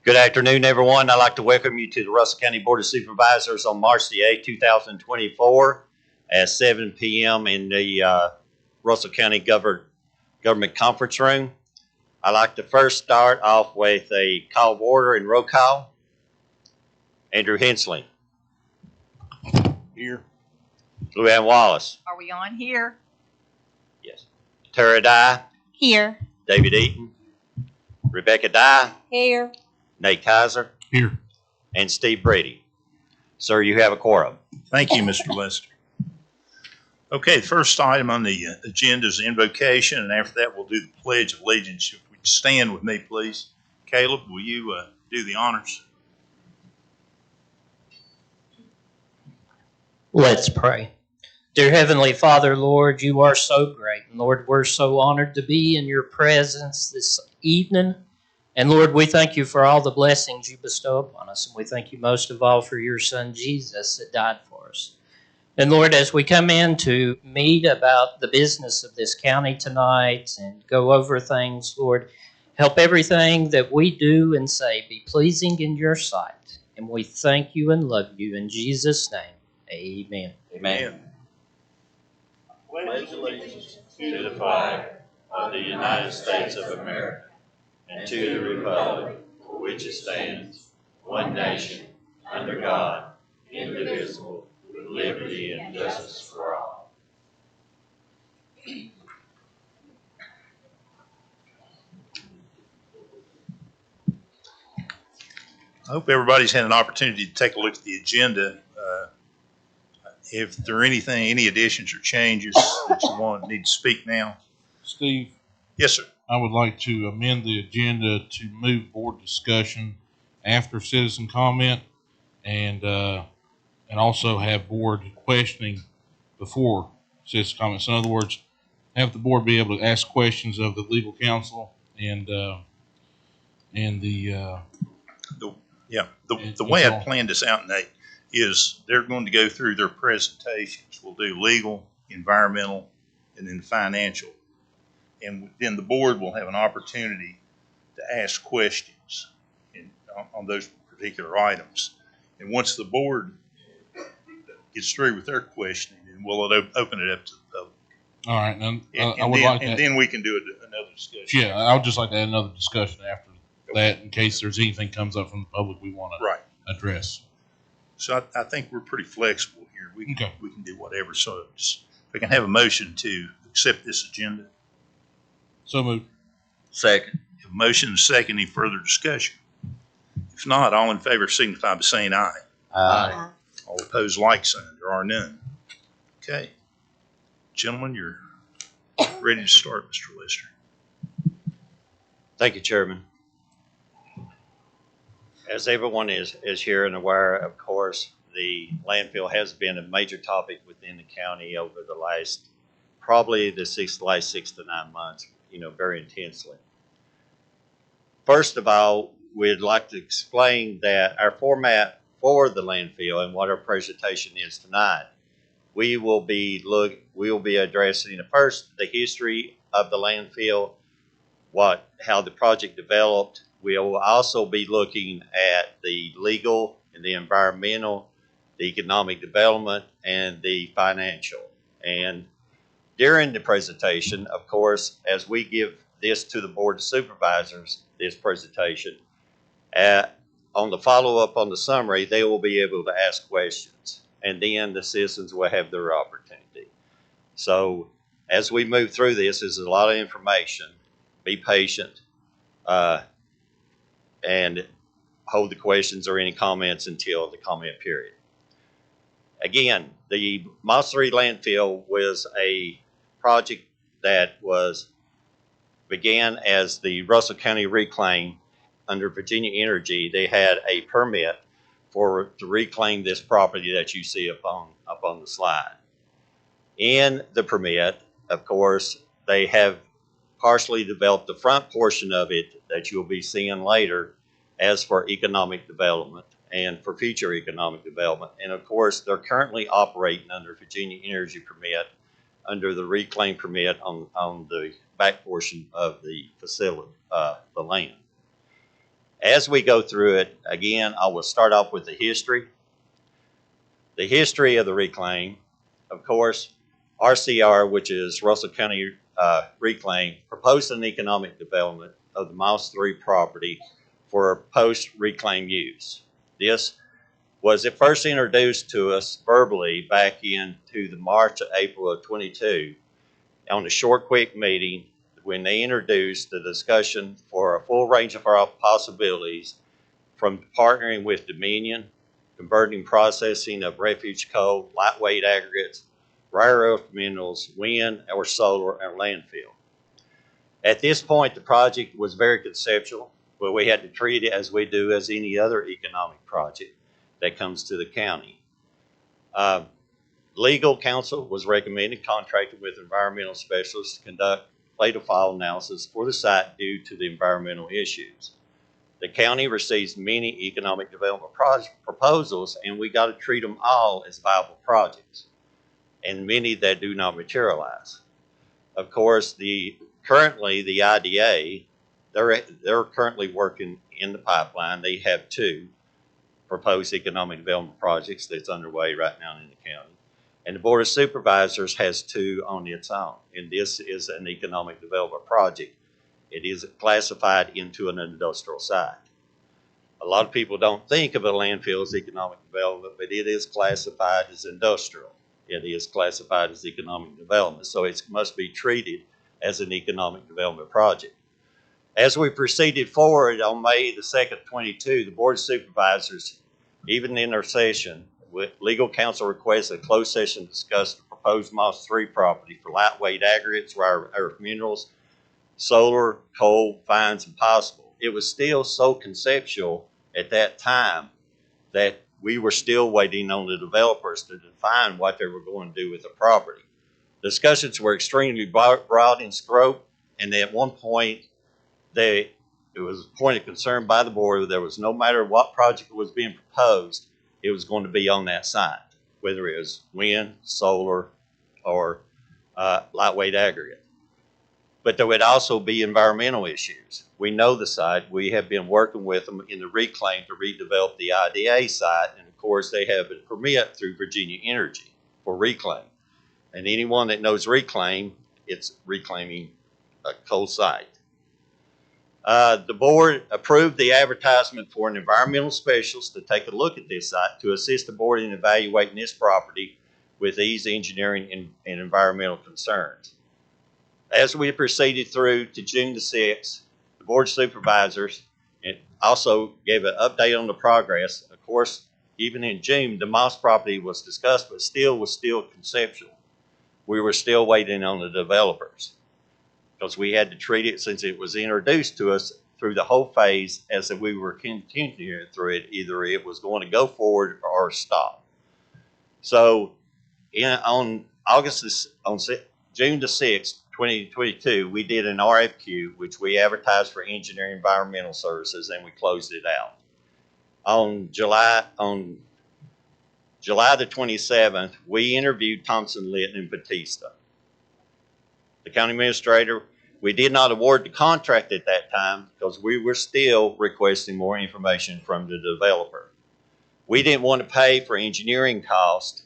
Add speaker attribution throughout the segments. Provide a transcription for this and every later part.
Speaker 1: Good afternoon, everyone. I'd like to welcome you to the Russell County Board of Supervisors on March the 8th, 2024 at 7 p.m. in the Russell County Government Conference Room. I'd like to first start off with a call of order and roll call. Andrew Hensley.
Speaker 2: Here.
Speaker 1: Luann Wallace.
Speaker 3: Are we on here?
Speaker 1: Yes. Tara Dye.
Speaker 3: Here.
Speaker 1: David Eaton. Rebecca Dye.
Speaker 3: Here.
Speaker 1: Nate Kaiser.
Speaker 2: Here.
Speaker 1: And Steve Brady. Sir, you have a quorum.
Speaker 2: Thank you, Mr. Lester. Okay, the first item on the agenda is the invocation, and after that we'll do the Pledge of Allegiance. If we stand with me, please. Caleb, will you do the honors?
Speaker 4: Let's pray. Dear Heavenly Father, Lord, you are so great. And Lord, we're so honored to be in your presence this evening. And Lord, we thank you for all the blessings you bestow upon us. And we thank you most of all for your Son, Jesus, that died for us. And Lord, as we come in to meet about the business of this county tonight and go over things, Lord, help everything that we do and say be pleasing in your sight. And we thank you and love you in Jesus' name. Amen.
Speaker 1: Amen. Pledge allegiance to the flag of the United States of America and to the republic for which it stands, one nation, under God, indivisible, with liberty and justice for all.
Speaker 2: I hope everybody's had an opportunity to take a look at the agenda. If there are any additions or changes that you need to speak now.
Speaker 5: Steve,
Speaker 2: Yes, sir.
Speaker 5: I would like to amend the agenda to move board discussion after citizen comment and also have board questioning before citizen comments. In other words, have the board be able to ask questions of the legal counsel and the
Speaker 2: way I planned this out, Nate, is they're going to go through their presentations. We'll do legal, environmental, and then financial. And then the board will have an opportunity to ask questions on those particular items. And once the board gets through with their questioning, then we'll open it up to the public.
Speaker 5: all right. And,
Speaker 2: then we can do another discussion.
Speaker 5: Yeah, I would just like to add another discussion after that in case there's anything comes up from the public we want to address.
Speaker 2: So I think we're pretty flexible here. We can do whatever. So if we can have a motion to accept this agenda.
Speaker 5: So moved.
Speaker 1: Second.
Speaker 2: Have a motion and a second. Any further discussion? If not, all in favor signify by saying aye.
Speaker 1: Aye.
Speaker 2: All opposed, like sign. There are none. Okay. Gentlemen, you're ready to start, Mr. Lester.
Speaker 1: Thank you, Chairman. As everyone is here and aware, of course, the landfill has been a major topic within the county over the last 6 to 9 months, very intensely. First of all, we'd like to explain that our format for the landfill and what our presentation is tonight. We will be addressing first the history of the landfill, how the project developed. We will also be looking at the legal and the environmental, the economic development, and the financial. And during the presentation, of course, as we give this to the Board of Supervisors, this presentation, on the follow-up on the summary, they will be able to ask questions. And then the citizens will have their opportunity. So as we move through this, there's a lot of information. Be patient. And hold the questions or any comments until the comment period. Again, the Moss 3 landfill was a project that began as the Russell County Reclaim under Virginia Energy. They had a permit to reclaim this property that you see up on the slide. In the permit, of course, they have partially developed the front portion of it that you'll be seeing later as for economic development and for future economic development. And of course, they're currently operating under Virginia Energy permit under the reclaim permit on the back portion of the facility, the land. As we go through it, again, I will start off with the history. The history of the reclaim, of course, RCR, which is Russell County Reclaim, proposed an economic development of the Miles 3 property for post-reclaim use. This was it first introduced to us verbally back into the March or April of 22 on a short, quick meeting when they introduced the discussion for a full range of our possibilities from partnering with Dominion, converting processing of refuge coal, lightweight aggregates, rare earth minerals, wind or solar, or landfill. At this point, the project was very conceptual, but we had to treat it as we do as any other economic project that comes to the county. Legal counsel was recommended contracting with environmental specialists to conduct plate-of-file analysis for the site due to the environmental issues. The county receives many economic development proposals, and we got to treat them all as viable projects, and many that do not materialize. Of course, currently the IDA, they're currently working in the pipeline. They have 2 proposed economic development projects that's underway right now in the county. And the Board of Supervisors has 2 on its own. And this is an economic development project. It is classified into an industrial site. A lot of people don't think of a landfill as economic development, but it is classified as industrial. It is classified as economic development. So it must be treated as an economic development project. As we proceeded forward on May the 2nd, 22, the Board of Supervisors, even in their session, with legal counsel requested a closed session to discuss the proposed Moss 3 property for lightweight aggregates, rare earth minerals, solar, coal, fines, and possible. It was still so conceptual at that time that we were still waiting on the developers to define what they were going to do with the property. Discussions were extremely broad in scope, and at one point, it was a point of concern by the board. There was no matter what project was being proposed, it was going to be on that site, whether it was wind, solar, or lightweight aggregate. But there would also be environmental issues. We know the site. We have been working with them in the reclaim to redevelop the IDA site, and of course they have a permit through Virginia Energy for reclaim. And anyone that knows reclaim, it's reclaiming a coal site. The board approved the advertisement for an environmental specialist to take a look at this site to assist the board in evaluating this property with these engineering and environmental concerns. As we proceeded through to June the 6th, the Board of Supervisors also gave an update on the progress. Of course, even in June, the Moss property was discussed, but was still conceptual. We were still waiting on the developers, because we had to treat it since it was introduced to us through the whole phase as if we were continuing through it. Either it was going to go forward or stop. So on June the 6th, 2022, we did an RFQ, which we advertised for engineering environmental services, and we closed it out. On July the 27th, we interviewed Thompson, Litton, and Batista. The county administrator, we did not award the contract at that time because we were still requesting more information from the developer. We didn't want to pay for engineering costs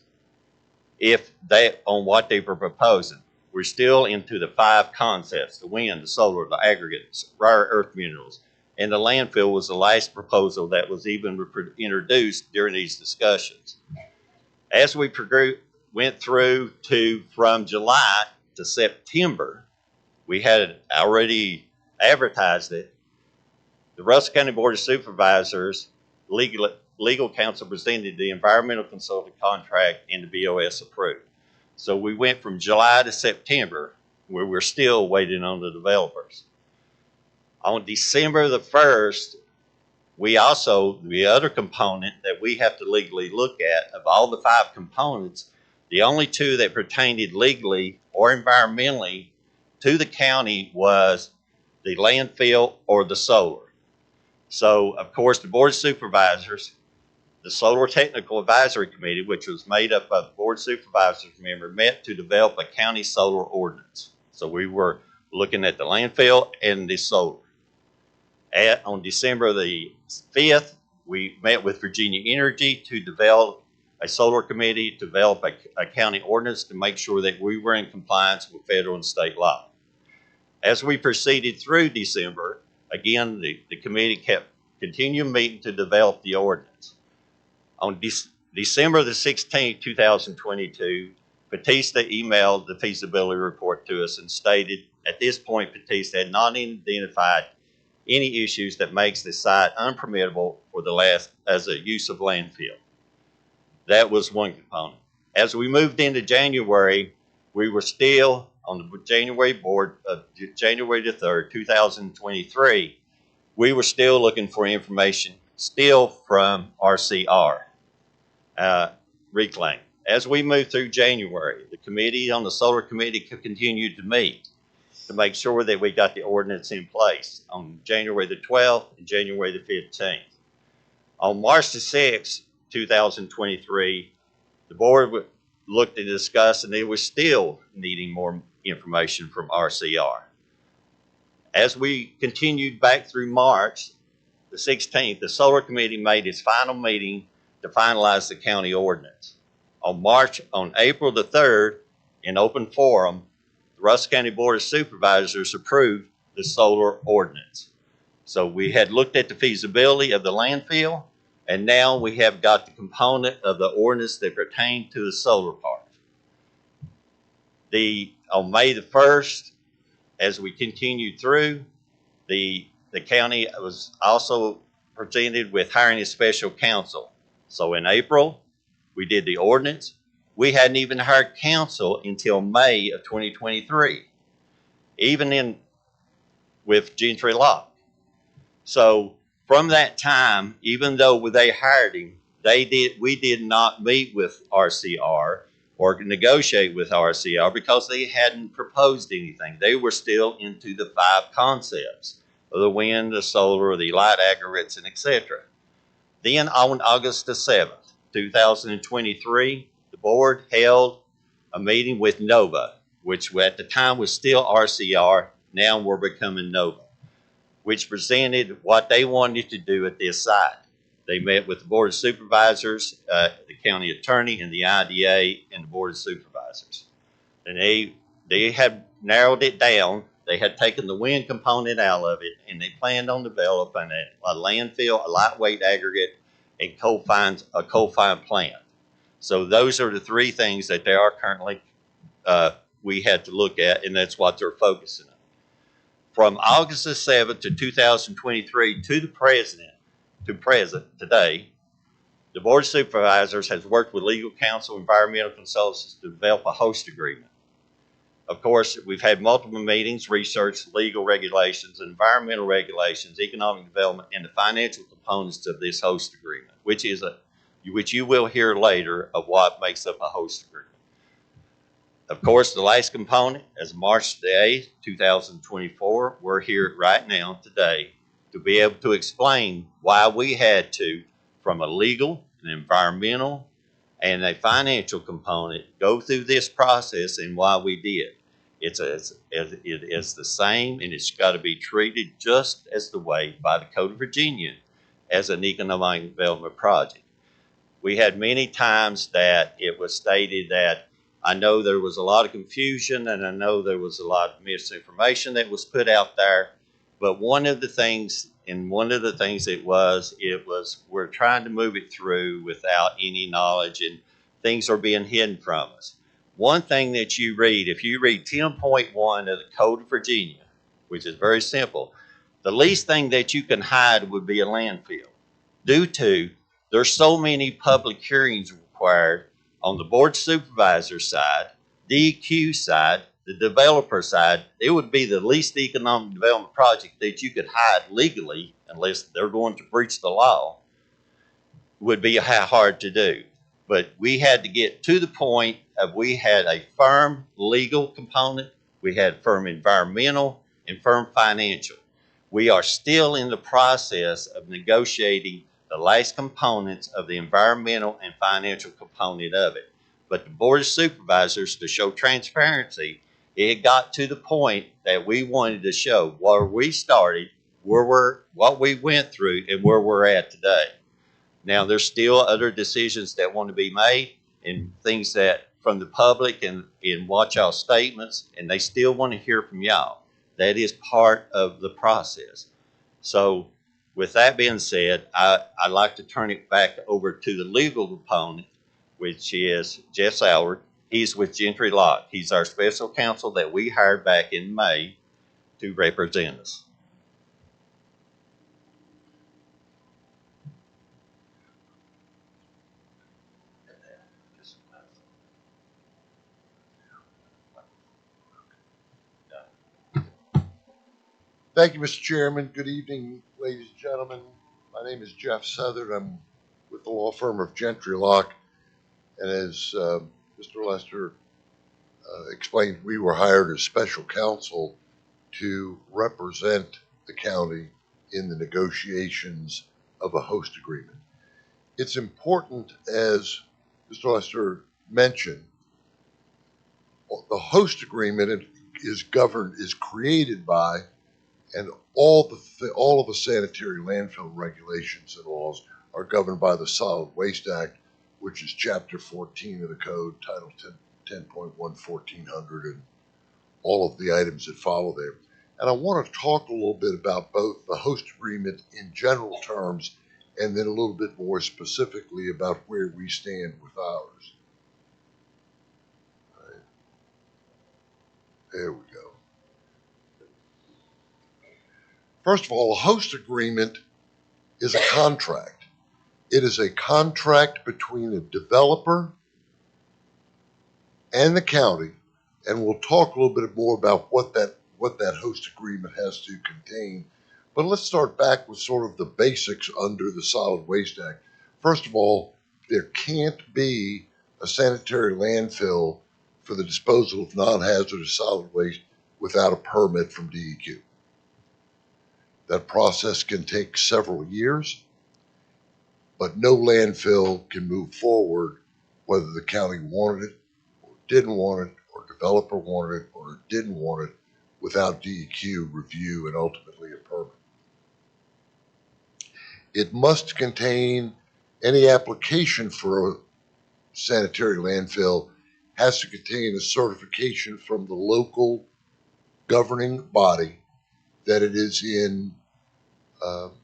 Speaker 1: on what they were proposing. We're still into the 5 concepts: the wind, the solar, the aggregates, rare earth minerals, and the landfill was the last proposal that was even introduced during these discussions. As we went through from July to September, we had already advertised it. The Russell County Board of Supervisors legal counsel presented the environmental consultant contract, and the BOS approved. So we went from July to September, where we're still waiting on the developers. On December the 1st, the other component that we have to legally look at, of all the 5 components, the only 2 that pertained legally or environmentally to the county was the landfill or the solar. So, of course, the Board of Supervisors, the Solar Technical Advisory Committee, which was made up of Board of Supervisors members, met to develop a county solar ordinance. So we were looking at the landfill and the solar. On December the 5th, we met with Virginia Energy to develop a solar committee, to develop a county ordinance to make sure that we were in compliance with federal and state law. As we proceeded through December, again, the committee kept continuing meeting to develop the ordinance. On December the 16th, 2022, Batista emailed the feasibility report to us and stated, at this point, Batista had not identified any issues that makes the site unpermittable for as a use of landfill. That was one component. As we moved into January, we were still on the January board of January the 3rd, 2023. We were still looking for information still from RCR, Reclaim. As we moved through January, the committee on the solar committee continued to meet to make sure that we got the ordinance in place on January the 12th and January the 15th. On March the 6th, 2023, the board looked to discuss, and they were still needing more information from RCR. As we continued back through March the 16th, the solar committee made its final meeting to finalize the county ordinance. On April the 3rd, in open forum, the Russell County Board of Supervisors approved the solar ordinance. So we had looked at the feasibility of the landfill, and now we have got the component of the ordinance that pertained to the solar part. On May the 1st, as we continued through, the county was also presented with hiring a special counsel. So in April, we did the ordinance. We hadn't even hired counsel until May of 2023, even with Gentry Locke. So from that time, even though they hired him, we did not meet with RCR or negotiate with RCR because they hadn't proposed anything. They were still into the 5 concepts of the wind, the solar, the light aggregates, and etc. Then on August the 7th, 2023, the board held a meeting with NOVA, which at the time was still RCR, now we're becoming NOVA, which presented what they wanted to do at this site. They met with the Board of Supervisors, the county attorney, and the IDA, and the Board of Supervisors. And they had narrowed it down. They had taken the wind component out of it, and they planned on developing a landfill, a lightweight aggregate, and a coal-fired plant. So those are the 3 things that they are currently, we had to look at, and that's what they're focusing on. From August the 7th to 2023 to present today, the Board of Supervisors has worked with legal counsel, environmental consultants to develop a host agreement. Of course, we've had multiple meetings, research, legal regulations, environmental regulations, economic development, and the financial components of this host agreement, which you will hear later of what makes up a host agreement. Of course, the last component, as March the 8th, 2024, we're here right now today to be able to explain why we had to, from a legal, an environmental, and a financial component, go through this process and why we did. It is the same, and it's got to be treated just as the way by the Code of Virginia as an economic development project. We had many times that it was stated that I know there was a lot of confusion, and I know there was a lot of misinformation that was put out there. But one of the things it was we're trying to move it through without any knowledge, and things are being hidden from us. One thing that you read, if you read 10.1 of the Code of Virginia, which is very simple, the least thing that you can hide would be a landfill. Due to there's so many public hearings required on the board supervisor side, DEQ side, the developer side, it would be the least economic development project that you could hide legally, unless they're going to breach the law, would be hard to do. But we had to get to the point of we had a firm legal component, we had firm environmental, and firm financial. We are still in the process of negotiating the last components of the environmental and financial component of it. But the Board of Supervisors, to show transparency, it got to the point that we wanted to show where we started what we went through and where we're at today. Now, there's still other decisions that want to be made and things that from the public and watch y'all statements, and they still want to hear from y'all. That is part of the process. So, with that being said, I'd like to turn it back over to the legal component, which is Jeff Salward. He's with Gentry Locke. He's our special counsel that we hired back in May to represent us.
Speaker 3: Thank you, Mr. Chairman. Good evening, ladies and gentlemen. My name is Jeff Southard. I'm with the law firm of Gentry Locke. And as Mr. Lester explained, we were hired as special counsel to represent the county in the negotiations of a host agreement. It's important, as Mr. Lester mentioned, the host agreement is created by, and all of the sanitary landfill regulations and laws are governed by the Solid Waste Act, which is Chapter 14 of the Code, Title 10.1, 1400, and all of the items that follow there. And I want to talk a little bit about both the host agreement in general terms and then a little bit more specifically about where we stand with ours. All right. There we go. First of all, a host agreement is a contract. It is a contract between a developer and the county, and we'll talk a little bit more about what that host agreement has to contain. But let's start back with sort of the basics under the Solid Waste Act. First of all, there can't be a sanitary landfill for the disposal of non-hazardous solid waste without a permit from DEQ. That process can take several years, but no landfill can move forward whether the county wanted it or didn't want it, or developer wanted it or didn't want it, without DEQ review and ultimately a permit. It must contain, any application for a sanitary landfill has to contain a certification from the local governing body that it is in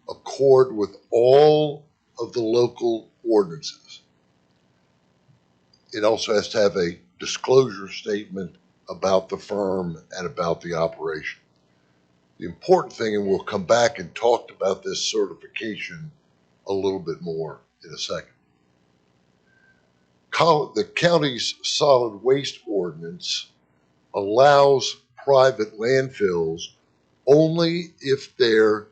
Speaker 3: accord with all of the local ordinances. It also has to have a disclosure statement about the firm and about the operation. The important thing, and we'll come back and talk about this certification a little bit more in a second. The county's solid waste ordinance allows private landfills only if they're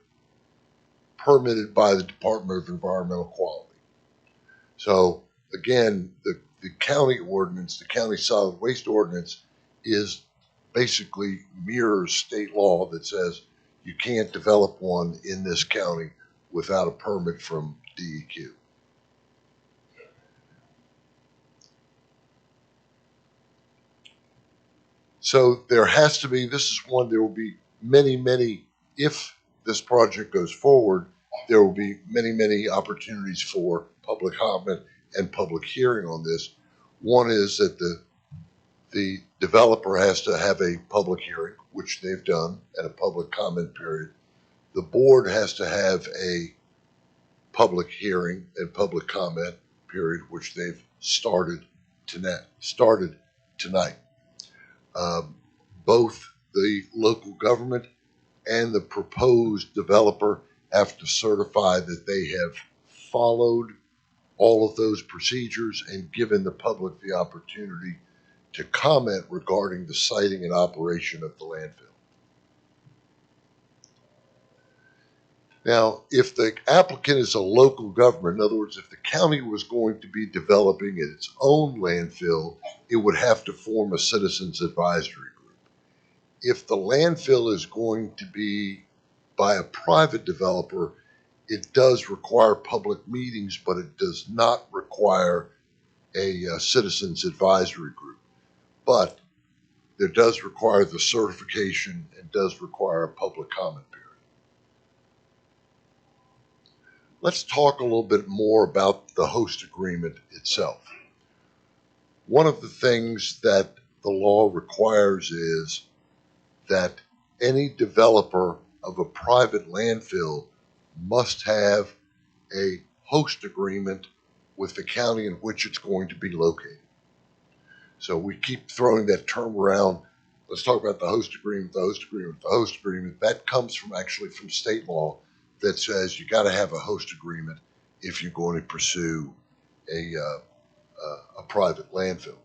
Speaker 3: permitted by the Department of Environmental Quality. So again, the county ordinance, the county solid waste ordinance, is basically mirrors state law that says you can't develop one in this county without a permit from DEQ. So there has to be, this is one, there will be many, if this project goes forward, there will be many opportunities for public comment and public hearing on this. One is that the developer has to have a public hearing, which they've done, and a public comment period. The board has to have a public hearing and public comment period, which they've started tonight. Both the local government and the proposed developer have to certify that they have followed all of those procedures and given the public the opportunity to comment regarding the siting and operation of the landfill. Now, if the applicant is a local government, in other words, if the county was going to be developing its own landfill, it would have to form a citizens advisory group. If the landfill is going to be by a private developer, it does require public meetings, but it does not require a citizens advisory group. But there does require the certification and does require a public comment period. let's talk a little bit more about the host agreement itself. One of the things that the law requires is that any developer of a private landfill must have a host agreement with the county in which it's going to be located. So we keep throwing that term around. Let's talk about the host agreement, the host agreement, the host agreement. That comes from actually from state law that says you got to have a host agreement if you're going to pursue a private landfill.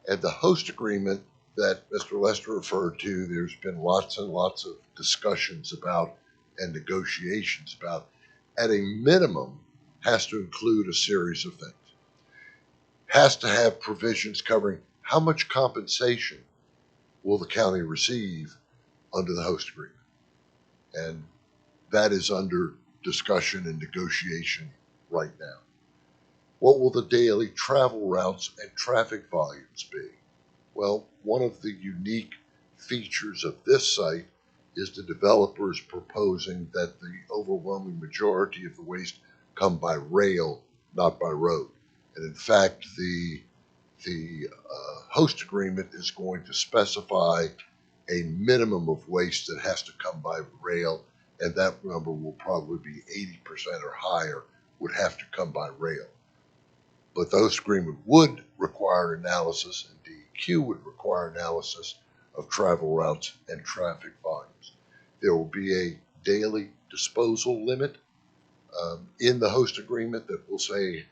Speaker 3: And the host agreement that Mr. Lester referred to, there's been lots and lots of discussions about and negotiations about, at a minimum, has to include a series of things. Has to have provisions covering how much compensation will the county receive under the host agreement. And that is under discussion and negotiation right now. What will the daily travel routes and traffic volumes be? Well, one of the unique features of this site is the developers proposing that the overwhelming majority of the waste come by rail, not by road. And in fact, the host agreement is going to specify a minimum of waste that has to come by rail, and that number will probably be 80% or higher would have to come by rail. But the host agreement would require analysis, and DEQ would require analysis of travel routes and traffic volumes. There will be a daily disposal limit in the host agreement that will say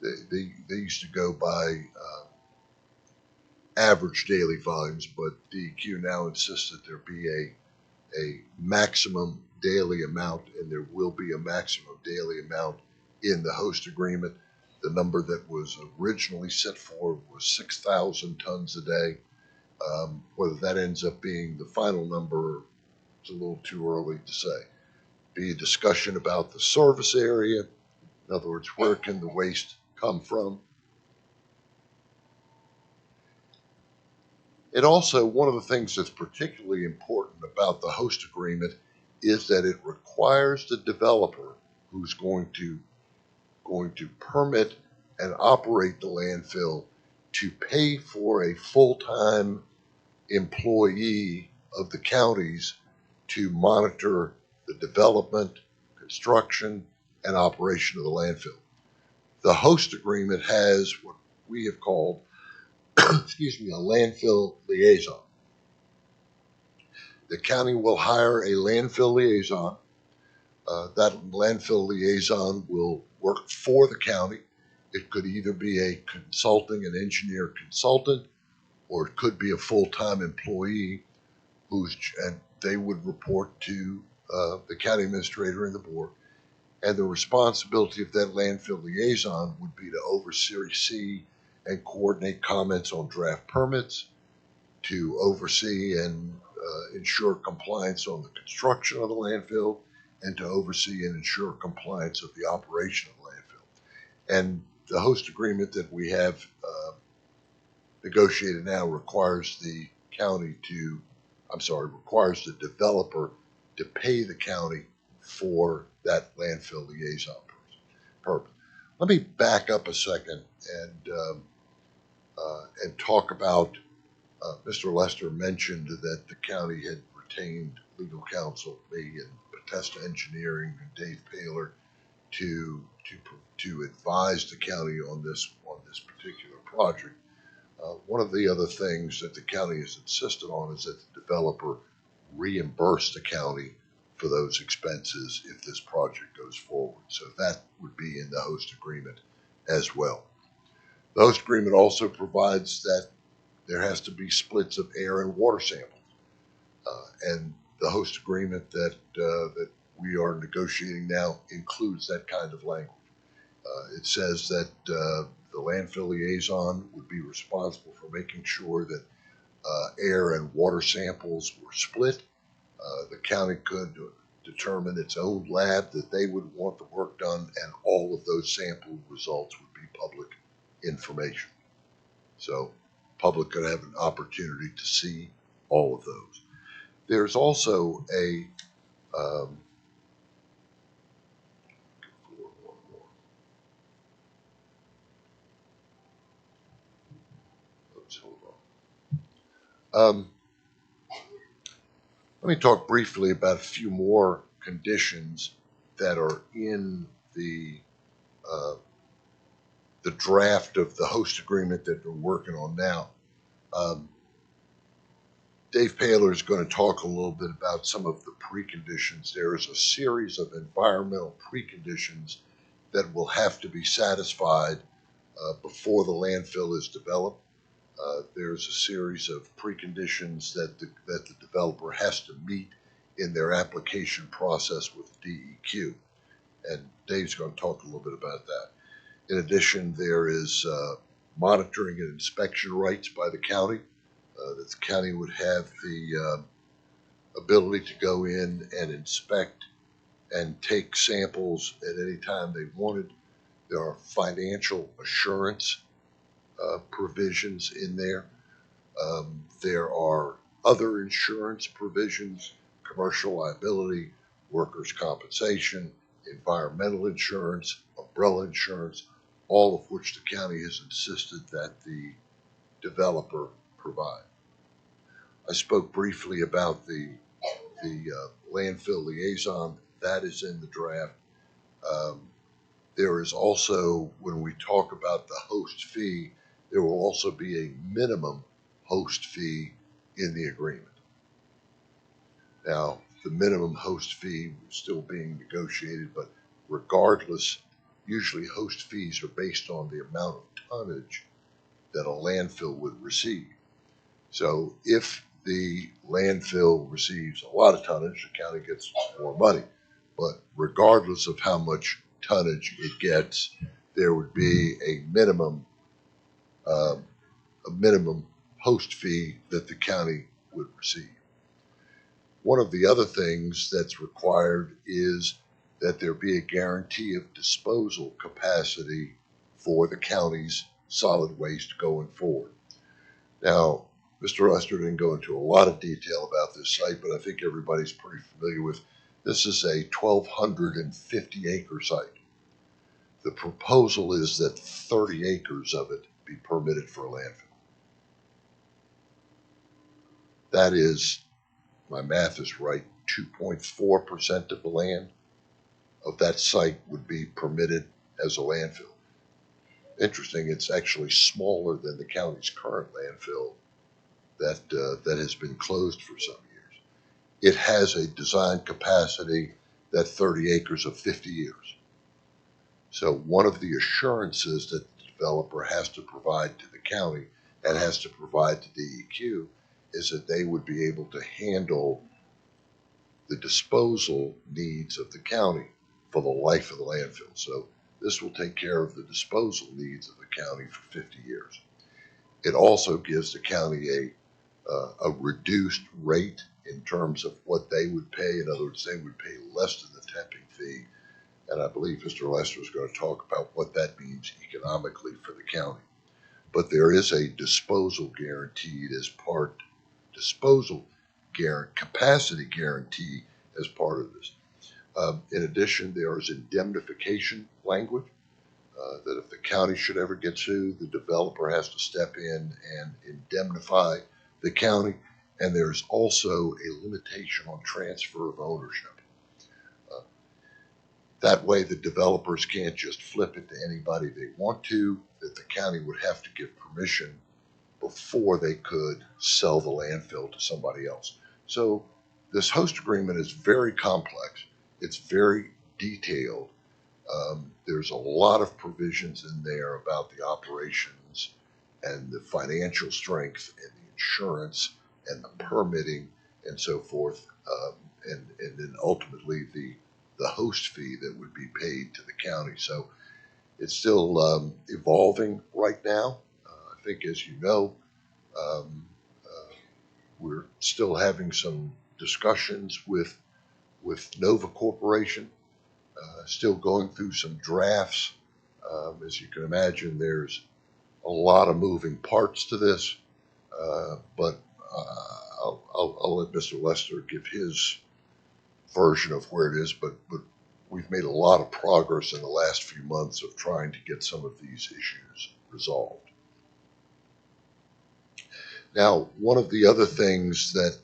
Speaker 3: they used to go by average daily volumes, but DEQ now insists that there be a maximum daily amount, and there will be a maximum daily amount in the host agreement. The number that was originally set for was 6,000 tons a day. Whether that ends up being the final number, it's a little too early to say. Be a discussion about the service area. In other words, where can the waste come from? And also, one of the things that's particularly important about the host agreement is that it requires the developer who's going to permit and operate the landfill to pay for a full-time employee of the counties to monitor the development, construction, and operation of the landfill. The host agreement has what we have called a landfill liaison. The county will hire a landfill liaison. That landfill liaison will work for the county. It could either be an engineer consultant, or it could be a full-time employee and they would report to the county administrator and the board. And the responsibility of that landfill liaison would be to oversee and coordinate comments on draft permits, to oversee and ensure compliance on the construction of the landfill, and to oversee and ensure compliance of the operation of the landfill. And the host agreement that we have negotiated now requires the developer to pay the county for that landfill liaison purpose. Let me back up a second and talk about, Mr. Lester mentioned that the county had retained legal counsel, me and Bethesda Engineering and Dave Paler, to advise the county on this particular project. One of the other things that the county has insisted on is that the developer reimburse the county for those expenses if this project goes forward. So that would be in the host agreement as well. The host agreement also provides that there has to be splits of air and water samples. And the host agreement that we are negotiating now includes that kind of language. It says that the landfill liaison would be responsible for making sure that air and water samples were split. The county could determine its own lab that they would want the work done, and all of those sample results would be public information. So public could have an opportunity to see all of those. There's also Let's hold on. Let me talk briefly about a few more conditions that are in uh, the draft of the host agreement that we're working on now. Um, Dave Paler is going to talk a little bit about some of the preconditions. There is a series of environmental preconditions that will have to be satisfied before the landfill is developed. There's a series of preconditions that the developer has to meet in their application process with DEQ. And Dave's going to talk a little bit about that. In addition, there is monitoring and inspection rights by the county. That the county would have the ability to go in and inspect and take samples at any time they wanted. There are financial assurance provisions in there. There are other insurance provisions, commercial liability, workers' compensation, environmental insurance, umbrella insurance, all of which the county has insisted that the developer provide. I spoke briefly about the landfill liaison. That is in the draft. There is also, when we talk about the host fee, there will also be a minimum host fee in the agreement. Now, the minimum host fee is still being negotiated, but regardless, usually host fees are based on the amount of tonnage that a landfill would receive. So if the landfill receives a lot of tonnage, the county gets more money. But regardless of how much tonnage it gets, there would be a minimum host fee that the county would receive. One of the other things that's required is that there be a guarantee of disposal capacity for the county's solid waste going forward. Now, Mr. Lester didn't go into a lot of detail about this site, but I think everybody's pretty familiar with this. Is a 1,250 acre site. The proposal is that 30 acres of it be permitted for a landfill. That is, my math is right, 2.4% of the land of that site would be permitted as a landfill. Interesting, it's actually smaller than the county's current landfill that has been closed for some years. It has a design capacity that 30 acres of 50 years. So one of the assurances that the developer has to provide to the county and has to provide to DEQ is that they would be able to handle the disposal needs of the county for the life of the landfill. So this will take care of the disposal needs of the county for 50 years. It also gives the county a reduced rate in terms of what they would pay. In other words, they would pay less than the tipping fee. And I believe Mr. Lester is going to talk about what that means economically for the county. But there is a disposal guaranteed as part, capacity guarantee as part of this. In addition, there is indemnification language that if the county should ever get sued, the developer has to step in and indemnify the county. And there's also a limitation on transfer of ownership. That way, the developers can't just flip it to anybody they want to, that the county would have to give permission before they could sell the landfill to somebody else. So this host agreement is very complex. It's very detailed. There's a lot of provisions in there about the operations and the financial strength and the insurance and the permitting and so forth, and then ultimately the host fee that would be paid to the county. So it's still evolving right now. I think, as you know, we're still having some discussions with Nova Corporation, still going through some drafts. As you can imagine, there's a lot of moving parts to this, but I'll let Mr. Lester give his version of where it is, but we've made a lot of progress in the last few months of trying to get some of these issues resolved. Now, one of the other things that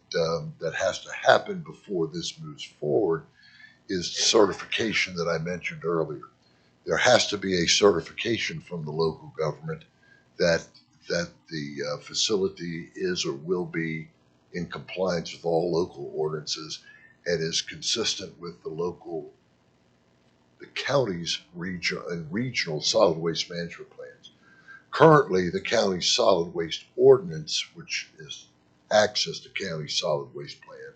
Speaker 3: has to happen before this moves forward is certification that I mentioned earlier. There has to be a certification from the local government that the facility is or will be in compliance with all local ordinances and is consistent with the county's regional solid waste management plans. Currently, the county's solid waste ordinance, which is access to county solid waste plan,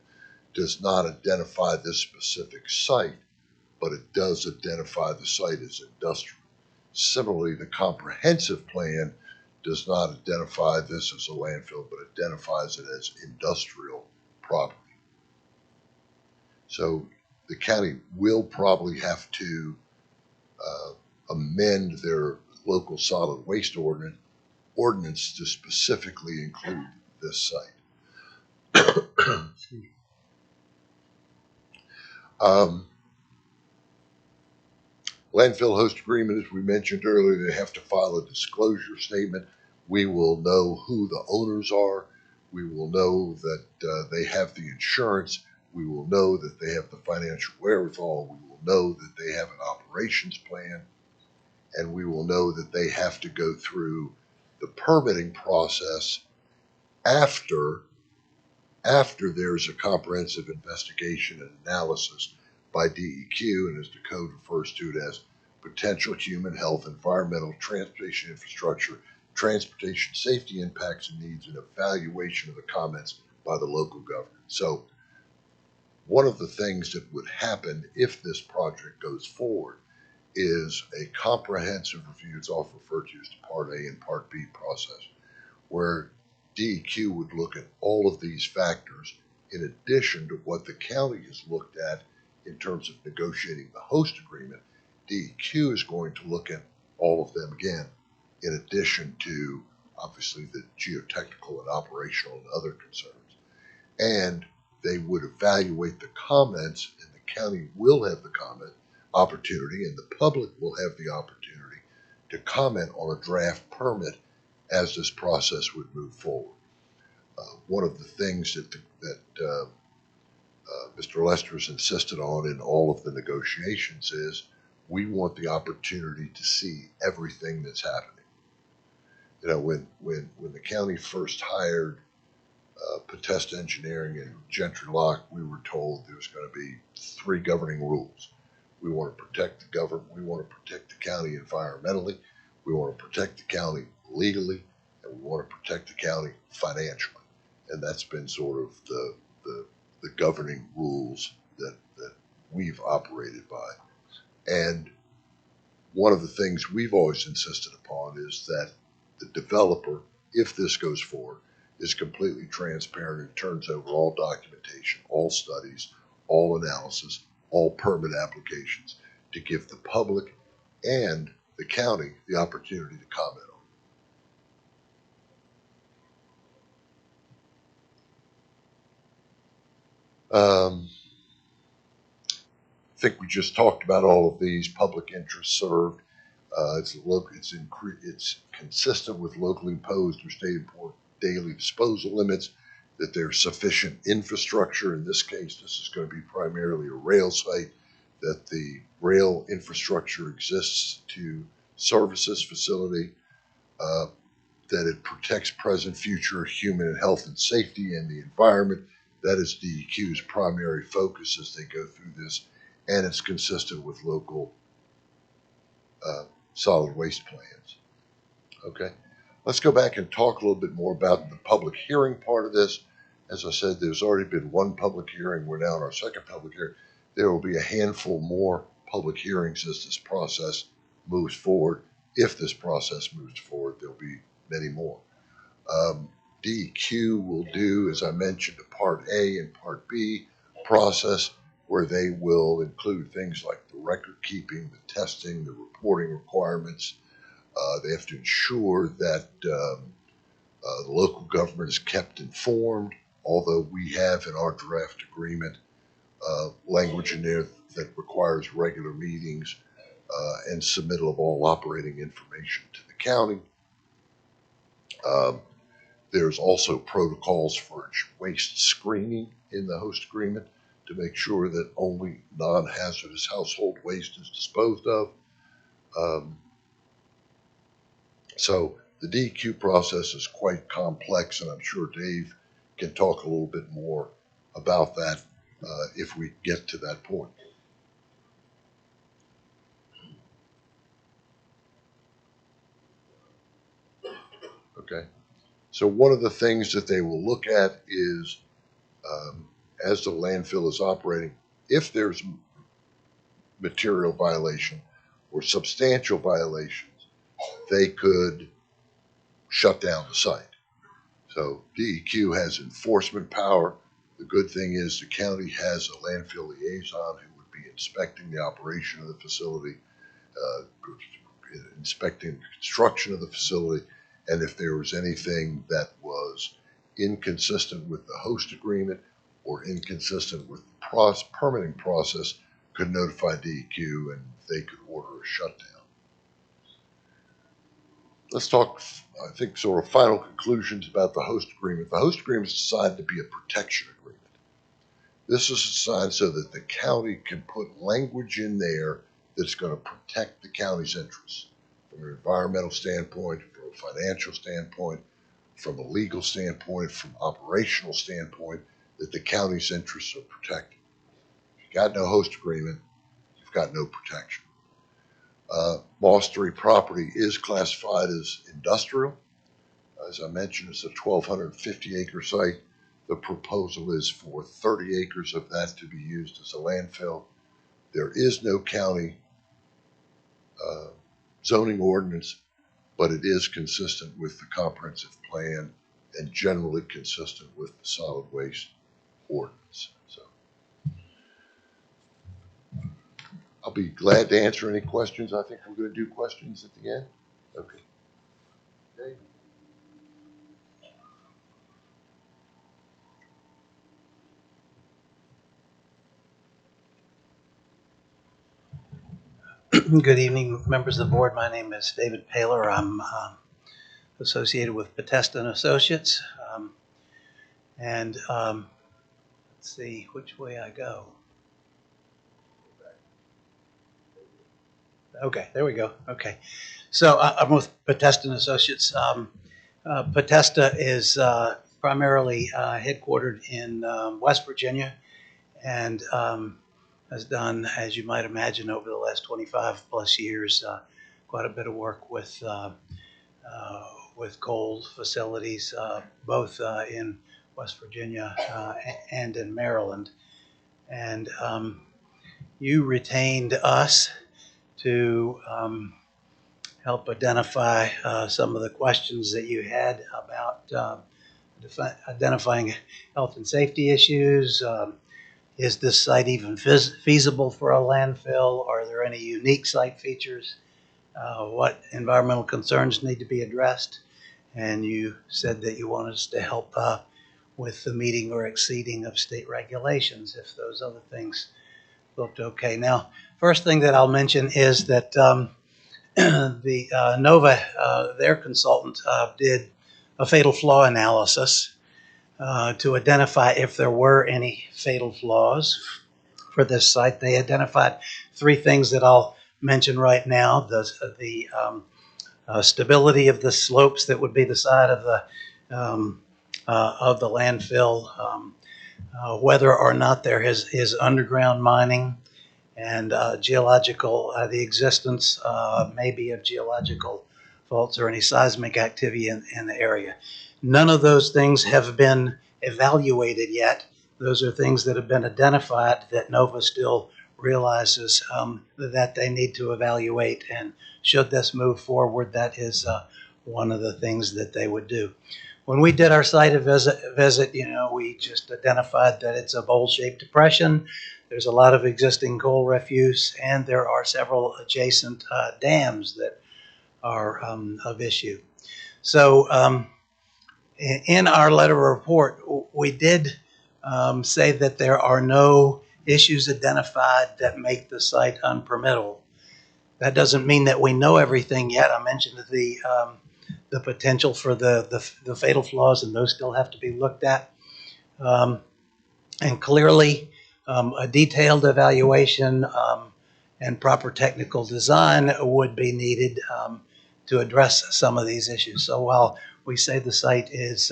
Speaker 3: does not identify this specific site, but it does identify the site as industrial. Similarly, the comprehensive plan does not identify this as a landfill, but identifies it as industrial property. So the county will probably have to amend their local solid waste ordinance to specifically include this site. Landfill host agreement, as we mentioned earlier, they have to file a disclosure statement. We will know who the owners are. We will know that they have the insurance. We will know that they have the financial wherewithal. We will know that they have an operations plan. And we will know that they have to go through the permitting process after there's a comprehensive investigation and analysis by DEQ, and as the code refers to it as potential human health, environmental, transportation infrastructure, transportation safety impacts and needs, and evaluation of the comments by the local government. So one of the things that would happen if this project goes forward is a comprehensive review. It's often referred to as the Part A and Part B process, where DEQ would look at all of these factors in addition to what the county has looked at in terms of negotiating the host agreement. DEQ is going to look at all of them again, in addition to obviously the geotechnical and operational and other concerns. And they would evaluate the comments, and the county will have the comment opportunity, and the public will have the opportunity to comment on a draft permit as this process would move forward. One of the things that Mr. Lester has insisted on in all of the negotiations is we want the opportunity to see everything that's happening. You know, when the county first hired Potesta Engineering and Gentry Lock, we were told there was going to be 3 governing rules. We want to protect the government. We want to protect the county environmentally. We want to protect the county legally, and we want to protect the county financially. And that's been sort of the governing rules that we've operated by. And one of the things we've always insisted upon is that the developer, if this goes forward, is completely transparent and turns over all documentation, all studies, all analysis, all permit applications to give the public and the county the opportunity to comment on. I think we just talked about all of these. Public interest served. It's consistent with locally imposed or state important daily disposal limits, that there's sufficient infrastructure. In this case, this is going to be primarily a rail site, that the rail infrastructure exists to service this facility, that it protects present, future human and health and safety and the environment. That is DEQ's primary focus as they go through this, and it's consistent with local solid waste plans. Okay. Let's go back and talk a little bit more about the public hearing part of this. As I said, there's already been 1 public hearing. We're now in our 2nd public hearing. There will be a handful more public hearings as this process moves forward. If this process moves forward, there'll be many more. DEQ will do, as I mentioned, a Part A and Part B process, where they will include things like the record keeping, the testing, the reporting requirements. They have to ensure that the local government is kept informed, although we have in our draft agreement language in there that requires regular meetings and submittal of all operating information to the county. There's also protocols for waste screening in the host agreement to make sure that only non-hazardous household waste is disposed of. So the DEQ process is quite complex, and I'm sure Dave can talk a little bit more about that if we get to that point. Okay. So one of the things that they will look at is, as the landfill is operating, if there's material violation or substantial violations, they could shut down the site. So DEQ has enforcement power. The good thing is the county has a landfill liaison who would be inspecting the operation of the facility, inspecting the construction of the facility, and if there was anything that was inconsistent with the host agreement or inconsistent with the permitting process, could notify DEQ and they could order a shutdown. Let's talk, I think, sort of final conclusions about the host agreement. The host agreement is designed to be a protection agreement. This is designed so that the county can put language in there that's going to protect the county's interests from an environmental standpoint, from a financial standpoint, from a legal standpoint, from operational standpoint, that the county's interests are protected. If you've got no host agreement, you've got no protection. Moss 3 property is classified as industrial. As I mentioned, it's a 1,250 acre site. The proposal is for 30 acres of that to be used as a landfill. There is no county zoning ordinance, but it is consistent with the comprehensive plan and generally consistent with the solid waste ordinance. So I'll be glad to answer any questions. I think we're going to do questions at the end. Okay. Dave?
Speaker 6: Good evening, members of the board. My name is David Paler. I'm associated with Potesta and Associates. Let's see which way I go. Okay, there we go. Okay. So I'm with Potesta and Associates. Potesta is primarily headquartered in West Virginia and has done, as you might imagine, over the last 25 plus years, quite a bit of work with coal facilities, both in West Virginia and in Maryland. And you retained us to help identify some of the questions that you had about identifying health and safety issues. Is this site even feasible for a landfill? Are there any unique site features? What environmental concerns need to be addressed? And you said that you want us to help with the meeting or exceeding of state regulations if those other things looked okay. Now, first thing that I'll mention is that the NOVA, their consultant, did a fatal flaw analysis to identify if there were any fatal flaws for this site. They identified three things that I'll mention right now: the stability of the slopes that would be the side of the landfill, whether or not there is underground mining, and geological, the existence maybe of geological faults or any seismic activity in the area. None of those things have been evaluated yet. Those are things that have been identified that NOVA still realizes that they need to evaluate. And should this move forward, that is one of the things that they would do. When we did our site visit, we just identified that it's a bowl-shaped depression. There's a lot of existing coal refuse, and there are several adjacent dams that are of issue. So in our letter of report, we did say that there are no issues identified that make the site unpermittable. That doesn't mean that we know everything yet. I mentioned the potential for the fatal flaws, and those still have to be looked at. And clearly, a detailed evaluation and proper technical design would be needed to address some of these issues. So while we say the site is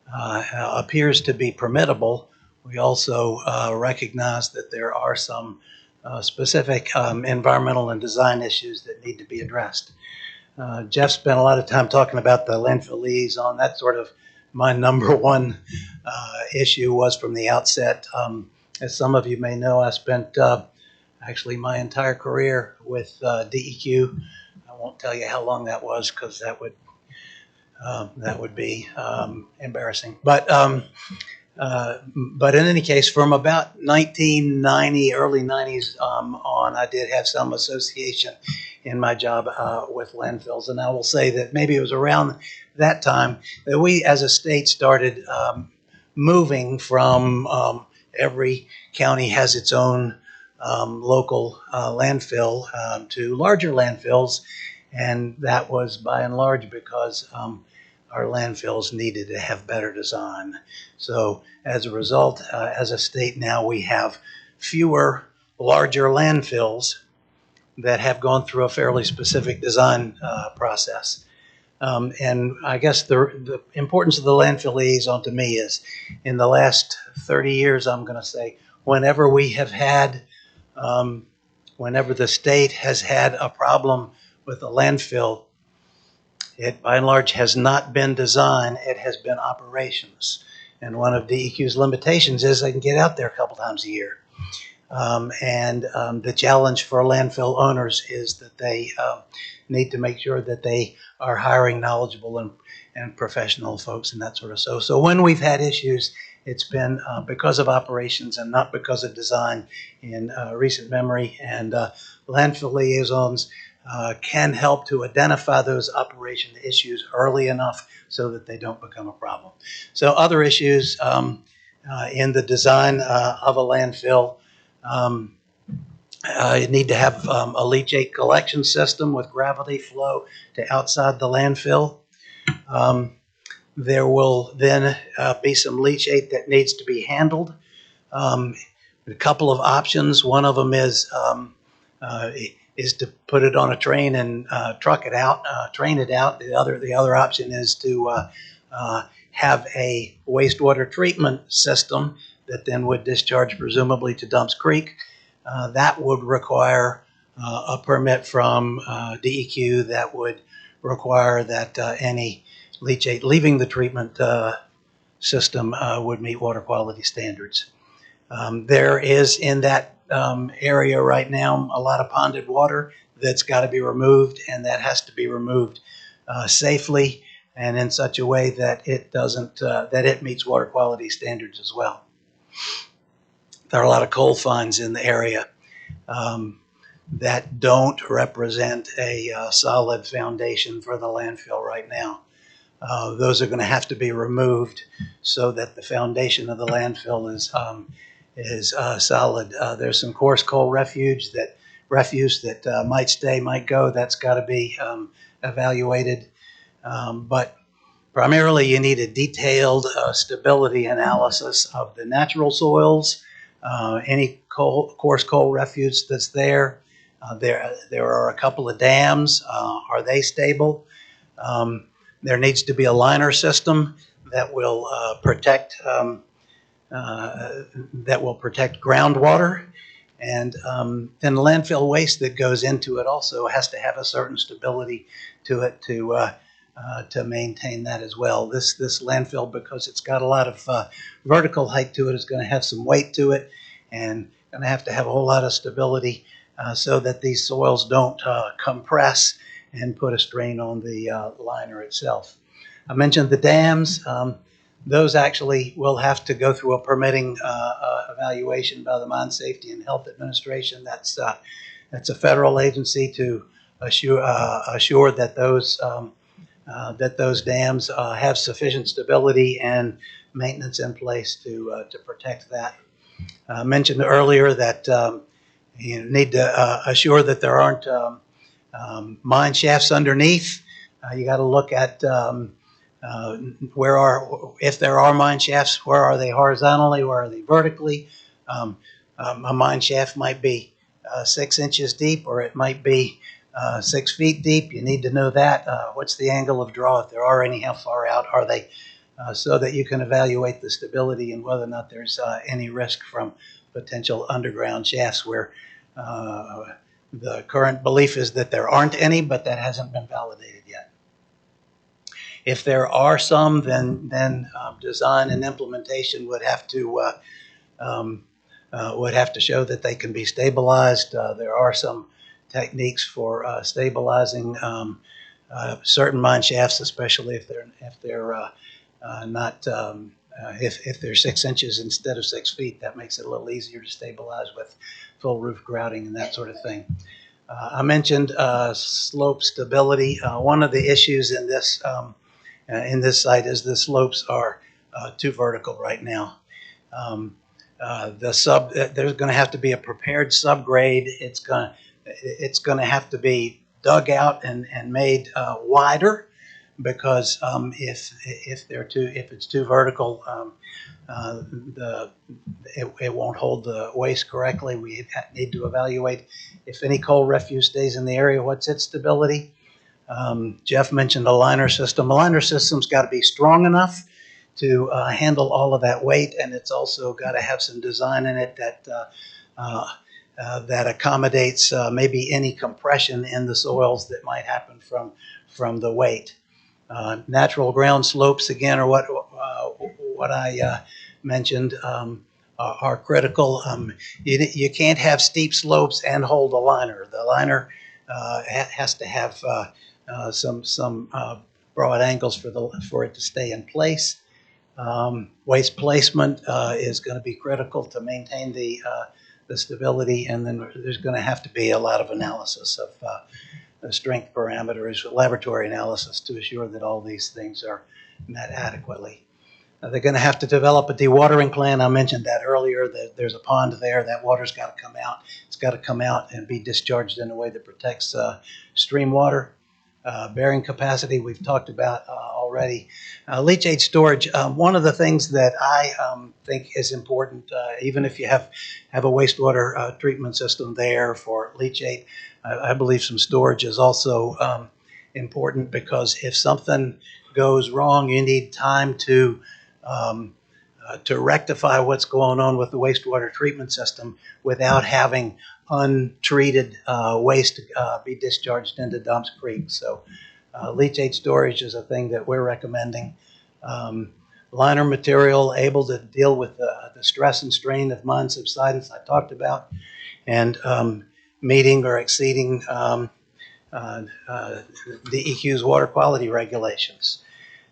Speaker 6: appears to be permittable, we also recognize that there are some specific environmental and design issues that need to be addressed. Jeff spent a lot of time talking about the landfill liaison. That's sort of my number one issue was from the outset. As some of you may know, I spent actually my entire career with DEQ. I won't tell you how long that was because that would be embarrassing. But in any case, from about 1990, early 90s on, I did have some association in my job with landfills. And I will say that maybe it was around that time that we as a state started moving from every county has its own local landfill to larger landfills. And that was by and large because our landfills needed to have better design. So as a result, as a state now, we have fewer larger landfills that have gone through a fairly specific design process. And I guess the importance of the landfill liaison to me is in the last 30 years, I'm going to say, whenever we have had, whenever the state has had a problem with a landfill, it by and large has not been design, it has been operations. And one of DEQ's limitations is they can get out there a couple times a year. The challenge for landfill owners is that they need to make sure that they are hiring knowledgeable and professional folks and that sort of stuff. So when we've had issues, it's been because of operations and not because of design in recent memory. And landfill liaisons can help to identify those operation issues early enough so that they don't become a problem. So other issues in the design of a landfill, you need to have a leachate collection system with gravity flow to outside the landfill. There will then be some leachate that needs to be handled. A couple of options. One of them is to put it on a train and truck it out, train it out. The other option is to have a wastewater treatment system that then would discharge presumably to Dumps Creek. That would require a permit from DEQ that would require that any leachate leaving the treatment system would meet water quality standards. There is in that area right now a lot of ponded water that's got to be removed, and that has to be removed safely and in such a way that it doesn't that it meets water quality standards as well. There are a lot of coal finds in the area that don't represent a solid foundation for the landfill right now. Those are going to have to be removed so that the foundation of the landfill is solid. There's some coarse coal refuse that might stay, might go. That's got to be evaluated. But primarily, you need a detailed stability analysis of the natural soils, any coarse coal refuse that's there. There are a couple of dams. Are they stable? There needs to be a liner system that will protect groundwater, and then landfill waste that goes into it also has to have a certain stability to it to maintain that as well. This landfill, because it's got a lot of vertical height to it, is going to have some weight to it, and going to have a whole lot of stability so that these soils don't compress and put a strain on the liner itself. I mentioned the dams. Those actually will have to go through a permitting evaluation by the Mine Safety and Health Administration. That's a federal agency to assure that those dams have sufficient stability and maintenance in place to protect that. I mentioned earlier that you need to assure that there aren't mine shafts underneath. You got to look at if there are mine shafts, where are they horizontally, where are they vertically? A mine shaft might be 6 inches deep, or it might be 6 feet deep. You need to know that. What's the angle of draw, if there are any? How far out are they? So that you can evaluate the stability and whether or not there's any risk from potential underground shafts, where the current belief is that there aren't any, but that hasn't been validated yet. If there are some, then design and implementation would have to show that they can be stabilized. There are some techniques for stabilizing certain mine shafts, especially if they're not if they're 6 inches instead of 6 feet. That makes it a little easier to stabilize with full roof grouting and that sort of thing. I mentioned slope stability. One of the issues in this site is the slopes are too vertical right now. There's going to have to be a prepared subgrade. It's going to have to be dug out and made wider, because if it's too vertical, it won't hold the waste correctly. We need to evaluate if any coal refuse stays in the area, what's its stability. Jeff mentioned a liner system. A liner system's got to be strong enough to handle all of that weight, and it's also got to have some design in it that accommodates maybe any compression in the soils that might happen from the weight. Natural ground slopes, again, are what I mentioned, are critical. You can't have steep slopes and hold a liner. The liner has to have some broad angles for it to stay in place. Waste placement is going to be critical to maintain the stability, and then there's going to have to be a lot of analysis of the strength parameters, laboratory analysis, to assure that all these things are met adequately. They're going to have to develop a dewatering plan. I mentioned that earlier, that there's a pond there. That water's got to come out. It's got to come out and be discharged in a way that protects stream water. Bearing capacity, we've talked about already. Leachate storage, one of the things that I think is important, even if you have a wastewater treatment system there for leachate, I believe some storage is also important, because if something goes wrong, you need time to rectify what's going on with the wastewater treatment system without having untreated waste be discharged into Dumps Creek. So leachate storage is a thing that we're recommending. Liner material able to deal with the stress and strain of mine subsidence I talked about, and meeting or exceeding DEQ's water quality regulations.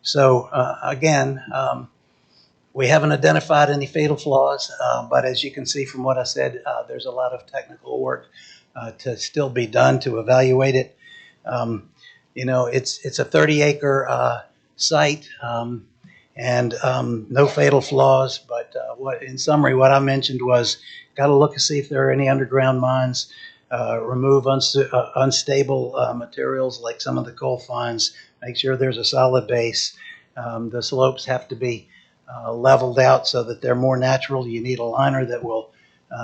Speaker 6: So again, we haven't identified any fatal flaws, but as you can see from what I said, there's a lot of technical work to still be done to evaluate it. It's a 30-acre site, and no fatal flaws. But in summary, what I mentioned was, got to look and see if there are any underground mines. Remove unstable materials like some of the coal fines. Make sure there's a solid base. The slopes have to be leveled out so that they're more natural. You need a liner that will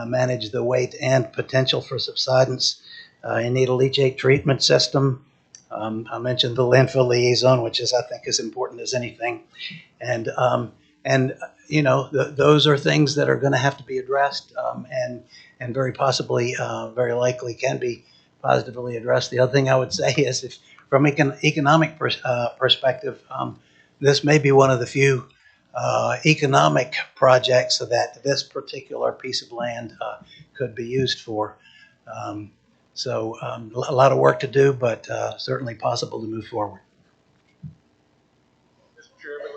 Speaker 6: manage the weight and potential for subsidence. You need a leachate treatment system. I mentioned the landfill liaison, which I think is important as anything. And those are things that are going to have to be addressed, and very possibly, very likely can be positively addressed. The other thing I would say is, if from an economic perspective, this may be one of the few economic projects that this particular piece of land could be used for. So a lot of work to do, but certainly possible to move forward.
Speaker 3: Mr. Chairman, I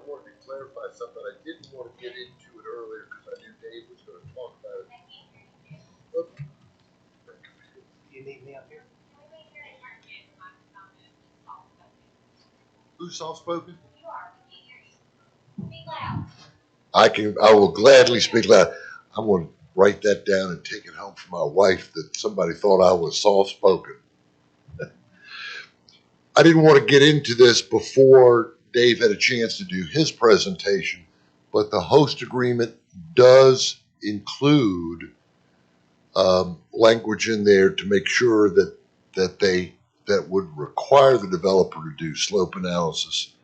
Speaker 3: wanted to clarify something. I didn't want to get into it earlier because I knew Dave was going to talk about it. Oops.
Speaker 6: You need me up here?
Speaker 3: Who's soft-spoken? I will gladly speak loud. I'm going to write that down and take it home for my wife, that somebody thought I was soft-spoken. I didn't want to get into this before Dave had a chance to do his presentation, but the host agreement does include language in there to make sure that would require the developer to do slope analysis,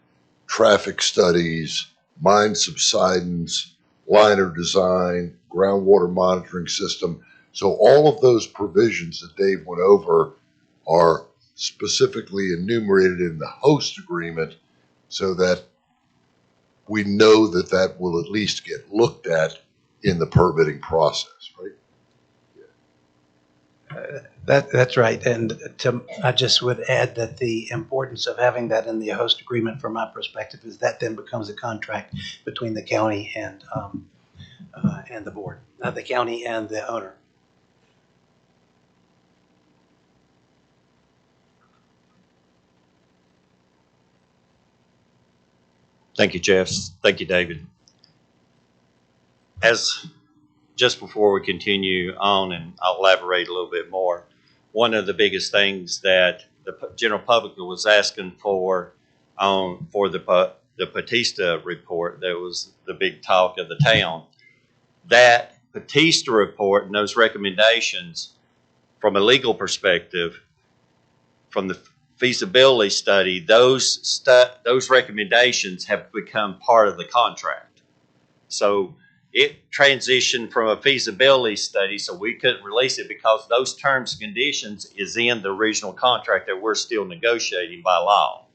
Speaker 3: traffic studies, mine subsidence, liner design, groundwater monitoring system. So all of those provisions that Dave went over are specifically enumerated in the host agreement so that we know that that will at least get looked at in the permitting process, right?
Speaker 6: That's right. And I just would add that the importance of having that in the host agreement, from my perspective, is that then becomes a contract between the county and the board, the county and the owner.
Speaker 1: Thank you, Jeff. Thank you, David. As just before we continue on, and I'll elaborate a little bit more, one of the biggest things that the general public was asking for the Batista report, that was the big talk of the town. That Batista report and those recommendations, from a legal perspective, from the feasibility study, those recommendations have become part of the contract. So it transitioned from a feasibility study, so we couldn't release it because those terms and conditions is in the original contract that we're still negotiating by law.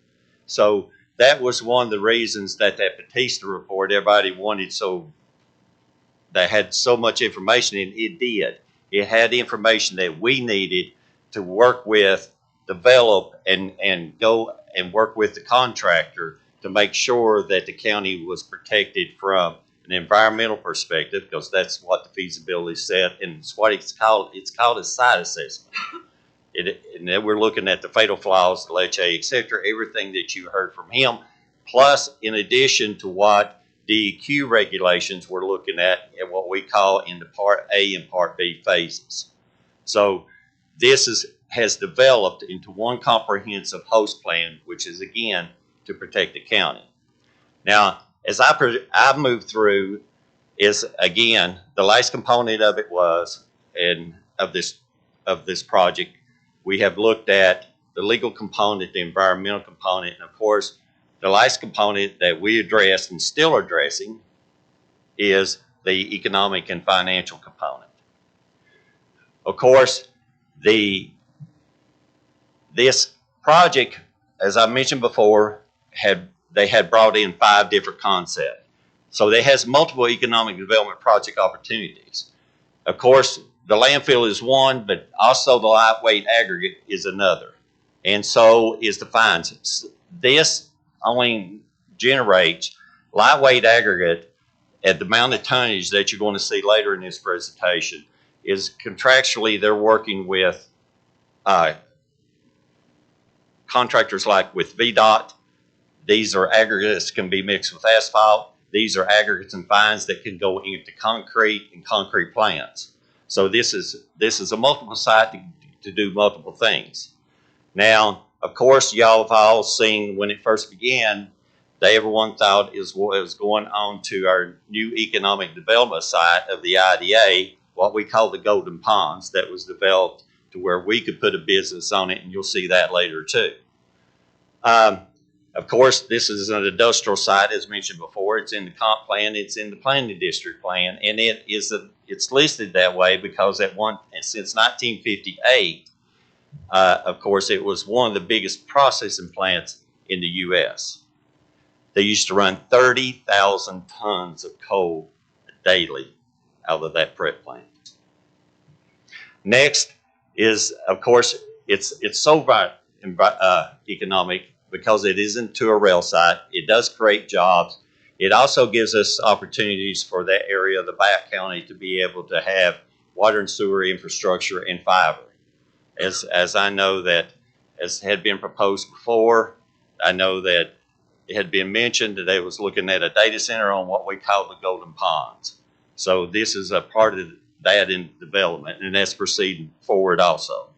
Speaker 1: So that was one of the reasons that Batista report, everybody wanted, so they had so much information, and it did. It had information that we needed to work with, develop, and go and work with the contractor to make sure that the county was protected from an environmental perspective, because that's what the feasibility said, and it's what it's called. It's called a site assessment. And then we're looking at the fatal flaws, the leachate, et cetera, everything that you heard from him, plus in addition to what DEQ regulations we're looking at and what we call in the Part A and Part B phases. So this has developed into one comprehensive host plan, which is, again, to protect the county. Now, as I moved through, is, again, the last component of it was, and of this project, we have looked at the legal component, the environmental component, and of course, the last component that we addressed and still are addressing is the economic and financial component. Of course, this project, as I mentioned before, they had brought in 5 different concepts. So it has multiple economic development project opportunities. Of course, the landfill is one, but also the lightweight aggregate is another. And so is the fines. This only generates lightweight aggregate at the amount of tonnage that you're going to see later in this presentation. Is contractually they're working with contractors like with VDOT. These are aggregates that can be mixed with asphalt. These are aggregates and fines that can go into concrete and concrete plants. So this is a multiple site to do multiple things. Now, of course, y'all have all seen when it first began, everyone thought it was going on to our new economic development site of the IDA, what we call the Golden Ponds, that was developed to where we could put a business on it, and you'll see that later too. Of course, this is an industrial site, as mentioned before. It's in the comp plan, it's in the planning district plan, and it's listed that way because since 1958, of course, it was one of the biggest processing plants in the U.S. They used to run 30,000 tons of coal daily out of that prep plant. Next is, of course, it's so economic because it isn't to a rail site. It does create jobs. It also gives us opportunities for that area of the back county to be able to have water and sewer infrastructure and fiber. As I know that, as had been proposed before, I know that it had been mentioned that they was looking at a data center on what we call the Golden Ponds. So this is a part of that in development, and that's proceeding forward also.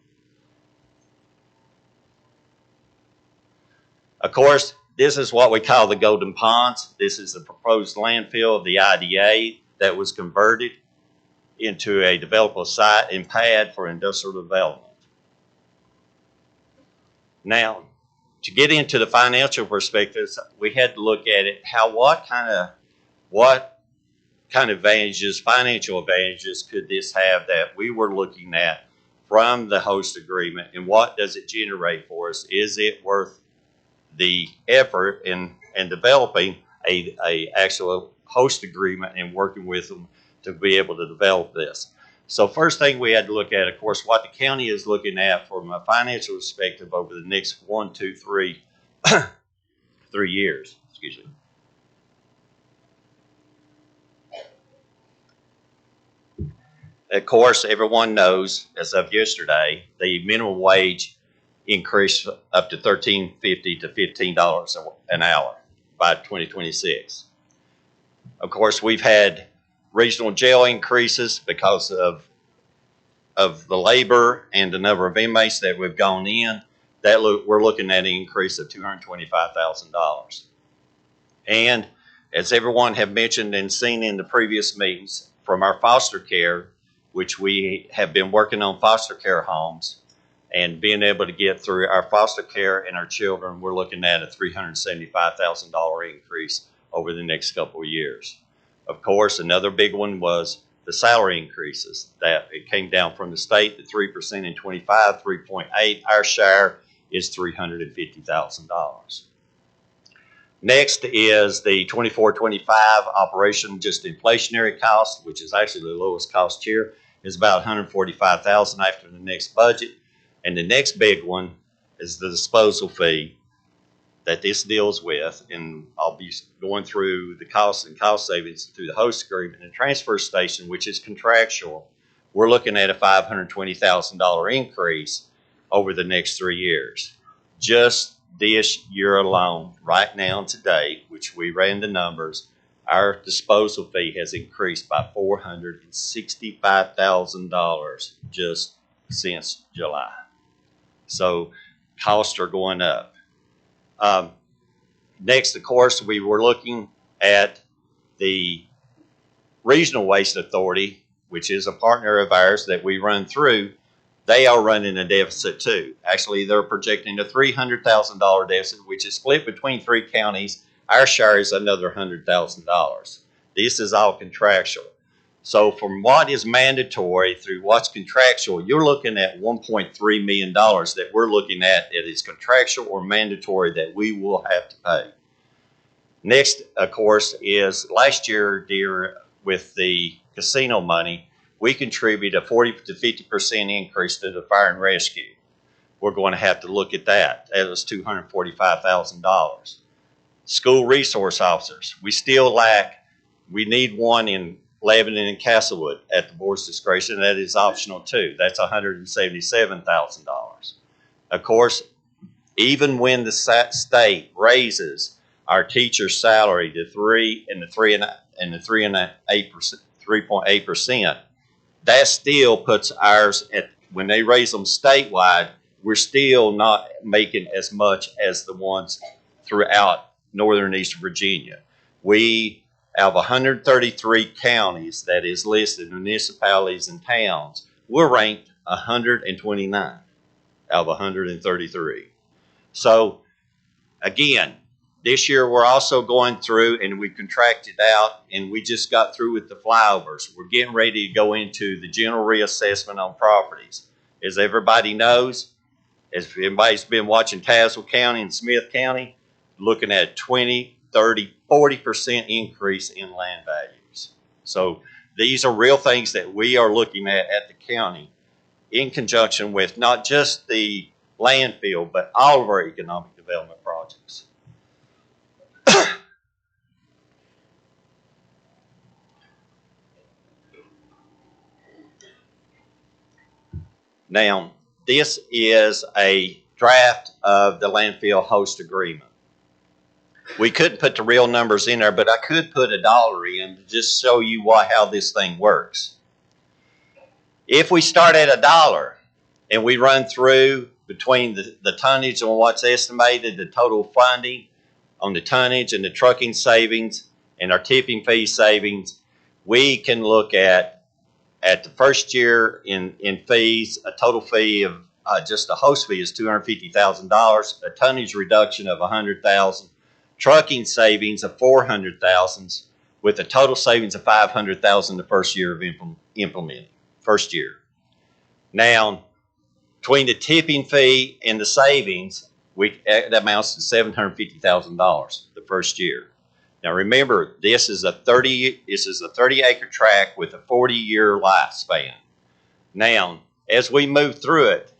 Speaker 1: Of course, this is what we call the Golden Ponds. This is the proposed landfill of the IDA that was converted into a developable site and pad for industrial development. Now, to get into the financial perspectives, we had to look at it, what kind of advantages, financial advantages could this have that we were looking at from the host agreement, and what does it generate for us? Is it worth the effort in developing a actual host agreement and working with them to be able to develop this? So first thing we had to look at, of course, what the county is looking at from a financial perspective over the next 1, 2, 3, 3 years. Excuse me. Of course, everyone knows, as of yesterday, the minimum wage increased up to $13.50 to $15 an hour by 2026. Of course, we've had regional jail increases because of the labor and the number of inmates that we've gone in. We're looking at an increase of $225,000. And as everyone have mentioned and seen in the previous meetings, from our foster care, which we have been working on foster care homes and being able to get through our foster care and our children, we're looking at a $375,000 increase over the next couple of years. Of course, another big one was the salary increases. That it came down from the state to 3% in 25, 3.8. Our share is $350,000. Next is the 24-25 operation, just inflationary cost, which is actually the lowest cost here, is about $145,000 after the next budget. And the next big one is the disposal fee that this deals with, and I'll be going through the costs and cost savings through the host agreement and transfer station, which is contractual. We're looking at a $520,000 increase over the next 3 years. Just this year alone, right now today, which we ran the numbers, our disposal fee has increased by $465,000 just since July. So costs are going up. Next, of course, we were looking at the Regional Waste Authority, which is a partner of ours that we run through. They are running a deficit too. Actually, they're projecting a $300,000 deficit, which is split between 3 counties. Our share is another $100,000. This is all contractual. So from what is mandatory through what's contractual, you're looking at $1.3 million that we're looking at that is contractual or mandatory that we will have to pay. Next, of course, is last year, with the casino money, we contribute a 40 to 50% increase to the fire and rescue. We're going to have to look at that. That was $245,000. School resource officers, we still lack. We need one in Lebanon and Castlewood at the board's discretion. That is optional too. That's $177,000. Of course, even when the state raises our teacher's salary to 3.8%, that still puts ours at, when they raise them statewide, we're still not making as much as the ones throughout northern East Virginia. We out of 133 counties that is listed, municipalities and towns, we're ranked 129 out of 133. So again, this year we're also going through, and we contracted out, and we just got through with the flyovers. We're getting ready to go into the general reassessment on properties. As everybody knows, as everybody's been watching Tazewell County and Smith County, looking at 20, 30, 40% increase in land values. So these are real things that we are looking at the county in conjunction with not just the landfill, but all of our economic development projects. Now, this is a draft of the landfill host agreement. We couldn't put the real numbers in there, but I could put a dollar in to just show you how this thing works. If we start at $1 and we run through between the tonnage on what's estimated, the total funding on the tonnage and the trucking savings and our tipping fee savings, we can look at the first year in fees, a total fee of just a host fee is $250,000, a tonnage reduction of $100,000, trucking savings of $400,000, with a total savings of $500,000 the first year of implementing. First year. Now, between the tipping fee and the savings, that amounts to $750,000 the first year. Now remember, this is a 30-acre tract with a 40-year lifespan. Now, as we move through it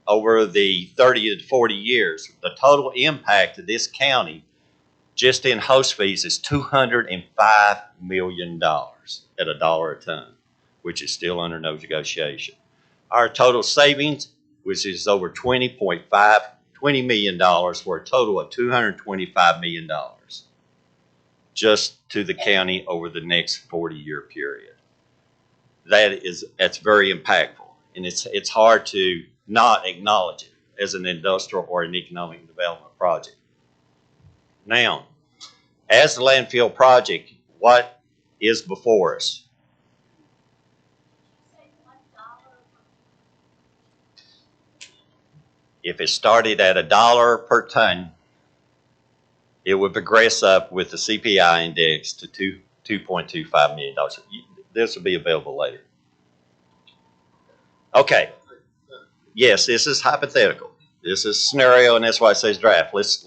Speaker 1: over the 30 to 40 years, the total impact of this county just in host fees is $205 million at $1 a ton, which is still under negotiation. Our total savings, which is over $20 million, for a total of $225 million just to the county over the next 40-year period. That's very impactful, and it's hard to not acknowledge it as an industrial or an economic development project. Now, as the landfill project, what is before us? If it started at $1 per ton, it would progress up with the CPI index to $2.25 million. This will be available later. Okay. Yes, this is hypothetical. This is scenario, and that's why it says draft. Let's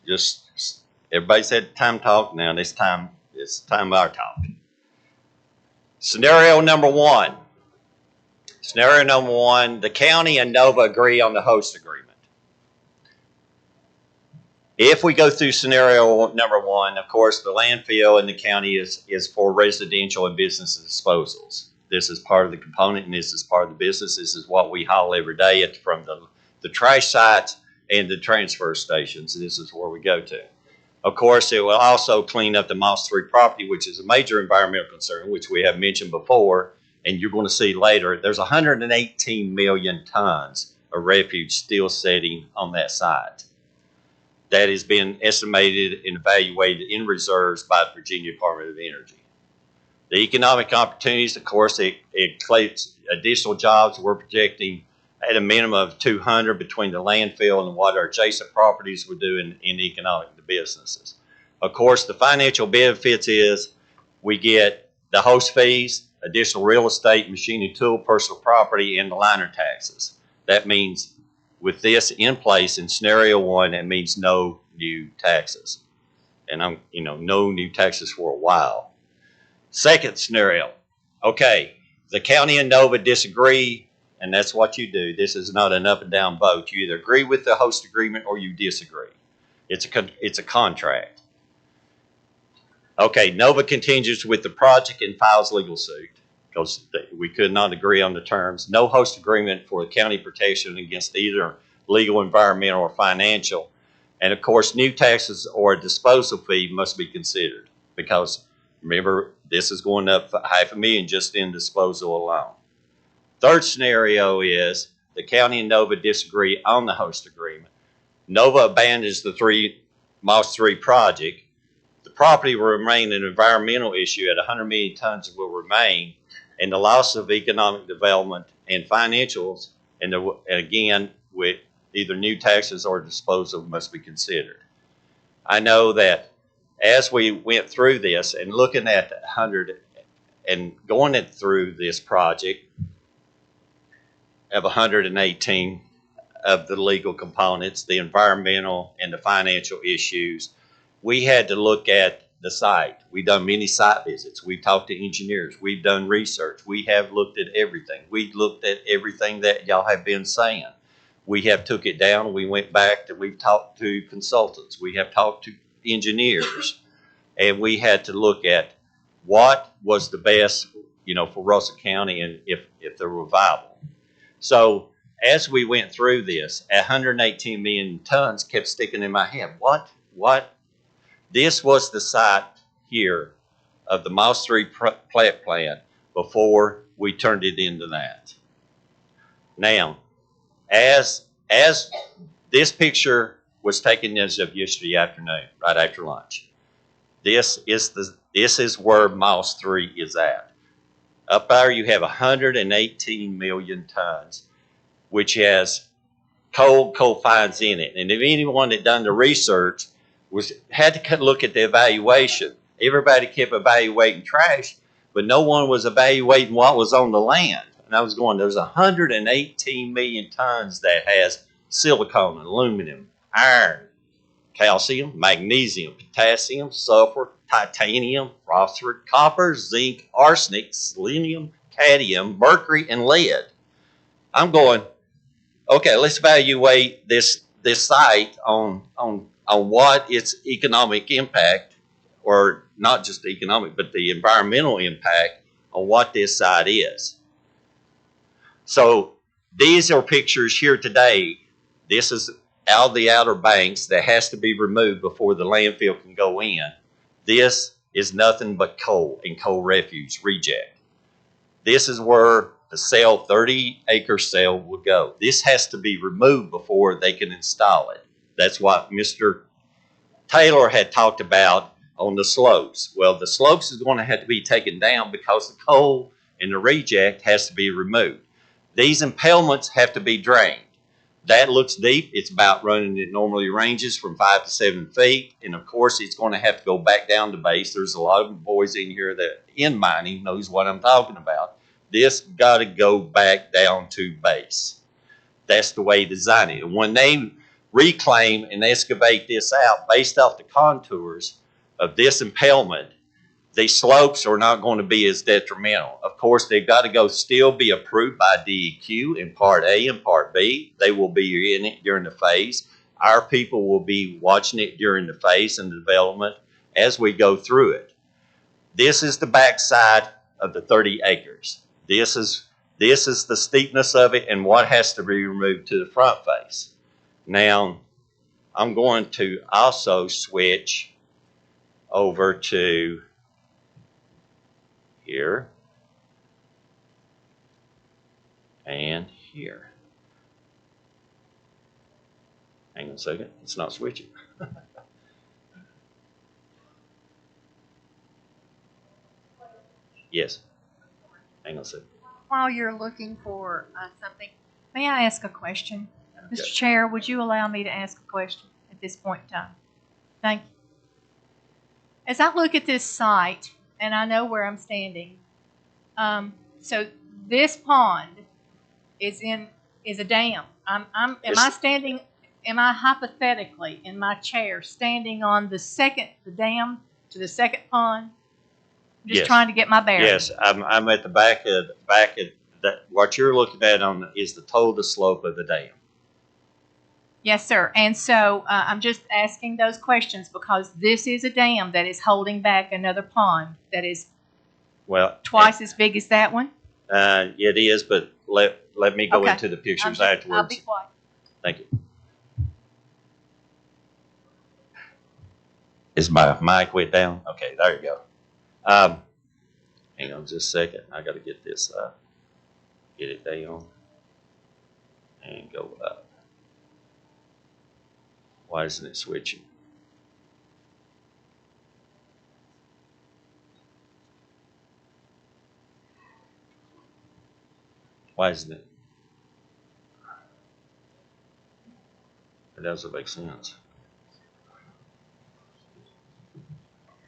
Speaker 1: just, everybody said time talk. Now it's time of our talk. Scenario number one. Scenario number one, the county and NOVA agree on the host agreement. If we go through scenario number one, of course, the landfill in the county is for residential and business disposals. This is part of the component, and this is part of the business. This is what we haul every day from the trash sites and the transfer stations. This is where we go to. Of course, it will also clean up the Moss 3 property, which is a major environmental concern, which we have mentioned before, and you're going to see later. There's 118 million tons of refuge still sitting on that site. That has been estimated and evaluated in reserves by the Virginia Department of Energy. The economic opportunities, of course, it includes additional jobs. We're projecting at a minimum of 200 between the landfill and what our adjacent properties would do in economic businesses. Of course, the financial benefits is we get the host fees, additional real estate, machine and tool, personal property, and the liner taxes. That means with this in place in scenario one, it means no new taxes. And no new taxes for a while. Second scenario, okay, the county and NOVA disagree, and that's what you do. This is not an up and down vote. You either agree with the host agreement or you disagree. It's a contract. Okay, NOVA continues with the project and files legal suit because we could not agree on the terms. No host agreement for the county protection against either legal, environmental, or financial. And of course, new taxes or a disposal fee must be considered because remember, this is going up $500,000 just in disposal alone. Third scenario is the county and NOVA disagree on the host agreement. NOVA abandons the Moss 3 project. The property will remain an environmental issue at 100 million tons will remain, and the loss of economic development and financials, and again, with either new taxes or disposal must be considered. I know that as we went through this and looking at 100 and going through this project of 118 of the legal components, the environmental and the financial issues, we had to look at the site. We've done many site visits. We've talked to engineers. We've done research. We have looked at everything. We looked at everything that y'all have been saying. We have took it down. We went back and we've talked to consultants. We have talked to engineers, and we had to look at what was the best, for Russell County and if they were viable. So as we went through this, 118 million tons kept sticking in my head. What? This was the site here of the Moss 3 plant before we turned it into that. Now, as as this picture was taken as of yesterday afternoon, right after lunch, this is where Miles 3 is at. Up there you have 118 million tons, which has coal fines in it. And if anyone that done the research had to look at the evaluation, everybody kept evaluating trash, but no one was evaluating what was on the land. And I was going, there's 118 million tons that has silicon, aluminum, iron, calcium, magnesium, potassium, sulfur, titanium, phosphorus, copper, zinc, arsenic, selenium, cadmium, mercury, and lead. I'm going, okay, let's evaluate this site on what its economic impact, or not just the economic, but the environmental impact on what this site is. So these are pictures here today. This is out of the Outer Banks that has to be removed before the landfill can go in. This is nothing but coal and coal refuse reject. This is where the 30-acre cell will go. This has to be removed before they can install it. That's what Mr. Taylor had talked about on the slopes. Well, the slopes is going to have to be taken down because the coal and the reject has to be removed. These impalements have to be drained. That looks deep. It's about running, it normally ranges from 5 to 7 feet. And of course, it's going to have to go back down to base. There's a lot of boys in here that in mining knows what I'm talking about. This got to go back down to base. That's the way to design it. And when they reclaim and excavate this out based off the contours of this impalement, the slopes are not going to be as detrimental. Of course, they've got to go still be approved by DEQ in Part A and Part B. They will be in it during the phase. Our people will be watching it during the phase and the development as we go through it. This is the backside of the 30 acres. This is the steepness of it and what has to be removed to the front face. Now, I'm going to also switch over to here and here. Hang on a second, it's not switching. Yes. Hang on a second.
Speaker 7: While you're looking for something, may I ask a question? Mr. Chair, would you allow me to ask a question at this point in time? Thank you. As I look at this site, and I know where I'm standing, so this pond is a dam. Am I hypothetically in my chair standing on the dam to the second pond? I'm just trying to get my bearings.
Speaker 1: Yes, I'm at the back of that. What you're looking at is the total slope of the dam.
Speaker 7: Yes, sir. And so I'm just asking those questions because this is a dam that is holding back another pond that is twice as big as that one.
Speaker 1: It is, but let me go into the pictures afterwards.
Speaker 7: I'll be quiet.
Speaker 1: Thank you. Is my mic went down? Okay, there you go. Hang on just a second. I got to get this get it down and go up. Why isn't it switching? Why isn't it? It doesn't make sense.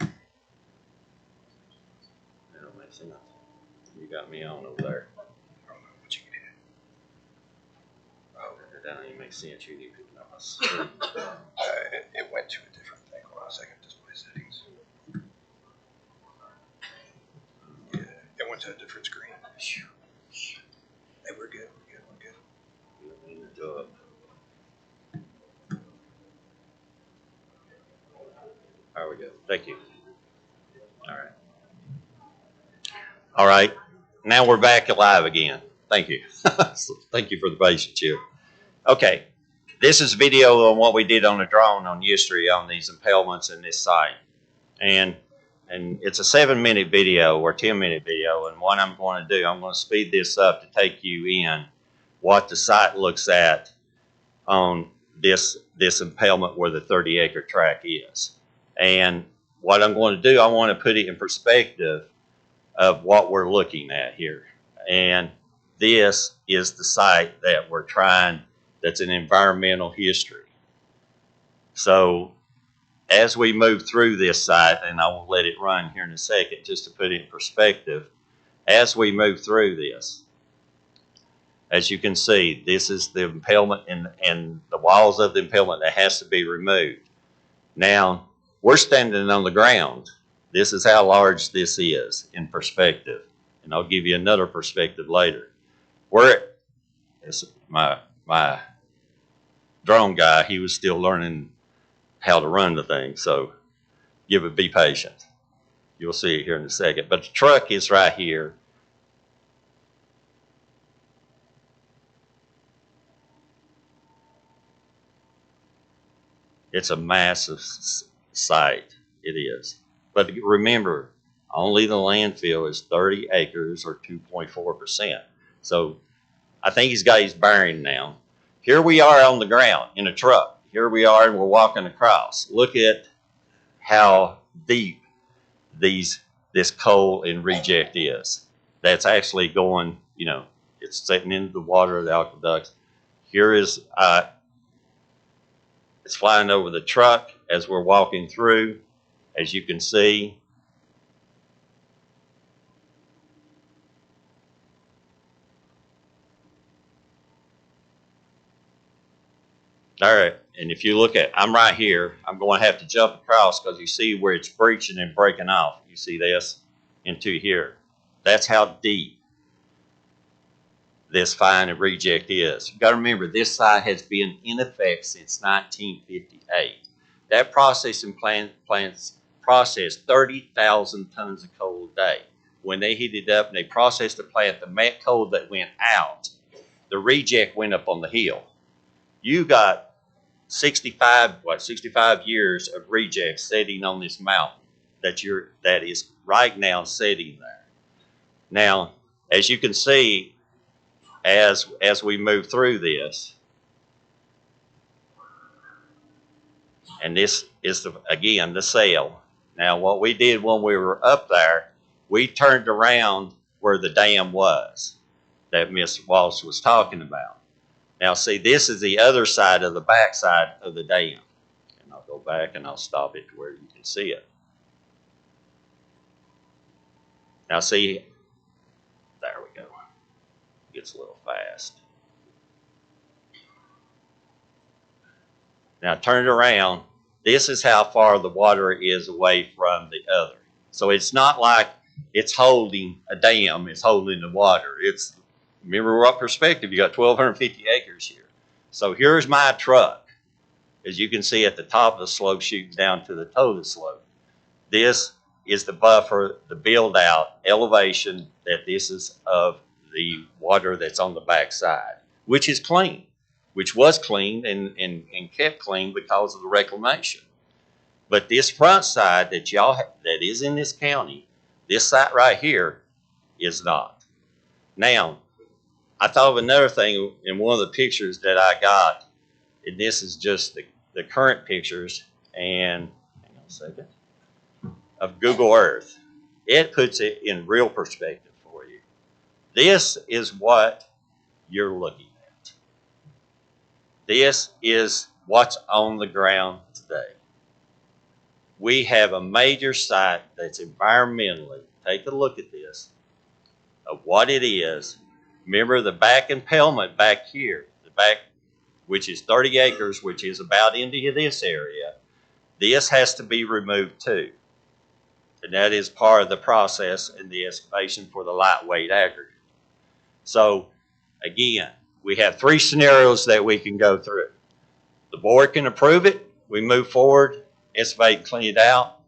Speaker 1: It don't make sense. You got me on over there. I don't know what you did. Oh, it doesn't even make sense. You need to pick up my screen.
Speaker 8: It went to a different thing. Hold on a second. Display settings. Yeah, it went to a different screen. Hey, we're good. We're good.
Speaker 1: There we go. Thank you. All right. Now we're back alive again. Thank you. Thank you for the patience here. Okay. This is video on what we did on the drone on yesterday on these impalements in this site. And it's a 7-minute video or 10-minute video. And what I'm going to do, I'm going to speed this up to take you in what the site looks at on this impalement where the 30-acre tract is. And what I'm going to do, I want to put it in perspective of what we're looking at here. And this is the site that we're trying, that's an environmental history. So as we move through this site, and I will let it run here in a second just to put it in perspective, as we move through this, as you can see, this is the impalement and the walls of the impalement that has to be removed. Now, we're standing on the ground. This is how large this is in perspective. And I'll give you another perspective later. My drone guy, he was still learning how to run the thing, so be patient. You'll see it here in a second. But the truck is right here. It's a massive site. It is. But remember, only the landfill is 30 acres or 2.4%. So I think he's got his bearing now. Here we are on the ground in a truck. Here we are and we're walking across. Look at how deep this coal and reject is. That's actually going, it's setting into the water of the aqueducts. Here is, it's flying over the truck as we're walking through, as you can see. All right, and if you look at, I'm right here. I'm going to have to jump across because you see where it's breaching and breaking off. You see this into here. That's how deep this fine and reject is. You've got to remember, this site has been in effect since 1958. That processing plant processed 30,000 tons of coal a day. When they heated up and they processed the plant, the met coal that went out, the reject went up on the hill. You got 65 years of reject sitting on this mountain that is right now sitting there. Now, as you can see, as we move through this, and this is again the sail. Now, what we did when we were up there, we turned around where the dam was that Miss Walsh was talking about. Now, see, this is the other side of the backside of the dam. And I'll go back and I'll stop it to where you can see it. Now, see, there we go. It gets a little fast. Now, turn it around. This is how far the water is away from the other. So it's not like it's holding a dam, it's holding the water. Remember what perspective, you got 1,250 acres here. So here's my truck, as you can see at the top of the slope shooting down to the toe of the slope. This is the buffer, the build out elevation that this is of the water that's on the backside, which is clean, which was clean and kept clean because of the reclamation. But this front side that is in this county, this site right here is not. Now, I thought of another thing in one of the pictures that I got, and this is just the current pictures, and hang on a second, of Google Earth. It puts it in real perspective for you. This is what you're looking at. This is what's on the ground today. We have a major site that's environmentally, take a look at this, of what it is. Remember the back impalement back here, the back, which is 30 acres, which is about into this area. This has to be removed too. And that is part of the process in the excavation for the lightweight aggregate. So again, we have three scenarios that we can go through. The board can approve it, we move forward, excavate, clean it out,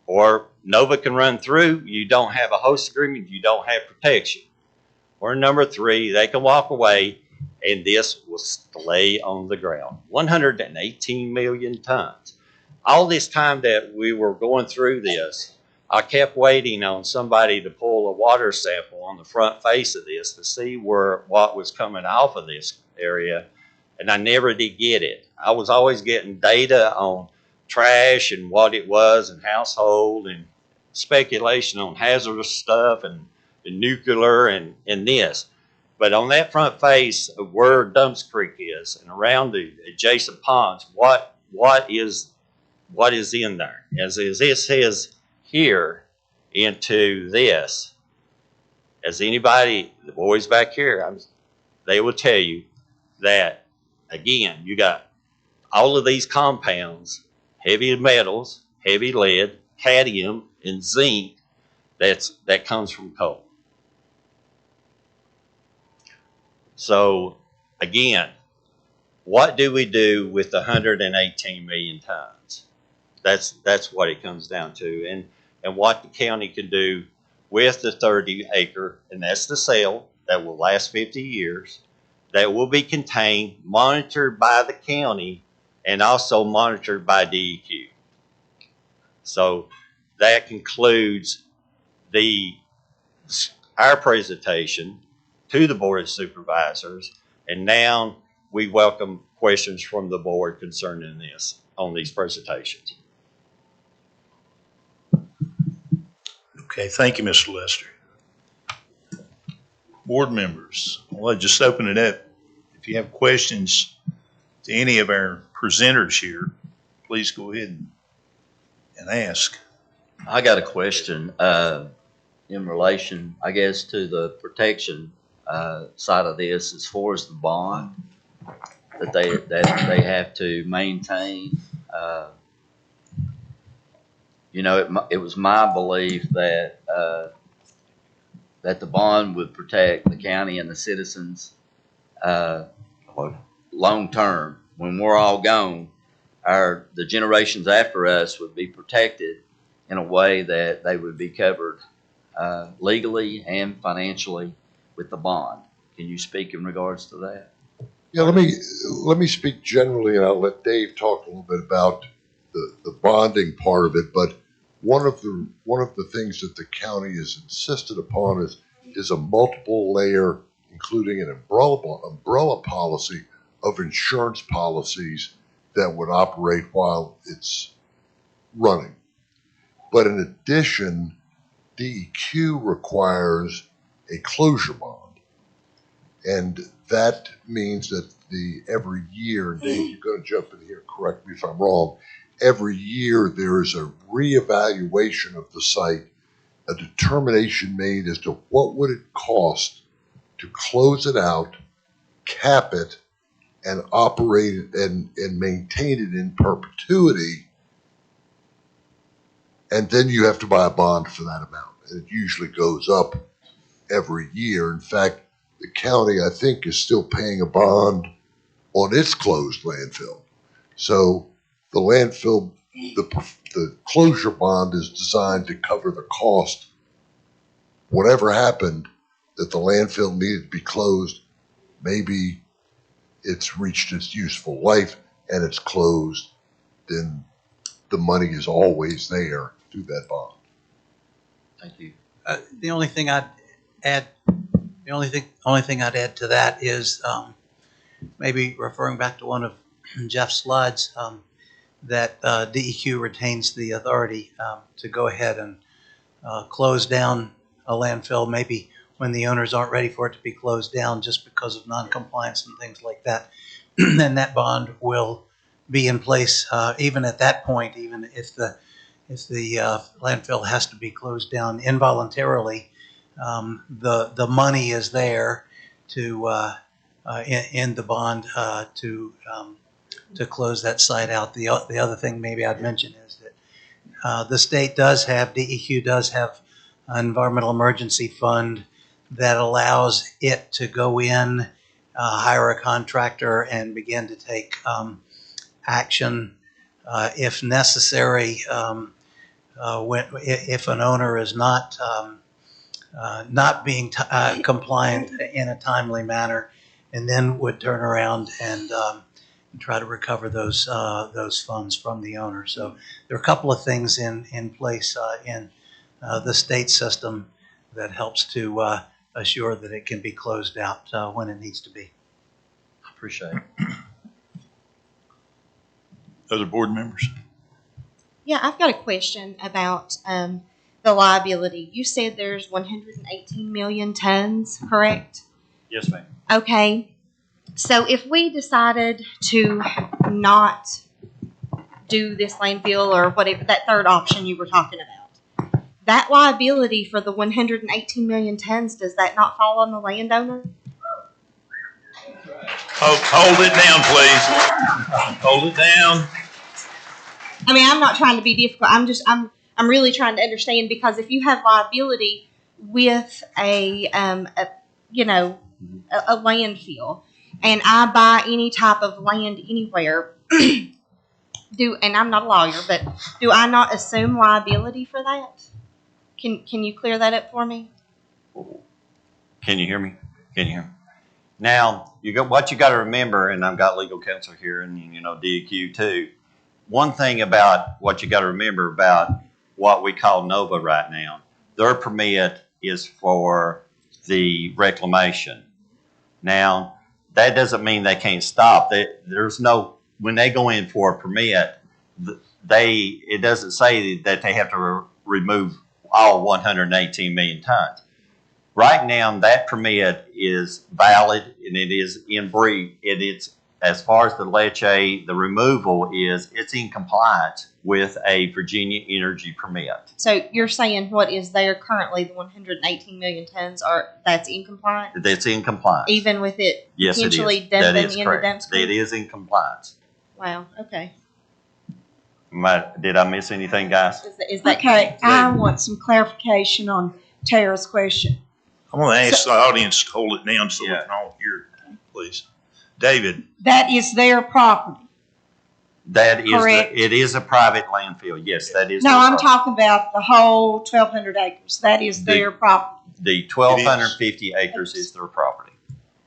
Speaker 1: or Nova can run through, you don't have a host agreement, you don't have protection. Or number three, they can walk away and this will stay on the ground. 118 million tons. All this time that we were going through this, I kept waiting on somebody to pull a water sample on the front face of this to see what was coming off of this area. and I never did get it. I was always getting data on trash and what it was and household and speculation on hazardous stuff and nuclear and this. But on that front face of where Dumps Creek is and around the adjacent ponds, what is in there? As it says here into this, as anybody, the boys back here, they will tell you that, again, you got all of these compounds, heavy metals, heavy lead, cadmium, and zinc, that comes from coal. So, again, what do we do with 118 million tons? That's what it comes down to, and what the county can do with the 30 acre, and that's the sale that will last 50 years, that will be contained, monitored by the county, and also monitored by DEQ. So that concludes our presentation to the Board of Supervisors, and now we welcome questions from the board concerning this on these presentations.
Speaker 2: Okay, thank you, Mr. Lester. Board members, I'll just open it up. If you have questions to any of our presenters here, please go ahead and ask.
Speaker 9: I got a question in relation, I guess, to the protection side of this, as far as the bond that they have to maintain. It was my belief that that the bond would protect the county and the citizens long term. When we're all gone, the generations after us would be protected in a way that they would be covered legally and financially with the bond. Can you speak in regards to that?
Speaker 3: Yeah, let me speak generally, and I'll let Dave talk a little bit about the bonding part of it. But one of the things that the county has insisted upon is a multiple layer, including an umbrella policy of insurance policies that would operate while it's running. But in addition, DEQ requires a closure bond, and that means that every year, and Dave, you're going to jump in here, correct me if I'm wrong, every year there is a reevaluation of the site, a determination made as to what would it cost to close it out, cap it, and operate it and maintain it in perpetuity. And then you have to buy a bond for that amount. And it usually goes up every year. In fact, the county, I think, is still paying a bond on its closed landfill. So the landfill, the closure bond is designed to cover the cost. Whatever happened that the landfill needed to be closed, maybe it's reached its useful life and it's closed, then the money is always there through that bond.
Speaker 9: Thank you.
Speaker 6: The only thing I'd add to that is maybe referring back to one of Jeff's slides, that DEQ retains the authority to go ahead and close down a landfill, maybe when the owners aren't ready for it to be closed down just because of non-compliance and things like that. And that bond will be in place even at that point, even if the landfill has to be closed down involuntarily. The money is there to in the bond to close that site out. The other thing maybe I'd mention is that the state DEQ does have an environmental emergency fund that allows it to go in, hire a contractor, and begin to take action if necessary. If an owner is not being compliant in a timely manner, and then would turn around and try to recover those funds from the owner. So there are a couple of things in place in the state system that helps to assure that it can be closed out when it needs to be.
Speaker 9: I appreciate it.
Speaker 2: Other board members?
Speaker 10: Yeah, I've got a question about the liability. You said there's 118 million tons, correct?
Speaker 1: Yes, ma'am.
Speaker 10: Okay. So if we decided to not do this landfill or whatever, that third option you were talking about, that liability for the 118 million tons, does that not fall on the landowner?
Speaker 2: Hold it down, please. Hold it down.
Speaker 10: I mean, I'm not trying to be difficult. I'm really trying to understand, because if you have liability with a landfill, and I buy any type of land anywhere, and I'm not a lawyer, but do I not assume liability for that? Can you clear that up for me?
Speaker 1: Can you hear me? Can you hear me? Now, what you got to remember, and I've got legal counsel here, and DEQ too. One thing about what you got to remember about what we call NOVA right now, their permit is for the reclamation. Now, that doesn't mean they can't stop. When they go in for a permit, it doesn't say that they have to remove all 118 million tons. Right now, that permit is valid, and it is in brief. It's as far as the leachate, the removal it's in compliance with a Virginia Energy permit.
Speaker 10: So you're saying what is there currently, the 118 million tons, that's in compliance?
Speaker 1: That's in compliance.
Speaker 10: Even with it
Speaker 1: Yes,
Speaker 10: potentially
Speaker 1: it is. That
Speaker 10: dumping
Speaker 1: is
Speaker 10: in
Speaker 1: correct.
Speaker 10: the dumpster?
Speaker 1: It is in compliance.
Speaker 10: Wow, okay.
Speaker 1: Did I miss anything, guys?
Speaker 10: Is that
Speaker 11: Okay, I want some clarification on Tara's question.
Speaker 2: I'm going to ask the audience to hold it down so we
Speaker 1: Yeah.
Speaker 2: can all hear, please. David,
Speaker 11: That is their property.
Speaker 1: That is
Speaker 11: Correct.
Speaker 1: it is a private landfill. Yes, that is.
Speaker 11: No,
Speaker 1: their
Speaker 11: I'm
Speaker 1: property.
Speaker 11: talking about the whole 1,200 acres. That is their property.
Speaker 1: The 1,250 acres is their property.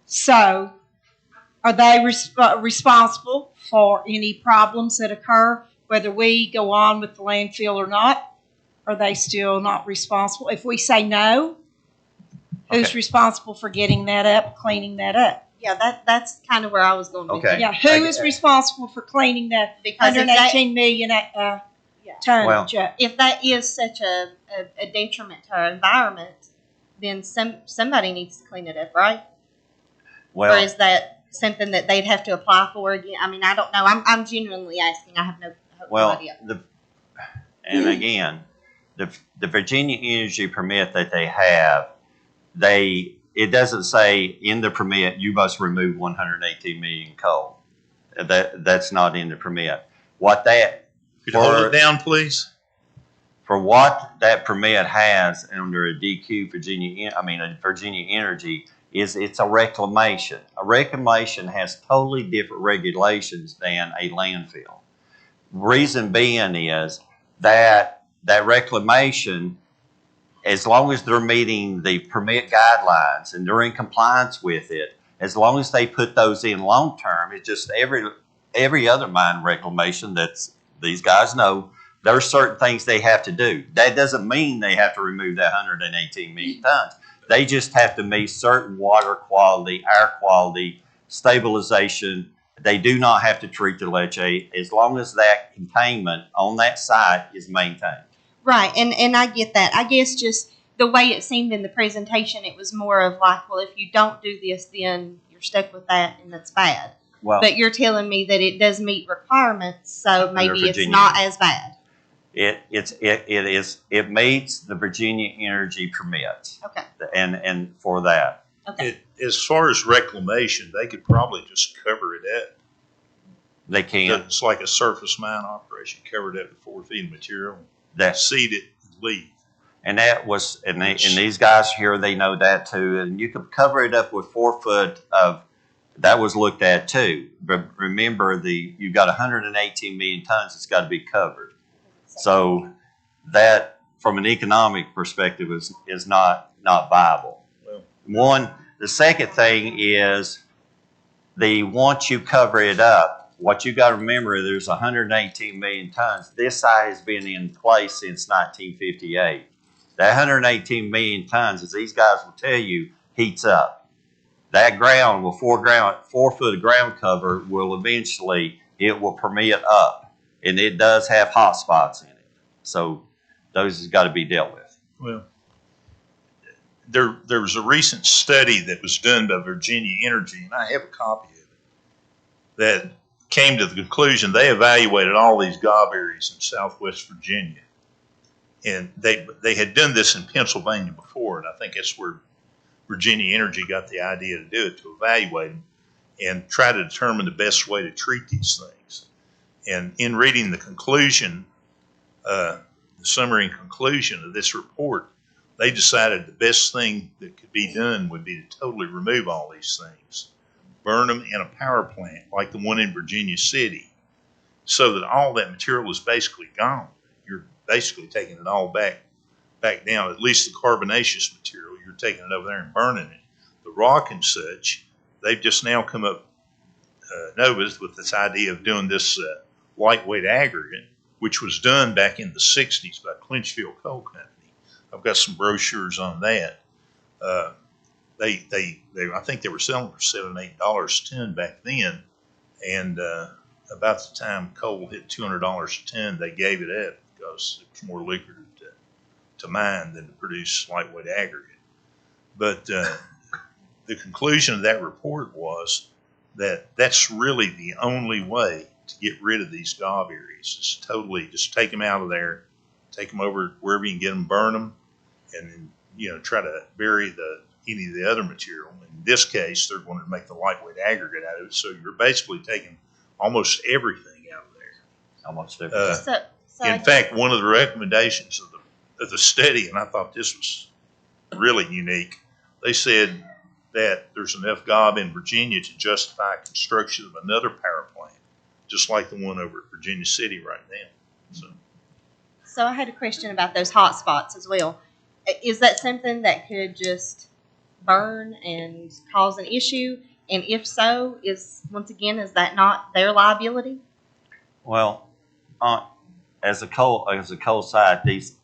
Speaker 11: So, are they responsible for any problems that occur, whether we go on with the landfill or not? Are they still not responsible? If we say no, who's
Speaker 1: Okay.
Speaker 11: responsible for getting that up, cleaning that up?
Speaker 10: Yeah, that's kind of where I was going with
Speaker 1: Okay.
Speaker 10: it.
Speaker 11: Yeah, who is responsible for cleaning that
Speaker 10: Because if
Speaker 11: 118 million tons?
Speaker 1: Well-
Speaker 10: if that is such a detriment to our environment, then somebody needs to clean it up, right? Or
Speaker 1: Well,
Speaker 10: is that something that they'd have to apply for again? I mean, I don't know. I'm genuinely asking. I have no idea.
Speaker 1: and again, the Virginia Energy permit that they have, it doesn't say in the permit you must remove 118 million coal. That's not in the permit.
Speaker 2: could you hold it down, please?
Speaker 1: For what that permit has under a a Virginia Energy is it's a reclamation. A reclamation has totally different regulations than a landfill. Reason being is that reclamation, as long as they're meeting the permit guidelines and they're in compliance with it, as long as they put those in long term, it's just every other mine reclamation these guys know, there's certain things they have to do. That doesn't mean they have to remove that 118 million tons. They just have to meet certain water quality, air quality, stabilization. They do not have to treat the leachate as long as that containment on that site is maintained.
Speaker 10: Right, and I get that. I guess just the way it seemed in the presentation, it was more of like, well, if you don't do this, then you're stuck with that, and that's bad.
Speaker 1: Well,
Speaker 10: But you're telling me that it does meet requirements, so maybe it's
Speaker 1: Virginia.
Speaker 10: not as bad.
Speaker 1: it meets the Virginia Energy permits.
Speaker 10: Okay.
Speaker 1: And for that.
Speaker 10: Okay.
Speaker 2: As far as reclamation, they could probably just cover it up.
Speaker 1: They can.
Speaker 2: It's like a surface mine operation, cover it up with 4 feet of material,
Speaker 1: That
Speaker 2: seed it, and leave.
Speaker 1: and that was and these guys here, they know that too. And you could cover it up with 4 foot of that was looked at too. But remember, you got 118 million tons. It's got to be covered. So that, from an economic perspective, is not viable.
Speaker 2: Well,
Speaker 1: The second thing is once you cover it up, what you got to remember, there's 118 million tons. This site has been in place since 1958. That 118 million tons, as these guys will tell you, heats up. That ground will 4 foot of ground cover will eventually, it will permeate up. and it does have hot spots in it. So those has got to be dealt with.
Speaker 2: Well, there was a recent study that was done by Virginia Energy, and I have a copy of it, that came to the conclusion they evaluated all these gob areas in Southwest Virginia. And they had done this in Pennsylvania before, and I think that's where Virginia Energy got the idea to do it, to evaluate them and try to determine the best way to treat these things. And in reading the conclusion, the summary and conclusion of this report, they decided the best thing that could be done would be to totally remove all these things, burn them in a power plant like the one in Virginia City, so that all that material is basically gone. You're basically taking it all back down, at least the carbonaceous material. You're taking it over there and burning it. The rock and such, they've just now come up, Novus, with this idea of doing this lightweight aggregate, which was done back in the 60s by Clinchfield Coal Company. I've got some brochures on that. I think they were selling for $7, $8 a ton back then, and about the time coal hit $200 a ton, they gave it up because it was more lucrative to mine than to produce lightweight aggregate. But the conclusion of that report was that that's really the only way to get rid of these gob areas. Is totally just take them out of there, take them over wherever you can get them, burn them, and then try to bury any of the other material. In this case, they're going to make the lightweight aggregate out of it. So you're basically taking almost everything out of there.
Speaker 1: Almost everything.
Speaker 2: In fact, one of the recommendations of the study, and I thought this was really unique, they said that there's enough gob in Virginia to justify construction of another power plant, just like the one over at Virginia City right now.
Speaker 10: So I had a question about those hot spots as well. Is that something that could just burn and cause an issue? And if so, is that not their liability?
Speaker 1: Well, as a coal site, these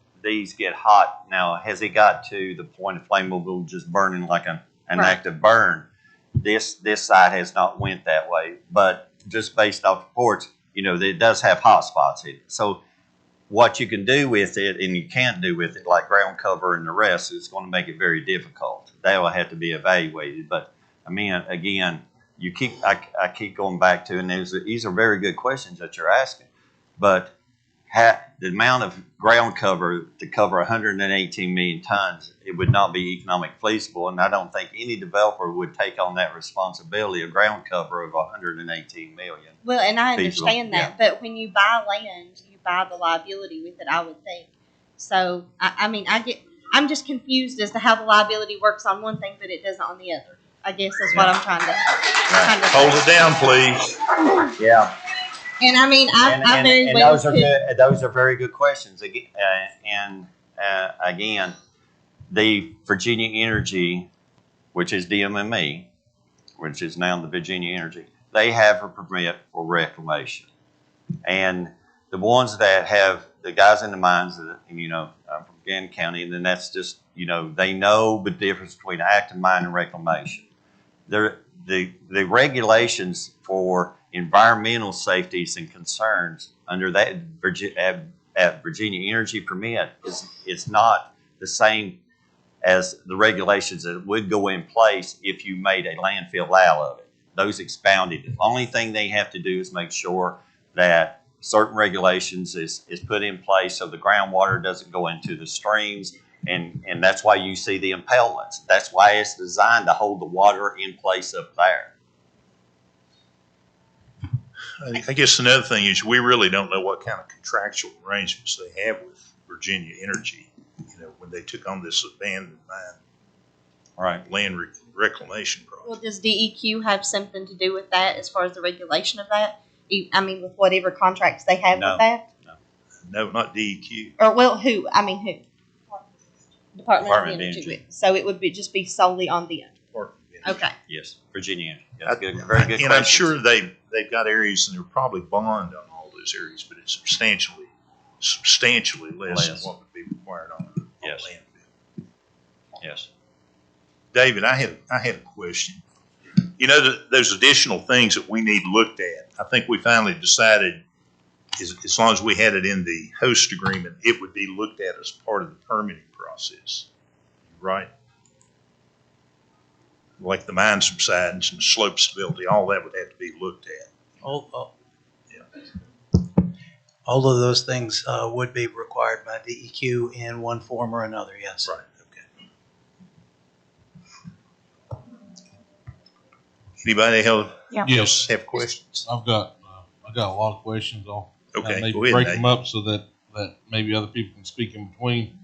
Speaker 1: get hot. Now, has it got to the point of flammable just burning like an
Speaker 10: Right.
Speaker 1: active burn? This site has not went that way, but just based off reports, it does have hot spots in it. So what you can do with it and you can't do with it, like ground cover and the rest, is going to make it very difficult. That will have to be evaluated. But I mean, again, I keep going back to, and these are very good questions that you're asking, but the amount of ground cover to cover 118 million tons, it would not be economic feasible, and I don't think any developer would take on that responsibility of ground cover of 118 million.
Speaker 10: Well, and I
Speaker 1: feasible.
Speaker 10: understand that, but when you buy land, you buy the liability with it, I would think. So, I'm just confused as to how the liability works on one thing, but it doesn't on the other. I guess that's what I'm trying to
Speaker 2: Hold it down, please.
Speaker 1: Yeah.
Speaker 10: And I very
Speaker 1: and
Speaker 10: well
Speaker 1: those are good. Those are very good questions. Again, the Virginia Energy, which is DMME, which is now the Virginia Energy, they have a permit for reclamation, and the ones that have the guys in the mines, I'm from Gannon County, and then that's just they know the difference between active mine and reclamation. The regulations for environmental safeties and concerns under that Virginia Energy permit is not the same as the regulations that would go in place if you made a landfill out of it. Those expounded. The only thing they have to do is make sure that certain regulations is put in place so the groundwater doesn't go into the streams, and that's why you see the impalements. That's why it's designed to hold the water in place up there.
Speaker 2: I guess another thing is we really don't know what kind of contractual arrangements they have with Virginia Energy, when they took on this abandoned mine land reclamation project.
Speaker 10: Well, does DEQ have something to do with that as far as the regulation of that? With whatever contracts they have with that?
Speaker 2: No, not DEQ.
Speaker 10: Or, who? Who? Department of
Speaker 1: of
Speaker 10: Energy.
Speaker 1: Energy.
Speaker 10: So it would just be solely on them. Okay.
Speaker 1: Yes, Virginia Energy. That's good. Very good.
Speaker 2: And I'm sure they've got areas, and they're probably bond on all those areas, but it's substantially less than what would be required on
Speaker 1: Yes.
Speaker 2: landfill.
Speaker 1: Yes.
Speaker 2: David, I had a question. Those additional things that we need looked at. I think we finally decided as long as we had it in the host agreement, it would be looked at as part of the permitting process, right? Like the mine subsidence and slope stability, all that would have to be looked at.
Speaker 6: All
Speaker 2: Yeah.
Speaker 6: all of those things would be required by DEQ in one form or another, yes.
Speaker 2: Right. Okay. Anybody else
Speaker 5: Yes,
Speaker 2: have questions?
Speaker 5: I've got a lot of questions. I'll
Speaker 2: Okay,
Speaker 5: maybe
Speaker 2: go ahead,
Speaker 5: break
Speaker 2: Nate.
Speaker 5: them up so that maybe other people can speak in between.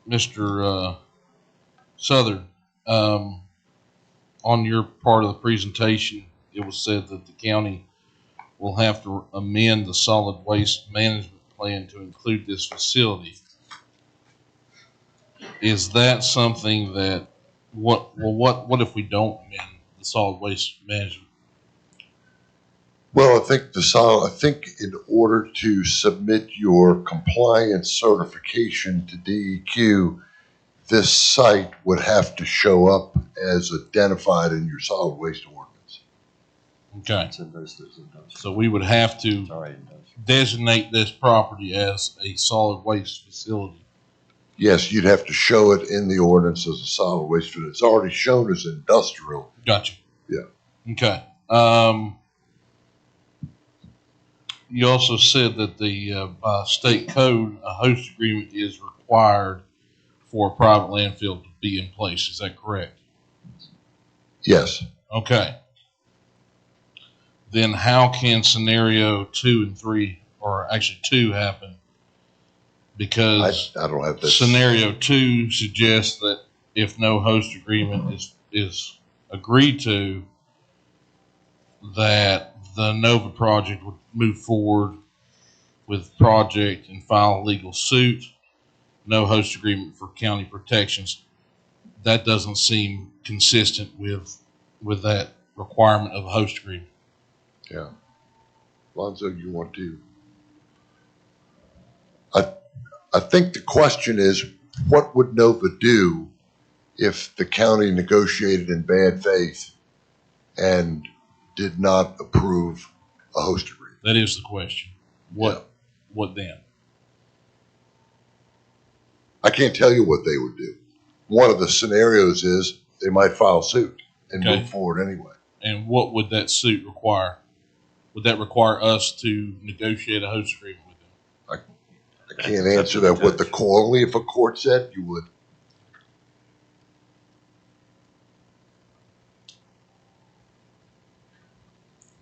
Speaker 5: Mr. Southern, on your part of the presentation, it was said that the county will have to amend the solid waste management plan to include this facility. Is that something that, what if we don't amend the solid waste management?
Speaker 3: Well, I think in order to submit your compliance certification to DEQ, this site would have to show up as identified in your solid waste ordinance.
Speaker 5: Okay. So we would have to designate this property as a solid waste facility.
Speaker 3: Yes, you'd have to show it in the ordinance as a solid waste facility. It's already shown as industrial.
Speaker 5: Gotcha.
Speaker 3: Yeah.
Speaker 5: Okay. You also said that the state code, a host agreement is required for a private landfill to be in place. Is that correct?
Speaker 3: Yes.
Speaker 5: Okay. Then how can scenario 2 and 3, or actually 2, happen? Because
Speaker 3: I don't have this.
Speaker 5: Scenario 2 suggests that if no host agreement is agreed to, that the Nova project would move forward with project and file a legal suit. No host agreement for county protections. That doesn't seem consistent with that requirement of a host agreement.
Speaker 3: Yeah. Lonzo, you want to? I think the question is, what would Nova do if the county negotiated in bad faith and did not approve a host agreement?
Speaker 5: That is the question. What then?
Speaker 3: I can't tell you what they would do. One of the scenarios is they might file suit and
Speaker 5: Okay.
Speaker 3: move forward anyway.
Speaker 5: And what would that suit require? Would that require us to negotiate a host agreement with them?
Speaker 3: I can't answer that. What the call, only if a court said you would.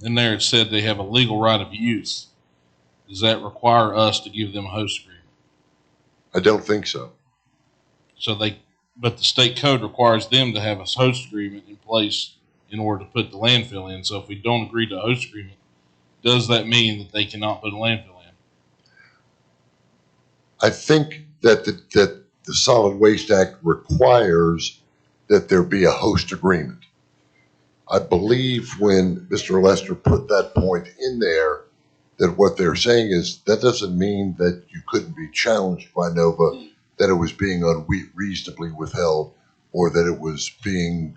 Speaker 5: In there it said they have a legal right of use. Does that require us to give them a host agreement?
Speaker 3: I don't think so.
Speaker 5: But the state code requires them to have a host agreement in place in order to put the landfill in. So if we don't agree to a host agreement, does that mean that they cannot put a landfill in?
Speaker 3: I think that the Solid Waste Act requires that there be a host agreement. I believe when Mr. Lester put that point in there, that what they're saying is that doesn't mean that you couldn't be challenged by Nova, that it was being unreasonably withheld, or that it was being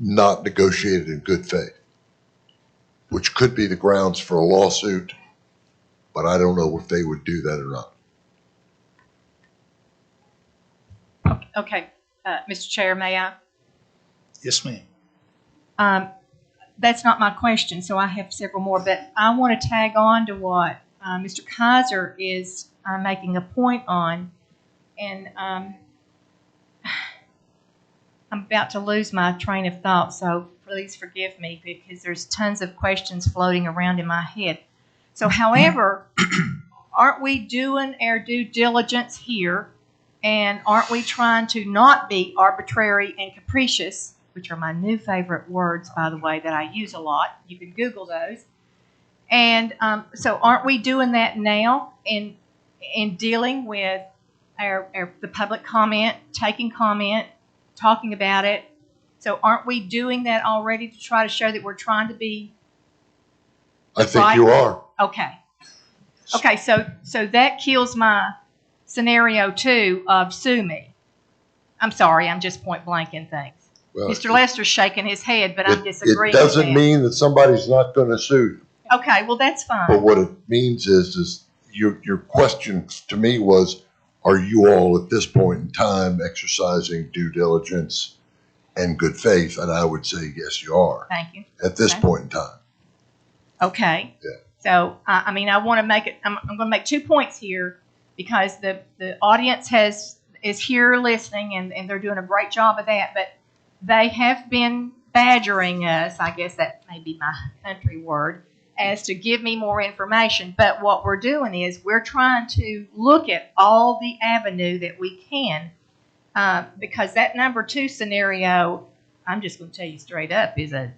Speaker 3: not negotiated in good faith, which could be the grounds for a lawsuit, but I don't know if they would do that or not.
Speaker 7: Okay, Mr. Chair, may I?
Speaker 2: Yes, ma'am.
Speaker 7: That's not my question, so I have several more, but I want to tag on to what Mr. Kaiser is making a point on, and I'm about to lose my train of thought, so please forgive me because there's tons of questions floating around in my head. So, however, aren't we doing our due diligence here, and aren't we trying to not be arbitrary and capricious, which are my new favorite words, by the way, that I use a lot. You can Google those. And so aren't we doing that now in dealing with the public comment, taking comment, talking about it? So aren't we doing that already to try to show that we're trying to be
Speaker 3: I think you are.
Speaker 7: Okay. Okay, so that kills my scenario 2 of sue me. I'm sorry, I'm just point blanking things.
Speaker 3: Well,
Speaker 7: Mr. Lester's shaking his head, but I'm
Speaker 3: It
Speaker 7: disagreeing
Speaker 3: doesn't
Speaker 7: with that.
Speaker 3: mean that somebody's not gonna sue you.
Speaker 7: Okay, well, that's
Speaker 3: But
Speaker 7: fine.
Speaker 3: what it means is your question to me was, are you all at this point in time exercising due diligence and good faith? And I would say, yes, you are
Speaker 7: Thank you.
Speaker 3: at this
Speaker 7: Okay.
Speaker 3: point in time.
Speaker 7: Okay.
Speaker 3: Yeah.
Speaker 7: So, I mean, I want to make it, I'm going to make 2 points here because the audience is here listening and they're doing a great job of that, but they have been badgering us, I guess that may be my country word, as to give me more information. But what we're doing is we're trying to look at all the avenue that we can, because that number 2 scenario, I'm just going to tell you straight up, is a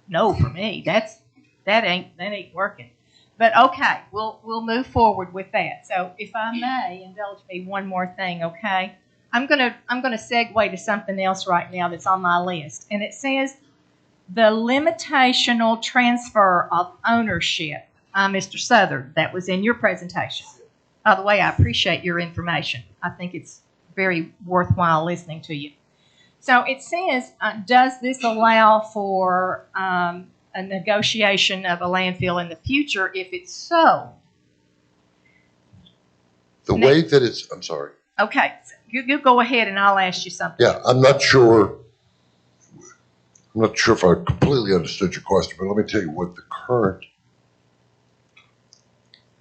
Speaker 7: no for me. That ain't working. But okay, we'll move forward with that. So if I may indulge me one more thing, okay? I'm gonna segue to something else right now that's on my list, and it says the limitational transfer of ownership. Mr. Southern, that was in your presentation. By the way, I appreciate your information. I think it's very worthwhile listening to you. So it says, does this allow for a negotiation of a landfill in the future? If it's so,
Speaker 3: The way that it's, I'm sorry.
Speaker 7: okay, you go ahead and I'll ask you something.
Speaker 3: Yeah, I'm not sure if I completely understood your question, but let me tell you what the current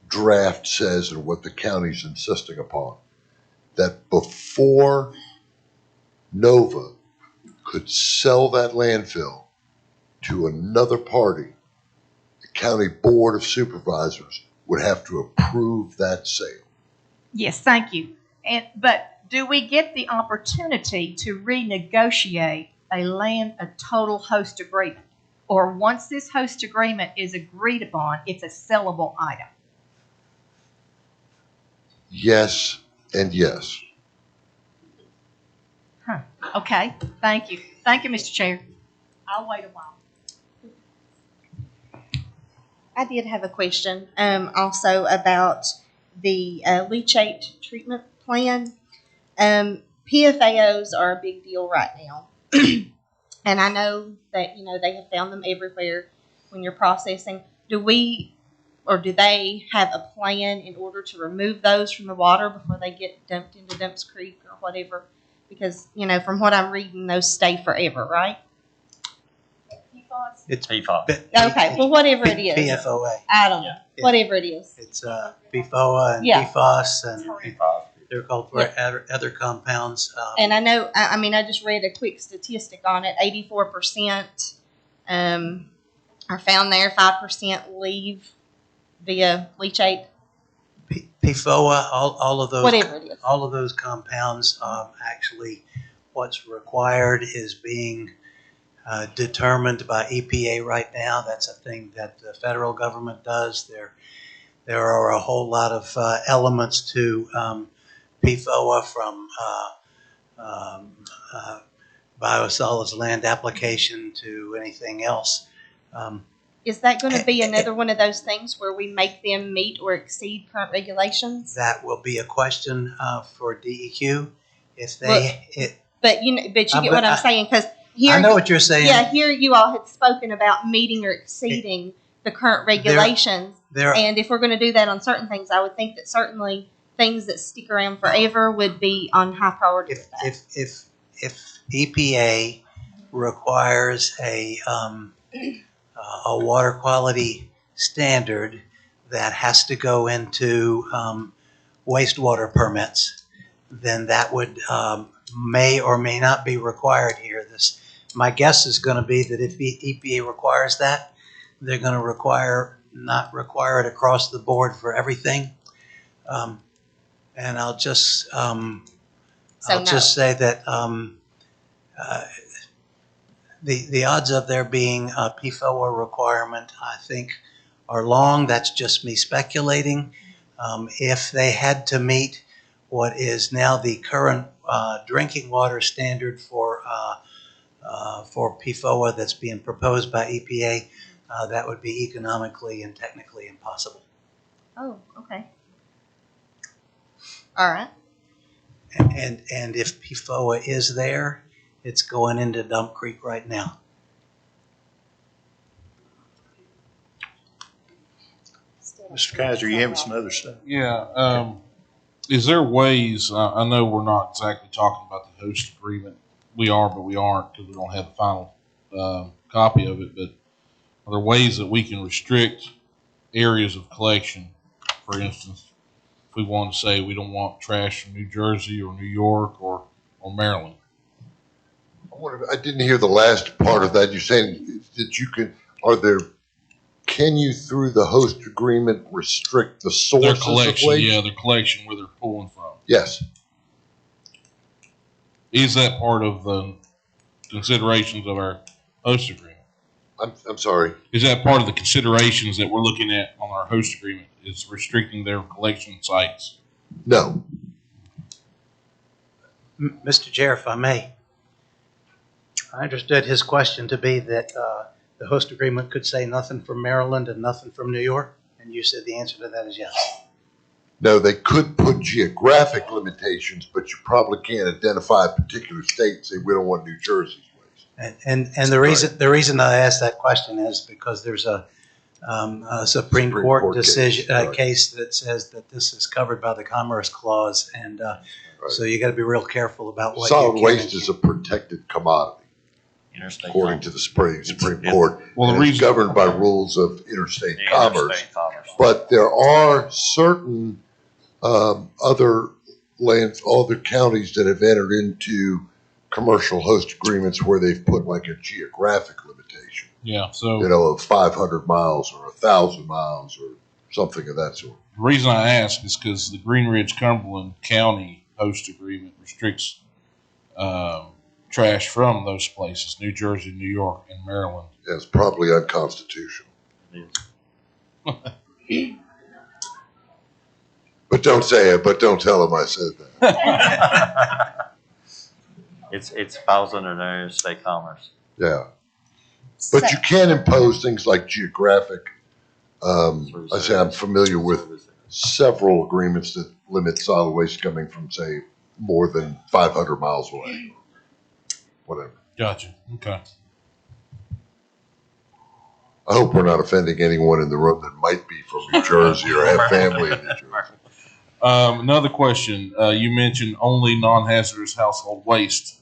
Speaker 3: draft says and what the county's insisting upon. That before Nova could sell that landfill to another party, the county board of supervisors would have to approve that sale.
Speaker 7: Yes, thank you. But do we get the opportunity to renegotiate a total host agreement? Or once this host agreement is agreed upon, it's a sellable item?
Speaker 3: Yes and yes.
Speaker 7: Huh. Okay, thank you. Thank you, Mr. Chair. I'll wait a while.
Speaker 10: I did have a question also about the leachate treatment plan. PFAOs are a big deal right now. And I know that, they have found them everywhere when you're processing. Do they have a plan in order to remove those from the water before they get dumped into Dumps Creek or whatever? Because, from what I'm reading, those stay forever, right?
Speaker 6: It's
Speaker 1: PFAS.
Speaker 10: Okay, well, whatever it is.
Speaker 6: PFOA.
Speaker 10: I don't know.
Speaker 6: Yeah.
Speaker 10: Whatever it is.
Speaker 6: It's PFOA and
Speaker 10: Yeah.
Speaker 6: PFAS, and they're called for other compounds.
Speaker 10: And I know, I just read a quick statistic on it. 84% are found there, 5% leave via leachate.
Speaker 6: PFOA, all of those,
Speaker 10: Whatever it is.
Speaker 6: all of those compounds. Actually, what's required is being determined by EPA right now. That's a thing that the federal government does. There are a whole lot of elements to PFOA, from biosolids land application to anything else.
Speaker 10: Is that going to be another one of those things where we make them meet or exceed current regulations?
Speaker 6: That will be a question for DEQ. If
Speaker 10: Well,
Speaker 6: they,
Speaker 10: But you get
Speaker 6: I'm
Speaker 10: what I'm saying, because here,
Speaker 6: I know what you're saying.
Speaker 10: yeah, here you all had spoken about meeting or exceeding the current regulations. And if we're going to do that on certain things, I would think that certainly things that stick around forever would be on high priority.
Speaker 6: If EPA requires a water quality standard that has to go into wastewater permits, then that would may or may not be required here. My guess is going to be that if EPA requires that, they're going to not require it across the board for everything. And I'll just just say that the odds of there being a PFOA requirement, I think, are long. That's just me speculating. If they had to meet what is now the current drinking water standard for PFOA that's being proposed by EPA, that would be economically and technically impossible.
Speaker 10: Oh, okay. All right.
Speaker 6: And if PFOA is there, it's going into Dump Creek right now.
Speaker 2: Mr. Kaiser, you have some other stuff?
Speaker 5: Yeah. Is there ways, I know we're not exactly talking about the host agreement. We are, but we aren't because we don't have the final copy of it. But are there ways that we can restrict areas of collection? For instance, if we want to say we don't want trash from New Jersey or New York or Maryland.
Speaker 3: I didn't hear the last part of that. You're saying that you can, can you through the host agreement restrict the
Speaker 5: Their
Speaker 3: sources of
Speaker 5: collection,
Speaker 3: waste?
Speaker 5: yeah, their collection where they're pulling from.
Speaker 3: Yes.
Speaker 5: Is that part of the considerations of our host agreement?
Speaker 3: I'm sorry.
Speaker 5: Is that part of the considerations that we're looking at on our host agreement? Is restricting their collection sites?
Speaker 3: No.
Speaker 6: Mr. Chair, if I may, I understood his question to be that the host agreement could say nothing from Maryland and nothing from New York, and you said the answer to that is yes.
Speaker 3: No, they could put geographic limitations, but you probably can't identify a particular state and say we don't want New Jersey's waste.
Speaker 6: And the reason I asked that question is because there's a Supreme Court decision case that says that this is covered by the Commerce Clause, and so you got to be real careful about what
Speaker 3: solid
Speaker 6: you
Speaker 3: waste is a protected commodity,
Speaker 1: Interstate
Speaker 3: according to the Supreme Court.
Speaker 5: Well, the
Speaker 3: and it's
Speaker 5: reason
Speaker 3: governed by rules of interstate
Speaker 1: Yeah,
Speaker 3: commerce.
Speaker 1: interstate commerce.
Speaker 3: But there are certain other counties that have entered into commercial host agreements where they've put like a geographic limitation,
Speaker 5: yeah. So
Speaker 3: of 500 miles or 1,000 miles or something of that sort.
Speaker 5: the reason I ask is because the Green Ridge Cumberland County host agreement restricts trash from those places: New Jersey, New York, and Maryland.
Speaker 3: It's probably unconstitutional. But don't say it. But don't tell them I said that.
Speaker 1: It falls under interstate commerce.
Speaker 3: Yeah. But you can impose things like geographic. I say I'm familiar with several agreements that limit solid waste coming from, say, more than 500 miles away. Whatever.
Speaker 5: Gotcha. Okay.
Speaker 3: I hope we're not offending anyone in the room that might be from New Jersey or have family in New Jersey.
Speaker 5: Another question. You mentioned only non-hazardous household waste.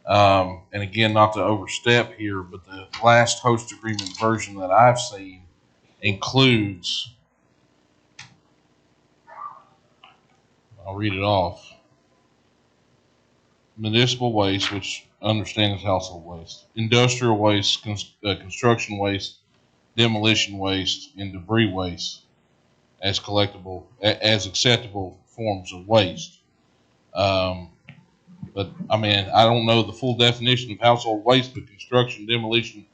Speaker 5: And again, not to overstep here, but the last host agreement version that I've seen includes, I'll read it off, municipal waste, which I understand is household waste, industrial waste, construction waste, demolition waste, and debris waste as collectible, as acceptable forms of waste. But I mean, I don't know the full definition of household waste, but construction, demolition,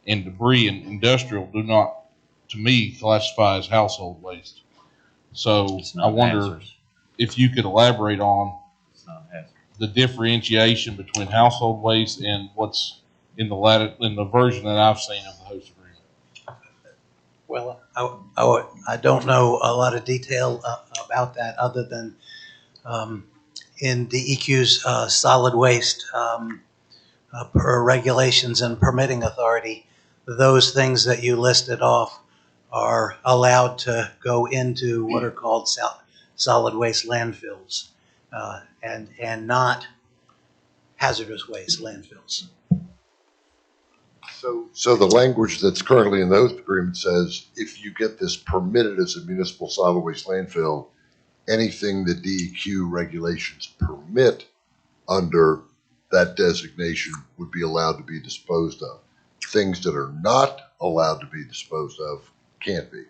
Speaker 5: and debris and industrial do not, to me, classify as household waste. So
Speaker 1: It's
Speaker 5: I
Speaker 1: not
Speaker 5: wonder
Speaker 1: hazardous.
Speaker 5: if you could elaborate on
Speaker 1: It's not hazardous.
Speaker 5: the differentiation between household waste and what's in the version that I've seen of the host agreement.
Speaker 6: Well, I don't know a lot of detail about that other than in DEQ's solid waste per regulations and permitting authority, those things that you listed off are allowed to go into what are called solid waste landfills and not hazardous waste landfills.
Speaker 3: So the language that's currently in those agreements says if you get this permitted as a municipal solid waste landfill, anything the DEQ regulations permit under that designation would be allowed to be disposed of. Things that are not allowed to be disposed of can't be,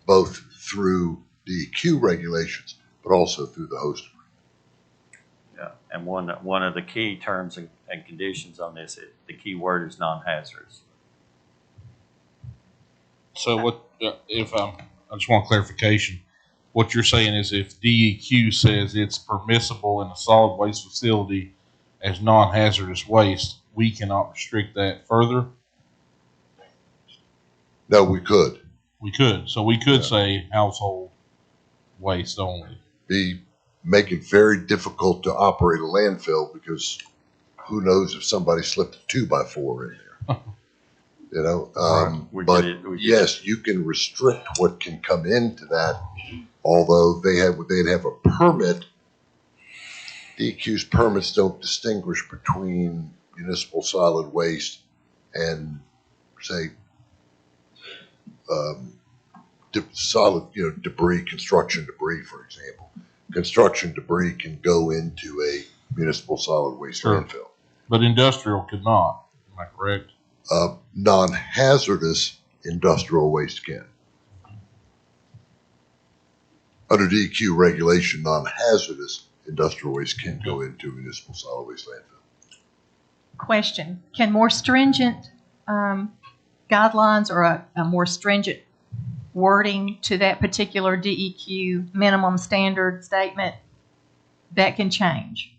Speaker 3: both through DEQ regulations, but also through the host agreement.
Speaker 1: Yeah, and one of the key terms and conditions on this, the key word is non-hazardous.
Speaker 5: So what, I just want clarification. What you're saying is if DEQ says it's permissible in a solid waste facility as non-hazardous waste, we cannot restrict that further?
Speaker 3: No, we could.
Speaker 5: We could. So we could say household waste only.
Speaker 3: Make it very difficult to operate a landfill because who knows if somebody slipped a 2x4 in there? You know,
Speaker 2: We
Speaker 3: but
Speaker 2: get it, we get
Speaker 3: yes, you can restrict what can come into that. Although they'd have a permit. DEQ's permits don't distinguish between municipal solid waste and, say, solid, debris, construction debris, for example. Construction debris can go into a municipal solid waste
Speaker 5: Sure.
Speaker 3: landfill.
Speaker 5: But industrial could not. Am I correct?
Speaker 3: Non-hazardous industrial waste can. Under DEQ regulation, non-hazardous industrial waste can go into a municipal solid waste landfill.
Speaker 7: Question: can more stringent guidelines or a more stringent wording to that particular DEQ minimum standard statement that can change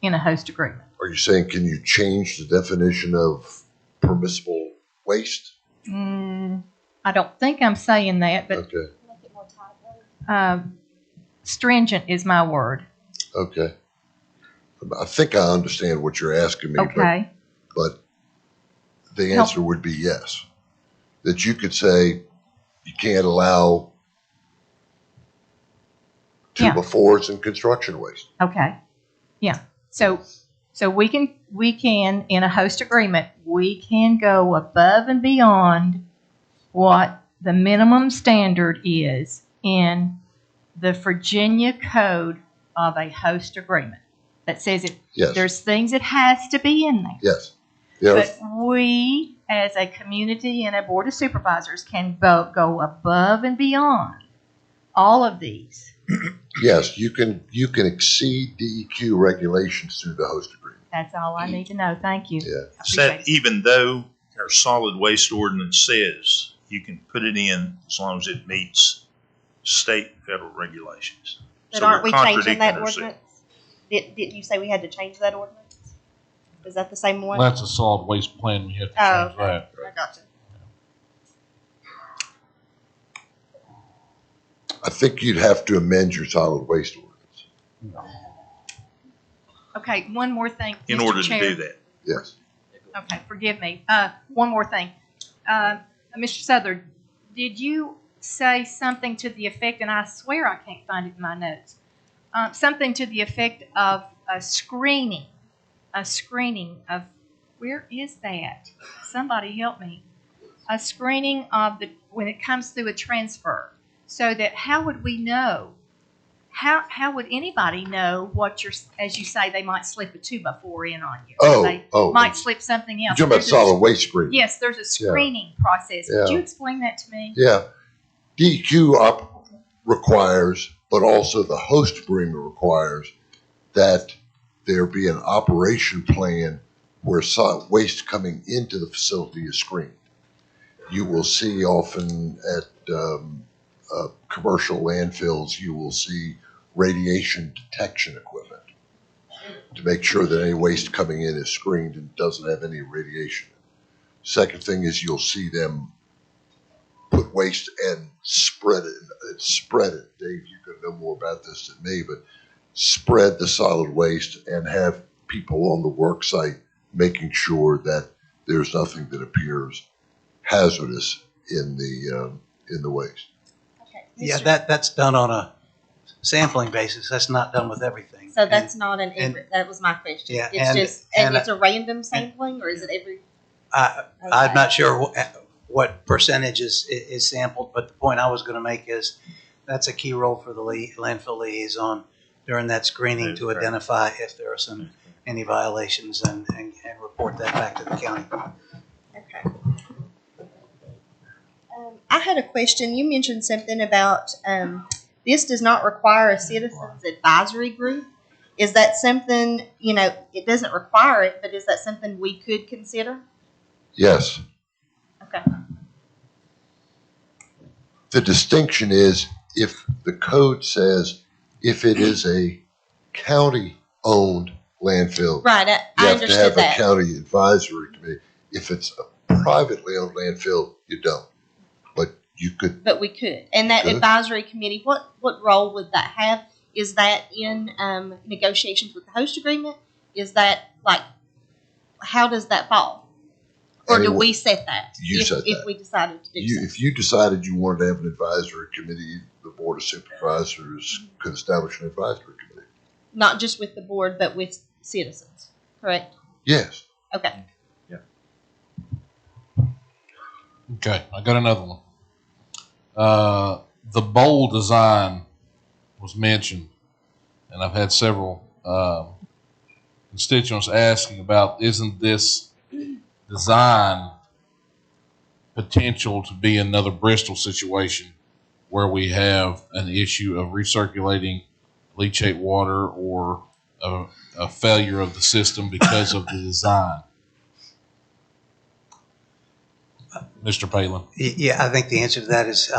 Speaker 7: in a host agreement?
Speaker 3: Are you saying, can you change the definition of permissible waste?
Speaker 7: I don't think I'm saying that, but
Speaker 3: Okay.
Speaker 7: Stringent is my word.
Speaker 3: Okay. I think I understand what you're asking me,
Speaker 7: Okay.
Speaker 3: but the answer would be yes. That you could say you can't allow
Speaker 7: Yeah.
Speaker 3: 2x4s in construction waste.
Speaker 7: Okay. Yeah. So we can in a host agreement, we can go above and beyond what the minimum standard is in the Virginia Code of a host agreement that says
Speaker 3: Yes.
Speaker 7: there's things that has to be in there.
Speaker 3: Yes. Yeah.
Speaker 7: But we, as a community and a board of supervisors, can go above and beyond all of these.
Speaker 3: Yes, you can exceed DEQ regulations through the host agreement.
Speaker 7: That's all I need to know. Thank you.
Speaker 3: Yeah.
Speaker 7: I
Speaker 2: So
Speaker 7: appreciate it.
Speaker 2: even though our solid waste ordinance says you can put it in as long as it meets state and federal regulations.
Speaker 10: But
Speaker 2: So
Speaker 10: aren't
Speaker 2: we're
Speaker 10: we changing
Speaker 2: contradicting
Speaker 10: that
Speaker 2: ourselves.
Speaker 10: ordinance? Didn't you say we had to change that ordinance? Is that the same one?
Speaker 5: That's a solid waste plan. We have to
Speaker 10: Oh,
Speaker 5: change
Speaker 10: okay.
Speaker 5: that.
Speaker 10: I gotcha.
Speaker 3: I think you'd have to amend your solid waste ordinance.
Speaker 7: Okay, one more thing.
Speaker 2: In
Speaker 7: Mr.
Speaker 2: order to
Speaker 7: Chair.
Speaker 2: do that.
Speaker 3: Yes.
Speaker 7: Okay, forgive me. One more thing. Mr. Southard, did you say something to the effect, and I swear I can't find it in my notes, something to the effect of a screening of, where is that? Somebody help me. A screening of when it comes through a transfer, so that how would we know? How would anybody know what as you say, they might slip a 2x4 in on you. They might slip something else.
Speaker 3: You're talking about solid waste screening.
Speaker 7: Yes, there's a screening process.
Speaker 3: Yeah.
Speaker 7: Could you explain that to me?
Speaker 3: Yeah. DEQ requires, but also the host agreement requires that there be an operation plan where solid waste coming into the facility is screened. You will see often at commercial landfills, you will see radiation detection equipment to make sure that any waste coming in is screened and doesn't have any radiation. Second thing is you'll see them put waste and spread it. Dave, you could know more about this than me, but spread the solid waste and have people on the work site making sure that there's nothing that appears hazardous in the waste.
Speaker 10: Okay.
Speaker 6: Yeah,
Speaker 10: Mr.
Speaker 6: that's done on a sampling basis. That's not done with everything.
Speaker 10: So that's
Speaker 6: And
Speaker 10: not that was my question.
Speaker 6: Yeah,
Speaker 10: It's
Speaker 6: and-
Speaker 10: just,
Speaker 6: and-
Speaker 10: it's a random sampling, or is it every?
Speaker 6: I'm
Speaker 10: Okay.
Speaker 6: not sure what percentage is sampled, but the point I was going to make is that's a key role for the landfill liaison during that screening to identify if there are any violations and report that back to the county.
Speaker 10: Okay. I had a question. You mentioned something about this does not require a citizens advisory group. Is that something, it doesn't require it, but is that something we could consider?
Speaker 3: Yes.
Speaker 10: Okay.
Speaker 3: The distinction is if the code says if it is a county-owned landfill,
Speaker 10: Right,
Speaker 3: you
Speaker 10: I
Speaker 3: have to
Speaker 10: understood
Speaker 3: have
Speaker 10: that.
Speaker 3: a county advisory committee. If it's a privately owned landfill, you don't. But you could.
Speaker 10: But we could. And that
Speaker 3: Good.
Speaker 10: advisory committee, what role would that have? Is that in negotiations with the host agreement? Is that like how does that fall? Or do
Speaker 3: Anyway,
Speaker 10: we set that?
Speaker 3: you
Speaker 10: if,
Speaker 3: set
Speaker 10: if
Speaker 3: that.
Speaker 10: we decided to do so?
Speaker 3: If you decided you wanted to have an advisory committee, the Board of Supervisors could establish an advisory committee.
Speaker 10: Not just with the board, but with citizens, correct?
Speaker 3: Yes.
Speaker 10: Okay.
Speaker 5: Okay, I got another one. The bowl design was mentioned, and I've had several constituents asking about, isn't this design potential to be another Bristol situation where we have an issue of recirculating leachate water or a failure of the system because of the design? Mr. Palin.
Speaker 6: Yeah, I think the answer to that is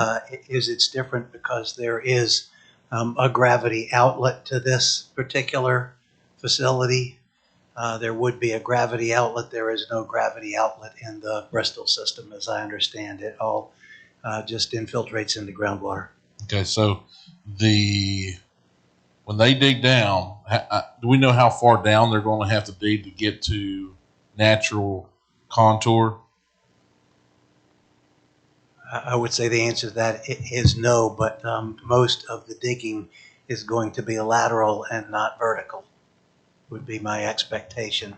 Speaker 6: it's different because there is a gravity outlet to this particular facility. There would be a gravity outlet. There is no gravity outlet in the Bristol system, as I understand it. All just infiltrates into groundwater.
Speaker 5: Okay, so when they dig down, do we know how far down they're going to have to dig to get to natural contour?
Speaker 6: I would say the answer to that is no, but most of the digging is going to be lateral and not vertical, would be my expectation.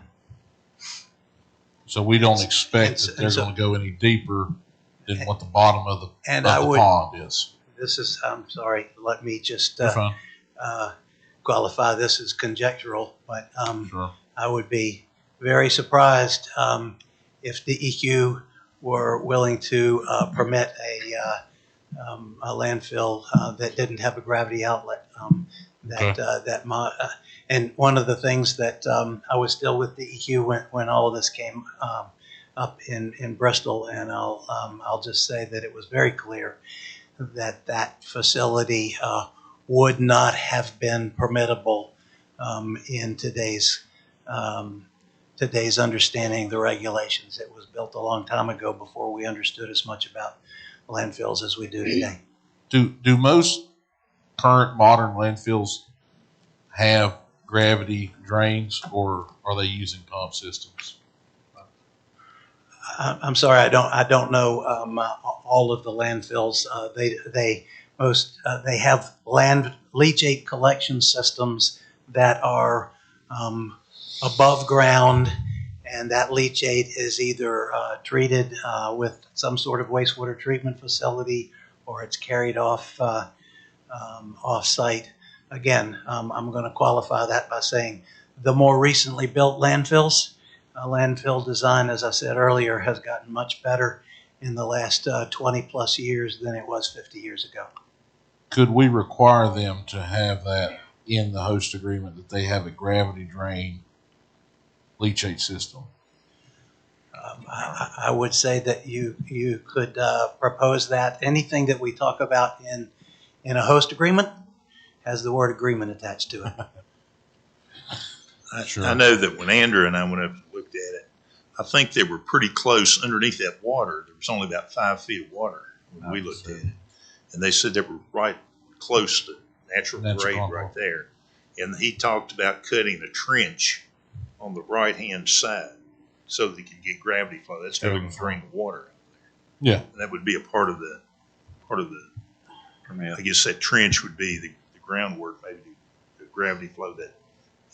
Speaker 5: So we don't expect that they're going to go any deeper than what the bottom of the pond is.
Speaker 6: This is, I'm sorry, let me just
Speaker 5: You're fine.
Speaker 6: qualify this as conjectural, but
Speaker 5: Sure.
Speaker 6: I would be very surprised if the EQ were willing to permit a landfill that didn't have a gravity outlet. And one of the things that I was still with the EQ when all of this came up in Bristol, and I'll just say that it was very clear that that facility would not have been permittable in today's understanding of the regulations. It was built a long time ago before we understood as much about landfills as we do today.
Speaker 5: Do most current modern landfills have gravity drains, or are they using pump systems?
Speaker 6: I'm sorry, I don't know all of the landfills. They have land leachate collection systems that are above ground, and that leachate is either treated with some sort of wastewater treatment facility, or it's carried off site. Again, I'm going to qualify that by saying the more recently built landfills, landfill design, as I said earlier, has gotten much better in the last 20 plus years than it was 50 years ago.
Speaker 5: Could we require them to have that in the host agreement, that they have a gravity drain leachate system?
Speaker 6: I would say that you could propose that. Anything that we talk about in a host agreement has the word agreement attached to it.
Speaker 5: Sure.
Speaker 2: I know that when Andrew and I went up and looked at it, I think they were pretty close underneath that water. There was only about 5 feet of water when we looked at it. And they said they were right close to natural grade right there. And he talked about cutting a trench on the right-hand side so that they could get gravity flow. That's how they're going to drain the water out there.
Speaker 5: Yeah.
Speaker 2: And that would be a part of the, I guess that trench would be the groundwork, maybe the gravity flow, that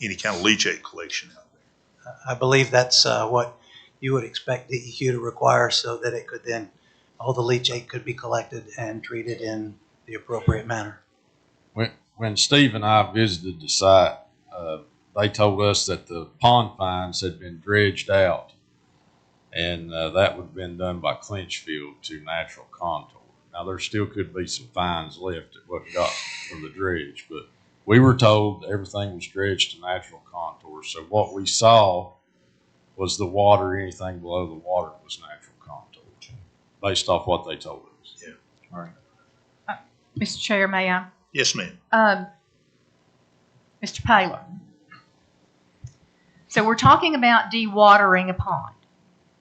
Speaker 2: any kind of leachate collection out there.
Speaker 6: I believe that's what you would expect DEQ to require, so that it could then, all the leachate could be collected and treated in the appropriate manner.
Speaker 12: When Steve and I visited the site, they told us that the pond fines had been dredged out, and that would have been done by Clinchfield to natural contour. Now, there still could be some fines left at what got from the dredge, but we were told everything was dredged to natural contour. So what we saw was the water, anything below the water was natural contour, based off what they told us.
Speaker 2: Yeah.
Speaker 12: All right.
Speaker 7: Mr. Chair, may I?
Speaker 2: Yes, ma'am.
Speaker 7: Mr. Paler. So we're talking about dewatering a pond.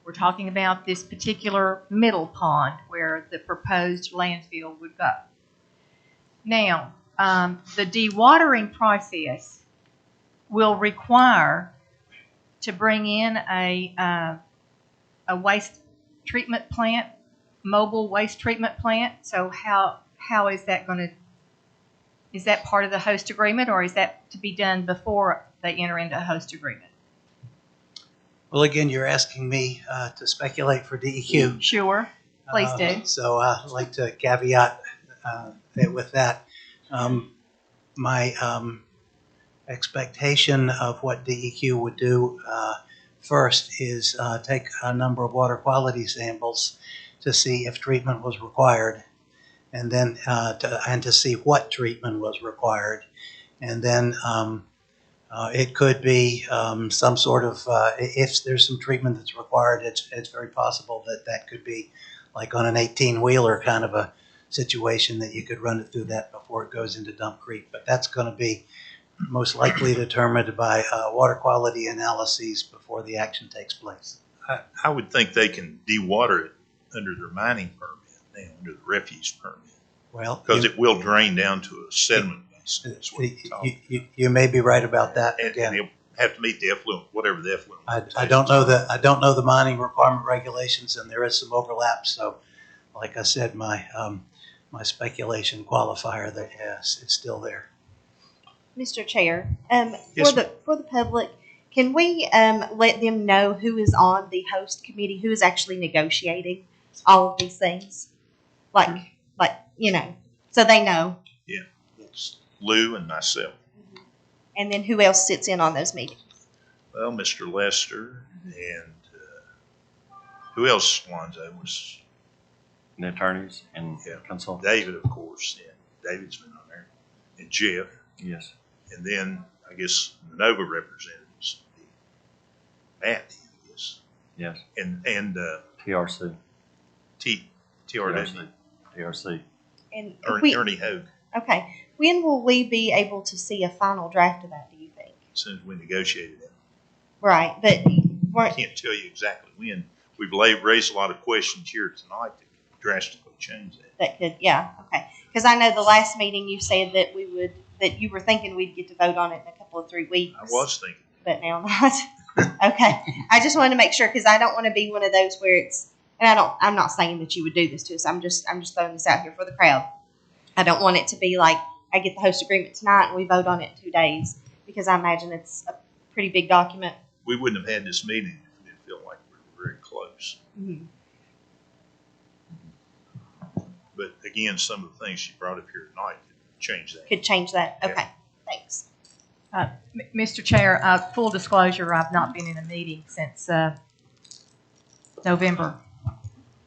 Speaker 7: We're talking about this particular middle pond where the proposed landfill would go. Now, the dewatering process will require to bring in a waste treatment plant, mobile waste treatment plant. So how is that going to, is that part of the host agreement, or is that to be done before they enter into a host agreement?
Speaker 6: Well, again, you're asking me to speculate for DEQ.
Speaker 7: Sure, please do.
Speaker 6: So I'd like to caveat it with that. My expectation of what DEQ would do first is take a number of water quality samples to see if treatment was required, and then to see what treatment was required, and then it could be some sort of if there's some treatment that's required, it's very possible that that could be like on an 18-wheeler kind of a situation that you could run it through that before it goes into Dump Creek. But that's going to be most likely determined by water quality analyses before the action takes place.
Speaker 2: I would think they can dewater it under their mining permit now, under the refuse permit,
Speaker 6: Well,
Speaker 2: because it will drain down to a sediment basin. That's what we're talking
Speaker 6: you may be right about that.
Speaker 2: about.
Speaker 6: Again,
Speaker 2: And it'll have to meet the effluent, whatever the effluent.
Speaker 6: I don't know the mining requirement regulations, and there is some overlap. So, like I said, my speculation qualifier that yes, it's still there.
Speaker 10: Mr. Chair,
Speaker 2: Yes,
Speaker 10: for the public, can we let them know who is on the host committee, who is actually negotiating all of these things, like so they know,
Speaker 2: It's Lou and myself.
Speaker 10: and then who else sits in on those meetings?
Speaker 2: Well, Mr. Lester and who else, Lonzo, was
Speaker 1: The attorneys and
Speaker 2: Yeah.
Speaker 1: consultants.
Speaker 2: David, of course, and David's been on there, and Jeff,
Speaker 1: Yes.
Speaker 2: and then I guess the Nova representatives, Matt, I guess,
Speaker 1: Yes.
Speaker 2: and
Speaker 1: TRC.
Speaker 2: TRW,
Speaker 1: TRC.
Speaker 10: And
Speaker 2: Ernie Hogue.
Speaker 10: okay, when will we be able to see a final draft of that? Do you think?
Speaker 2: As soon as we negotiated it,
Speaker 10: Right, but
Speaker 2: I
Speaker 10: weren't
Speaker 2: can't tell you exactly when. We've raised a lot of questions here tonight that could drastically change that.
Speaker 10: that could okay? Because I know the last meeting you said that that you were thinking we'd get to vote on it in a couple of 3 weeks.
Speaker 2: I was thinking.
Speaker 10: But now not. Okay, I just wanted to make sure because I don't want to be one of those where it's, and I'm not saying that you would do this to us. I'm just throwing this out here for the crowd. I don't want it to be like I get the host agreement tonight and we vote on it in 2 days, because I imagine it's a pretty big document.
Speaker 2: We wouldn't have had this meeting if we didn't feel like we were very close.
Speaker 10: Mm-hmm.
Speaker 2: But again, some of the things she brought up here tonight could change that.
Speaker 10: Could change that.
Speaker 2: Yeah.
Speaker 10: Okay, thanks.
Speaker 7: Mr. Chair, full disclosure, I've not been in a meeting since November.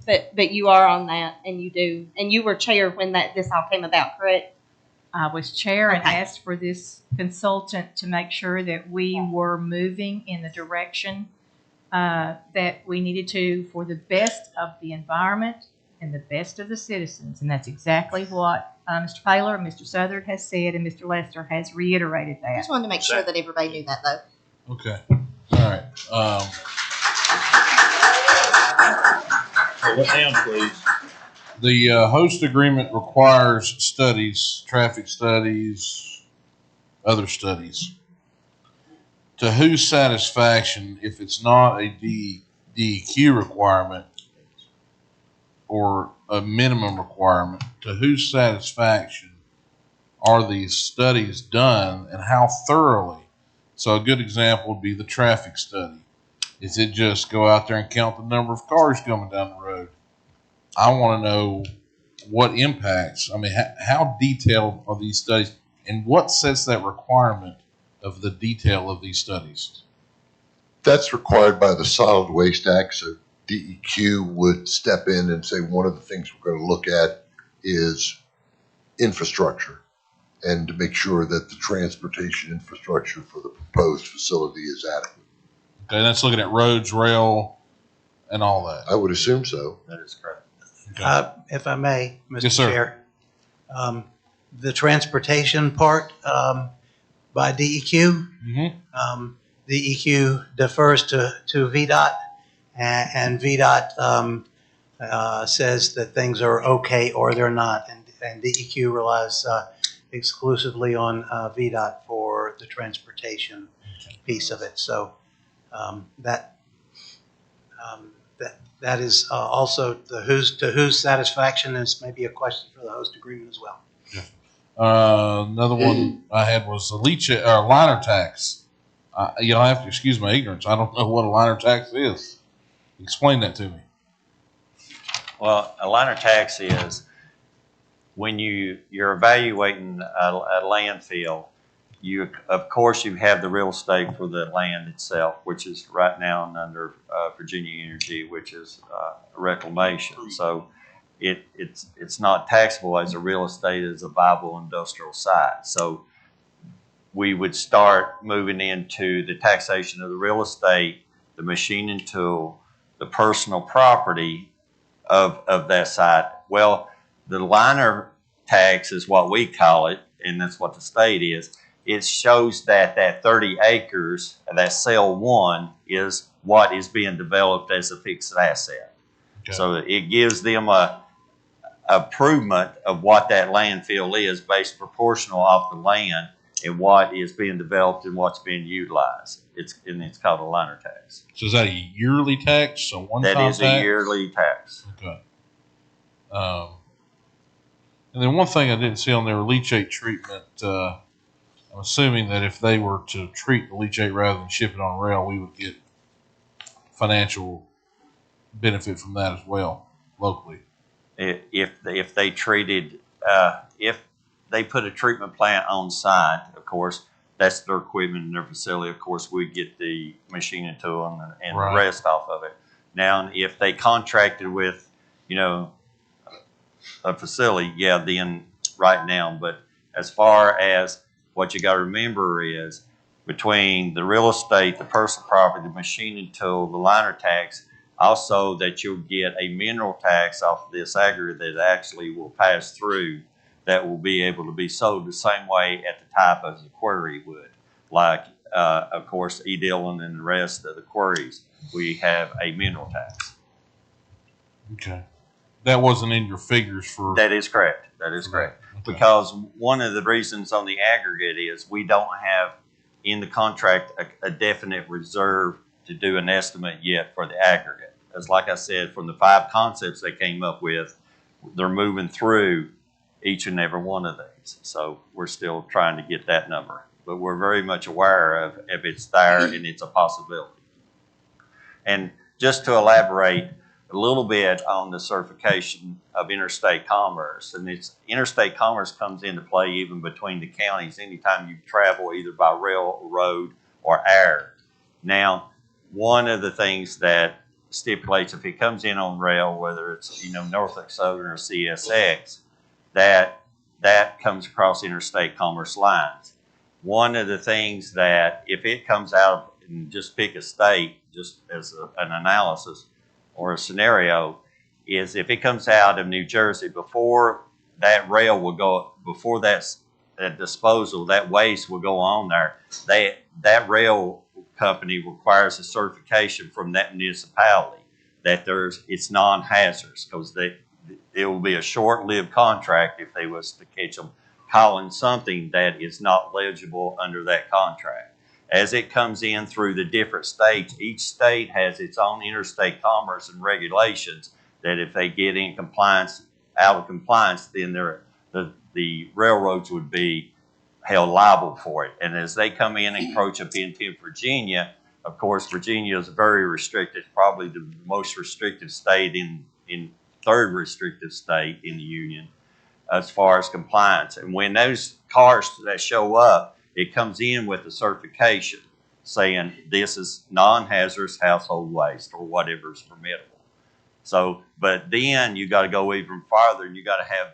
Speaker 10: But you are on that, and you were chair when this all came about, correct?
Speaker 7: I was chair and
Speaker 10: Okay.
Speaker 7: asked for this consultant to make sure that we were moving in the direction that we needed to for the best of the environment and the best of the citizens. And that's exactly what Mr. Paler, Mr. Southard has said, and Mr. Lester has reiterated
Speaker 10: I
Speaker 7: that.
Speaker 10: just wanted to make sure that everybody knew that, though.
Speaker 5: Okay. All right.
Speaker 2: Hold it down, please.
Speaker 5: The host agreement requires studies, traffic studies, other studies. To whose satisfaction, if it's not a DEQ requirement or a minimum requirement, to whose satisfaction are these studies done and how thoroughly? So a good example would be the traffic study. Is it just go out there and count the number of cars coming down the road? I want to know what impacts. I mean, how detailed are these studies, and what sets that requirement of the detail of these studies?
Speaker 3: That's required by the Solid Waste Act, so DEQ would step in and say one of the things we're going to look at is infrastructure, and to make sure that the transportation infrastructure for the proposed facility is adequate.
Speaker 5: Okay, that's looking at roads, rail, and all that.
Speaker 3: I would assume so.
Speaker 1: That is correct.
Speaker 5: Okay.
Speaker 6: If I may, Mr.
Speaker 5: Yes, sir.
Speaker 6: Chair, the transportation part by DEQ,
Speaker 5: Mm-hmm.
Speaker 6: DEQ defers to VDOT, and VDOT says that things are okay or they're not, and DEQ relies exclusively on VDOT for the transportation piece of it. So That that is also to whose satisfaction is maybe a question for the host agreement as well.
Speaker 5: Another one I had was a liner tax. You'll have to excuse my ignorance. I don't know what a liner tax is. Explain that to me.
Speaker 1: Well, a liner tax is when you're evaluating a landfill, of course you have the real estate for the land itself, which is right now under Virginia Energy, which is reclamation. So it's not taxable as a real estate as a viable industrial site. So we would start moving into the taxation of the real estate, the machine and tool, the personal property of that site. Well, the liner tax is what we call it, and that's what the state is. It shows that 30 acres, that cell one, is what is being developed as a fixed asset. Okay. So it gives them a improvement of what that landfill is based proportional off the land and what is being developed and what's being utilized. It's called a liner tax.
Speaker 5: So is that a yearly tax? So one-time tax?
Speaker 1: That is a yearly tax.
Speaker 5: Okay. And then one thing I didn't see on there, leachate treatment. I'm assuming that if they were to treat the leachate rather than ship it on rail, we would get financial benefit from that as well locally.
Speaker 1: If they treated, if they put a treatment plant on site, of course, that's their equipment and their facility. Of course, we get the machine and tool and right. The rest off of it. Now, if they contracted with, a facility, yeah, then right now. But as far as what you got to remember is between the real estate, the personal property, the machine and tool, the liner tax, also that you'll get a mineral tax off of this aggregate that actually will pass through that will be able to be sold the same way at the type as the quarry would. Like, of course, E. Dillon and the rest of the quarries, we have a mineral tax.
Speaker 5: Okay. That wasn't in your figures for...
Speaker 1: That is correct. That is correct. Okay. Because one of the reasons on the aggregate is we don't have in the contract a definite reserve to do an estimate yet for the aggregate. As like I said, from the 5 concepts they came up with, they're moving through each and every one of these. So we're still trying to get that number. But we're very much aware of if it's there and it's a possibility. And just to elaborate a little bit on the certification of interstate commerce, and it's interstate commerce comes into play even between the counties anytime you travel either by rail, road, or air. Now, one of the things that stipulates if it comes in on rail, whether it's Norfolk Southern or CSX, that comes across interstate commerce lines. One of the things that if it comes out, and just pick a state just as an analysis or a scenario, is if it comes out of New Jersey, before that rail will go, before that disposal, that waste will go on there, that rail company requires a certification from that municipality that it's non-hazardous, because it will be a short-lived contract if they was to catch them hauling something that is not legible under that contract. As it comes in through the different states, each state has its own interstate commerce and regulations that if they get in compliance, out of compliance, then the railroads would be held liable for it. And as they come in and encroach up into Virginia, of course, Virginia is very restricted, probably the most restrictive state in third restrictive state in the Union as far as compliance. And when those cars that show up, it comes in with a certification saying this is non-hazardous household waste or whatever is permissible. So, but then you got to go even farther, and you got to have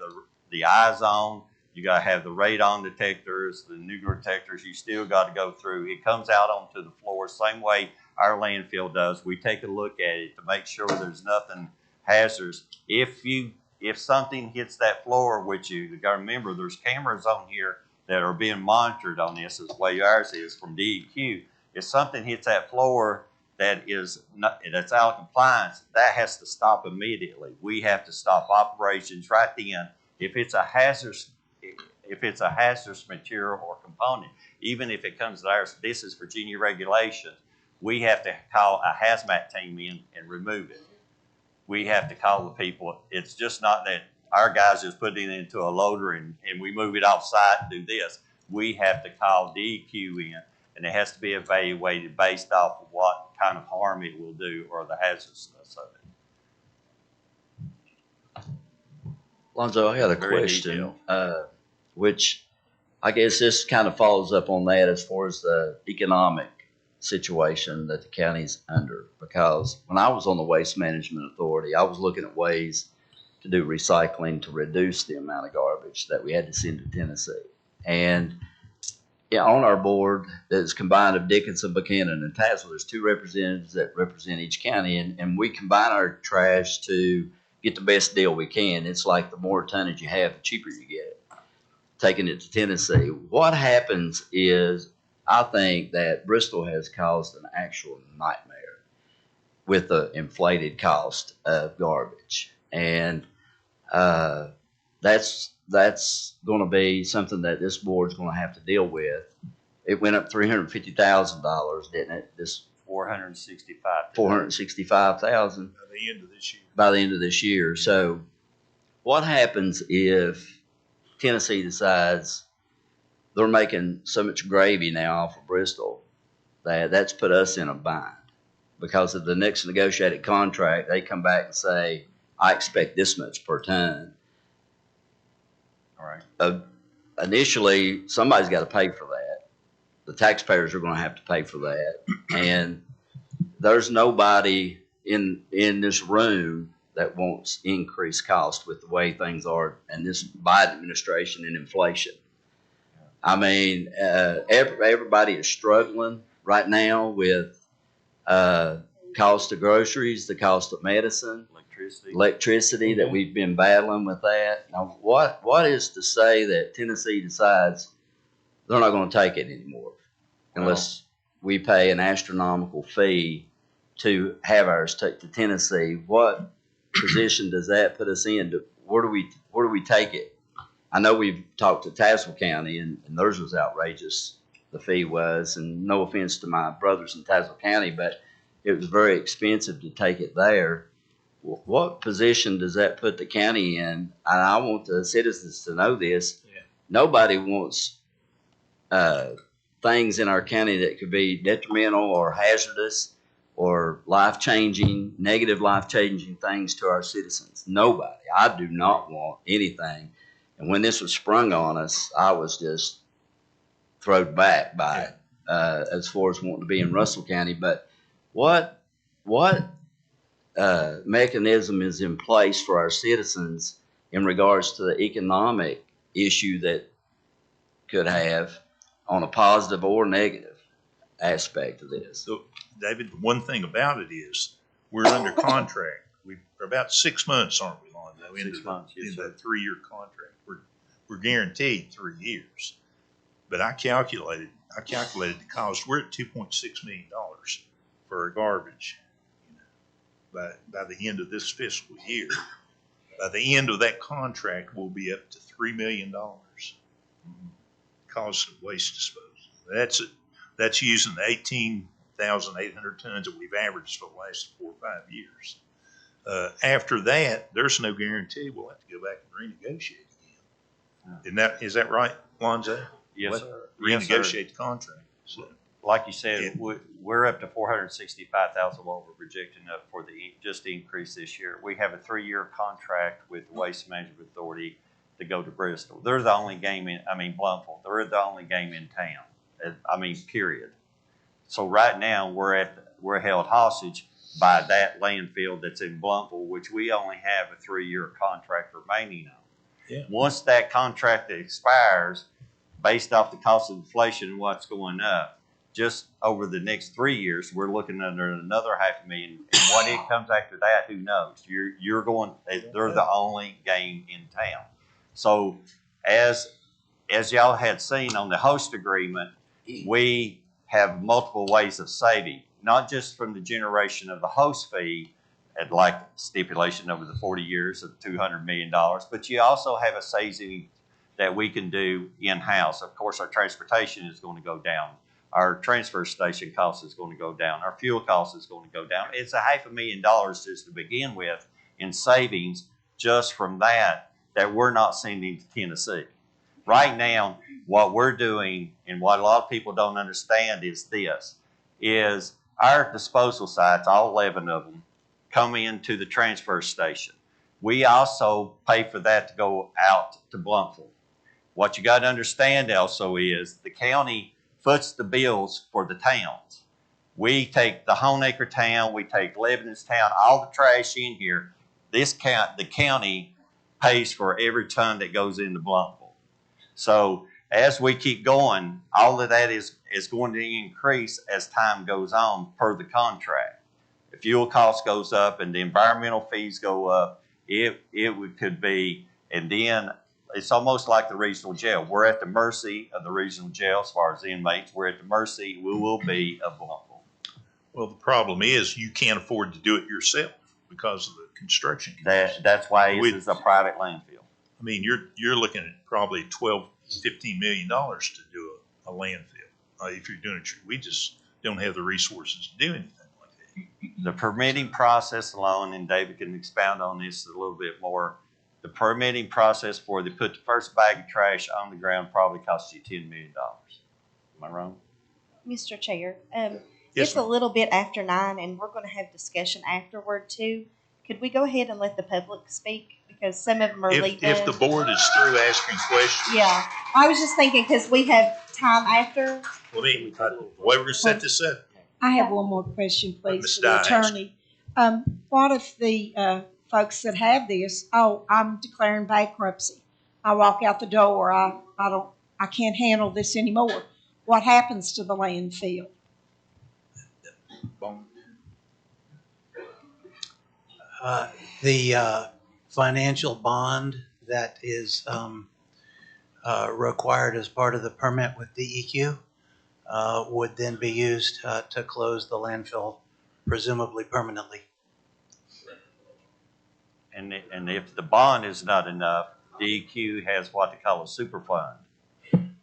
Speaker 1: the eyes on, you got to have the radon detectors, the nuclear detectors. You still got to go through. It comes out onto the floor, same way our landfill does. We take a look at it to make sure there's nothing hazardous. If something hits that floor, which you got to remember, there's cameras on here that are being monitored on this, as the way ours is from DEQ. If something hits that floor that's out of compliance, that has to stop immediately. We have to stop operations right then. If it's a hazardous material or component, even if it comes to ours, this is Virginia regulation. we have to call a hazmat team in and remove it. We have to call the people. It's just not that our guys just put it into a loader and we move it off site and do this. We have to call DEQ in, and it has to be evaluated based off of what kind of harm it will do or the hazardousness of it.
Speaker 9: Lonzo, I got a
Speaker 1: Very
Speaker 9: question, which I guess this kind of follows up on that as far as the economic situation that the county's under. Because when I was on the Waste Management Authority, I was looking at ways to do recycling to reduce the amount of garbage that we had to send to Tennessee. And yeah, on our board is combined of Dickinson, Buchanan, and Tazewell. There's 2 representatives that represent each county, and we combine our trash to get the best deal we can. It's like the more tonnage you have, the cheaper you get it. Taking it to Tennessee. What happens is, I think that Bristol has caused an actual nightmare with the inflated cost of garbage. And that's going to be something that this board's going to have to deal with. It went up $350,000, didn't it? This
Speaker 1: $465,000.
Speaker 9: $465,000
Speaker 2: By the end of this year.
Speaker 9: by the end of this year. So, what happens if Tennessee decides they're making so much gravy now off of Bristol that's put us in a bind? Because of the next negotiated contract, they come back and say, I expect this much per ton.
Speaker 1: All right.
Speaker 9: Initially, somebody's got to pay for that. The taxpayers are going to have to pay for that. And there's nobody in this room that wants increased cost with the way things are in this Biden administration and inflation. I mean, everybody is struggling right now with cost of groceries, the cost of medicine, electricity that we've been battling with that. Now, what is to say that Tennessee decides they're not going to take it anymore unless we pay an astronomical fee to have ours take to Tennessee? What position does that put us in? Where do we take it? I know we've talked to Tazewell County, and theirs was outrageous. The fee was, and no offense to my brothers in Tazewell County, but it was very expensive to take it there. What position does that put the county in? And I want the citizens to know this. Yeah. Nobody wants things in our county that could be detrimental or hazardous or life-changing, negative life-changing things to our citizens. Nobody. I do not want anything. And when this was sprung on us, I was just thrown back by it as far as wanting to be in Russell County. But what mechanism is in place for our citizens in regards to the economic issue that could have on a positive or negative aspect of this?
Speaker 2: So, David, the one thing about it is we're under contract. We're about 6 months, aren't we, Lonzo?
Speaker 1: 6 months, yes,
Speaker 2: in
Speaker 1: sir.
Speaker 2: that 3-year contract. We're guaranteed 3 years. But I calculated the cost. We're at $2.6 million for our garbage by the end of this fiscal year. By the end of that contract, we'll be up to $3 million cost of waste disposal. That's using the 18,800 tons that we've averaged for the last 4 or 5 years. After that, there's no guarantee we'll have to go back and renegotiate again. Is that right, Lonzo?
Speaker 1: Yes, sir.
Speaker 2: Renegotiate the contract. So,
Speaker 1: like you said, we're up to $465,000 what we're projecting up for just the increase this year. We have a 3-year contract with the Waste Management Authority to go to Bristol. They're the only game Bluntful. They're the only game in town. Period. So right now we're held hostage by that landfill that's in Bluntful, which we only have a 3-year contract remaining on.
Speaker 2: Yeah.
Speaker 1: Once that contract expires, based off the cost of inflation and what's going up, just over the next 3 years, we're looking under another $500,000. And what it comes after that, who knows? They're the only game in town. So as y'all had seen on the host agreement, we have multiple ways of saving, not just from the generation of the host fee at like stipulation over the 40 years of $200 million, but you also have a saving that we can do in-house. Of course, our transportation is going to go down our transfer station cost is going to go down. Our fuel cost is going to go down. It's $500,000 just to begin with in savings just from that we're not sending to Tennessee. Right now, what we're doing and what a lot of people don't understand is this, is our disposal sites, all 11 of them, come into the transfer station. We also pay for that to go out to Bluntful. What you got to understand also is the county foots the bills for the towns. We take the Honeacre town, we take Lebanon's town, all the trash in here. The county pays for every ton that goes into Bluntful. So as we keep going, all of that is going to increase as time goes on per the contract. The fuel cost goes up and the environmental fees go up. Could be, and then it's almost like the regional jail. We're at the mercy of the regional jail as far as inmates. We're at the mercy, we will be, of Bluntful.
Speaker 2: Well, the problem is you can't afford to do it yourself because of the construction costs.
Speaker 1: That's why this is a private landfill.
Speaker 2: I mean, you're looking at probably $12-15 million to do a landfill. If you're doing it, we just don't have the resources to do anything like that.
Speaker 1: The permitting process alone, and David can expound on this a little bit more. The permitting process for to put the first bag of trash on the ground probably costs you $10 million. Am I wrong?
Speaker 10: Mr. Chair,
Speaker 2: Yes,
Speaker 10: it's a
Speaker 2: ma'am.
Speaker 10: little bit after 9, and we're going to have discussion afterward too. Could we go ahead and let the public speak? Because some of them are leaving.
Speaker 2: If the board is through asking questions,
Speaker 10: Yeah, I was just thinking because we have time after.
Speaker 2: the way we're going to set this up,
Speaker 11: I have one more question, please,
Speaker 2: Ms.
Speaker 11: for the
Speaker 2: Dye asked.
Speaker 11: attorney. What if the folks that have this, I'm declaring bankruptcy. I walk out the door, I can't handle this anymore. What happens to the landfill?
Speaker 6: The financial bond that is required as part of the permit with DEQ would then be used to close the landfill, presumably permanently.
Speaker 1: And if the bond is not enough, DEQ has what they call a super fund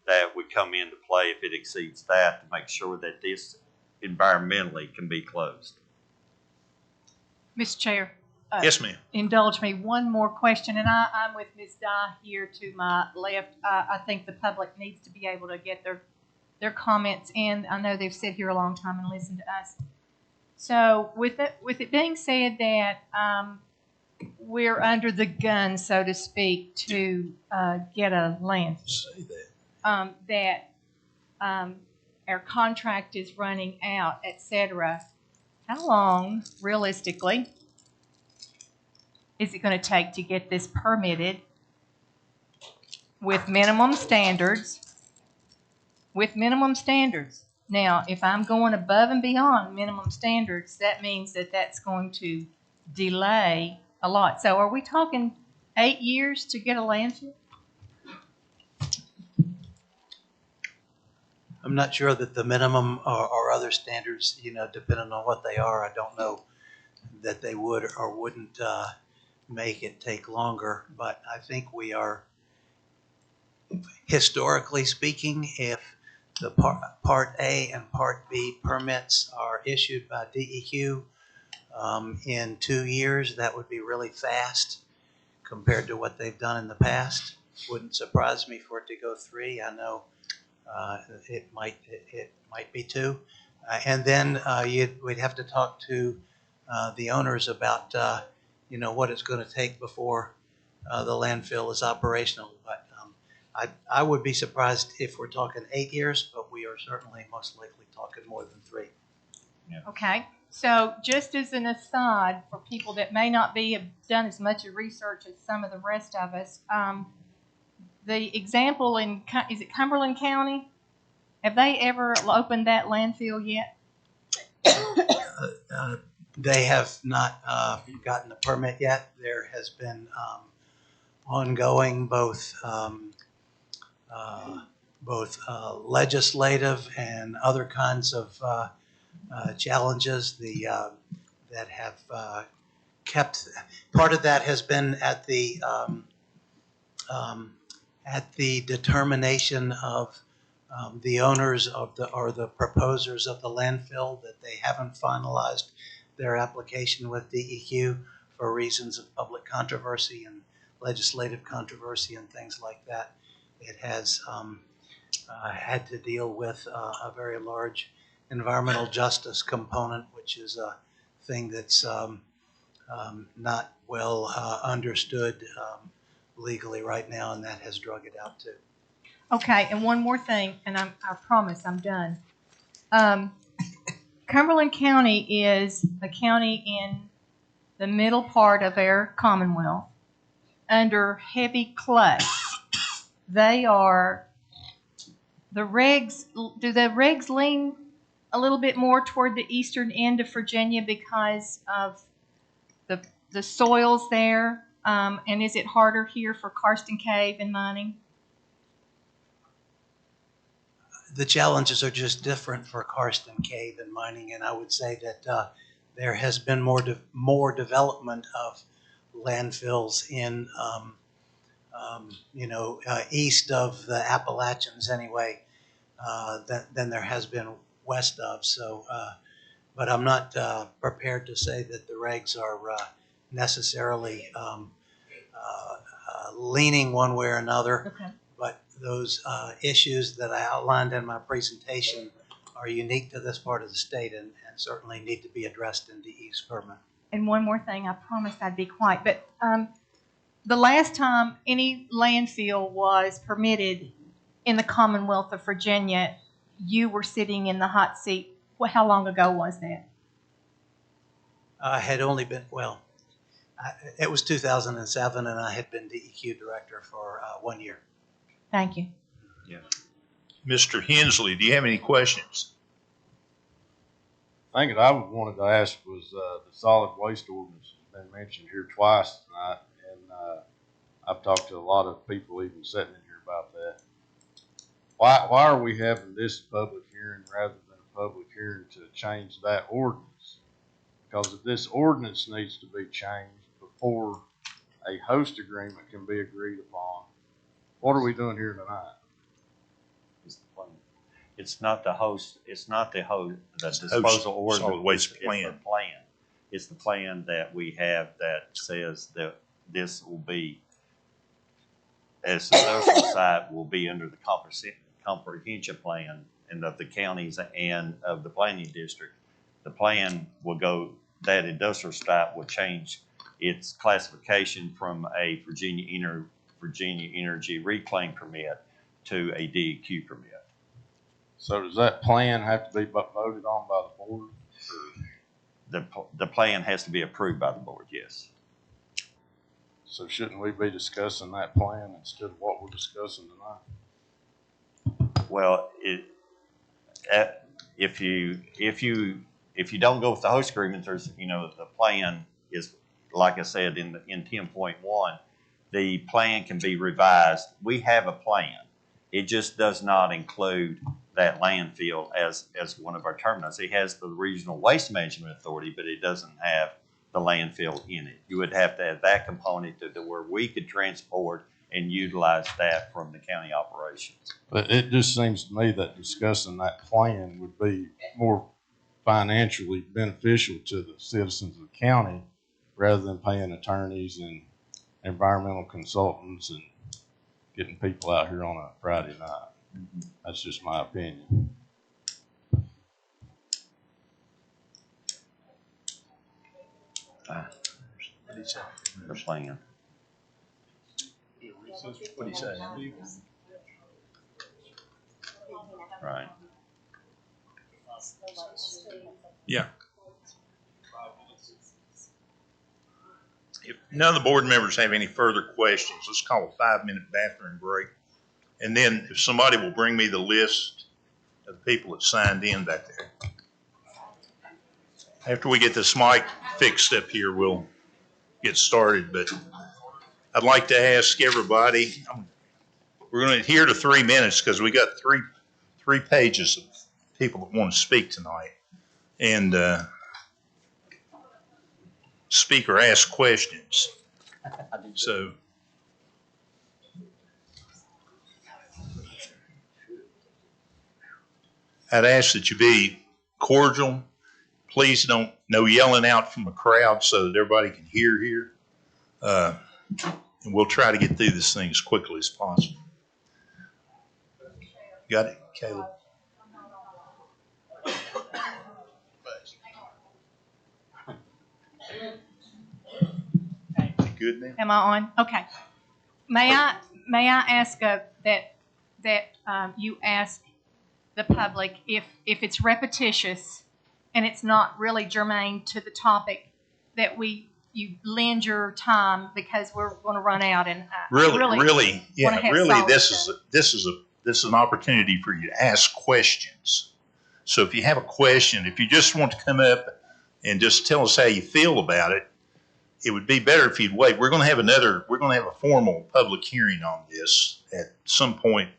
Speaker 1: that would come into play if it exceeds that to make sure that this environmentally can be closed.
Speaker 7: Mr. Chair.
Speaker 2: yes, ma'am.
Speaker 7: Indulge me one more question, and I'm with Ms. Dye here to my left. I think the public needs to be able to get their comments in. I know they've sat here a long time and listened to us. So with it being said that we're under the gun, so to speak, to get a landfill,
Speaker 2: Say that.
Speaker 7: our contract is running out, etc. How long, realistically, is it going to take to get this permitted with minimum standards? With minimum standards. Now, if I'm going above and beyond minimum standards, that means that that's going to delay a lot. So are we talking 8 years to get a landfill?
Speaker 6: I'm not sure that the minimum or other standards, depending on what they are, I don't know that they would or wouldn't make it take longer. But I think we are, historically speaking, if the Part A and Part B permits are issued by DEQ in 2 years, that would be really fast compared to what they've done in the past. Wouldn't surprise me for it to go 3. I know it might be 2, and then we'd have to talk to the owners about what it's going to take before the landfill is operational. But I would be surprised if we're talking 8 years, but we are certainly most likely talking more than 3.
Speaker 7: Okay, so just as an aside for people that may not have done as much research as some of the rest of us, the example is it Cumberland County? Have they ever opened that landfill yet?
Speaker 6: They have not gotten a permit yet. There has been ongoing both legislative and other kinds of challenges. That have kept. Part of that has been at the determination of the owners of or the proposers of the landfill, that they haven't finalized their application with DEQ for reasons of public controversy and legislative controversy and things like that. It has had to deal with a very large environmental justice component, which is a thing that's not well understood legally right now, and that has drug it out too.
Speaker 7: Okay, and one more thing, and I promise I'm done. Cumberland County is a county in the middle part of our Commonwealth under heavy clay. They are, the regs, do the regs lean a little bit more toward the eastern end of Virginia because of the soils there? And is it harder here for Karsten Cave and mining?
Speaker 6: The challenges are just different for Karsten Cave and mining, and I would say that there has been more development of landfills in east of the Appalachians anyway than there has been west of. So, but I'm not prepared to say that the regs are necessarily leaning one way or another.
Speaker 7: Okay.
Speaker 6: But those issues that I outlined in my presentation are unique to this part of the state and certainly need to be addressed in DE's permit.
Speaker 7: And one more thing, I promised I'd be quiet, but the last time any landfill was permitted in the Commonwealth of Virginia, you were sitting in the hot seat. Well, how long ago was that?
Speaker 6: I had only been, it was 2007, and I had been DEQ director for 1 year.
Speaker 7: Thank you.
Speaker 2: Yeah. Mr. Hensley, do you have any questions?
Speaker 12: The thing that I wanted to ask was the solid waste ordinance has been mentioned here twice tonight, and I've talked to a lot of people even sitting in here about that. Why are we having this public hearing rather than a public hearing to change that ordinance? Because if this ordinance needs to be changed before a host agreement can be agreed upon, what are we doing here tonight?
Speaker 1: It's not the host, the disposal
Speaker 2: Host
Speaker 1: order.
Speaker 2: solid waste
Speaker 1: It's
Speaker 2: plan.
Speaker 1: the plan. It's the plan that we have that says that this will be, as the social site will be under the comprehension plan and of the counties and of the planning district. The plan will go, that industrial site will change its classification from a Virginia Energy Reclaim Permit to a DEQ permit.
Speaker 12: So does that plan have to be voted on by the board?
Speaker 1: The plan has to be approved by the board, yes.
Speaker 12: So shouldn't we be discussing that plan instead of what we're discussing tonight?
Speaker 1: Well, if you don't go with the host agreement, there's, the plan is, like I said, in 10.1, the plan can be revised. We have a plan. It just does not include that landfill as one of our terminals. It has the Regional Waste Management Authority, but it doesn't have the landfill in it. You would have to have that component to where we could transport and utilize that from the county operations.
Speaker 12: But it just seems to me that discussing that plan would be more financially beneficial to the citizens of the county rather than paying attorneys and environmental consultants and getting people out here on a Friday night. That's just my opinion.
Speaker 2: What did he say?
Speaker 1: The plan.
Speaker 2: What did he say?
Speaker 1: Right.
Speaker 2: Yeah. If none of the board members have any further questions, let's call a 5-minute bathroom break. And then if somebody will bring me the list of the people that signed in back there. After we get this mic fixed up here, we'll get started. But I'd like to ask everybody, we're going to adhere to 3 minutes because we got three pages of people that want to speak tonight. And speaker ask questions. So I'd ask that you be cordial. Please don't, no yelling out from a crowd so that everybody can hear here. And we'll try to get through this thing as quickly as possible. Got it, Caleb? Good now?
Speaker 7: Am I on? Okay. May I ask that you ask the public if it's repetitious and it's not really germane to the topic, that you lend your time, because we're going to run out, and
Speaker 2: Really,
Speaker 7: wanna have
Speaker 2: really,
Speaker 7: solid
Speaker 2: this is an opportunity for you to ask questions. So if you have a question, if you just want to come up and just tell us how you feel about it, it would be better if you'd wait. We're going to have a formal public hearing on this at some point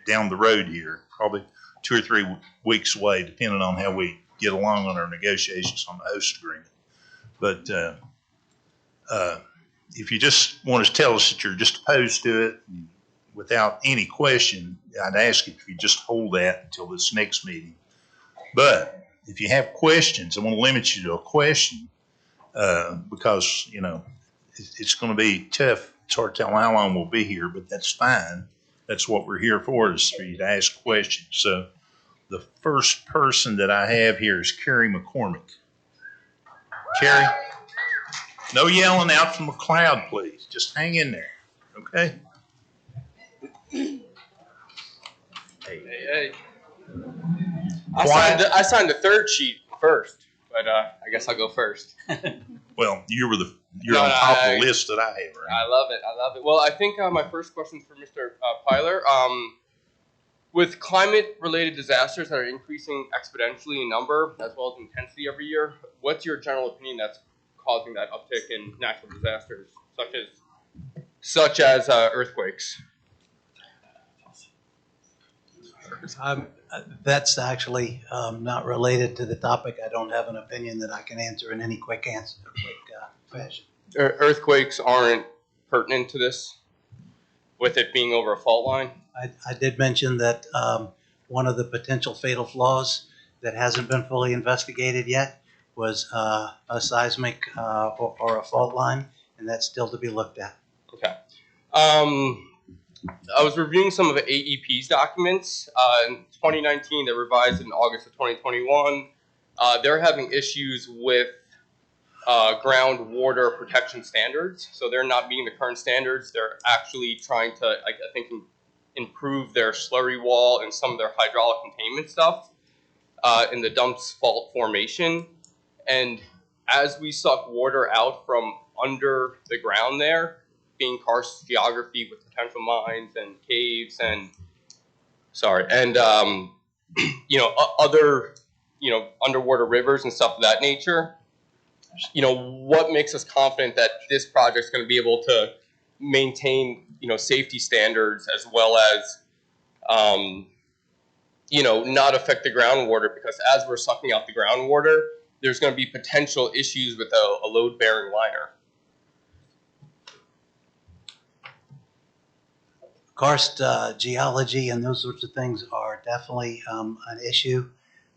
Speaker 2: down the road here, probably 2 or 3 weeks away, depending on how we get along on our negotiations on the host agreement. But if you just want to tell us that you're just opposed to it without any question, I'd ask if you just hold that until this next meeting. But if you have questions, I want to limit you to a question, because, you know, it's going to be tough. It's hard to tell how long we'll be here, but that's fine. That's what we're here for, is for you to ask questions. So the first person that I have here is Carrie McCormick. Carrie, no yelling out from a cloud, please. Just hang in there, okay?
Speaker 13: Hey. I signed the third sheet first, but I guess I'll go first.
Speaker 2: Well, you're on top of the list that I have, right?
Speaker 13: I love it. Well, I think my first question is for Mr. Pyler. With climate-related disasters that are increasing exponentially in number as well as intensity every year, what's your general opinion that's causing that uptick in natural disasters, such as earthquakes?
Speaker 6: That's actually not related to the topic. I don't have an opinion that I can answer in any quick fashion.
Speaker 13: Earthquakes aren't pertinent to this, with it being over a fault line?
Speaker 6: I did mention that one of the potential fatal flaws that hasn't been fully investigated yet was a seismic or a fault line, and that's still to be looked at.
Speaker 13: Okay. I was reviewing some of the AEP's documents. In 2019, they revised in August of 2021. They're having issues with groundwater protection standards. So they're not meeting the current standards. They're actually trying to, I think, improve their slurry wall and some of their hydraulic containment stuff in the dump's fault formation. And as we suck water out from under the ground there, being karst geography with potential mines and caves and other underwater rivers and stuff of that nature, what makes us confident that this project is going to be able to maintain safety standards as well as not affect the groundwater? Because as we're sucking out the groundwater, there's going to be potential issues with a load-bearing liner.
Speaker 6: Karst geology and those sorts of things are definitely an issue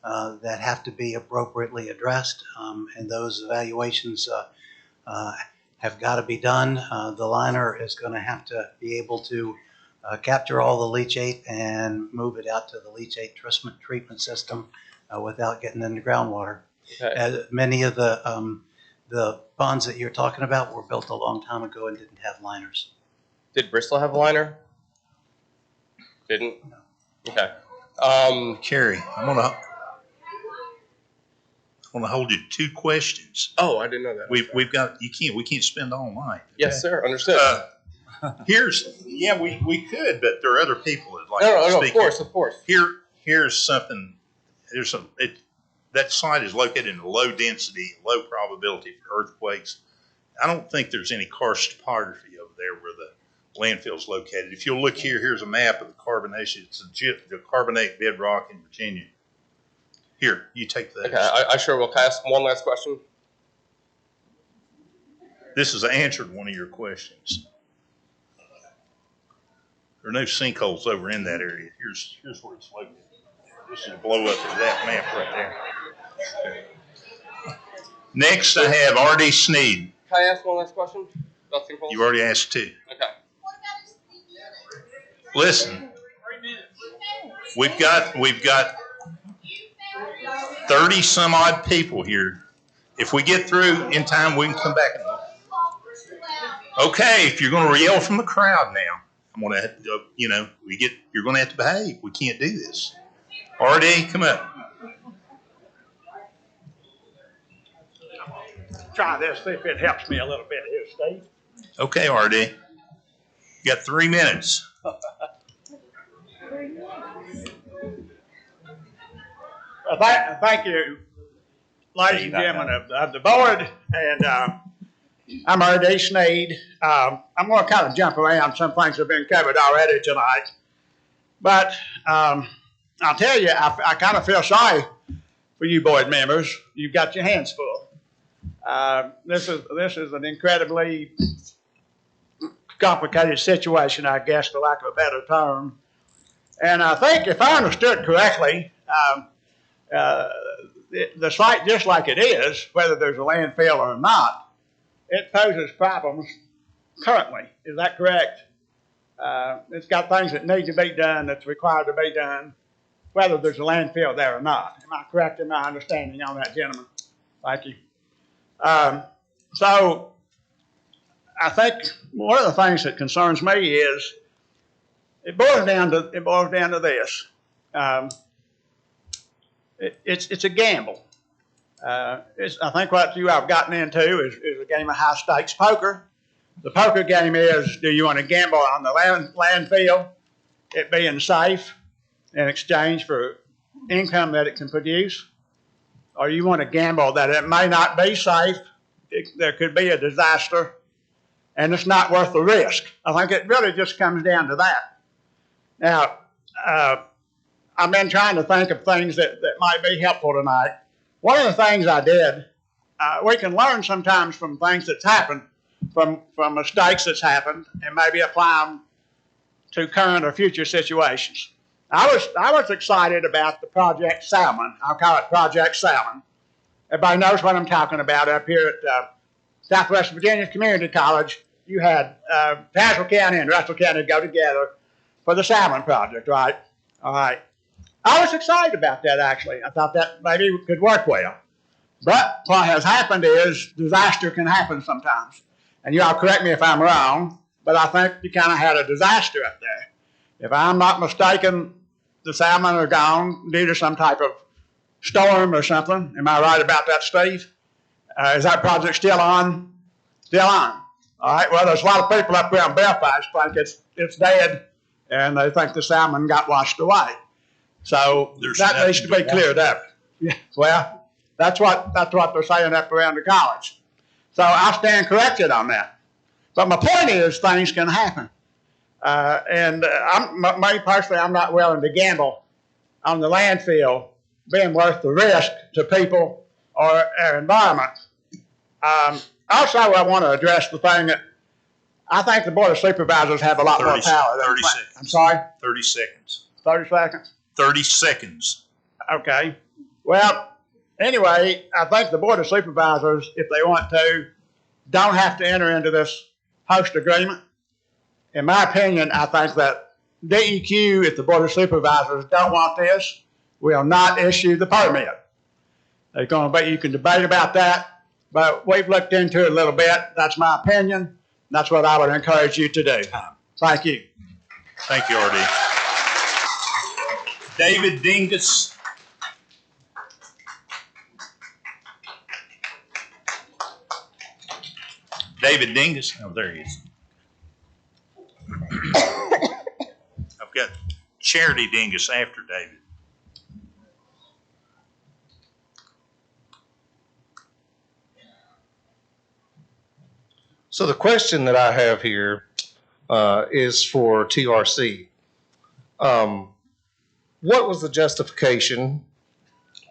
Speaker 6: that have to be appropriately addressed, and those evaluations have got to be done. The liner is going to have to be able to capture all the leachate and move it out to the leachate treatment system without getting into groundwater.
Speaker 13: Okay.
Speaker 6: Many of the ponds that you're talking about were built a long time ago and didn't have liners.
Speaker 13: Did Bristol have a liner? Didn't?
Speaker 6: No.
Speaker 13: Okay.
Speaker 2: Carrie, I want to hold you to 2 questions.
Speaker 13: Oh, I didn't know that.
Speaker 2: We can't spend all night.
Speaker 13: Yes, sir. Understood.
Speaker 2: We could, but there are other people that like
Speaker 13: No,
Speaker 2: to speak.
Speaker 13: of course.
Speaker 2: Here's something. That site is located in a low density, low probability for earthquakes. I don't think there's any karst topography over there where the landfill is located. If you'll look here, here's a map of the carbonation. It's the carbonate bedrock in Virginia. Here, you take that.
Speaker 13: Okay, I sure will. Can I ask one last question?
Speaker 2: This has answered one of your questions. There are no sinkholes over in that area. Here's where it's located. This is a blow up of that map right there. Next, I have R.D. Sneed.
Speaker 13: Can I ask one last question? About St. Paul's?
Speaker 2: You've already asked two.
Speaker 13: Okay.
Speaker 2: Listen, we've got 30 some odd people here. If we get through in time, we can come back. Okay, if you're going to yell from the crowd now, I'm going to have to, you're going to have to behave. We can't do this. RD, come up.
Speaker 14: Try this, see if it helps me a little bit here, Steve.
Speaker 2: Okay, RD. You got 3 minutes.
Speaker 14: Thank you, ladies and gentlemen of the board, and I'm R.D. Sneed. I'm going to kind of jump around. Some things have been covered already tonight, but I'll tell you, I kind of feel sorry for you board members. You've got your hands full. This is an incredibly complicated situation, I guess, for lack of a better term. And I think, if I understood correctly, the site, just like it is, whether there's a landfill or not, it poses problems currently. Is that correct? It's got things that need to be done, that's required to be done, whether there's a landfill there or not. Am I correct in my understanding on that, gentlemen? Thank you. So I think one of the things that concerns me is it boils down to this. It's a gamble. I think what you have gotten into is a game of high stakes poker. The poker game is, do you want to gamble on the landfill, it being safe in exchange for income that it can produce? Or you want to gamble that it may not be safe, there could be a disaster, and it's not worth the risk. I think it really just comes down to that. Now, I've been trying to think of things that might be helpful tonight. One of the things I did, we can learn sometimes from things that's happened, from mistakes that's happened, and maybe apply them to current or future situations. I was excited about the Project Salmon. I'll call it Project Salmon. Everybody knows what I'm talking about up here at Southwest Virginia Community College. You had Tazewell County and Russell County go together for the Salmon Project, right? All right. I was excited about that, actually. I thought that maybe could work well. But what has happened is disaster can happen sometimes. And you all correct me if I'm wrong, but I think you kind of had a disaster up there. If I'm not mistaken, the salmon are gone due to some type of storm or something. Am I right about that, Steve? Is that project still on? Still on. All right. Well, there's a lot of people up here in Belfast think it's dead, and they think the salmon got washed away. So that needs to be cleared up. Yeah, well, that's what they're saying up around the college. So I stand corrected on that. But my point is, things can happen. Me personally, I'm not willing to gamble on the landfill being worth the risk to people or our environment. Also, I want to address the thing that I think the Board of Supervisors have a lot more power than
Speaker 2: 30 seconds.
Speaker 14: I'm sorry?
Speaker 2: 30 seconds.
Speaker 14: 30 seconds?
Speaker 2: 30 seconds.
Speaker 14: Okay. Well, anyway, I think the Board of Supervisors, if they want to, don't have to enter into this host agreement. In my opinion, I think that DEQ, if the Board of Supervisors don't want this, will not issue the permit. There's going to be, you can debate about that, but we've looked into it a little bit. That's my opinion. That's what I would encourage you to do. Thank you.
Speaker 2: Thank you, R.D. David Dingus. David Dingus. Oh, there he is. I've got Charity Dingus after David.
Speaker 15: So the question that I have here is for TRC. What was the justification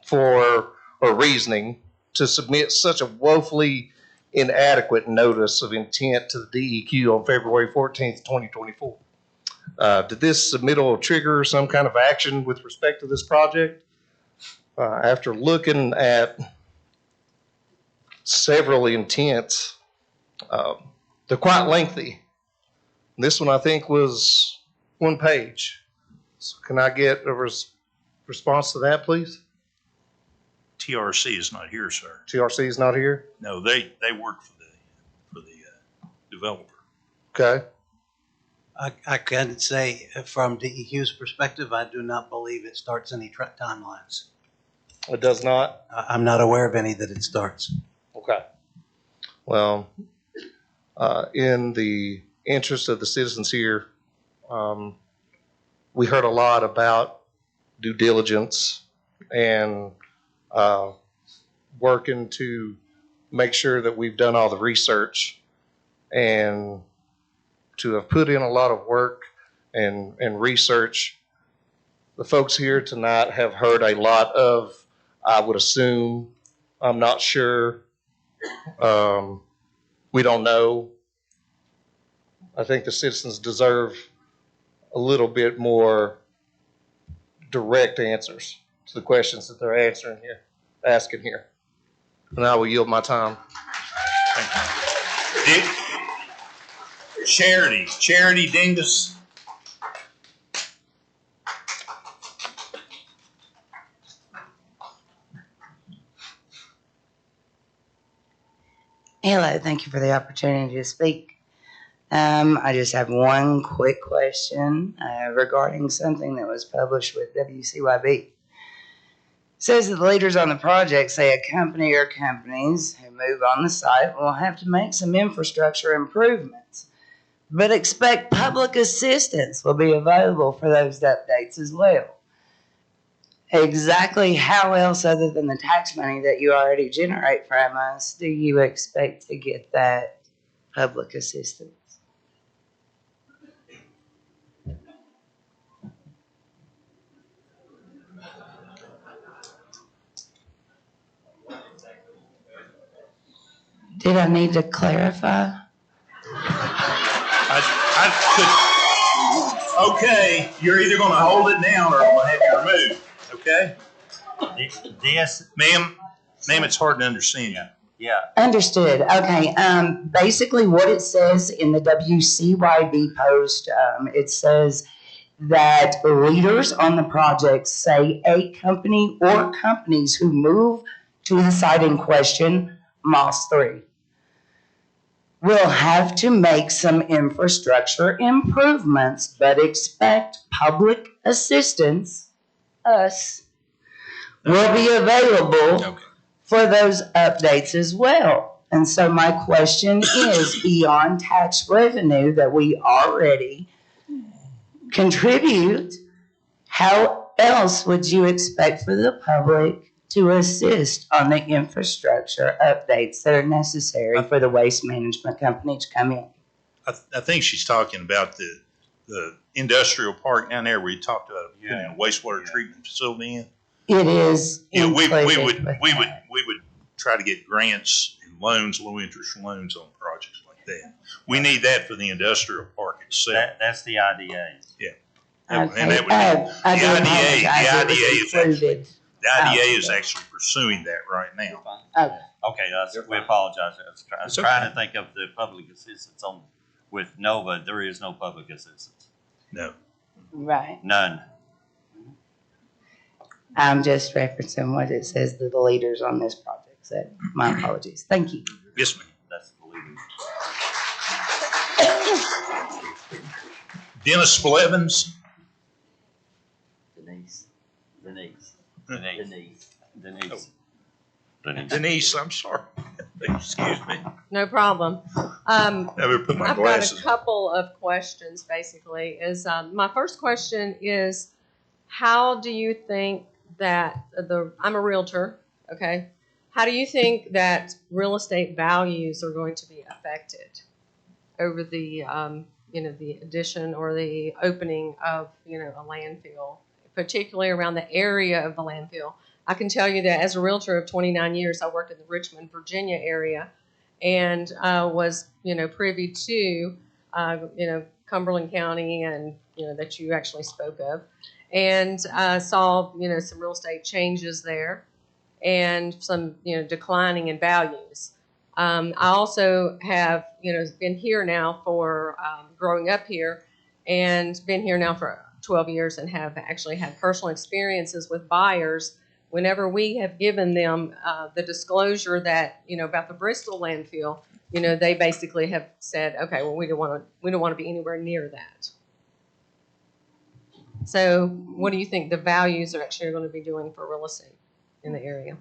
Speaker 15: for or reasoning to submit such a woefully inadequate notice of intent to the DEQ on February 14th, 2024? Did this submittal trigger some kind of action with respect to this project? After looking at several intents, they're quite lengthy. This one I think was 1 page. So can I get a response to that, please?
Speaker 2: TRC is not here, sir.
Speaker 15: TRC is not here?
Speaker 2: No, they work for the developer.
Speaker 15: Okay.
Speaker 6: I can say from DEQ's perspective, I do not believe it starts any timelines.
Speaker 15: It does not?
Speaker 6: I'm not aware of any that it starts.
Speaker 15: Okay. Well, in the interest of the citizens here, we heard a lot about due diligence and working to make sure that we've done all the research, and to have put in a lot of work and research. The folks here tonight have heard a lot of, I would assume, I'm not sure, we don't know. I think the citizens deserve a little bit more direct answers to the questions that they're asking here. And I will yield my time.
Speaker 2: Dick? Charity Dingus.
Speaker 16: Hello, thank you for the opportunity to speak. I just have one quick question regarding something that was published with WCYB. It says that the leaders on the project say a company or companies who move on the site will have to make some infrastructure improvements, but expect public assistance will be available for those updates as well. Exactly how else, other than the tax money that you already generate from us, do you expect to get that public assistance? Did I need to clarify?
Speaker 2: Okay, you're either going to hold it down or I'm going to have you removed. Okay?
Speaker 1: This,
Speaker 2: Ma'am, it's hard to understand.
Speaker 1: yeah,
Speaker 16: Understood. Okay. Basically, what it says in the WCYB post, it says that leaders on the project say a company or companies who move to the site in question, Moss 3, will have to make some infrastructure improvements, but expect public assistance, us, will be available for those updates as well. And so my question is, beyond tax revenue that we already contribute, how else would you expect for the public to assist on the infrastructure updates that are necessary for the waste management company to come in?
Speaker 2: I think she's talking about the industrial park down there where you talked about putting a wastewater treatment facility in.
Speaker 16: It is.
Speaker 2: Yeah, we
Speaker 16: included
Speaker 2: would
Speaker 16: with that.
Speaker 2: try to get grants and loans, low interest loans on projects like that. We need that for the industrial park itself.
Speaker 1: that's the IDA.
Speaker 2: Yeah.
Speaker 16: Okay.
Speaker 2: And that would be,
Speaker 16: I
Speaker 2: the
Speaker 16: do
Speaker 2: IDA
Speaker 16: apologize.
Speaker 2: the IDA is actually pursuing that right now.
Speaker 16: Okay.
Speaker 1: Okay, we apologize. I was
Speaker 2: It's
Speaker 1: trying
Speaker 2: okay.
Speaker 1: to think of the public assistance on, with NOVA, there is no public assistance.
Speaker 2: No.
Speaker 16: Right.
Speaker 1: None.
Speaker 16: I'm just referencing what it says that the leaders on this project said. My apologies. Thank you.
Speaker 2: Yes, ma'am.
Speaker 1: That's the leading.
Speaker 2: Dennis Blevins.
Speaker 1: Denise.
Speaker 2: Denise, I'm sorry. Excuse me.
Speaker 17: No problem.
Speaker 2: I better put my
Speaker 17: I've
Speaker 2: glasses
Speaker 17: got a couple of questions, basically. My first question is, how do you think that I'm a realtor, okay? How do you think that real estate values are going to be affected over the, the addition or the opening of, a landfill, particularly around the area of the landfill? I can tell you that as a realtor of 29 years, I worked in the Richmond, Virginia area, and was, privy to, Cumberland County, and that you actually spoke of, and saw some real estate changes there, and some declining in values. I also have been here now for growing up here, and been here now for 12 years, and have actually had personal experiences with buyers. Whenever we have given them the disclosure that about the Bristol landfill, they basically have said, okay, well, we don't want to be anywhere near that. So, what do you think the values are actually going to be doing for real estate in the area?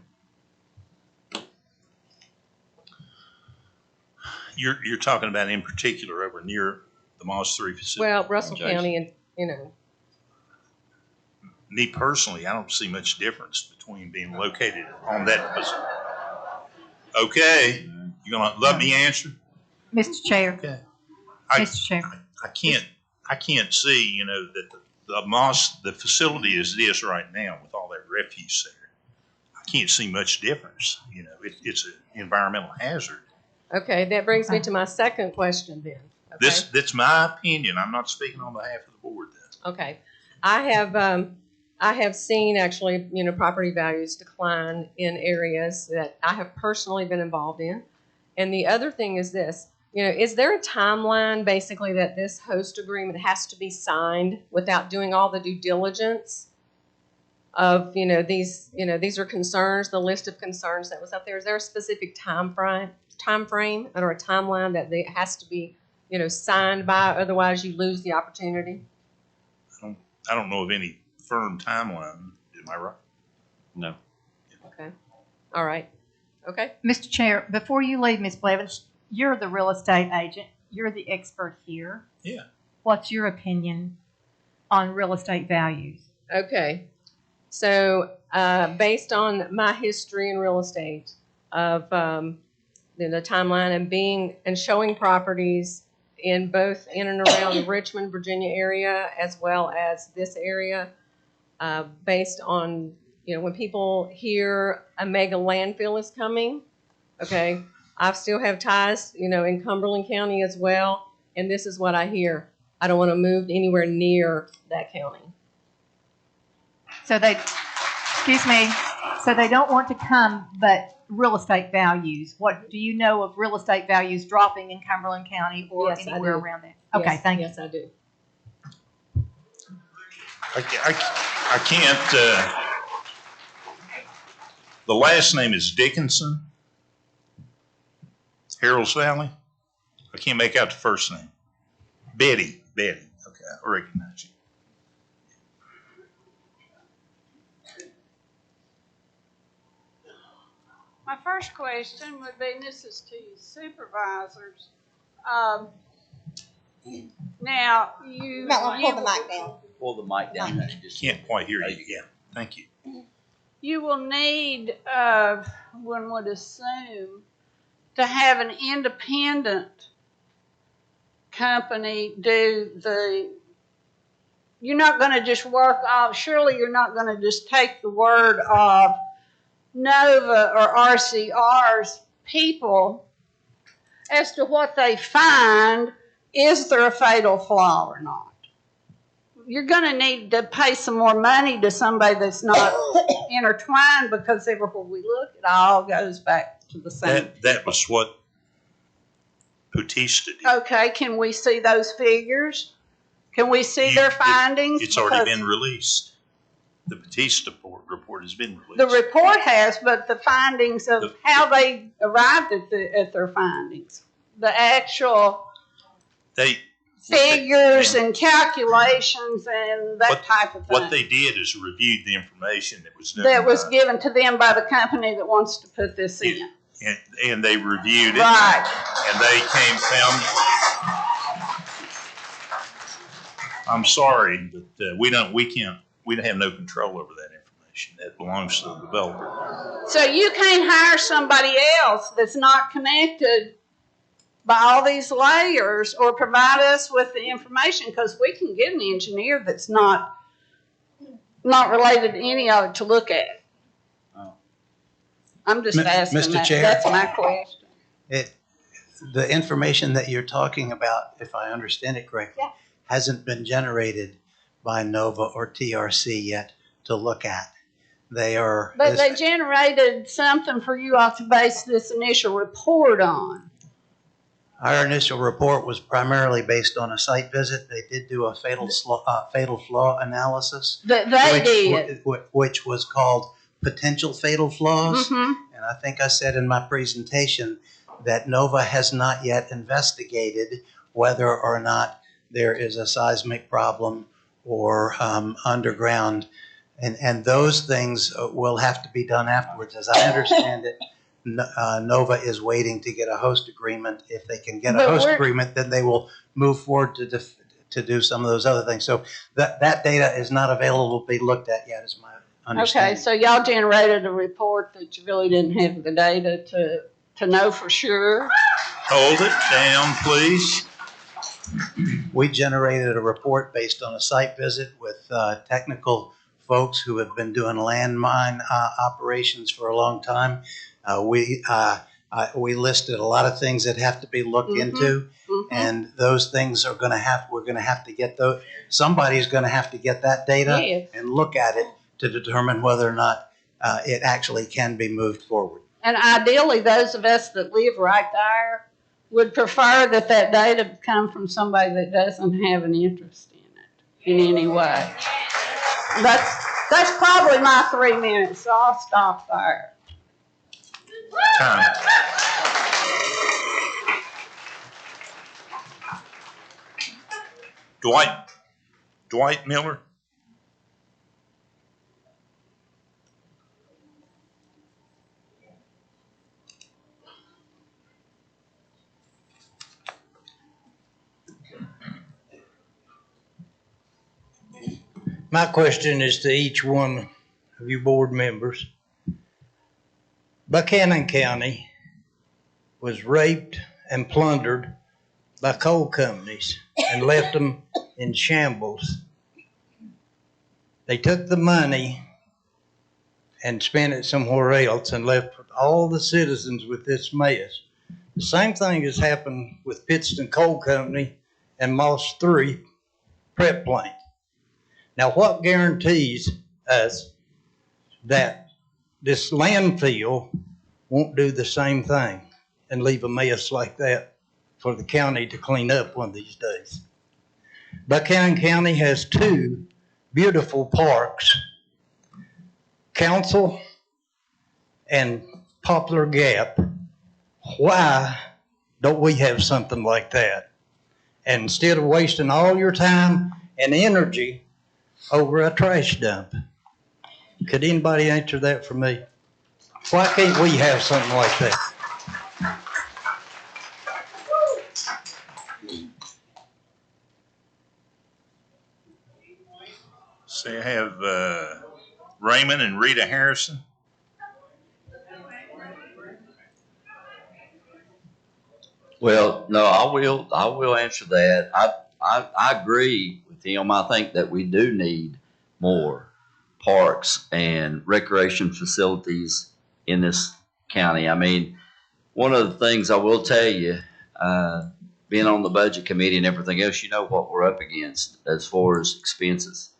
Speaker 2: You're talking about in particular over near the Moss 3 facility?
Speaker 17: Well, Russell County, and
Speaker 2: Me personally, I don't see much difference between being located on that facility. Okay, you gonna let me answer?
Speaker 7: Mr. Chair.
Speaker 2: Okay.
Speaker 7: Mr. Chair.
Speaker 2: I can't see, that the facility is this right now with all that refuse there. I can't see much difference. It's an environmental hazard.
Speaker 17: Okay, that brings me to my second question then. Okay?
Speaker 2: That's my opinion. I'm not speaking on behalf of the board then.
Speaker 17: Okay, I have seen actually property values decline in areas that I have personally been involved in. And the other thing is this, is there a timeline basically that this host agreement has to be signed without doing all the due diligence of these are concerns, the list of concerns that was up there? Is there a specific time frame or a timeline that it has to be signed by, otherwise you lose the opportunity?
Speaker 2: I don't know of any firm timeline. Am I right?
Speaker 1: No.
Speaker 17: Okay. All right. Okay.
Speaker 7: Mr. Chair, before you leave, Ms. Blevins, you're the real estate agent. You're the expert here.
Speaker 2: Yeah.
Speaker 7: What's your opinion on real estate values?
Speaker 17: Okay. So, based on my history in real estate of the timeline and being and showing properties in both in and around the Richmond, Virginia area, as well as this area, based on when people hear a mega landfill is coming, okay, I still have ties in Cumberland County as well, and this is what I hear: I don't want to move anywhere near that county.
Speaker 7: So they don't want to come, but real estate values. What do you know of real estate values dropping in Cumberland County or
Speaker 17: Yes,
Speaker 7: anywhere
Speaker 17: I do.
Speaker 7: around there? Okay, thank you.
Speaker 17: Yes, I do.
Speaker 2: I can't. The last name is Dickinson, Harrells Valley. I can't make out the first name. Betty. Okay, I recognize you.
Speaker 11: My first question would be, and this is to you supervisors. Now, you
Speaker 10: Might want to pull the mic down.
Speaker 9: Pull the mic down.
Speaker 2: Can't quite hear you. Yeah, thank you.
Speaker 11: You will need, one would assume, to have an independent company do you're not going to just work off, surely you're not going to just take the word of NOVA or RCR's people as to what they find. Is there a fatal flaw or not? You're going to need to pay some more money to somebody that's not intertwined, because everywhere we look, it all goes back to the same.
Speaker 2: That was what Bautista did.
Speaker 11: Okay, can we see those figures? Can we see their findings?
Speaker 2: It's already been released. The Bautista report has been released.
Speaker 11: The report has, but the findings of how they arrived at their findings, the actual figures and calculations and that type of thing.
Speaker 2: What they did is reviewed the information that was done.
Speaker 11: That was given to them by the company that wants to put this in.
Speaker 2: And they reviewed it.
Speaker 11: Right.
Speaker 2: And they found. I'm sorry, but we have no control over that information. That belongs to the developer.
Speaker 11: So you can't hire somebody else that's not connected by all these layers, or provide us with the information, because we can get an engineer that's not related to any of it to look at.
Speaker 6: Oh.
Speaker 11: I'm just asking
Speaker 6: Mr.
Speaker 11: that.
Speaker 6: Chair.
Speaker 11: That's my question.
Speaker 6: The information that you're talking about, if I understand it correctly, hasn't been generated by NOVA or TRC yet to look at. They are.
Speaker 18: But they generated something for you all to base this initial report on.
Speaker 6: Our initial report was primarily based on a site visit. They did do a fatal flaw analysis. Which was called potential fatal flaws.
Speaker 18: Mm-hmm.
Speaker 6: And I think I said in my presentation that NOVA has not yet investigated whether or not there is a seismic problem or underground. And those things will have to be done afterwards. As I understand it, NOVA is waiting to get a host agreement. If they can get a host agreement, then they will move forward to do some of those other things. So that data is not available to be looked at yet, is my understanding.
Speaker 18: Okay, so y'all generated a report that you really didn't have the data to know for sure.
Speaker 2: Hold it down, please.
Speaker 6: We generated a report based on a site visit with technical folks who have been doing landmine operations for a long time. We listed a lot of things that have to be looked into, and those things are we're going to have to get those. Somebody's going to have to get that data and look at it to determine whether or not it actually can be moved forward.
Speaker 18: And ideally, those of us that live right there would prefer that data come from somebody that doesn't have an interest in it in any way. That's probably my 3 minutes, so I'll stop there.
Speaker 2: Time. Dwight Miller.
Speaker 19: My question is to each one of you board members. Buchanan County was raped and plundered by coal companies and left them in shambles. They took the money and spent it somewhere else and left all the citizens with this mess. The same thing has happened with Pittston Coal Company and Moss 3 prep plant. Now, what guarantees us that this landfill won't do the same thing and leave a mess like that for the county to clean up one of these days? Buchanan County has 2 beautiful parks, Council and Poplar Gap. Why don't we have something like that? And instead of wasting all your time and energy over a trash dump. Could anybody answer that for me? Why can't we have something like that?
Speaker 2: So I have Raymond and Rita Harrison.
Speaker 9: Well, no, I will answer that. I agree with him. I think that we do need more parks and recreation facilities in this county. I mean, one of the things I will tell you, being on the budget committee and everything else, you know what we're up against as far as expenses.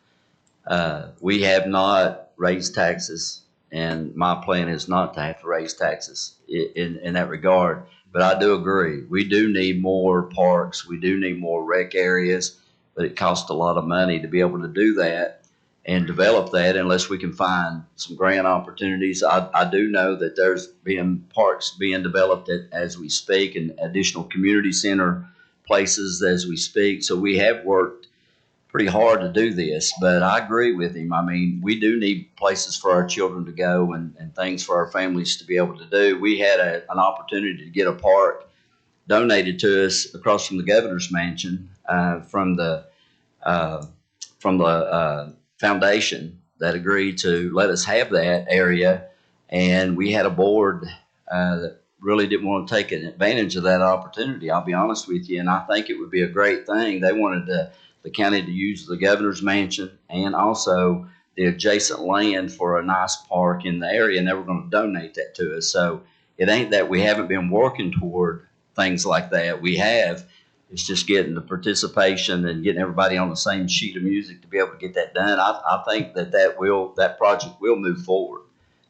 Speaker 9: We have not raised taxes, and my plan is not to have to raise taxes in that regard. But I do agree. We do need more parks. We do need more rec areas, but it costs a lot of money to be able to do that and develop that unless we can find some grant opportunities. I do know that there's been parks being developed as we speak and additional community center places as we speak. So we have worked pretty hard to do this, but I agree with him. I mean, we do need places for our children to go and things for our families to be able to do. We had an opportunity to get a park donated to us across from the governor's mansion from the foundation that agreed to let us have that area. And we had a board that really didn't want to take advantage of that opportunity, I'll be honest with you. And I think it would be a great thing. They wanted the county to use the governor's mansion and also the adjacent land for a nice park in the area, and they were going to donate that to us. So it ain't that we haven't been working toward things like that. We have. It's just getting the participation and getting everybody on the same sheet of music to be able to get that done. I think that project will move forward.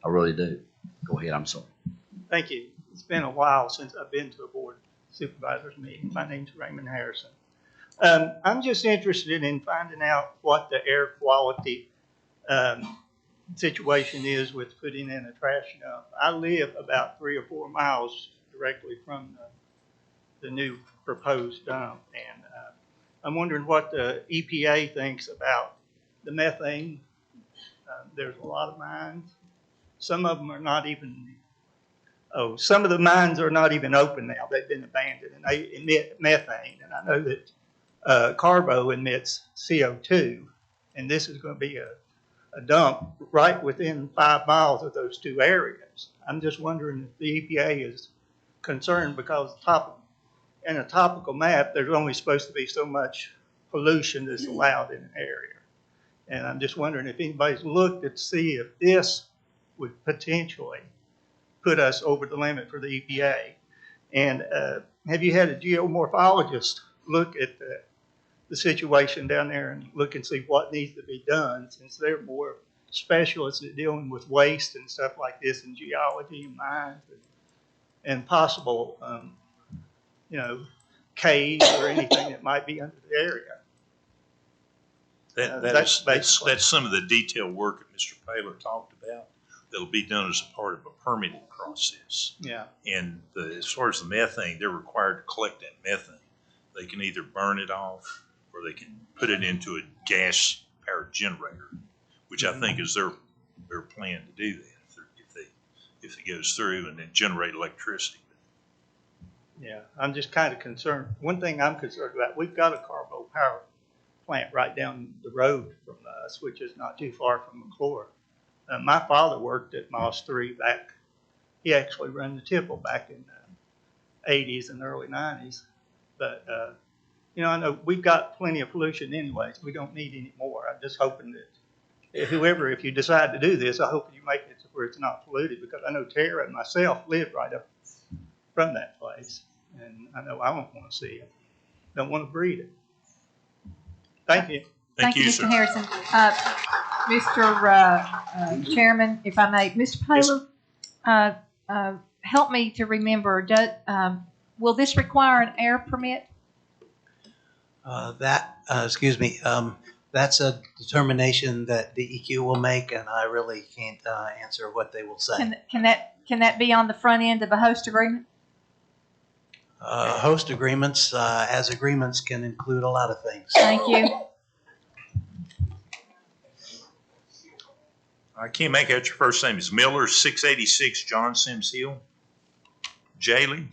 Speaker 9: I really do. Go ahead. I'm sorry.
Speaker 20: Thank you. It's been a while since I've been to a board of supervisors meeting. My name's Raymond Harrison. I'm just interested in finding out what the air quality situation is with putting in a trash dump. I live about 3 or 4 miles directly from the new proposed dump, and I'm wondering what the EPA thinks about the methane. There's a lot of mines. Some of them are not even, some of the mines are not even open now. They've been abandoned, and they emit methane. And I know that Carbo emits CO2, and this is going to be a dump right within 5 miles of those two areas. I'm just wondering if the EPA is concerned because in a topical map, there's only supposed to be so much pollution that's allowed in an area. And I'm just wondering if anybody's looked to see if this would potentially put us over the limit for the EPA. And have you had a geomorphologist look at the situation down there and look and see what needs to be done, since they're more specialists at dealing with waste and stuff like this in geology and mines and possible, caves or anything that might be under the area?
Speaker 2: That's some of the detailed work that Mr. Paler talked about that'll be done as a part of a permitting process.
Speaker 20: Yeah.
Speaker 2: And as far as the methane, they're required to collect that methane. They can either burn it off or they can put it into a gas-powered generator, which I think is their plan to do that if it goes through and then generate electricity.
Speaker 20: Yeah, I'm just kind of concerned. One thing I'm concerned about, we've got a Carbo power plant right down the road from us, which is not too far from McClure. My father worked at Moss 3 back. He actually ran the tipple back in the 80s and early 90s. But, I know we've got plenty of pollution anyways. We don't need any more. I'm just hoping that if you decide to do this, I hope you make it to where it's not polluted, because I know Tara and myself live right up from that place. And I know I don't want to see it. Don't want to breathe it. Thank you.
Speaker 7: Thank you, Mr. Harrison. Mr. Chairman, if I may, Mr. Paler, help me to remember, will this require an air permit?
Speaker 6: That's a determination that DEQ will make, and I really can't answer what they will say.
Speaker 7: Can that be on the front end of a host agreement?
Speaker 6: Host agreements, as agreements, can include a lot of things.
Speaker 7: Thank you.
Speaker 2: I can't make out your first name. It's Miller, 686 John Sims Hill. Jaylee.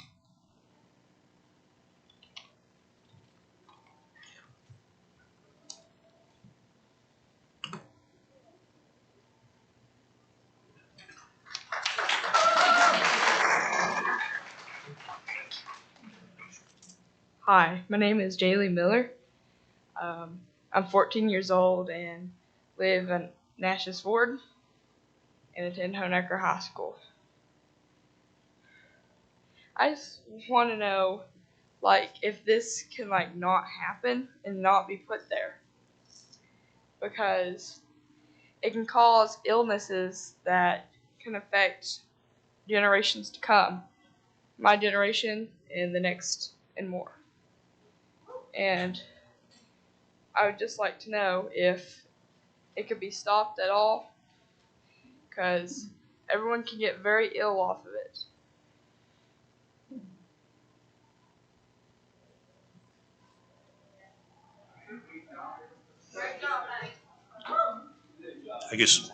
Speaker 21: Hi, my name is Jaylee Miller. I'm 14 years old and live in Natchez Ford and attend Honecker High School. I just want to know, if this can, not happen and not be put there. Because it can cause illnesses that can affect generations to come. My generation and the next and more. And I would just like to know if it could be stopped at all, because everyone can get very ill off of it.
Speaker 2: I guess.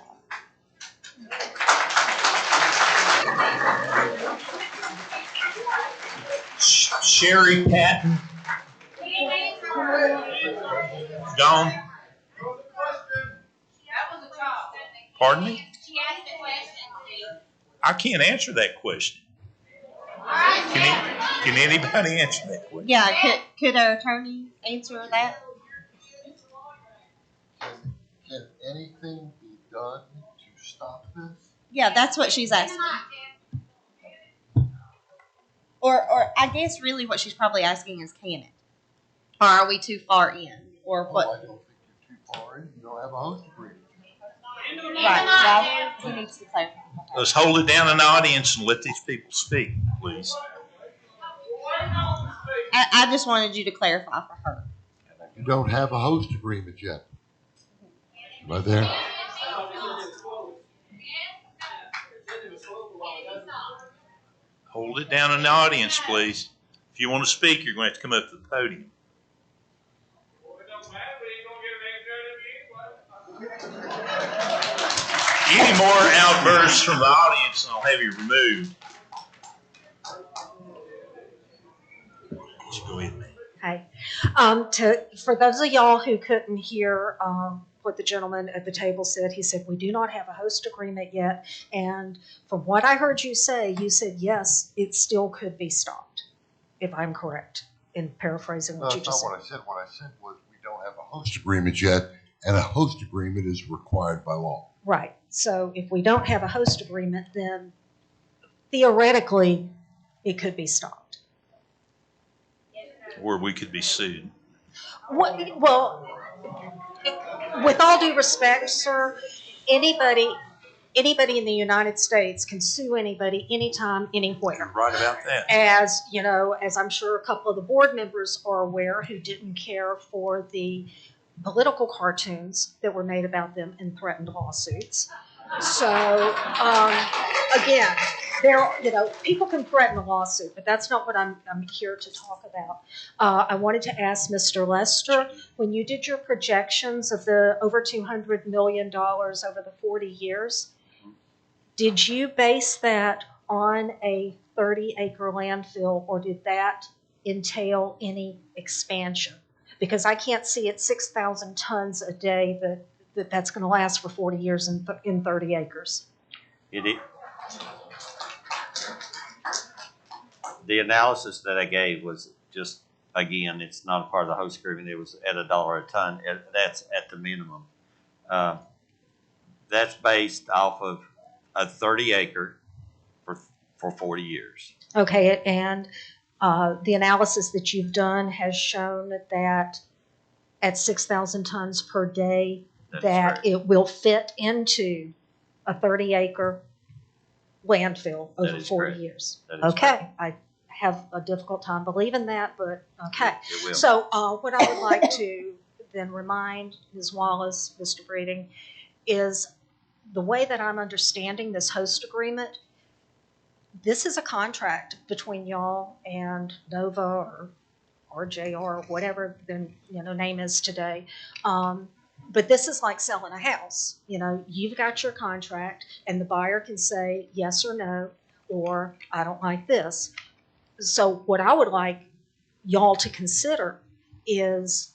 Speaker 2: Sherry Patton. Gone. Pardon me? I can't answer that question. Can anybody answer that question?
Speaker 10: Yeah, could our attorney answer that?
Speaker 3: Can anything be done to stop this?
Speaker 10: Yeah, that's what she's asking. Or I guess really what she's probably asking is, can it? Or are we too far in? Or what?
Speaker 3: Oh, I don't think you're too far in. You don't have a host agreement.
Speaker 10: Right. Well, he needs to clarify.
Speaker 2: Let's hold it down in the audience and let these people speak, please.
Speaker 10: I just wanted you to clarify for her.
Speaker 3: You don't have a host agreement yet. Right there.
Speaker 2: Hold it down in the audience, please. If you want to speak, you're going to have to come up to the podium. Any more outbursts from the audience, and I'll have you removed. Just go ahead, man.
Speaker 4: Hi. For those of y'all who couldn't hear what the gentleman at the table said, he said, we do not have a host agreement yet. And from what I heard you say, you said, yes, it still could be stopped, if I'm correct in paraphrasing what you just said.
Speaker 3: That's not what I said. What I said was we don't have a host agreement yet, and a host agreement is required by law.
Speaker 4: Right. So if we don't have a host agreement, then theoretically it could be stopped.
Speaker 2: Or we could be sued.
Speaker 4: Well, with all due respect, sir, anybody in the United States can sue anybody, anytime, anywhere.
Speaker 2: You're right about that.
Speaker 4: As you know, as I'm sure a couple of the board members are aware who didn't care for the political cartoons that were made about them and threatened lawsuits. So again, people can threaten a lawsuit, but that's not what I'm here to talk about. I wanted to ask Mr. Lester, when you did your projections of the over $200 million over the 40 years, did you base that on a 30-acre landfill, or did that entail any expansion? Because I can't see at 6,000 tons a day that's going to last for 40 years in 30 acres.
Speaker 1: The analysis that I gave was just, again, it's not a part of the host agreement. It was at $1 a ton. That's at the minimum. That's based off of a 30 acre for 40 years.
Speaker 4: Okay, and the analysis that you've done has shown that at 6,000 tons per day, that it will fit into a 30-acre landfill over 40 years. Okay, I have a difficult time believing that, but okay.
Speaker 1: It will.
Speaker 4: So what I would like to then remind Ms. Wallace, Mr. Breeding, is the way that I'm understanding this host agreement, this is a contract between y'all and Nova or RJR or whatever the name is today. But this is like selling a house. You've got your contract, and the buyer can say yes or no, or I don't like this. So what I would like y'all to consider is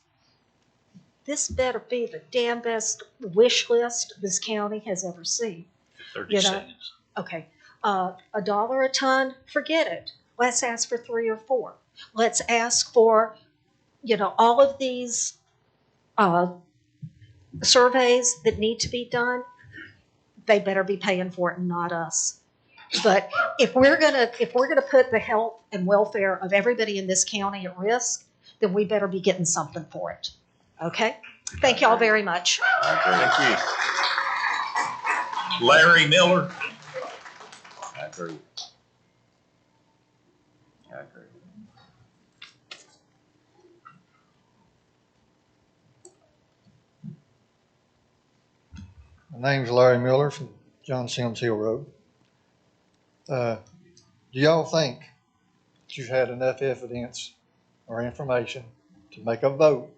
Speaker 4: this better be the damn best wish list this county has ever seen.
Speaker 2: 30 seconds.
Speaker 4: Okay. $1 a ton, forget it. Let's ask for 3 or 4. Let's ask for, all of these surveys that need to be done. They better be paying for it and not us. But if we're gonna put the health and welfare of everybody in this county at risk, then we better be getting something for it. Okay? Thank y'all very much.
Speaker 2: Thank you. Larry Miller.
Speaker 1: I agree. I agree.
Speaker 22: My name's Larry Miller from John Sims Hill Road. Do y'all think that you've had enough evidence or information to make a vote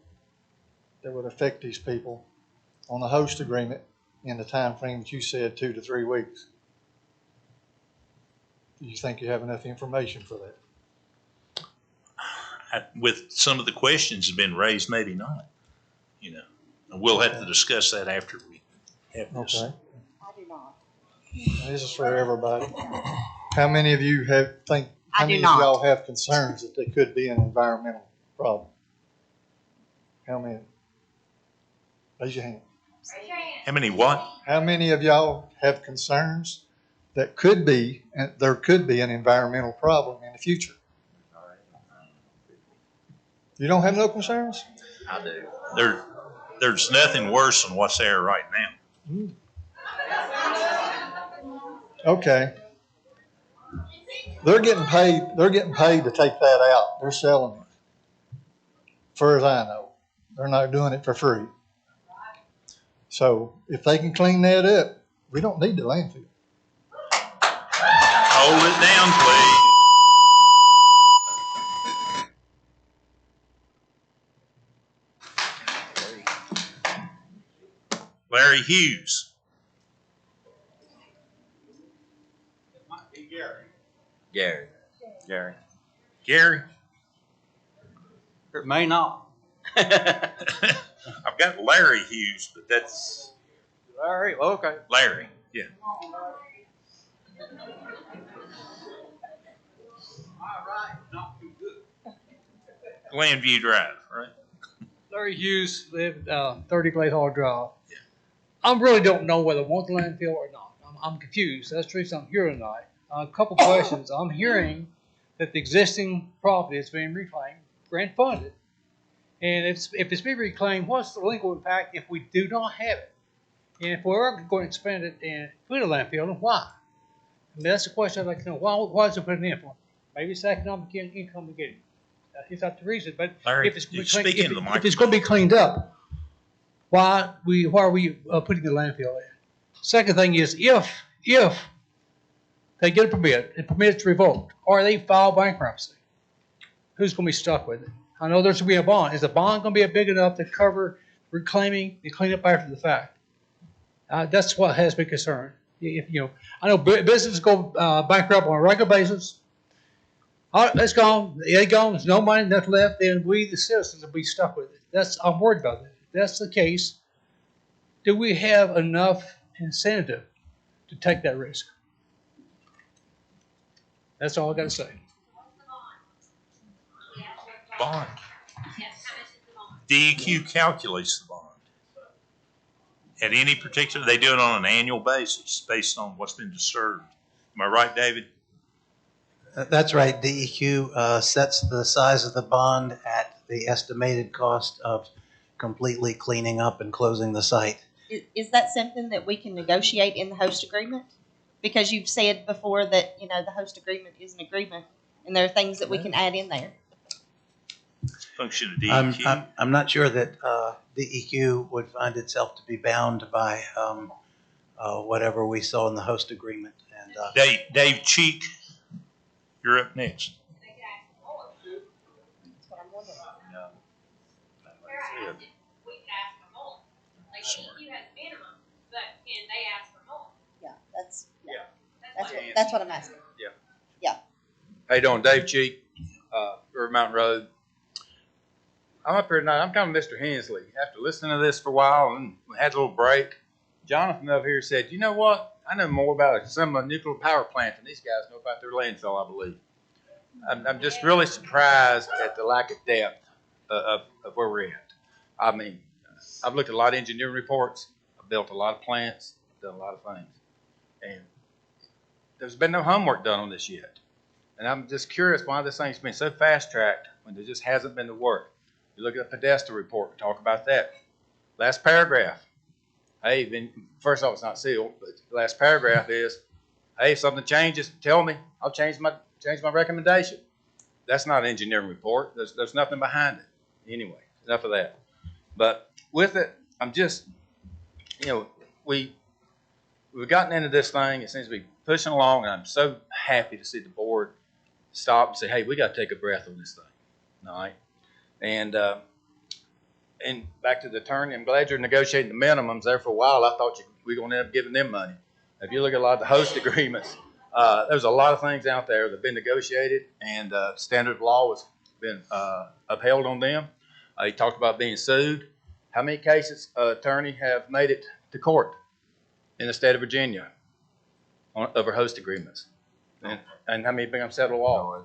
Speaker 22: that would affect these people on the host agreement in the time frame that you said, 2 to 3 weeks? Do you think you have enough information for that?
Speaker 2: With some of the questions that have been raised, maybe not. And we'll have to discuss that after we have this.
Speaker 22: Okay. This is for everybody. How many of you how many of y'all have concerns that there could be an environmental problem? How many? Raise your hand.
Speaker 2: How many what?
Speaker 22: How many of y'all have concerns that there could be an environmental problem in the future? You don't have no concerns?
Speaker 9: I do.
Speaker 2: There's nothing worse than what's there right now.
Speaker 22: Okay. They're getting paid to take that out. They're selling it. Far as I know. They're not doing it for free. So if they can clean that up, we don't need the landfill.
Speaker 2: Hold it down, please. Larry Hughes.
Speaker 9: Gary.
Speaker 1: Gary.
Speaker 2: Gary.
Speaker 6: It may not.
Speaker 2: I've got Larry Hughes, but that's
Speaker 6: Larry, okay.
Speaker 2: Larry. Yeah. Landview Drive, right?
Speaker 5: Larry Hughes lived 30 Glade Hall Drive. I really don't know whether I want the landfill or not. I'm confused. That's the reason I'm here tonight. A couple questions. I'm hearing that the existing property is being reclaimed, grant funded. And if it's being reclaimed, what's the legal impact if we do not have it? And if we're going to expand it and put a landfill, then why? I mean, that's the question I'd like to know. Why is it putting in for? Maybe it's economic income again. It's not the reason, but
Speaker 2: Larry,
Speaker 5: if it's
Speaker 2: you
Speaker 5: clean-
Speaker 2: speak into the
Speaker 5: if it's going to be cleaned up, why are we putting the landfill in? Second thing is if they get a permit, the permit's revoked, or they file bankruptcy, who's going to be stuck with it? I know there's going to be a bond. Is the bond going to be big enough to cover reclaiming the cleanup after the fact? That's what has me concerned. I know businesses go bankrupt on a regular basis. All right, it's gone. It's gone. There's no money left. Then we, the citizens, will be stuck with it. I'm worried about that. If that's the case, do we have enough incentive to take that risk? That's all I got to say.
Speaker 2: Bond. DEQ calculates the bond. At any particular, they do it on an annual basis based on what's been disturbed. Am I right, David?
Speaker 6: That's right. DEQ sets the size of the bond at the estimated cost of completely cleaning up and closing the site.
Speaker 10: Is that something that we can negotiate in the host agreement? Because you've said before that, the host agreement is an agreement, and there are things that we can add in there.
Speaker 2: Function of DEQ.
Speaker 6: I'm not sure that DEQ would find itself to be bound by whatever we saw in the host agreement. And
Speaker 2: Dave Cheek, you're up next.
Speaker 10: That's what I'm asking.
Speaker 8: How you doing? Dave Cheek, River Mountain Road. I'm up here tonight. I'm kind of Mr. Hensley. After listening to this for a while and we had a little break, Jonathan up here said, you know what? I know more about a similar nuclear power plant than these guys know about their landfill, I believe. I'm just really surprised at the lack of depth of where we're at. I mean, I've looked at a lot of engineering reports. I've built a lot of plants. I've done a lot of things. And there's been no homework done on this yet. And I'm just curious why this thing's been so fast-tracked when there just hasn't been the work. You look at the Podesta report, we talk about that. Last paragraph. Hey, then first off, it's not sealed, but the last paragraph is, hey, if something changes, tell me. I'll change my recommendation. That's not an engineering report. There's nothing behind it. Anyway, enough of that. But with it, I'm just, we've gotten into this thing. It seems to be pushing along, and I'm so happy to see the board stop and say, hey, we got to take a breath on this thing. All right. And back to the attorney, I'm glad you're negotiating the minimums. There for a while, I thought we were going to end up giving them money. If you look at a lot of the host agreements, there's a lot of things out there that have been negotiated, and standard of law has been upheld on them. He talked about being sued. How many cases, attorney, have made it to court in the state of Virginia over host agreements? And how many become settled law?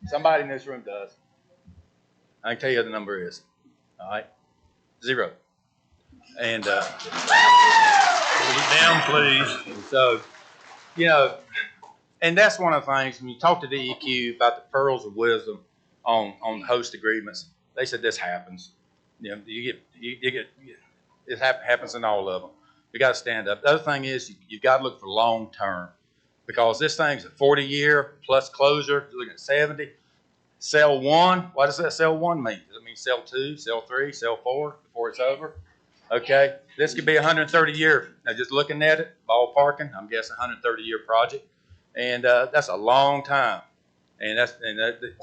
Speaker 8: Somebody in this room does. I can tell you what the number is. All right? 0. And put
Speaker 2: it down, please.
Speaker 8: So, and that's one of the things when you talk to DEQ about the pearls of wisdom. on host agreements. They said this happens. You know, it happens in all of them. We got to stand up. The other thing is you've got to look for long term, because this thing's a 40-year plus closure. You're looking at 70. Sell one. What does that sell one mean? Does it mean sell two, sell three, sell four before it's over? Okay, this could be a 130-year. Now, just looking at it, ballparking, I'm guessing 130-year project, and that's a long time. And to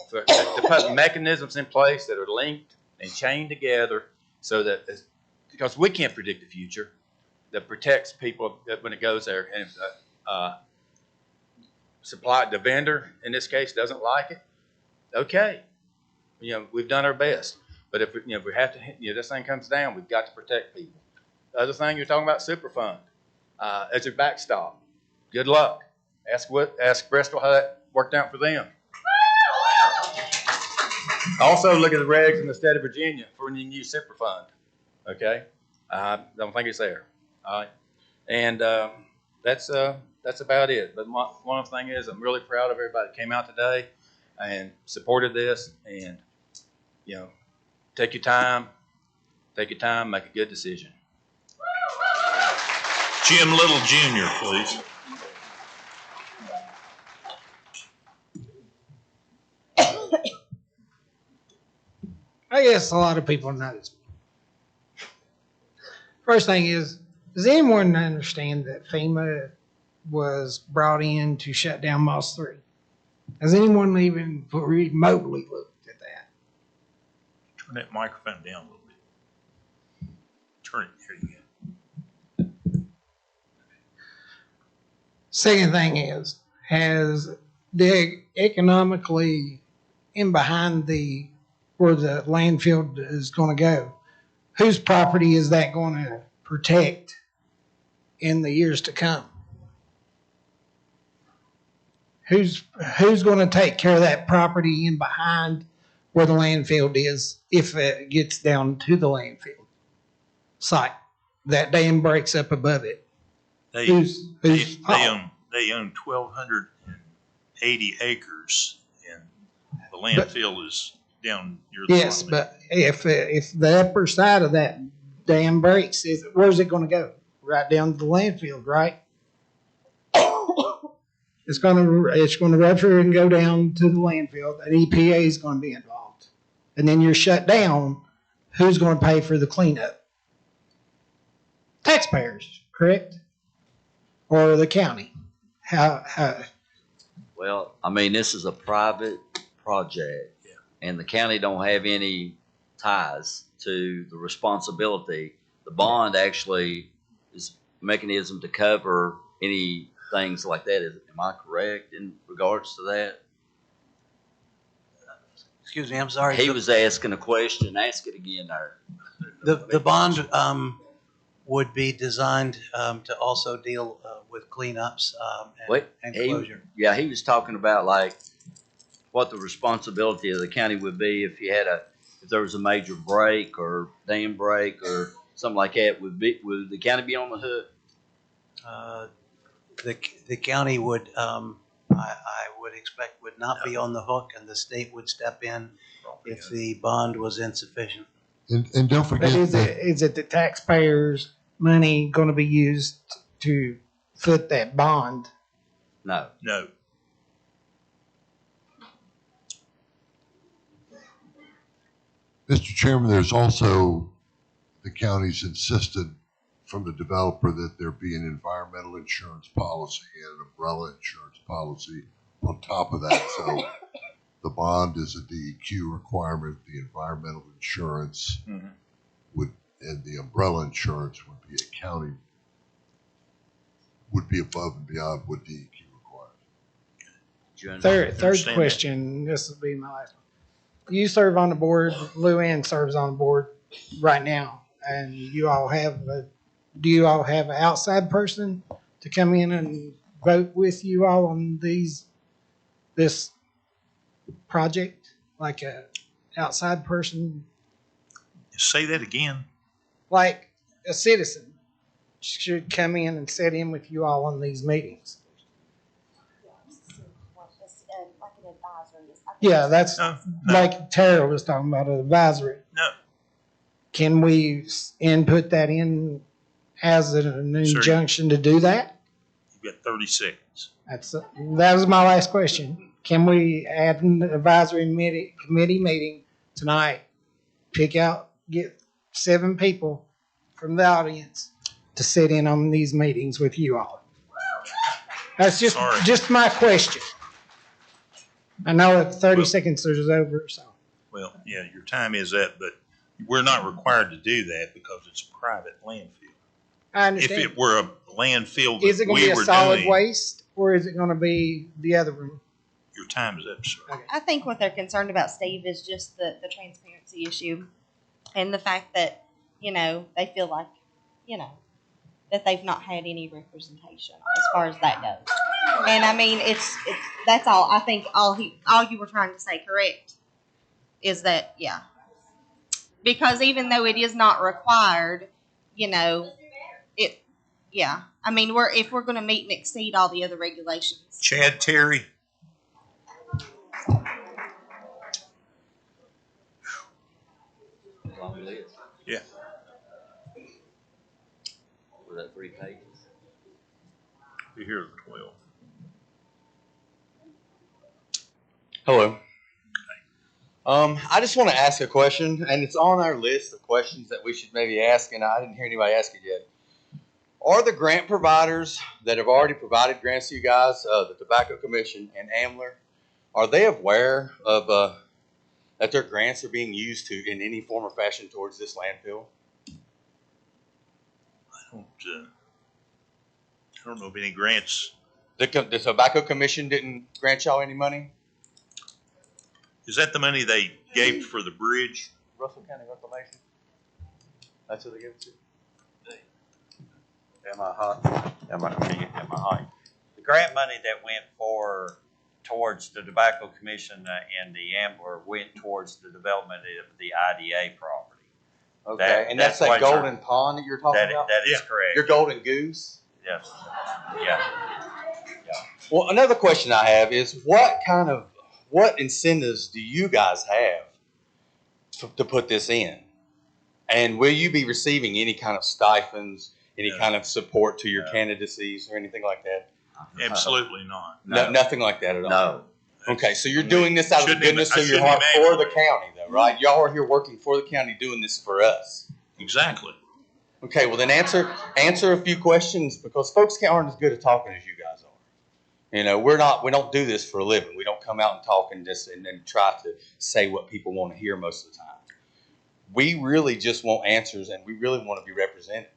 Speaker 8: put mechanisms in place that are linked and chained together, so that because we can't predict the future, that protects people when it goes there. And if the vendor in this case doesn't like it, okay, we've done our best. But if we have to, this thing comes down, we've got to protect people. The other thing you're talking about, Superfund, as a backstop. Good luck. Ask Bristol how that worked out for them. Also, look at the regs in the state of Virginia for the new Superfund. Okay, I don't think it's there. All right, and that's about it. But one of the things is, I'm really proud of everybody that came out today and supported this. And take your time, make a good decision.
Speaker 2: Jim Little Jr., please.
Speaker 12: I guess a lot of people know this. First thing is, does anyone understand that FEMA was brought in to shut down Moss 3? Has anyone even remotely looked at that?
Speaker 2: Turn that microphone down a little bit. Turn it. Here you go.
Speaker 12: Second thing is, has the economically in behind where the landfill is going to go, whose property is that going to protect in the years to come? Who's going to take care of that property in behind where the landfill is if it gets down to the landfill site? That dam breaks up above it.
Speaker 2: They own 1,280 acres, and the landfill is down near the
Speaker 12: Yes, but if the upper side of that dam breaks, where's it going to go? Right down to the landfill, right? It's going to rupture and go down to the landfill. The EPA is going to be involved, and then you're shut down. Who's going to pay for the cleanup? Taxpayers, correct? Or the county? How?
Speaker 9: Well, I mean, this is a private project, and the county don't have any ties to the responsibility. The bond actually is a mechanism to cover any things like that. Am I correct in regards to that?
Speaker 6: Excuse me, I'm sorry.
Speaker 9: He was asking a question. Ask it again there.
Speaker 6: The bond would be designed to also deal with cleanups and closure.
Speaker 9: He was talking about like what the responsibility of the county would be if there was a major break or dam break or something like that. Would the county be on the hook?
Speaker 6: The county would, I would expect, would not be on the hook, and the state would step in if the bond was insufficient.
Speaker 3: And don't forget,
Speaker 12: is it the taxpayers' money going to be used to foot that bond?
Speaker 9: No.
Speaker 3: Mr. Chairman, there's also the county's insisted from the developer that there be an environmental insurance policy and an umbrella insurance policy on top of that. So the bond is a DEQ requirement, the environmental insurance and the umbrella insurance would be a county, would be above and beyond what DEQ requires.
Speaker 12: Third question, this will be my last one. You serve on the board, Lou Ann serves on the board right now, and do you all have an outside person to come in and vote with you all on this project? Like a outside person?
Speaker 2: Say that again.
Speaker 12: Like a citizen should come in and sit in with you all on these meetings.
Speaker 10: Like an advisor
Speaker 12: Yeah, that's
Speaker 2: No,
Speaker 12: like Tara was talking about, an advisory.
Speaker 2: No.
Speaker 12: Can we input that in as an injunction to do that?
Speaker 2: You've got 30 seconds.
Speaker 12: That was my last question. Can we add an advisory committee meeting tonight? Get 7 people from the audience to sit in on these meetings with you all. That's just my question. I know that 30 seconds is over, so.
Speaker 2: Well, yeah, your time is up, but we're not required to do that because it's a private landfill.
Speaker 12: I understand.
Speaker 2: If it were a landfill
Speaker 12: Is
Speaker 2: that
Speaker 12: it going
Speaker 2: we
Speaker 12: to be a
Speaker 2: were
Speaker 12: solid
Speaker 2: doing,
Speaker 12: waste, or is it going to be the other room?
Speaker 2: your time is up, sir.
Speaker 10: I think what they're concerned about, Steve, is just the transparency issue and the fact that, they feel like, that they've not had any representation as far as that goes. And I mean, it's that's all. I think all you were trying to say, correct, is that, yeah. Because even though it is not required, yeah. I mean, if we're going to meet and exceed all the other regulations.
Speaker 2: Chad Terry.
Speaker 9: Long list.
Speaker 2: Yeah.
Speaker 9: Was that 3 pages?
Speaker 2: Be here at 12.
Speaker 13: Hello. I just want to ask a question, and it's on our list of questions that we should maybe ask, and I didn't hear anybody ask it yet. Are the grant providers that have already provided grants to you guys, the Tobacco Commission and AMLR, are they aware of that their grants are being used in any form or fashion towards this landfill?
Speaker 2: I don't know of any grants.
Speaker 13: The Tobacco Commission didn't grant y'all any money?
Speaker 2: Is that the money they gave for the bridge?
Speaker 13: Russell County Reclamation? That's who they gave it to?
Speaker 1: Am I hot? Am I hot? The grant money that went towards the Tobacco Commission and the AMBLR went towards the development of the IDA property.
Speaker 13: Okay, and that's that Golden Pond that you're talking about?
Speaker 1: That is correct.
Speaker 13: Your Golden Goose?
Speaker 1: Yes. Yeah.
Speaker 13: Well, another question I have is what incentives do you guys have to put this in? And will you be receiving any kind of stipends, any kind of support to your candidacies or anything like that?
Speaker 2: Absolutely not.
Speaker 13: No, nothing like that at all?
Speaker 1: No.
Speaker 13: Okay, so you're doing this out of the goodness of your heart for the county, though, right? Y'all are here working for the county, doing this for us.
Speaker 2: Exactly.
Speaker 13: Okay, well then answer a few questions, because folks aren't as good at talking as you guys are. We don't do this for a living. We don't come out and talk and try to say what people want to hear most of the time. We really just want answers, and we really want to be represented.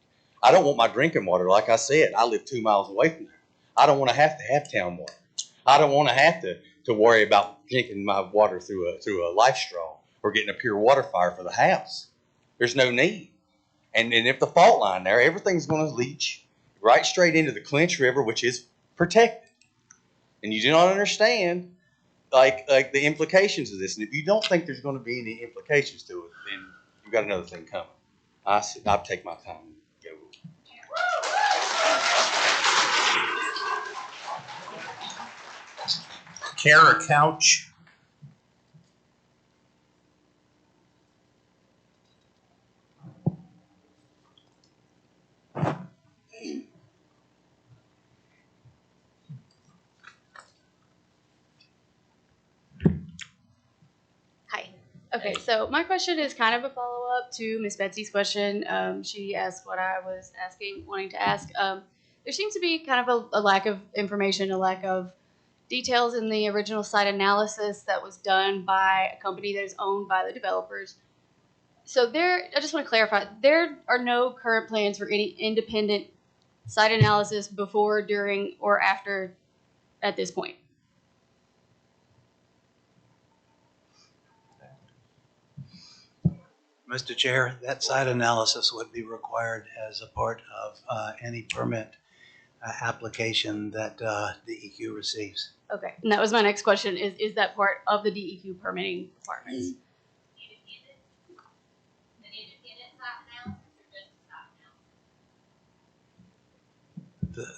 Speaker 13: I don't want my drinking water, like I said, I live 2 miles away from there. I don't want to have town water. I don't want to have to worry about drinking my water through a life straw or getting a pure water fire for the house. There's no need. And if the fault line there, everything's going to leach right straight into the Clinch River, which is protected. And you do not understand like the implications of this. And if you don't think there's going to be any implications to it, then you've got another thing coming. I'll take my time and go.
Speaker 2: Kara Couch.
Speaker 14: Hi. Okay, so my question is kind of a follow-up to Miss Betsy's question. She asked what I was wanting to ask. There seems to be kind of a lack of information, a lack of details in the original site analysis that was done by a company that is owned by the developers. So I just want to clarify, there are no current plans for any independent site analysis before, during, or after at this point.
Speaker 6: Mr. Chair, that site analysis would be required as a part of any permit application that DEQ receives.
Speaker 14: Okay, and that was my next question, is that part of the DEQ permitting requirements?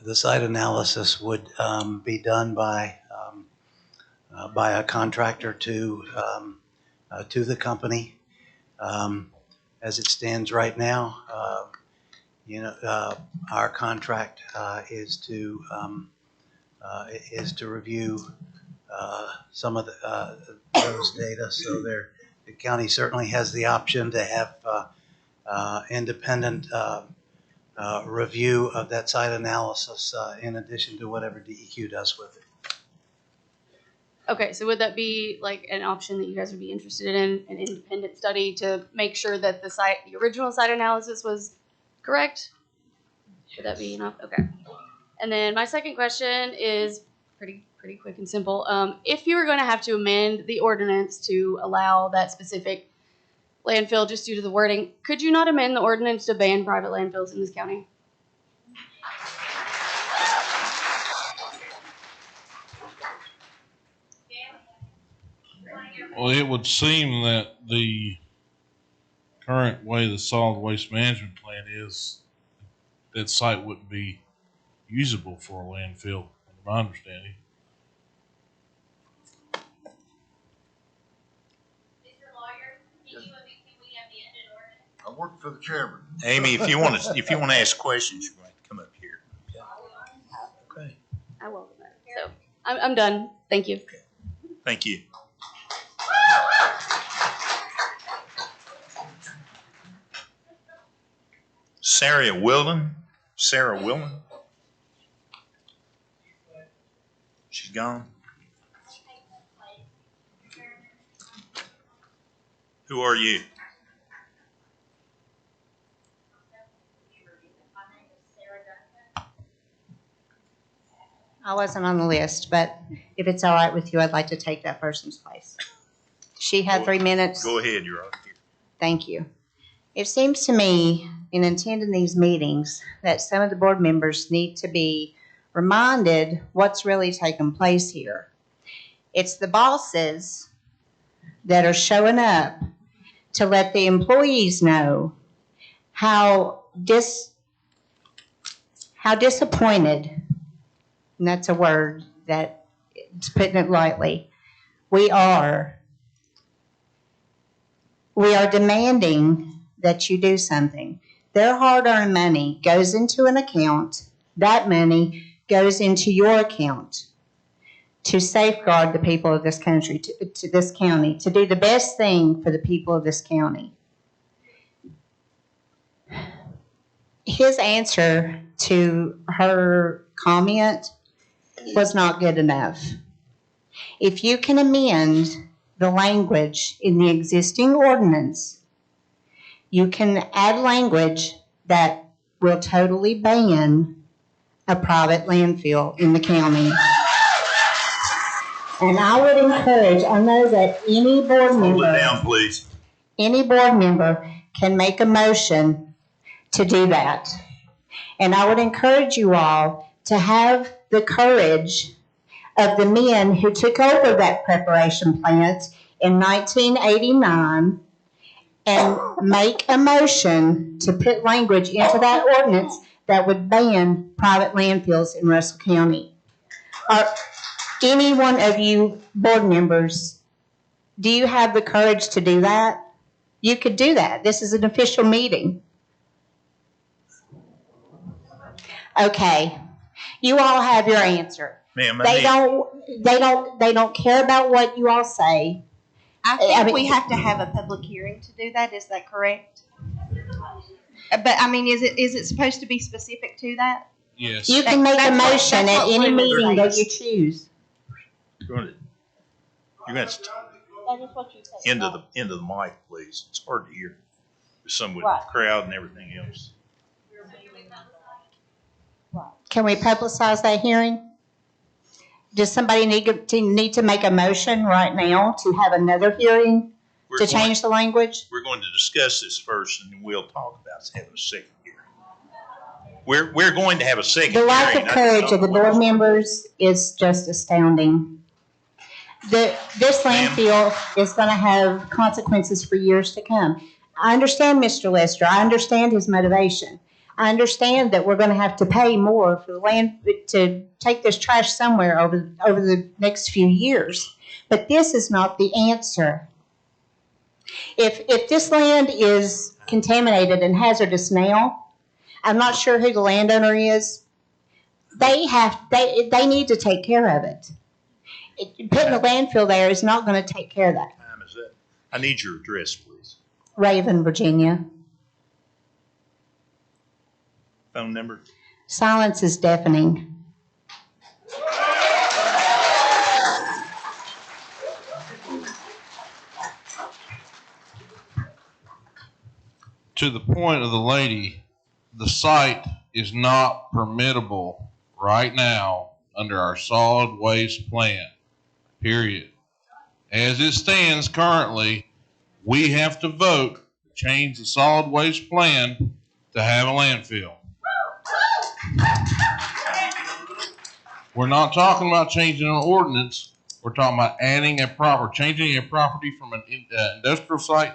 Speaker 6: The site analysis would be done by by a contractor to the company. As it stands right now, our contract is to review some of those data. So the county certainly has the option to have independent review of that site analysis in addition to whatever DEQ does with it.
Speaker 14: Okay, so would that be like an option that you guys would be interested in, an independent study to make sure that the original site analysis was correct? Would that be enough? Okay. And then my second question is pretty quick and simple. If you were going to have to amend the ordinance to allow that specific landfill just due to the wording, could you not amend the ordinance to ban private landfills in this county?
Speaker 15: Well, it would seem that the current way the solid waste management plan is, that site wouldn't be usable for a landfill, in my understanding.
Speaker 3: I work for the chairman.
Speaker 2: Amy, if you want to ask questions, you're going to come up here.
Speaker 6: Okay.
Speaker 14: I will. So I'm done. Thank you.
Speaker 2: Thank you. Sarah Wilden. She's gone. Who are you?
Speaker 16: I wasn't on the list, but if it's all right with you, I'd like to take that person's place. She had 3 minutes.
Speaker 2: Go ahead, you're on here.
Speaker 16: Thank you. It seems to me, in attending these meetings, that some of the board members need to be reminded what's really taking place here. It's the bosses that are showing up to let the employees know how disappointed, and that's a word that, it's putting it lightly, we are demanding that you do something. Their hard-earned money goes into an account. That money goes into your account to safeguard the people of this country, to this county, to do the best thing for the people of this county. His answer to her comment was not good enough. If you can amend the language in the existing ordinance, you can add language that will totally ban a private landfill in the county. And I would encourage, I know that any board member.
Speaker 2: Hold it down, please.
Speaker 16: Any board member can make a motion to do that. And I would encourage you all to have the courage of the men who took over that preparation plant in 1989 and make a motion to put language into that ordinance that would ban private landfills in Russell County. Are any one of you board members, do you have the courage to do that? You could do that. This is an official meeting. Okay. You all have your answer.
Speaker 2: Ma'am,
Speaker 16: They don't care about what you all say.
Speaker 10: I think we have to have a public hearing to do that. Is that correct? But I mean, is it supposed to be specific to that?
Speaker 15: Yes.
Speaker 16: You can make a motion at any meeting that you choose.
Speaker 2: You're going to into the mic, please. It's hard to hear. There's some with the crowd and everything else.
Speaker 16: Can we publicize that hearing? Does somebody need to make a motion right now to have another hearing to change the language?
Speaker 2: We're going to discuss this first, and then we'll talk about having a second hearing. We're going to have a second hearing.
Speaker 16: The lack of courage of the board members is just astounding. This landfill is going to have consequences for years to come. I understand Mr. Lester. I understand his motivation. I understand that we're going to have to pay more for the land to take this trash somewhere over the next few years. But this is not the answer. If this land is contaminated and hazardous now, I'm not sure who the landowner is. They need to take care of it. Putting a landfill there is not going to take care of that.
Speaker 2: Time is up. I need your address, please.
Speaker 16: Raven, Virginia.
Speaker 2: Phone number.
Speaker 16: Silence is deafening.
Speaker 15: To the point of the lady, the site is not permittable right now under our solid waste plan, period. As it stands currently, we have to vote to change the solid waste plan to have a landfill. We're not talking about changing an ordinance. We're talking about changing a property from an industrial site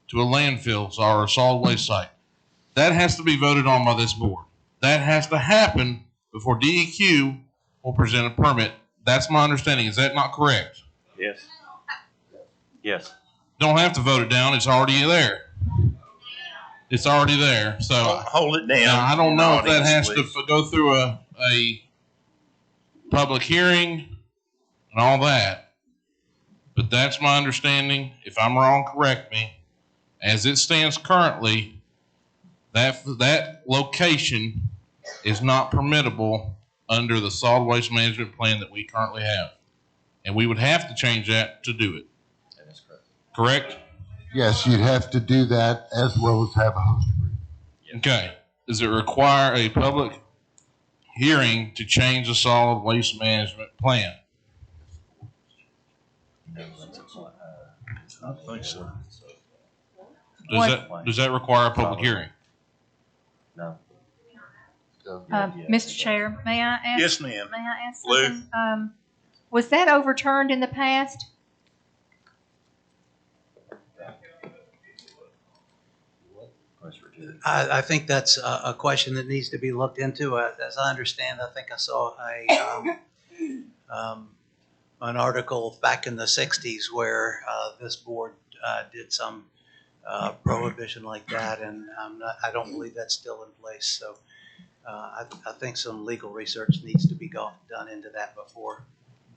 Speaker 15: to a landfill or a solid waste site. That has to be voted on by this board. That has to happen before DEQ will present a permit. That's my understanding. Is that not correct?
Speaker 1: Yes. Yes.
Speaker 15: Don't have to vote it down. It's already there. It's already there. So
Speaker 2: hold it down.
Speaker 15: Now, I don't know if that
Speaker 2: Audience,
Speaker 15: has
Speaker 2: please.
Speaker 15: to go through a public hearing and all that. But that's my understanding. If I'm wrong, correct me. As it stands currently, that location is not permittable under the solid waste management plan that we currently have. And we would have to change that to do it.
Speaker 1: That is correct.
Speaker 15: Correct?
Speaker 3: Yes, you'd have to do that as well as have a host agreement.
Speaker 15: Okay. Does it require a public hearing to change the solid waste management plan?
Speaker 2: I think so.
Speaker 15: Does that require a public hearing?
Speaker 1: No.
Speaker 7: Mr. Chair, may I ask?
Speaker 2: Yes, ma'am.
Speaker 7: May I ask
Speaker 2: Lou?
Speaker 7: something? Was that overturned in the past?
Speaker 6: I think that's a question that needs to be looked into. As I understand, I think I saw an article back in the 60s where this board did some prohibition like that, and I don't believe that's still in place. So I think some legal research needs to be done into that before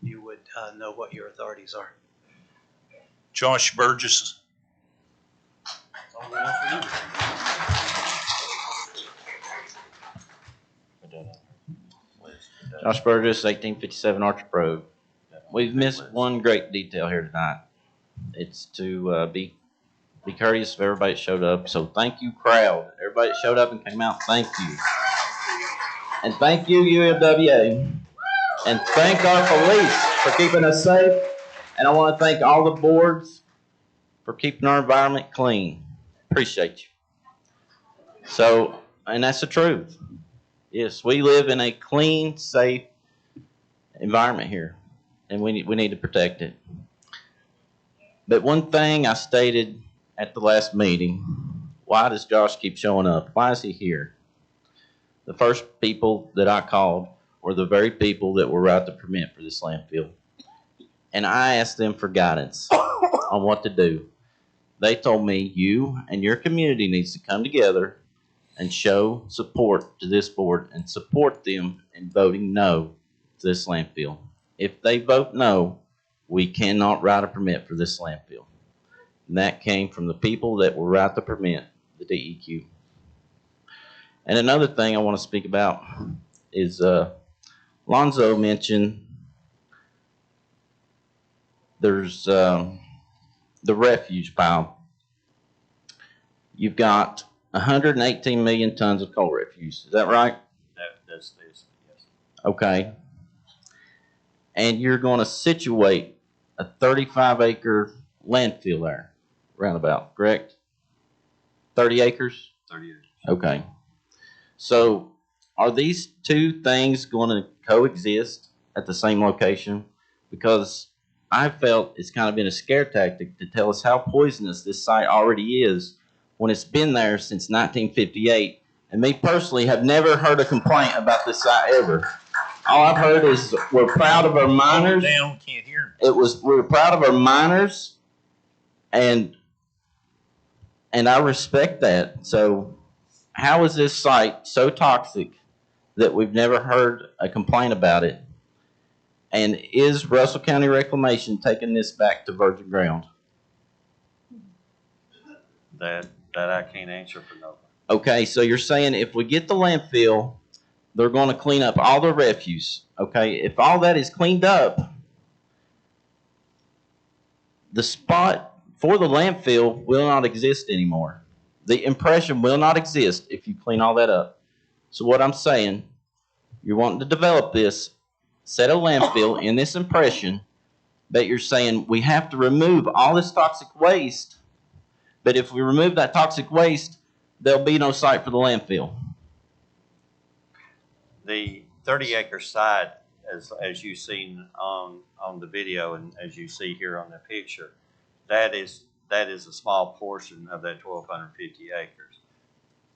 Speaker 6: you would know what your authorities are.
Speaker 2: Josh Burgess.
Speaker 9: Josh Burgess, 1857 Orchard Road. We've missed one great detail here tonight. It's to be courteous of everybody that showed up. So thank you, crowd. Everybody that showed up and came out, thank you. And thank you, UFWA. And thank our police for keeping us safe. And I want to thank all the boards for keeping our environment clean. Appreciate you. So, and that's the truth. Yes, we live in a clean, safe environment here, and we need to protect it. But one thing I stated at the last meeting, why does Josh keep showing up? Why is he here? The first people that I called were the very people that were without the permit for this landfill. And I asked them for guidance on what to do. They told me you and your community needs to come together and show support to this board and support them in voting no to this landfill. If they vote no, we cannot write a permit for this landfill. And that came from the people that will write the permit, the DEQ. And another thing I want to speak about is Lonzo mentioned there's the refuge pile. You've got 118 million tons of coal refuse. Is that right?
Speaker 1: That's yes.
Speaker 9: Okay. And you're going to situate a 35-acre landfill there, roundabout, correct? 30 acres?
Speaker 1: 30 acres.
Speaker 9: Okay. So are these two things going to coexist at the same location? Because I felt it's kind of been a scare tactic to tell us how poisonous this site already is when it's been there since 1958
Speaker 11: and me personally have never heard a complaint about this site ever. All I've heard is we're proud of our miners.
Speaker 2: Down, can't hear.
Speaker 11: We're proud of our miners, and I respect that. So how is this site so toxic that we've never heard a complaint about it? And is Russell County Reclamation taking this back to virgin ground?
Speaker 1: That I can't answer for nobody.
Speaker 11: Okay, so you're saying if we get the landfill, they're going to clean up all the refuse. Okay, if all that is cleaned up, the spot for the landfill will not exist anymore. The impression will not exist if you clean all that up. So what I'm saying, you're wanting to develop this, set a landfill in this impression, but you're saying we have to remove all this toxic waste. But if we remove that toxic waste, there'll be no site for the landfill.
Speaker 1: The 30-acre site, as you've seen on the video and as you see here on the picture, that is a small portion of that 1,250 acres.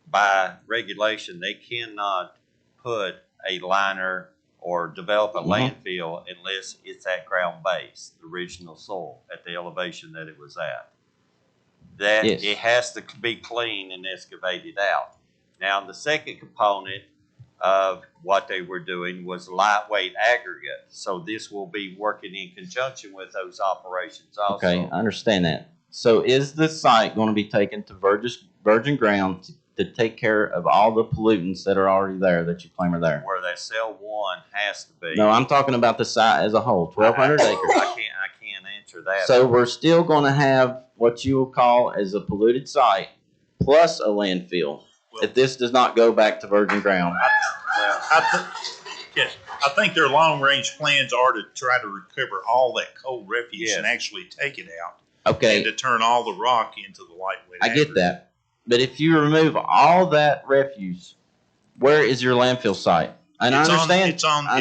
Speaker 1: By regulation, they cannot put a liner or develop a landfill unless it's at ground base, the original soil, at the elevation that it was at. That
Speaker 11: Yes.
Speaker 1: It has to be cleaned and excavated out. Now, the second component of what they were doing was lightweight aggregate. So this will be working in conjunction with those operations also.
Speaker 11: Okay, I understand that. So is the site going to be taken to virgin ground to take care of all the pollutants that are already there that you claim are there?
Speaker 1: Where that cell one has to be.
Speaker 11: No, I'm talking about the site as a whole, 1,200 acres.
Speaker 1: I can't answer that.
Speaker 11: So we're still going to have what you will call as a polluted site plus a landfill if this does not go back to virgin ground.
Speaker 2: I think their long-range plans are to try to recover all that coal refuse and actually take it out.
Speaker 11: Okay.
Speaker 2: And to turn all the rock into the lightweight
Speaker 11: I get that. But if you remove all that refuse, where is your landfill site? And I understand.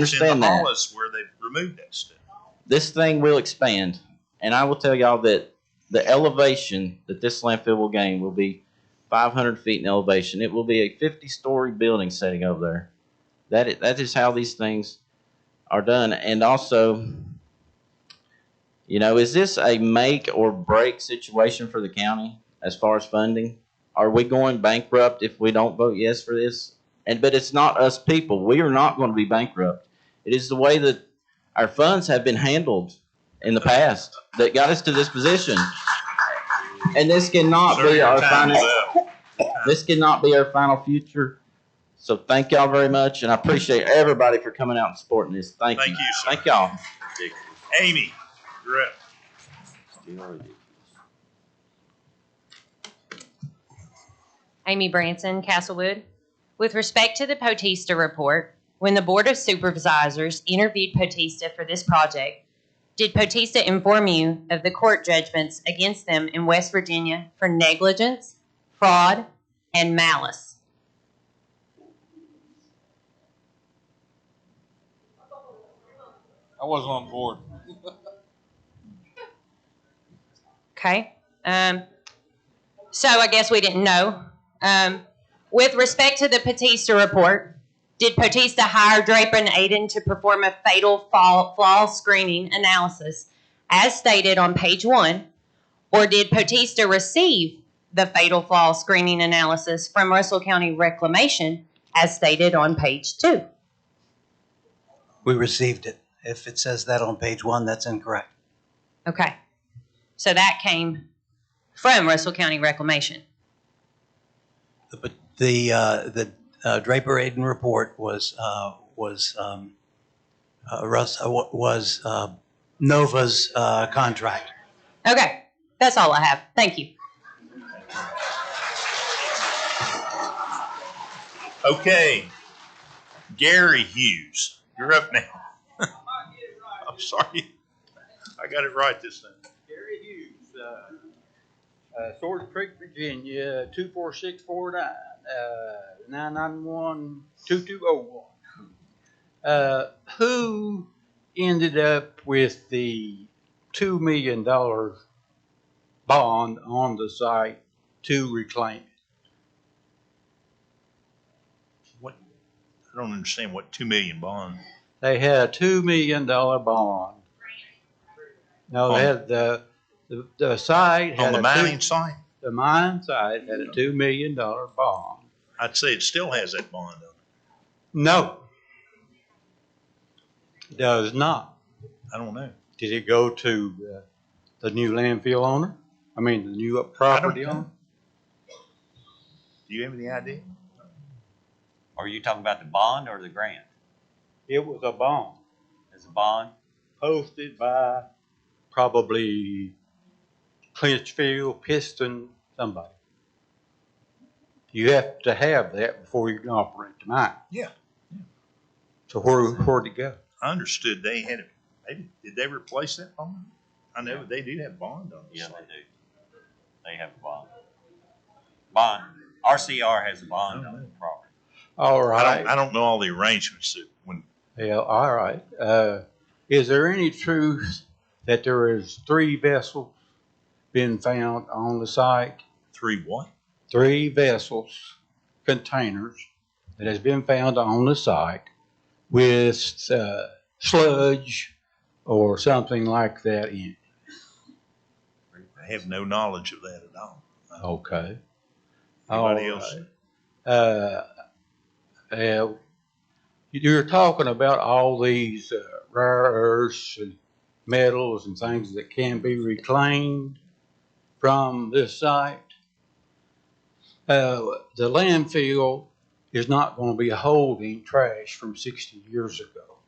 Speaker 2: It's in the Hollis where they've removed that stuff.
Speaker 11: This thing will expand. And I will tell y'all that the elevation that this landfill will gain will be 500 feet in elevation. It will be a 50-story building sitting over there. That is how these things are done. And also, is this a make or break situation for the county as far as funding? Are we going bankrupt if we don't vote yes for this? But it's not us people. We are not going to be bankrupt. It is the way that our funds have been handled in the past that got us to this position. And this cannot be our final. This cannot be our final future. So thank y'all very much, and I appreciate everybody for coming out and supporting this. Thank you.
Speaker 2: Sir.
Speaker 11: Thank y'all.
Speaker 2: Amy, you're up.
Speaker 17: Amy Branson, Castlewood. With respect to the Potista report, when the Board of Supervisors interviewed Potista for this project, did Potista inform you of the court judgments against them in West Virginia for negligence, fraud, and malice?
Speaker 15: I wasn't on board.
Speaker 17: Okay. So I guess we didn't know. With respect to the Potista report, did Potista hire Draper and Aiden to perform a fatal flaw screening analysis as stated on page 1, or did Potista receive the fatal flaw screening analysis from Russell County Reclamation as stated on page 2?
Speaker 6: We received it. If it says that on page 1, that's incorrect.
Speaker 17: Okay. So that came from Russell County Reclamation.
Speaker 6: The Draper Aiden report was Nova's contract.
Speaker 17: Okay. That's all I have. Thank you.
Speaker 2: Okay. Gary Hughes, you're up now. I'm sorry. I got it right this time.
Speaker 23: Gary Hughes, Swords Creek, Virginia, 24649, 991-2201. Who ended up with the $2 million bond on the site to reclaim it?
Speaker 2: I don't understand what 2 million bond.
Speaker 23: They had a $2 million bond. No, they had the site had
Speaker 2: On the
Speaker 23: a
Speaker 2: mining site?
Speaker 23: The mine site had a $2 million bond.
Speaker 2: I'd say it still has that bond on it.
Speaker 23: No, does not.
Speaker 2: I don't know.
Speaker 23: Did it go to the new landfill owner? I mean, the new property owner?
Speaker 2: Do you have any idea?
Speaker 1: Are you talking about the bond or the grant?
Speaker 23: It was a bond.
Speaker 1: It's a bond?
Speaker 23: Posted by probably Clinchfield, Piston, somebody. You have to have that before you can operate the mine.
Speaker 2: Yeah.
Speaker 23: So where'd it go?
Speaker 2: I understood they had it. Maybe, did they replace that bond? I know they do have bond on it.
Speaker 1: Yeah, they do. They have a bond. Bond. RCR has a bond on the property.
Speaker 23: All right.
Speaker 2: I don't know all the arrangements that when.
Speaker 23: Yeah, all right. Is there any truth that there is 3 vessels been found on the site?
Speaker 2: 3 what?
Speaker 23: 3 vessels, containers, that has been found on the site with sludge or something like that in it.
Speaker 2: I have no knowledge of that at all.
Speaker 23: Okay.
Speaker 2: Anybody
Speaker 23: All
Speaker 2: else?
Speaker 23: right. You're talking about all these rare earths and metals and things that can be reclaimed from this site. The landfill is not going to be holding trash from 60 years ago.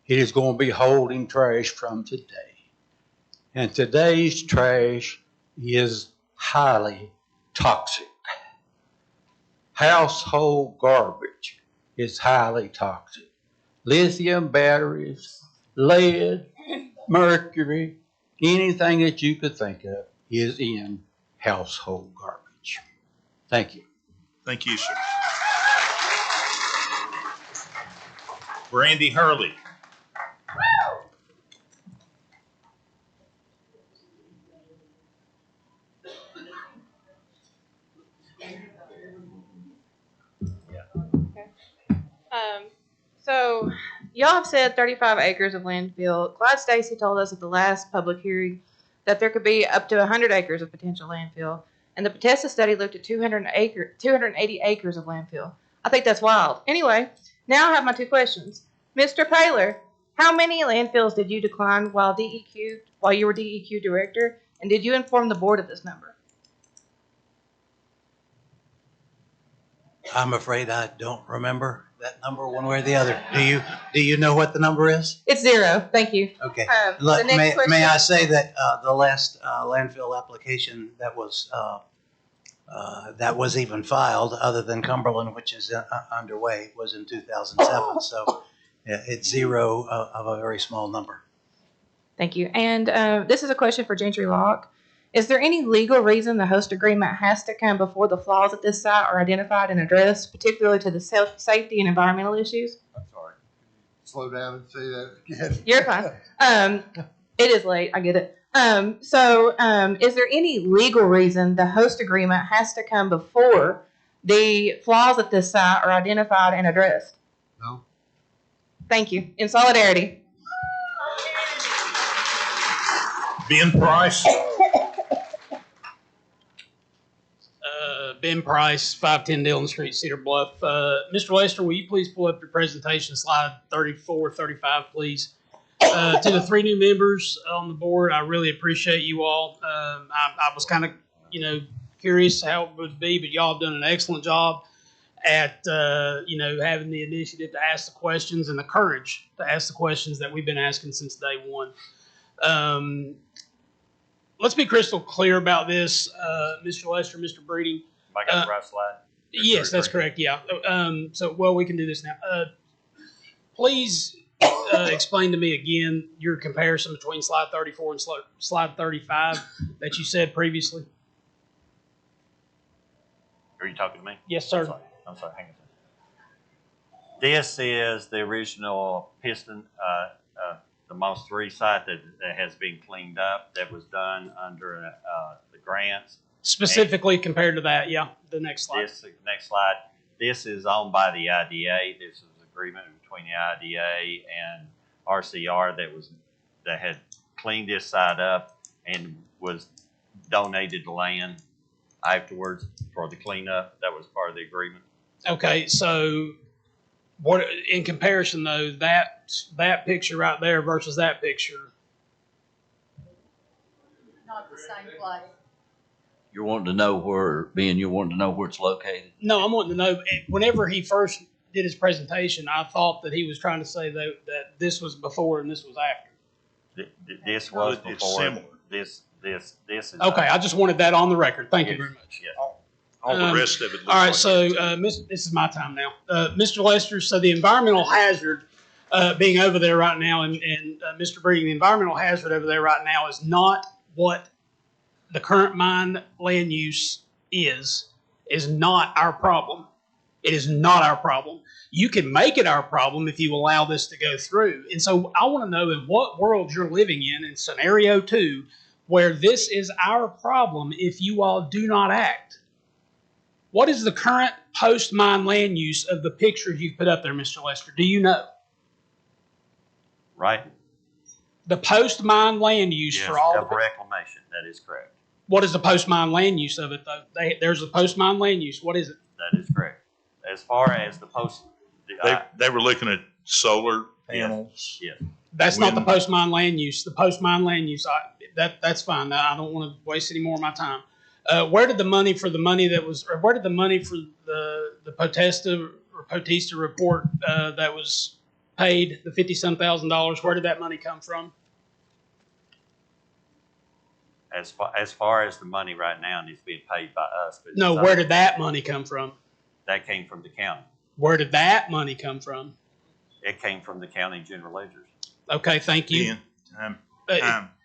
Speaker 23: It is going to be holding trash from today. And today's trash is highly toxic. Household garbage is highly toxic. Lithium batteries, lead, mercury, anything that you could think of is in household garbage. Thank you.
Speaker 2: Thank you, sir. Brandy Hurley.
Speaker 18: So y'all have said 35 acres of landfill. Clyde Stacy told us at the last public hearing that there could be up to 100 acres of potential landfill. And the Potesta study looked at 280 acres of landfill. I think that's wild. Anyway, now I have my 2 questions. Mr. Paler, how many landfills did you decline while you were DEQ director? And did you inform the board of this number?
Speaker 6: I'm afraid I don't remember that number one way or the other. Do you know what the number is?
Speaker 18: It's 0. Thank you.
Speaker 6: Okay.
Speaker 18: The next question.
Speaker 6: May I say that the last landfill application that was even filed, other than Cumberland, which is underway, was in 2007. So it's 0 of a very small number.
Speaker 18: Thank you. And this is a question for Gentry Locke. Is there any legal reason the host agreement has to come before the flaws at this site are identified and addressed, particularly to the safety and environmental issues?
Speaker 3: I'm sorry. Slow down and say that again.
Speaker 18: You're fine. It is late. I get it. Is there any legal reason the host agreement has to come before the flaws at this site are identified and addressed?
Speaker 3: No.
Speaker 18: Thank you. In solidarity.
Speaker 2: Ben Price.
Speaker 19: Ben Price, 510 Dillon Street, Cedar Bluff. Mr. Lester, will you please pull up your presentation, slide 34, 35, please? To the 3 new members on the board, I really appreciate you all. I was kind of, curious how it would be, but y'all have done an excellent job at, having the initiative to ask the questions and the courage to ask the questions that we've been asking since day one. Let's be crystal clear about this, Mr. Lester, Mr. Breeding.
Speaker 1: I got the right slide?
Speaker 19: Yes, that's correct. Yeah. We can do this now. Please explain to me again your comparison between slide 34 and slide 35 that you said previously.
Speaker 1: Are you talking to me?
Speaker 19: Yes, sir.
Speaker 1: I'm sorry. Hang on. This is the original piston, the Moss 3 site that has been cleaned up, that was done under the grants.
Speaker 19: Specifically compared to that, yeah, the next slide.
Speaker 1: This next slide, this is owned by the IDA. This is an agreement between the IDA and RCR that had cleaned this side up and was donated the land afterwards for the cleanup. That was part of the agreement.
Speaker 19: Okay, so what in comparison though, that picture right there versus that picture?
Speaker 7: Not the same place.
Speaker 9: You're wanting to know where it's located?
Speaker 19: No, I'm wanting to know, whenever he first did his presentation, I thought that he was trying to say that this was before and this was after.
Speaker 1: This was
Speaker 2: It's
Speaker 1: before.
Speaker 2: similar.
Speaker 1: This is.
Speaker 19: Okay, I just wanted that on the record. Thank you very much.
Speaker 1: Yes.
Speaker 2: All the rest of it looks
Speaker 19: All right,
Speaker 2: like
Speaker 19: so
Speaker 2: it's-
Speaker 19: this is my time now. Mr. Lester, so the environmental hazard being over there right now, and Mr. Breeden, the environmental hazard over there right now is not what the current mine land use is not our problem. It is not our problem. You can make it our problem if you allow this to go through. And so I want to know in what world you're living in scenario 2, where this is our problem if you all do not act. What is the current post-mine land use of the pictures you've put up there, Mr. Lester? Do you know?
Speaker 1: Right?
Speaker 19: The post-mine land use
Speaker 1: Yes,
Speaker 19: for all
Speaker 1: of reclamation. That is correct.
Speaker 19: What is the post-mine land use of it, though? There's a post-mine land use. What is it?
Speaker 1: That is correct. As far as the post,
Speaker 2: They were looking at solar panels.
Speaker 1: Yes.
Speaker 19: That's not the post-mine land use. The post-mine land use, that's fine. I don't want to waste any more of my time. Where did the money for the Potesta report that was paid, the $50-some thousand, where did that money come from?
Speaker 1: as far as the money right now needs to be paid by us. But
Speaker 19: No, where did that money come from?
Speaker 1: That came from the county.
Speaker 19: Where did that money come from?
Speaker 1: It came from the county general ledgers.
Speaker 19: Okay, thank you.
Speaker 2: Time.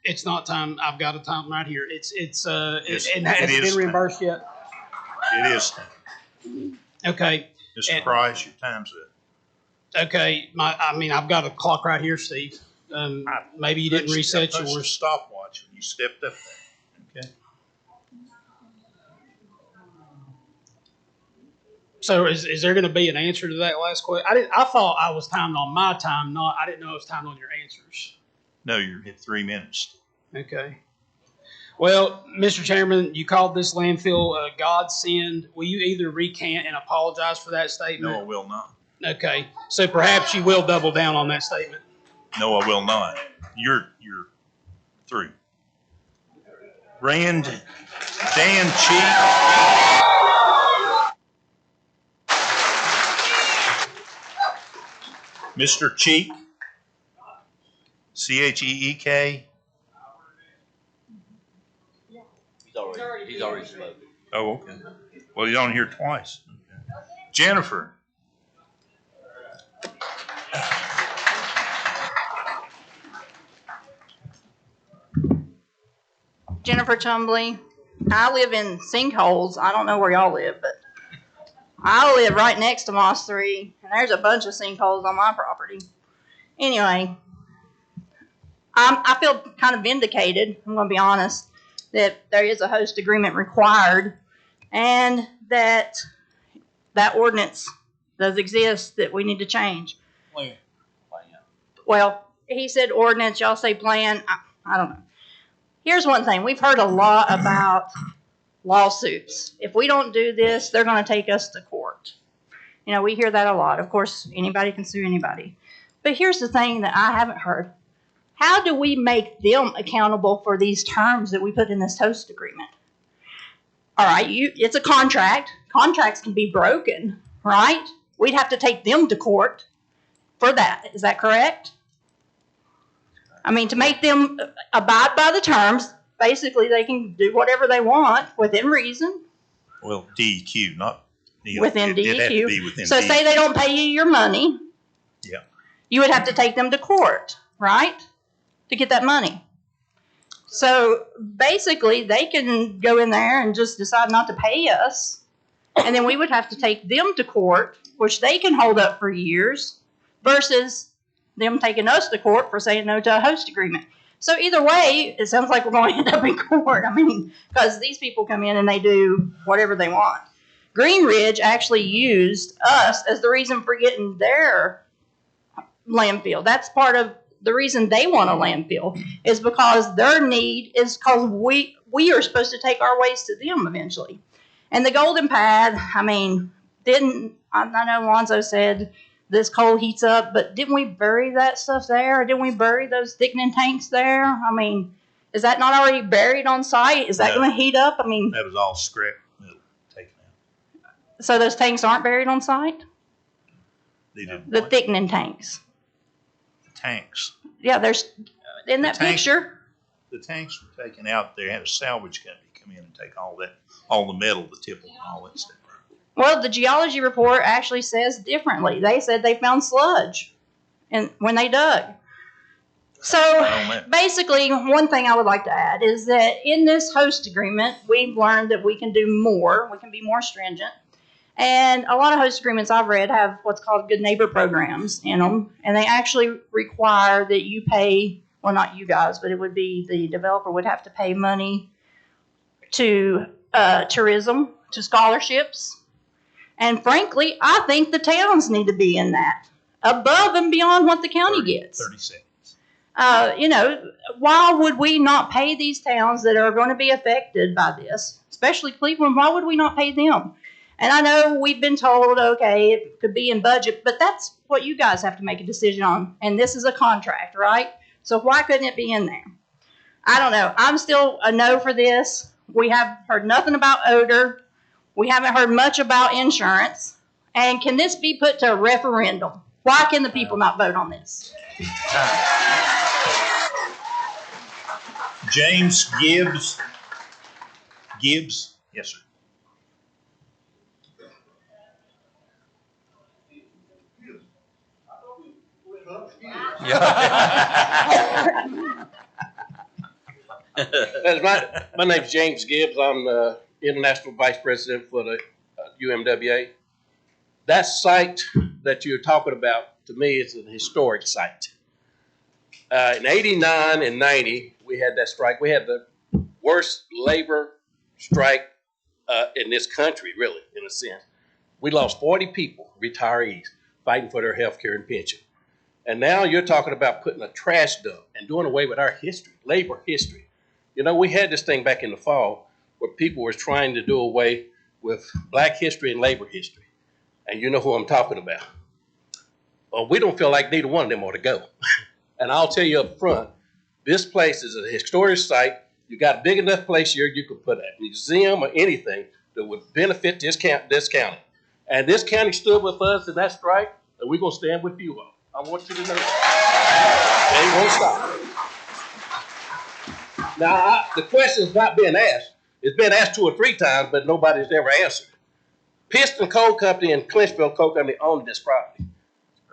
Speaker 19: It's not time. I've got a time right here. Has
Speaker 2: It
Speaker 19: it
Speaker 2: is
Speaker 19: been reimbursed yet?
Speaker 2: It is.
Speaker 19: Okay.
Speaker 2: Mr. Price, your time's up.
Speaker 19: Okay, I've got a clock right here, Steve. Maybe you didn't reset
Speaker 2: I punched
Speaker 19: yours.
Speaker 2: the stopwatch when you stepped up there. Okay.
Speaker 19: So is there going to be an answer to that last question? I thought I was timed on my time. I didn't know I was timed on your answers.
Speaker 2: No, you're at 3 minutes.
Speaker 19: Okay. Well, Mr. Chairman, you called this landfill a godsend. Will you either recant and apologize for that statement?
Speaker 2: No, I will not.
Speaker 19: Okay. So perhaps you will double down on that statement.
Speaker 2: No, I will not. You're through. Dan Cheek. Mr. Cheek. Cheek.
Speaker 9: He's already spoken.
Speaker 2: Oh, okay. Well, he's on here twice. Okay. Jennifer.
Speaker 4: Jennifer Chumbley. I live in sinkholes. I don't know where y'all live, but I live right next to Moss 3, and there's a bunch of sinkholes on my property. Anyway, I feel kind of vindicated, I'm going to be honest, that there is a host agreement required and that ordinance does exist that we need to change.
Speaker 19: Plan.
Speaker 4: Well, he said ordinance, y'all say plan. I don't know. Here's one thing. We've heard a lot about lawsuits. If we don't do this, they're going to take us to court. You know, we hear that a lot. Of course, anybody can sue anybody. But here's the thing that I haven't heard. How do we make them accountable for these terms that we put in this host agreement? All right, it's a contract. Contracts can be broken, right? We'd have to take them to court for that. Is that correct? I mean, to make them abide by the terms, basically they can do whatever they want within reason.
Speaker 2: Well, DEQ, not
Speaker 4: Within
Speaker 2: it'd have to
Speaker 4: DEQ.
Speaker 2: be within
Speaker 4: So
Speaker 2: DEQ.
Speaker 4: say they don't pay you your money.
Speaker 2: Yeah.
Speaker 4: You would have to take them to court, right? To get that money. So basically they can go in there and just decide not to pay us. And then we would have to take them to court, which they can hold up for years, versus them taking us to court for saying no to a host agreement. So either way, it sounds like we're going to end up in court. I mean, because these people come in and they do whatever they want. Green Ridge actually used us as the reason for getting their landfill. That's part of the reason they want a landfill, is because their need is because we are supposed to take our waste to them eventually. And the Golden Pad, I mean, I know Lonzo said this coal heats up, but didn't we bury that stuff there? Or didn't we bury those thickening tanks there? I mean, is that not already buried on site? Is that going to heat up? I mean,
Speaker 2: That was all scrap metal taken out.
Speaker 4: so those tanks aren't buried on site?
Speaker 2: They did
Speaker 4: The thickening tanks.
Speaker 2: tanks.
Speaker 4: Yeah, there's in that picture.
Speaker 2: The tanks were taken out. They had a salvage company come in and take all the metal, the tipple, and all that stuff.
Speaker 4: Well, the geology report actually says differently. They said they found sludge when they dug. So basically, one thing I would like to add is that in this host agreement, we've learned that we can do more. We can be more stringent. And a lot of host agreements I've read have what's called good neighbor programs in them. And they actually require that you pay, well, not you guys, but it would be the developer would have to pay money to tourism, to scholarships. And frankly, I think the towns need to be in that, above and beyond what the county gets.
Speaker 2: 30 seconds.
Speaker 4: Why would we not pay these towns that are going to be affected by this, especially Cleveland? Why would we not pay them? And I know we've been told, okay, it could be in budget, but that's what you guys have to make a decision on. And this is a contract, right? So why couldn't it be in there? I don't know. I'm still a no for this. We have heard nothing about odor. We haven't heard much about insurance. And can this be put to a referendum? Why can the people not vote on this?
Speaker 2: James Gibbs. Gibbs? Yes, sir.
Speaker 20: My name's James Gibbs. I'm the International Vice President for the UMWA. That site that you're talking about, to me, is a historic site. In 89 and 90, we had that strike. We had the worst labor strike in this country, really, in a sense. We lost 40 people, retirees, fighting for their health care and pension. And now you're talking about putting a trash dump and doing away with our history, labor history. You know, we had this thing back in the fall where people were trying to do away with black history and labor history. And you know who I'm talking about. Well, we don't feel like neither one of them ought to go. And I'll tell you up front, this place is a historic site. You got a big enough place here, you could put a museum or anything that would benefit this county. And this county stood with us in that strike, and we're going to stand with you all. I want you to know that. They won't stop. Now, the question's not being asked. It's been asked 2 or 3 times, but nobody's ever answered. Piston Coal Company and Clinchville Coal Company owned this property.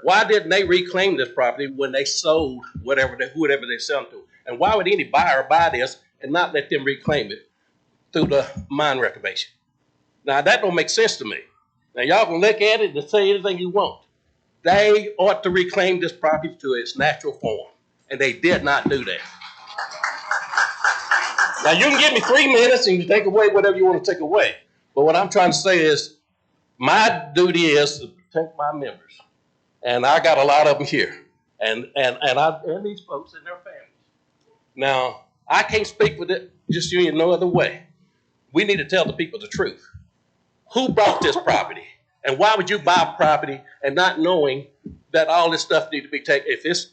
Speaker 20: Why didn't they reclaim this property when they sold whoever they sell to? And why would any buyer buy this and not let them reclaim it through the mine reclamation? Now, that don't make sense to me. Now, y'all can look at it and say anything you want. They ought to reclaim this property to its natural form, and they did not do that. Now, you can give me 3 minutes and you take away whatever you want to take away. But what I'm trying to say is my duty is to protect my members. And I got a lot of them here. And these folks and their families. Now, I can't speak with it just you in no other way. We need to tell the people the truth. Who bought this property? And why would you buy property and not knowing that all this stuff need to be taken? If it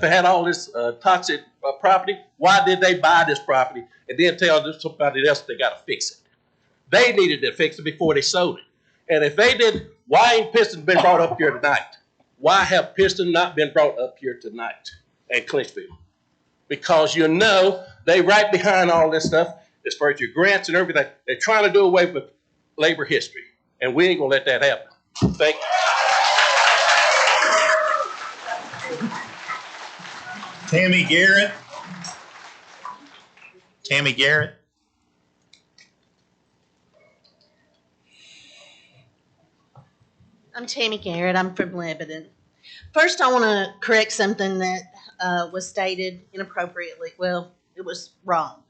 Speaker 20: had all this toxic property, why did they buy this property and then tell somebody else they got to fix it? They needed to fix it before they sold it. And if they did, why ain't Piston been brought up here tonight? Why have Piston not been brought up here tonight at Clinchville? Because you know they right behind all this stuff as far as your grants and everything. They're trying to do away with labor history. And we ain't going to let that happen. Thank you.
Speaker 2: Tammy Garrett. Tammy Garrett.
Speaker 21: I'm Tammy Garrett. I'm from Lebanon. First, I want to correct something that was stated inappropriately. Well, it was wrong.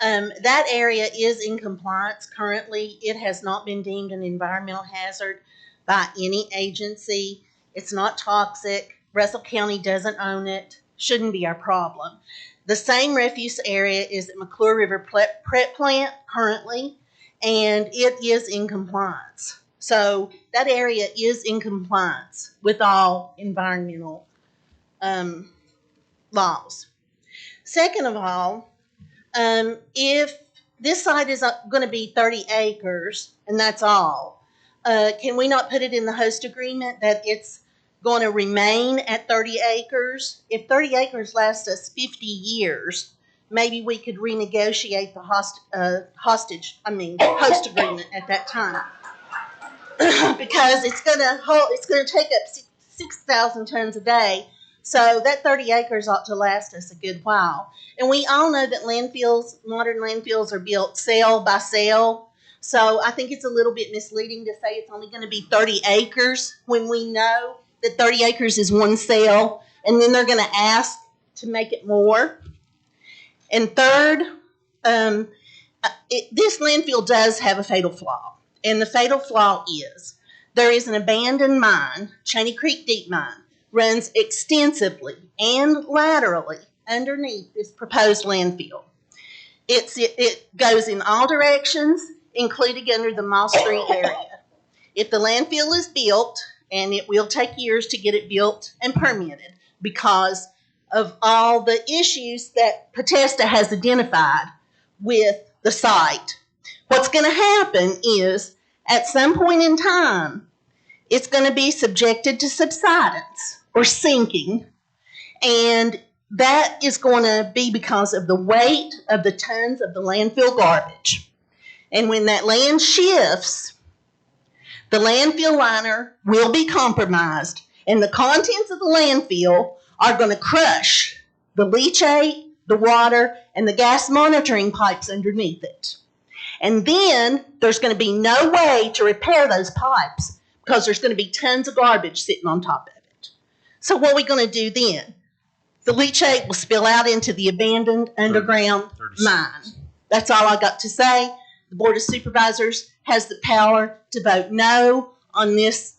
Speaker 21: That area is in compliance currently. It has not been deemed an environmental hazard by any agency. It's not toxic. Russell County doesn't own it. Shouldn't be our problem. The same refuse area is at McClure River Prep Plant currently, and it is in compliance. So that area is in compliance with all environmental laws. Second of all, if this site is going to be 30 acres and that's all, can we not put it in the host agreement that it's going to remain at 30 acres? If 30 acres lasts us 50 years, maybe we could renegotiate the host agreement at that time. Because it's going to take up 6,000 tons a day. So that 30 acres ought to last us a good while. And we all know that modern landfills are built cell by cell. So I think it's a little bit misleading to say it's only going to be 30 acres when we know that 30 acres is one cell. And then they're going to ask to make it more. And third, this landfill does have a fatal flaw. And the fatal flaw is there is an abandoned mine, Cheney Creek Deep Mine, runs extensively and laterally underneath this proposed landfill. It goes in all directions, including under the Moss Street area. If the landfill is built, and it will take years to get it built and permitted because of all the issues that Potesta has identified with the site, what's going to happen is at some point in time, it's going to be subjected to subsidence or sinking. And that is going to be because of the weight of the tons of the landfill garbage. And when that land shifts, the landfill liner will be compromised, and the contents of the landfill are going to crush the leachate, the water, and the gas monitoring pipes underneath it. And then there's going to be no way to repair those pipes because there's going to be tons of garbage sitting on top of it. So what are we going to do then? The leachate will spill out into the abandoned underground mine. That's all I got to say. The Board of Supervisors has the power to vote no on this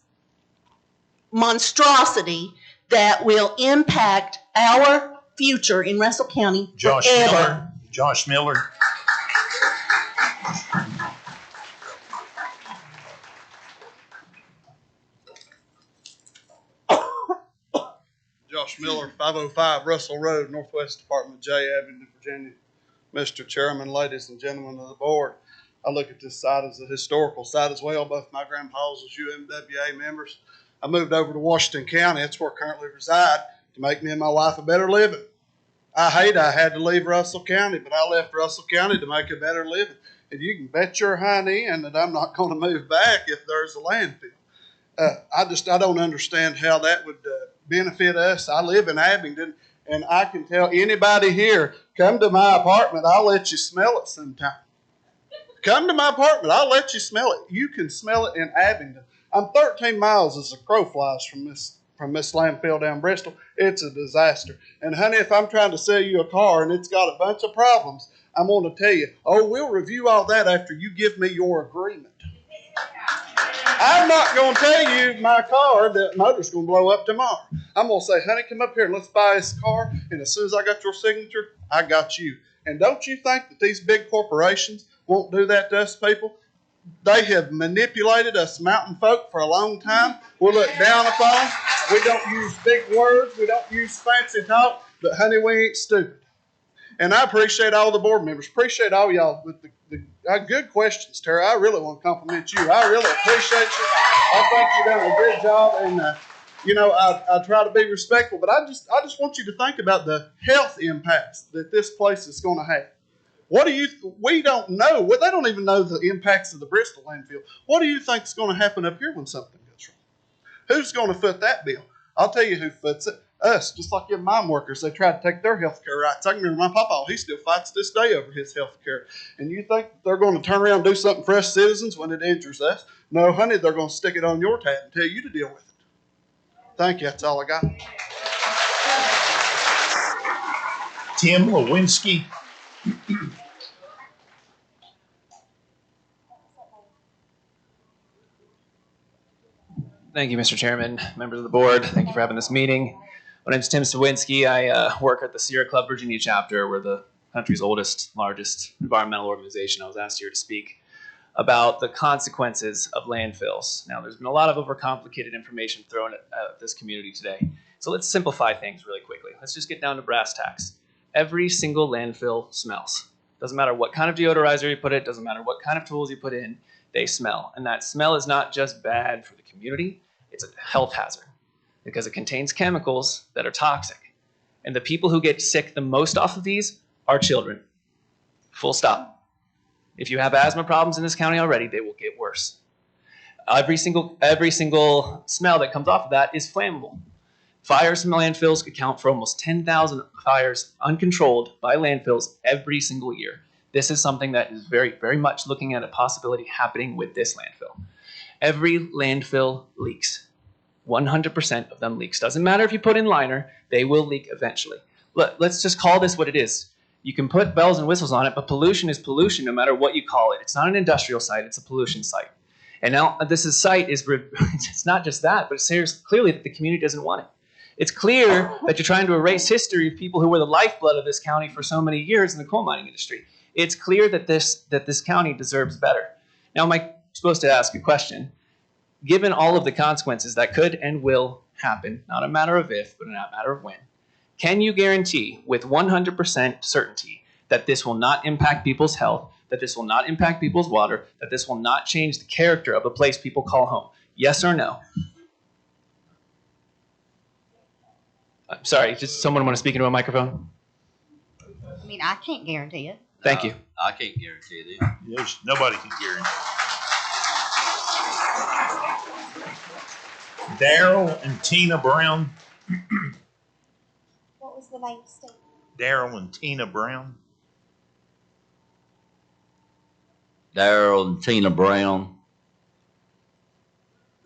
Speaker 21: monstrosity that will impact our future in Russell County forever.
Speaker 2: Josh Miller.
Speaker 5: Josh Miller, 505 Russell Road, Northwest Department J Avenue, Virginia. Mr. Chairman, ladies and gentlemen of the board, I look at this site as a historical site as well. Both my grandpas was UMWA members. I moved over to Washington County. That's where I currently reside to make me and my wife a better living. I had to leave Russell County, but I left Russell County to make a better living. And you can bet your hind end that I'm not going to move back if there's a landfill. I don't understand how that would benefit us. I live in Abingdon, and I can tell anybody here, come to my apartment, I'll let you smell it sometime. Come to my apartment, I'll let you smell it. You can smell it in Abingdon. I'm 13 miles as a crow flies from this landfill down Bristol. It's a disaster. And honey, if I'm trying to sell you a car and it's got a bunch of problems, I'm going to tell you, we'll review all that after you give me your agreement. I'm not going to tell you my car, the motor's going to blow up tomorrow. I'm going to say, honey, come up here and let's buy this car. And as soon as I got your signature, I got you. And don't you think that these big corporations won't do that to us people? They have manipulated us mountain folk for a long time. We're looked down upon. We don't use big words. We don't use fancy talk. But honey, we ain't stupid. And I appreciate all the board members. Appreciate all y'all with the good questions, Tara. I really want to compliment you. I really appreciate you. I think you've done a good job. And, I try to be respectful. But I just want you to think about the health impacts that this place is going to have. We don't know. Well, they don't even know the impacts of the Bristol landfill. What do you think is going to happen up here when something goes wrong? Who's going to foot that bill? I'll tell you who foots it. Us, just like your mine workers, they try to take their health care rights. I can remember my papa, he still fights this day over his health care. And you think they're going to turn around and do something for us citizens when it injures us? No, honey, they're going to stick it on your tab and tell you to deal with it. Thank you. That's all I got.
Speaker 2: Tim Lewinsky.
Speaker 8: Thank you, Mr. Chairman, members of the board. Thank you for having this meeting. My name is Tim Sawinski. I work at the Sierra Club Virginia chapter. We're the country's oldest, largest environmental organization. I was asked here to speak about the consequences of landfills. Now, there's been a lot of overcomplicated information thrown at this community today. So let's simplify things really quickly. Let's just get down to brass tacks. Every single landfill smells. Doesn't matter what kind of deodorizer you put in, doesn't matter what kind of tools you put in, they smell. And that smell is not just bad for the community, it's a health hazard because it contains chemicals that are toxic. And the people who get sick the most off of these are children. Full stop. If you have asthma problems in this county already, they will get worse. Every single smell that comes off of that is flammable. Fires from landfills account for almost 10,000 fires uncontrolled by landfills every single year. This is something that is very, very much looking at a possibility happening with this landfill. Every landfill leaks. 100% of them leaks. Doesn't matter if you put in liner, they will leak eventually. Let's just call this what it is. You can put bells and whistles on it, but pollution is pollution no matter what you call it. It's not an industrial site, it's a pollution site. And now it's not just that, but it's clearly that the community doesn't want it. It's clear that you're trying to erase history of people who were the lifeblood of this county for so many years in the coal mining industry. It's clear that this county deserves better. Now, am I supposed to ask a question? Given all of the consequences that could and will happen, not a matter of if, but a matter of when, can you guarantee with 100% certainty that this will not impact people's health, that this will not impact people's water, that this will not change the character of a place people call home? Yes or no? I'm sorry, just someone want to speak into a microphone?
Speaker 10: I mean, I can't guarantee it.
Speaker 8: Thank you.
Speaker 9: I can't guarantee that.
Speaker 2: Yes, nobody can guarantee. Daryl and Tina Brown.
Speaker 10: What was the name, Steve?
Speaker 2: Daryl and Tina Brown.
Speaker 9: Daryl and Tina Brown.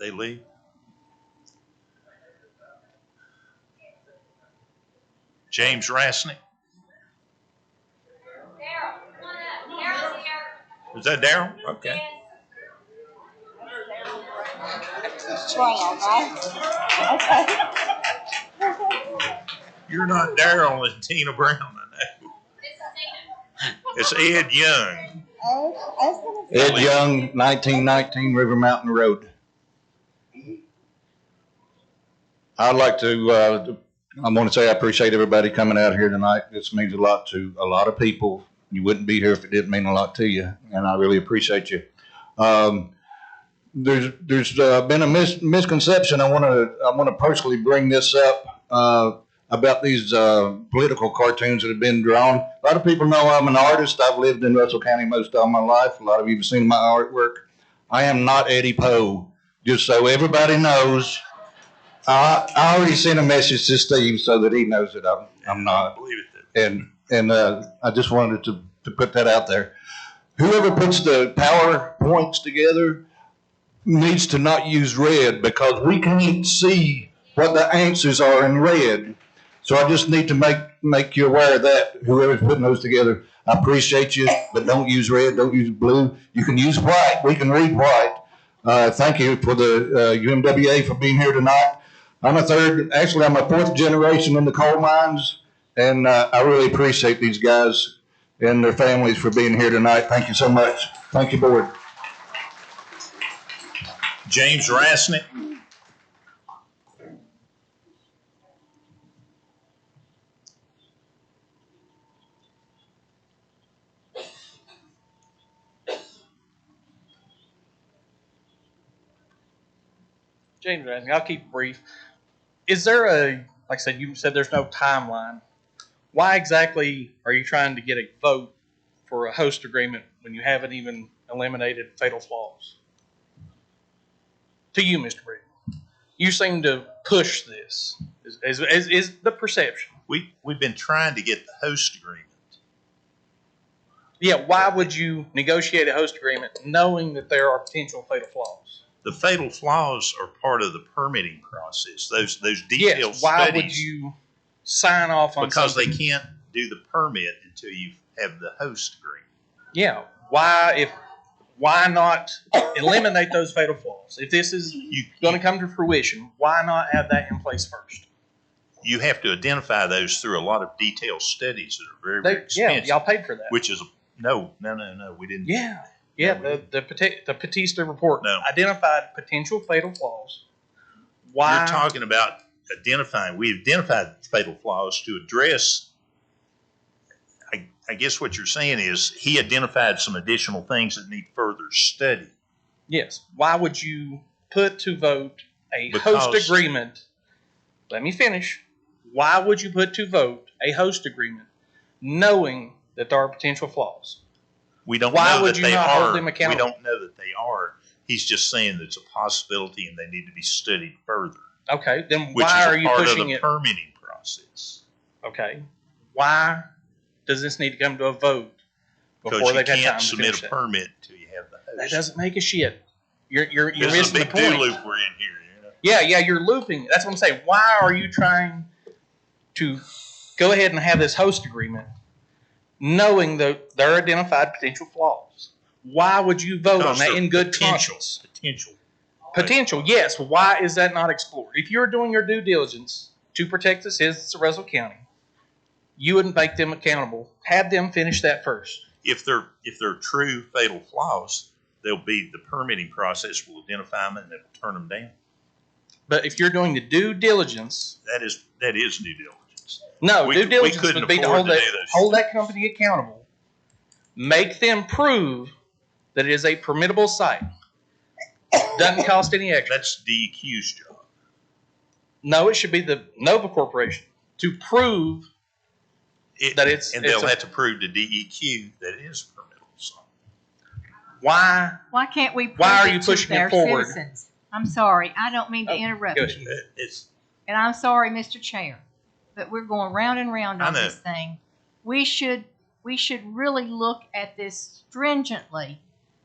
Speaker 2: They leave. James Rasnick. Is that Daryl? Okay.
Speaker 10: Brown, right? Okay.
Speaker 2: You're not Daryl and Tina Brown, I know. It's Ed Young.
Speaker 23: Ed Young, 1919 River Mountain Road. I'd like to, I want to say I appreciate everybody coming out here tonight. This means a lot to a lot of people. You wouldn't be here if it didn't mean a lot to you, and I really appreciate you. There's been a misconception. I want to personally bring this up about these political cartoons that have been drawn. A lot of people know I'm an artist. I've lived in Russell County most of my life. A lot of you have seen my artwork. I am not Eddie Poe, just so everybody knows. I already sent a message to Steve so that he knows that I'm not. And I just wanted to put that out there. Whoever puts the PowerPoints together needs to not use red because we can't see what the answers are in red. So I just need to make you aware of that, whoever's putting those together. I appreciate you, but don't use red, don't use blue. You can use white. We can read white. Thank you for the UMWA for being here tonight. I'm a fourth generation in the coal mines, and I really appreciate these guys and their families for being here tonight. Thank you so much. Thank you, board.
Speaker 2: James Rasnick.
Speaker 12: James Rasnick, I'll keep it brief. Is there like I said, you said there's no timeline. Why exactly are you trying to get a vote for a host agreement when you haven't even eliminated fatal flaws? To you, Mr. Briggs, you seem to push this, is the perception.
Speaker 2: We've been trying to get the host agreement.
Speaker 12: Yeah, why would you negotiate a host agreement knowing that there are potential fatal flaws?
Speaker 2: The fatal flaws are part of the permitting process. Those detailed
Speaker 12: yes, why
Speaker 2: studies.
Speaker 12: Would you sign off on
Speaker 2: because
Speaker 12: something?
Speaker 2: they can't do the permit until you have the host agreement.
Speaker 12: Yeah, why Why not eliminate those fatal flaws? If this is going to come to fruition, why not have that in place first?
Speaker 2: You have to identify those through a lot of detailed studies that are very, very expensive.
Speaker 12: Yeah, y'all paid for that.
Speaker 2: Which is, no, we didn't.
Speaker 12: Yeah. The Batista report identified potential fatal flaws. Why?
Speaker 2: You're talking about identifying. We identified fatal flaws to address. I guess what you're saying is he identified some additional things that need further study.
Speaker 12: Yes. Why would you put to vote a host agreement? Let me finish. Why would you put to vote a host agreement knowing that there are potential flaws?
Speaker 2: We don't
Speaker 12: Why
Speaker 2: know
Speaker 12: would
Speaker 2: that
Speaker 12: you
Speaker 2: they
Speaker 12: not
Speaker 2: are.
Speaker 12: hold them accountable?
Speaker 2: We don't know that they are. He's just saying that it's a possibility and they need to be studied further.
Speaker 12: Okay, then
Speaker 2: Which
Speaker 12: why
Speaker 2: is
Speaker 12: are you
Speaker 2: part
Speaker 12: pushing
Speaker 2: of the
Speaker 12: it?
Speaker 2: permitting process.
Speaker 12: Okay, why does this need to come to a vote before
Speaker 2: Because you
Speaker 12: they've had time
Speaker 2: can't
Speaker 12: to
Speaker 2: submit
Speaker 12: finish
Speaker 2: a
Speaker 12: that?
Speaker 2: permit until you have the host.
Speaker 12: That doesn't make a shit. You're
Speaker 2: This is a
Speaker 12: missing the
Speaker 2: big
Speaker 12: point.
Speaker 2: do loop we're in here. You know?
Speaker 12: Yeah, you're looping. That's what I'm saying. Why are you trying to go ahead and have this host agreement knowing that there are identified potential flaws? Why would you vote on that in good conscience? Potential, yes. Why is that not explored? If you're doing your due diligence to protect the citizens of Russell County, you wouldn't make them accountable. Have them finish that first.
Speaker 2: If they're true fatal flaws, they'll be the permitting process will identify them and they'll turn them down.
Speaker 12: But if you're doing the due diligence,
Speaker 2: that is due diligence.
Speaker 12: No, due diligence
Speaker 2: couldn't
Speaker 12: would be to
Speaker 2: afford
Speaker 12: hold
Speaker 2: to do those.
Speaker 12: hold that company accountable, make them prove that it is a permittable site. Doesn't cost any extra.
Speaker 2: That's DEQ's job.
Speaker 12: No, it should be the Nova Corporation to prove that it's.
Speaker 2: And they'll have to prove to DEQ that it is a permittable site.
Speaker 12: Why?
Speaker 7: Why can't we prove
Speaker 12: Why are
Speaker 7: it
Speaker 12: you
Speaker 7: to
Speaker 12: pushing
Speaker 7: their
Speaker 12: it forward?
Speaker 7: citizens? I'm sorry. I don't mean to interrupt
Speaker 2: Good.
Speaker 7: you. And I'm sorry, Mr. Chair, but we're going round and round on this thing. We should really look at this stringently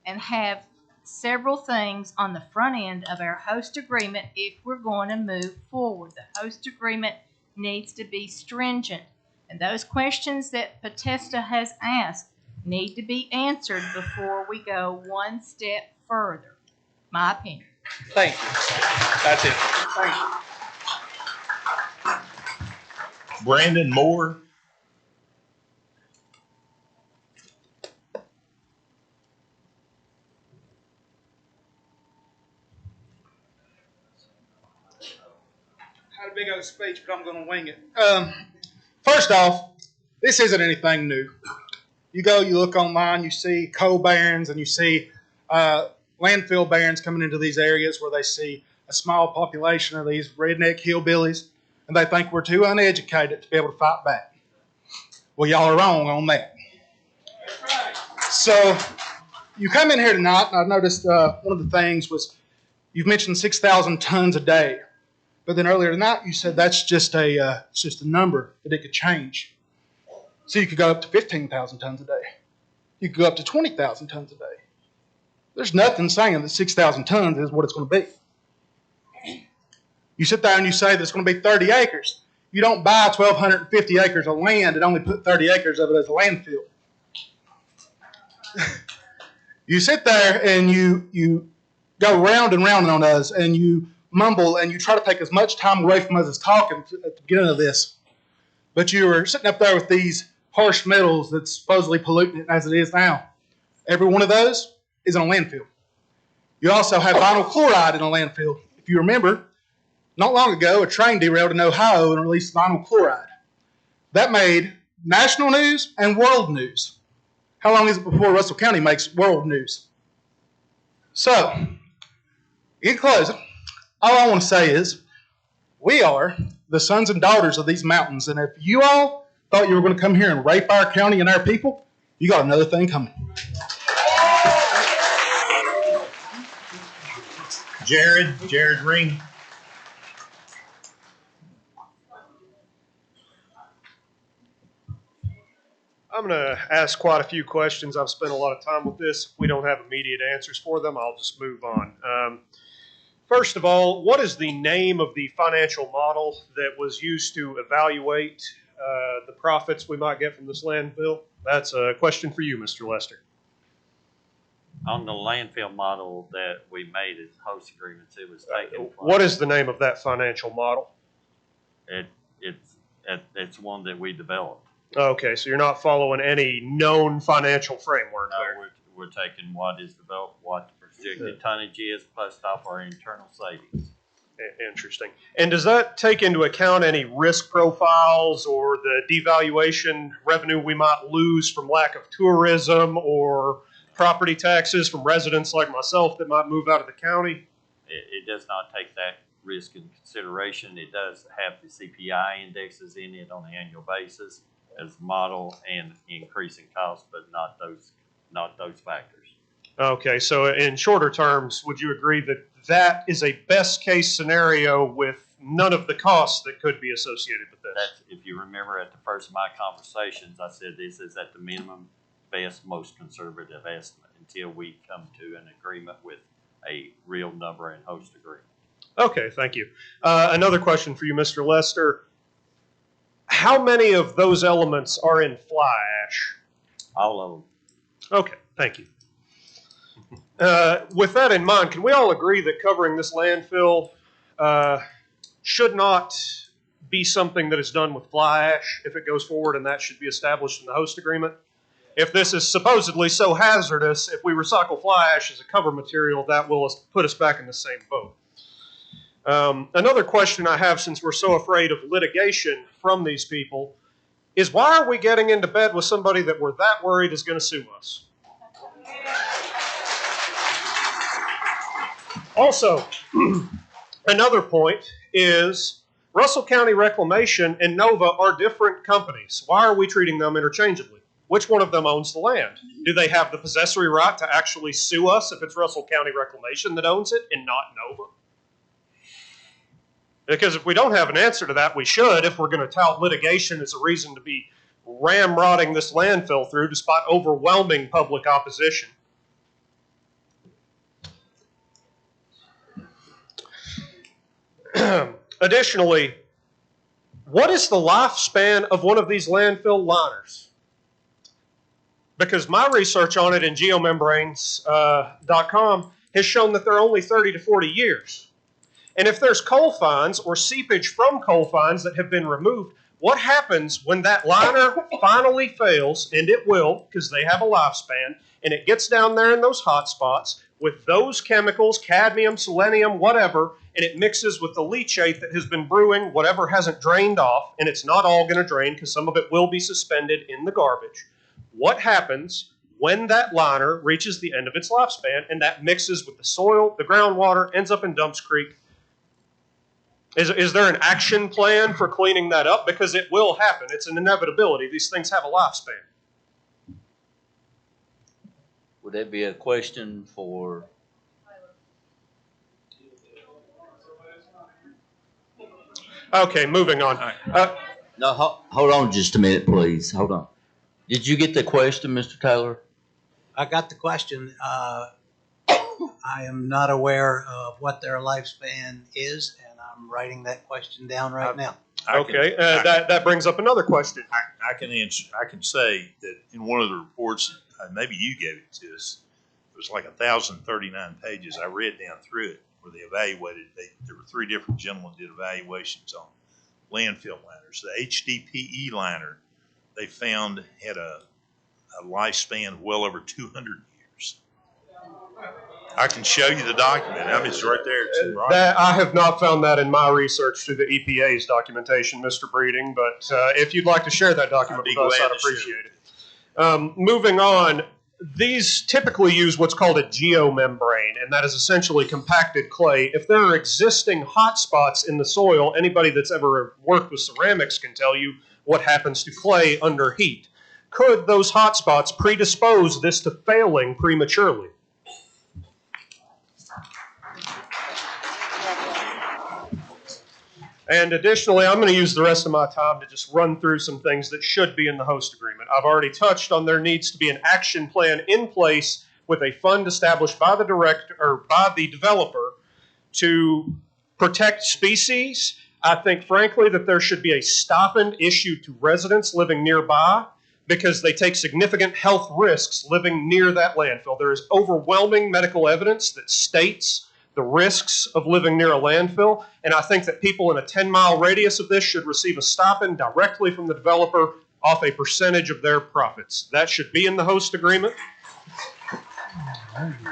Speaker 7: and have several things on the front end of our host agreement if we're going to move forward. The host agreement needs to be stringent. And those questions that Potesta has asked need to be answered before we go one step further. My opinion.
Speaker 12: Thank you. That's it. Thank you.
Speaker 2: Brandon Moore.
Speaker 13: Had a big old speech, but I'm going to wing it. First off, this isn't anything new. You look online, you see coal barons and you see landfill barons coming into these areas where they see a small population of these redneck hillbillies, and they think we're too uneducated to be able to fight back. Well, y'all are wrong on that. So you come in here tonight, and I noticed one of the things was you've mentioned 6,000 tons a day. But then earlier tonight, you said that's just a number that it could change. So you could go up to 15,000 tons a day. You could go up to 20,000 tons a day. There's nothing saying that 6,000 tons is what it's going to be. You sit there and you say that it's going to be 30 acres. You don't buy 1,250 acres of land and only put 30 acres of it as a landfill. You sit there and you go round and round on us and you mumble and you try to take as much time away from us as talking at the beginning of this. But you were sitting up there with these harsh metals that's supposedly polluting it as it is now. Every one of those is in a landfill. You also have vinyl chloride in a landfill. If you remember, not long ago, a train derailed in Ohio and released vinyl chloride. That made national news and world news. How long is it before Russell County makes world news? So, in closing, all I want to say is we are the sons and daughters of these mountains, and if you all thought you were going to come here and rape our county and our people, you got another thing coming.
Speaker 2: Jared Ring.
Speaker 14: I'm going to ask quite a few questions. I've spent a lot of time with this. If we don't have immediate answers for them, I'll just move on. First of all, what is the name of the financial model that was used to evaluate the profits we might get from this landfill? That's a question for you, Mr. Lester.
Speaker 1: On the landfill model that we made as host agreements, it was taken from.
Speaker 14: What is the name of that financial model?
Speaker 1: It's one that we developed.
Speaker 14: Okay, so you're not following any known financial framework
Speaker 1: No,
Speaker 14: there.
Speaker 1: we're taking what is developed, what the projected tonnage is, plus off our internal savings.
Speaker 14: Interesting. And does that take into account any risk profiles or the devaluation revenue we might lose from lack of tourism or property taxes from residents like myself that might move out of the county?
Speaker 1: It does not take that risk into consideration. It does have the CPI indexes in it on an annual basis as model and increasing costs, but not those factors.
Speaker 14: Okay, so in shorter terms, would you agree that that is a best case scenario with none of the costs that could be associated with this?
Speaker 1: That's, if you remember at the first of my conversations, I said this is at the minimum, best, most conservative estimate until we come to an agreement with a real number and host agreement.
Speaker 14: Okay, thank you. Another question for you, Mr. Lester. How many of those elements are in fly ash?
Speaker 1: All of them.
Speaker 14: Okay, thank you. With that in mind, can we all agree that covering this landfill should not be something that is done with fly ash if it goes forward, and that should be established in the host agreement? If this is supposedly so hazardous, if we recycle fly ash as a cover material, that will put us back in the same boat. Another question I have, since we're so afraid of litigation from these people, is why are we getting into bed with somebody that we're that worried is going to sue us? Also, another point is Russell County Reclamation and Nova are different companies. Why are we treating them interchangeably? Which one of them owns the land? Do they have the possessory right to actually sue us if it's Russell County Reclamation that owns it and not Nova? Because if we don't have an answer to that, we should, if we're going to tout litigation as a reason to be ramrodding this landfill through despite overwhelming public opposition. Additionally, what is the lifespan of one of these landfill liners? Because my research on it in geomembranes.com has shown that they're only 30 to 40 years. And if there's coal fines or seepage from coal fines that have been removed, what happens when that liner finally fails, and it will, because they have a lifespan, and it gets down there in those hot spots with those chemicals, cadmium, selenium, whatever, and it mixes with the leachate that has been brewing, whatever hasn't drained off, and it's not all going to drain because some of it will be suspended in the garbage. What happens when that liner reaches the end of its lifespan and that mixes with the soil, the groundwater, ends up in Dumps Creek? Is there an action plan for cleaning that up? Because it will happen. It's an inevitability. These things have a lifespan.
Speaker 9: Would that be a question for?
Speaker 14: Okay, moving on.
Speaker 9: No, hold on just a minute, please. Hold on. Did you get the question, Mr. Taylor?
Speaker 6: I got the question. I am not aware of what their lifespan is, and I'm writing that question down right now.
Speaker 14: Okay, that brings up another question.
Speaker 2: I can answer. I can say that in one of the reports, maybe you gave it to us. It was like 1,039 pages. I read down through it where they evaluated. There were three different gentlemen did evaluations on landfill liners. The HDPE liner they found had a lifespan of well over 200 years. I can show you the document. I mean, it's right there. It's in writing.
Speaker 14: I have not found that in my research through the EPA's documentation, Mr. Breeding, but if you'd like to share that document with us, I'd appreciate it. Moving on, these typically use what's called a geomembrane, and that is essentially compacted clay. If there are existing hot spots in the soil, anybody that's ever worked with ceramics can tell you what happens to clay under heat. Could those hot spots predispose this to failing prematurely? And additionally, I'm going to use the rest of my time to just run through some things that should be in the host agreement. I've already touched on there needs to be an action plan in place with a fund established by the director or by the developer to protect species. I think, frankly, that there should be a stipend issued to residents living nearby, because they take significant health risks living near that landfill. There is overwhelming medical evidence that states the risks of living near a landfill, and I think that people in a 10-mile radius of this should receive a stipend directly from the developer off a percentage of their profits. That should be in the host agreement.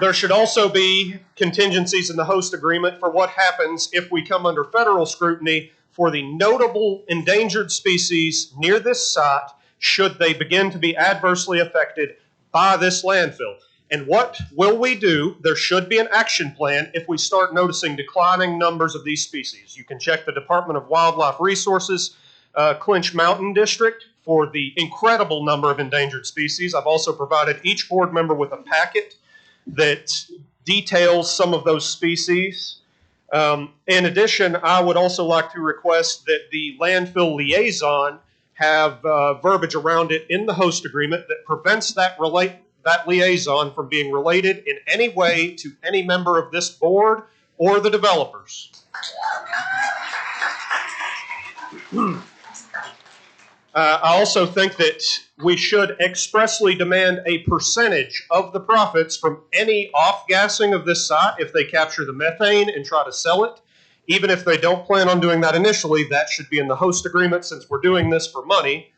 Speaker 14: There should also be contingencies in the host agreement for what happens if we come under federal scrutiny for the notable endangered species near this site should they begin to be adversely affected by this landfill. And what will we do? There should be an action plan if we start noticing declining numbers of these species. You can check the Department of Wildlife Resources Clinch Mountain District for the incredible number of endangered species. I've also provided each board member with a packet that details some of those species. In addition, I would also like to request that the landfill liaison have verbiage around it in the host agreement that prevents that liaison from being related in any way to any member of this board or the developers. I also think that we should expressly demand a percentage of the profits from any off-gassing of this site if they capture the methane and try to sell it. Even if they don't plan on doing that initially, that should be in the host agreement since we're doing this for money.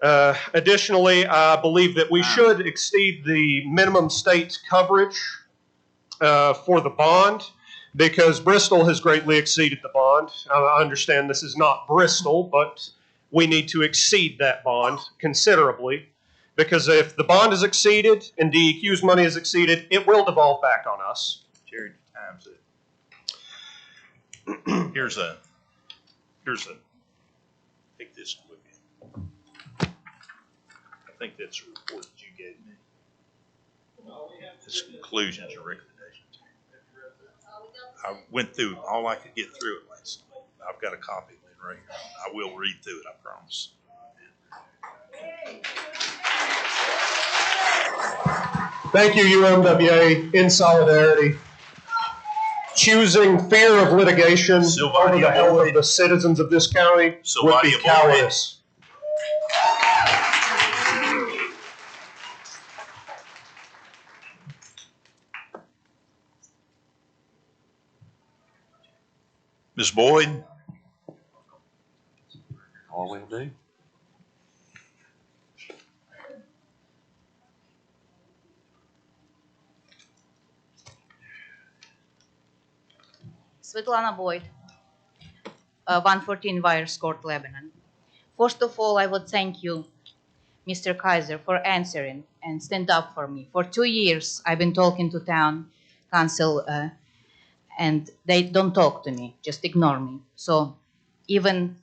Speaker 14: Additionally, I believe that we should exceed the minimum state coverage for the bond, because Bristol has greatly exceeded the bond. I understand this is not Bristol, but we need to exceed that bond considerably, because if the bond is exceeded and DEQ's money is exceeded, it will devolve back on us.
Speaker 2: Jerry, time's it. Here's a, take this with you. I think that's the report that you gave me. It's conclusions and recommendations. I went through all I could get through it last night. I've got a copy of it right here. I will read through it, I promise.
Speaker 14: Thank you, UMWA, in solidarity. Choosing fear of litigation over the health of the citizens of this county would be cowardice.
Speaker 2: Ms. Boyd?
Speaker 9: All we'll do.
Speaker 11: Svetlana Boyd, 114 Wires Court, Lebanon. First of all, I would thank you, Mr. Kaiser, for answering and stand up for me. For 2 years, I've been talking to town council, and they don't talk to me, just ignore me. So even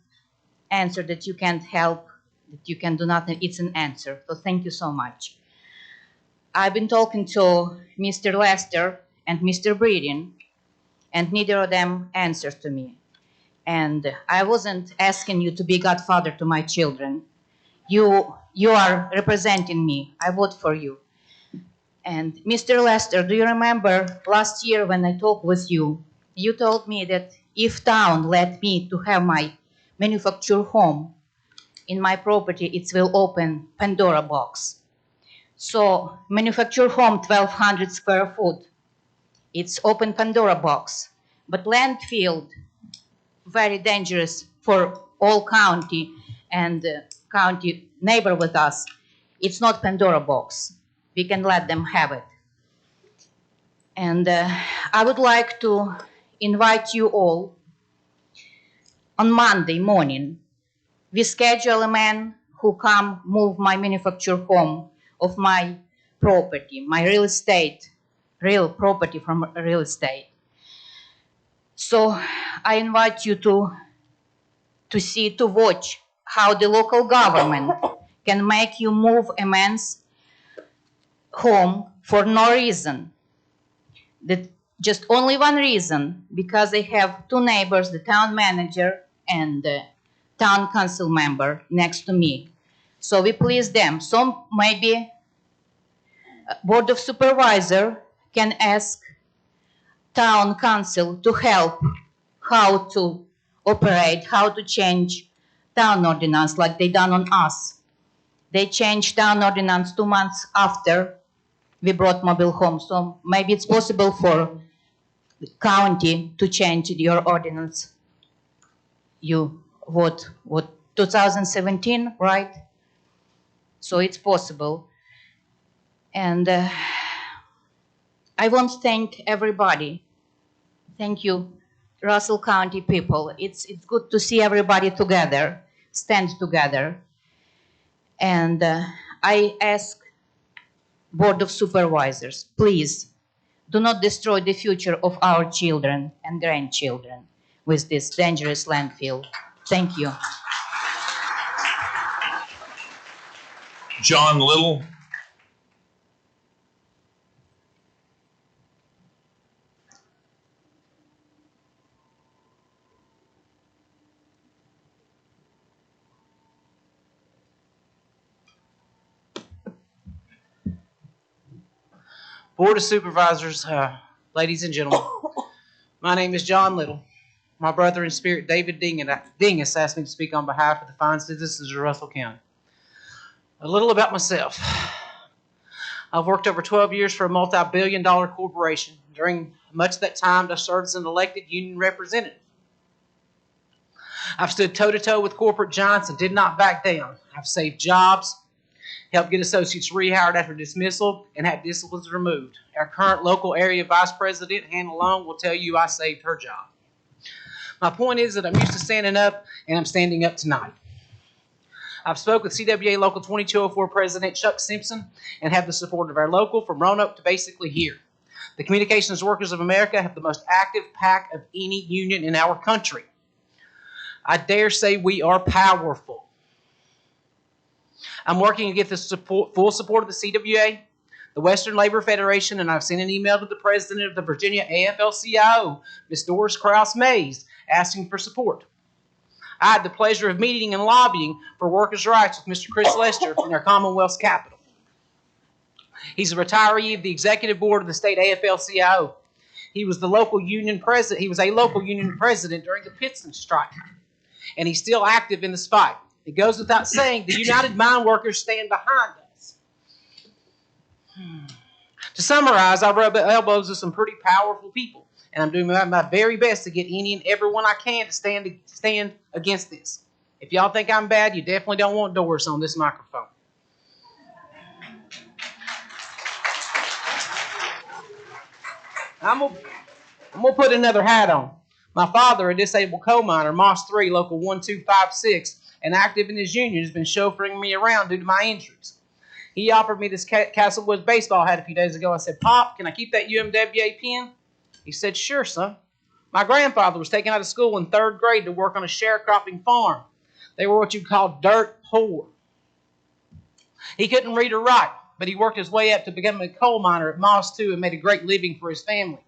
Speaker 11: answer that you can't help, that you can do nothing, it's an answer. So thank you so much. I've been talking to Mr. Lester and Mr. Breeden, and neither of them answers to me. And I wasn't asking you to be godfather to my children. You are representing me. I vote for you. And Mr. Lester, do you remember last year when I talked with you, you told me that if town let me to have my manufactured home in my property, it will open Pandora box. So manufactured home, 1,200 square foot. It's open Pandora box. But landfill, very dangerous for all county and county neighbor with us. It's not Pandora box. We can let them have it. And I would like to invite you all on Monday morning. We schedule a man who come move my manufactured home of my property, my real estate, real property from real estate. So I invite you to watch how the local government can make you move a man's home for no reason. That just only one reason, because they have two neighbors, the town manager and the town council member next to me. So we please them. So maybe board of supervisor can ask town council to help how to operate, how to change town ordinance like they done on us. They changed town ordinance 2 months after we brought mobile homes. So maybe it's possible for the county to change your ordinance. You, what, 2017, right? So it's possible. And I want to thank everybody. Thank you, Russell County people. It's good to see everybody together, stand together. And I ask Board of Supervisors, please do not destroy the future of our children and grandchildren with this dangerous landfill. Thank you.
Speaker 2: John Little.
Speaker 15: Board of Supervisors, ladies and gentlemen, my name is John Little. My brother in spirit, David Dingus, asked me to speak on behalf of the fine citizens of Russell County. A little about myself. I've worked over 12 years for a multi-billion-dollar corporation. During much of that time, I served as an elected union representative. I've stood toe-to-toe with corporate giants and did not back down. I've saved jobs, helped get associates rehired after dismissal, and had disciplines removed. Our current local area vice president, Hannah Long, will tell you I saved her job. My point is that I'm used to standing up, and I'm standing up tonight. I've spoke with CWA Local 2204 President Chuck Simpson and have the support of our local from Roanoke to basically here. The Communications Workers of America have the most active pack of any union in our country. I dare say we are powerful. I'm working to get the full support of the CWA, the Western Labor Federation, and I've sent an email to the president of the Virginia AFL-CIO, Ms. Doris Krause-Mays, asking for support. I had the pleasure of meeting and lobbying for workers' rights with Mr. Chris Lester in our Commonwealth's capital. He's a retiree of the executive board of the state AFL-CIO. He was the local union president. He was a local union president during the Pittston strike, and he's still active in this fight. It goes without saying, the United Mine Workers stand behind us. To summarize, I rub elbows with some pretty powerful people, and I'm doing my very best to get any and everyone I can to stand against this. If y'all think I'm bad, you definitely don't want Doris on this microphone. I'm gonna put another hat on. My father, a disabled coal miner, Moss 3, Local 1256, and active in his union, has been chauffeuring me around due to my injuries. He offered me this Castlewoods baseball hat a few days ago. I said, "Pop, can I keep that UMWA pin?" He said, "Sure, son." My grandfather was taken out of school in 3rd grade to work on a sharecropping farm. They were what you'd call dirt poor. He couldn't read or write, but he worked his way up to becoming a coal miner at Moss 2 and made a great living for his family.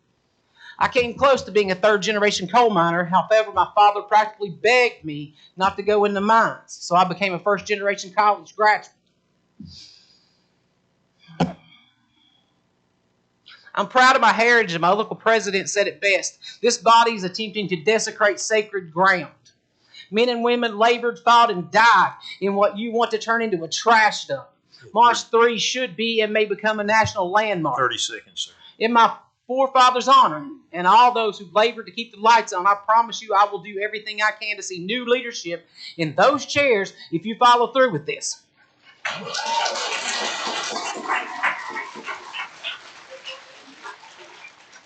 Speaker 15: I came close to being a 3rd-generation coal miner. However, my father practically begged me not to go into mines, so I became a 1st-generation college graduate. I'm proud of my heritage, and my local president said it best. This body is attempting to desecrate sacred ground. Men and women labored, fought, and died in what you want to turn into a trash dump. March 3 should be and may become a national landmark.
Speaker 2: 30 seconds, sir.
Speaker 15: In my forefathers' honor and all those who labored to keep the lights on, I promise you I will do everything I can to see new leadership in those chairs if you follow through with this.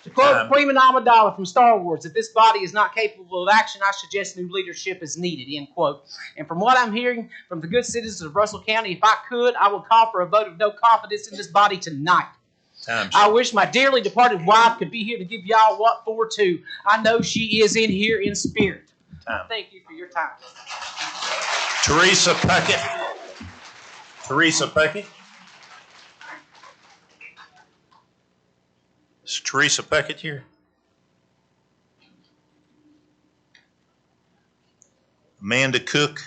Speaker 15: To quote Prima Amidala from Star Wars, if this body is not capable of action, I suggest new leadership is needed, end quote. And from what I'm hearing from the good citizens of Russell County, if I could, I would call for a vote of no confidence in this body tonight. I wish my dearly departed wife could be here to give y'all what for too. I know she is in here in spirit. Thank you for your time.
Speaker 2: Teresa Puckett. Teresa Puckett. Is Teresa Puckett here? Amanda Cook.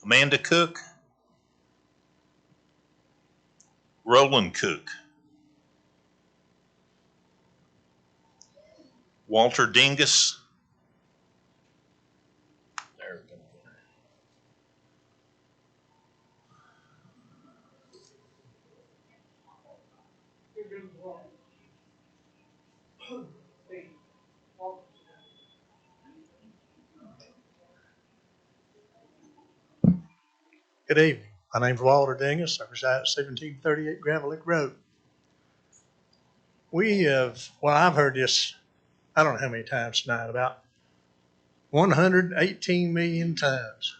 Speaker 2: Amanda Cook. Roland Cook. Walter Dingus.
Speaker 16: Good evening. My name's Walter Dingus. I reside at 1738 Gravel Lick Road. We have, well, I've heard this, I don't know how many times tonight, about 118 million tons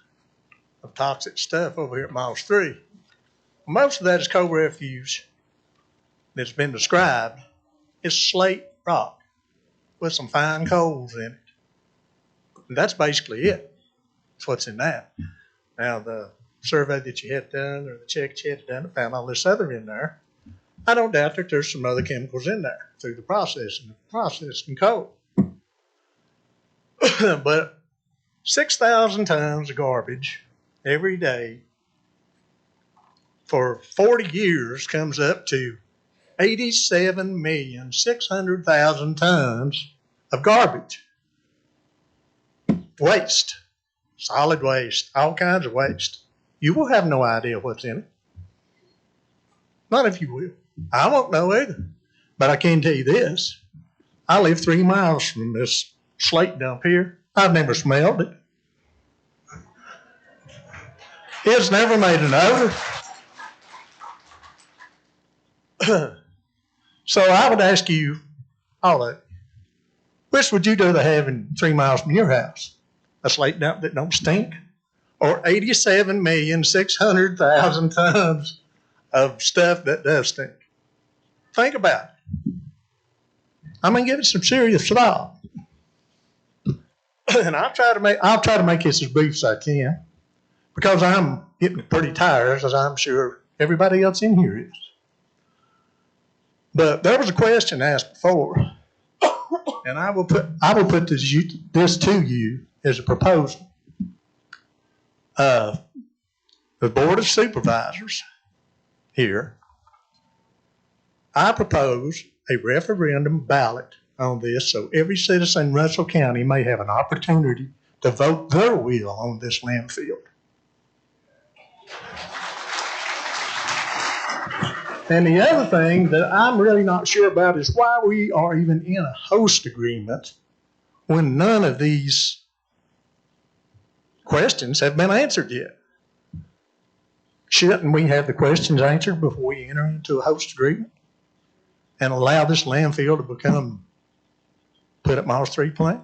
Speaker 16: of toxic stuff over here at Miles 3. Most of that is coal refuse that's been described. It's slate rock with some fine coals in it. And that's basically it. That's what's in that. Now, the survey that you had done or the check that you had done found all this other in there. I don't doubt that there's some other chemicals in there through the processing coal. But 6,000 tons of garbage every day for 40 years comes up to 87,600,000 tons of garbage. Waste, solid waste, all kinds of waste. You will have no idea what's in it. Not if you will. I won't know either. But I can tell you this. I live 3 miles from this slate dump here. I've never smelled it. It's never made an odor. So I would ask you, all that, which would you do to have in 3 miles from your house? A slate dump that don't stink? Or 87,600,000 tons of stuff that does stink? Think about it. I mean, give it some serious thought. And I'll try to make this as brief as I can, because I'm getting pretty tired, as I'm sure everybody else in here is. But there was a question asked before, and I will put this to you as a proposal. The Board of Supervisors here, I propose a referendum ballot on this so every citizen in Russell County may have an opportunity to vote their will on this landfill. And the other thing that I'm really not sure about is why we are even in a host agreement when none of these questions have been answered yet. Shouldn't we have the questions answered before we enter into a host agreement and allow this landfill to become put at Miles 3 plant?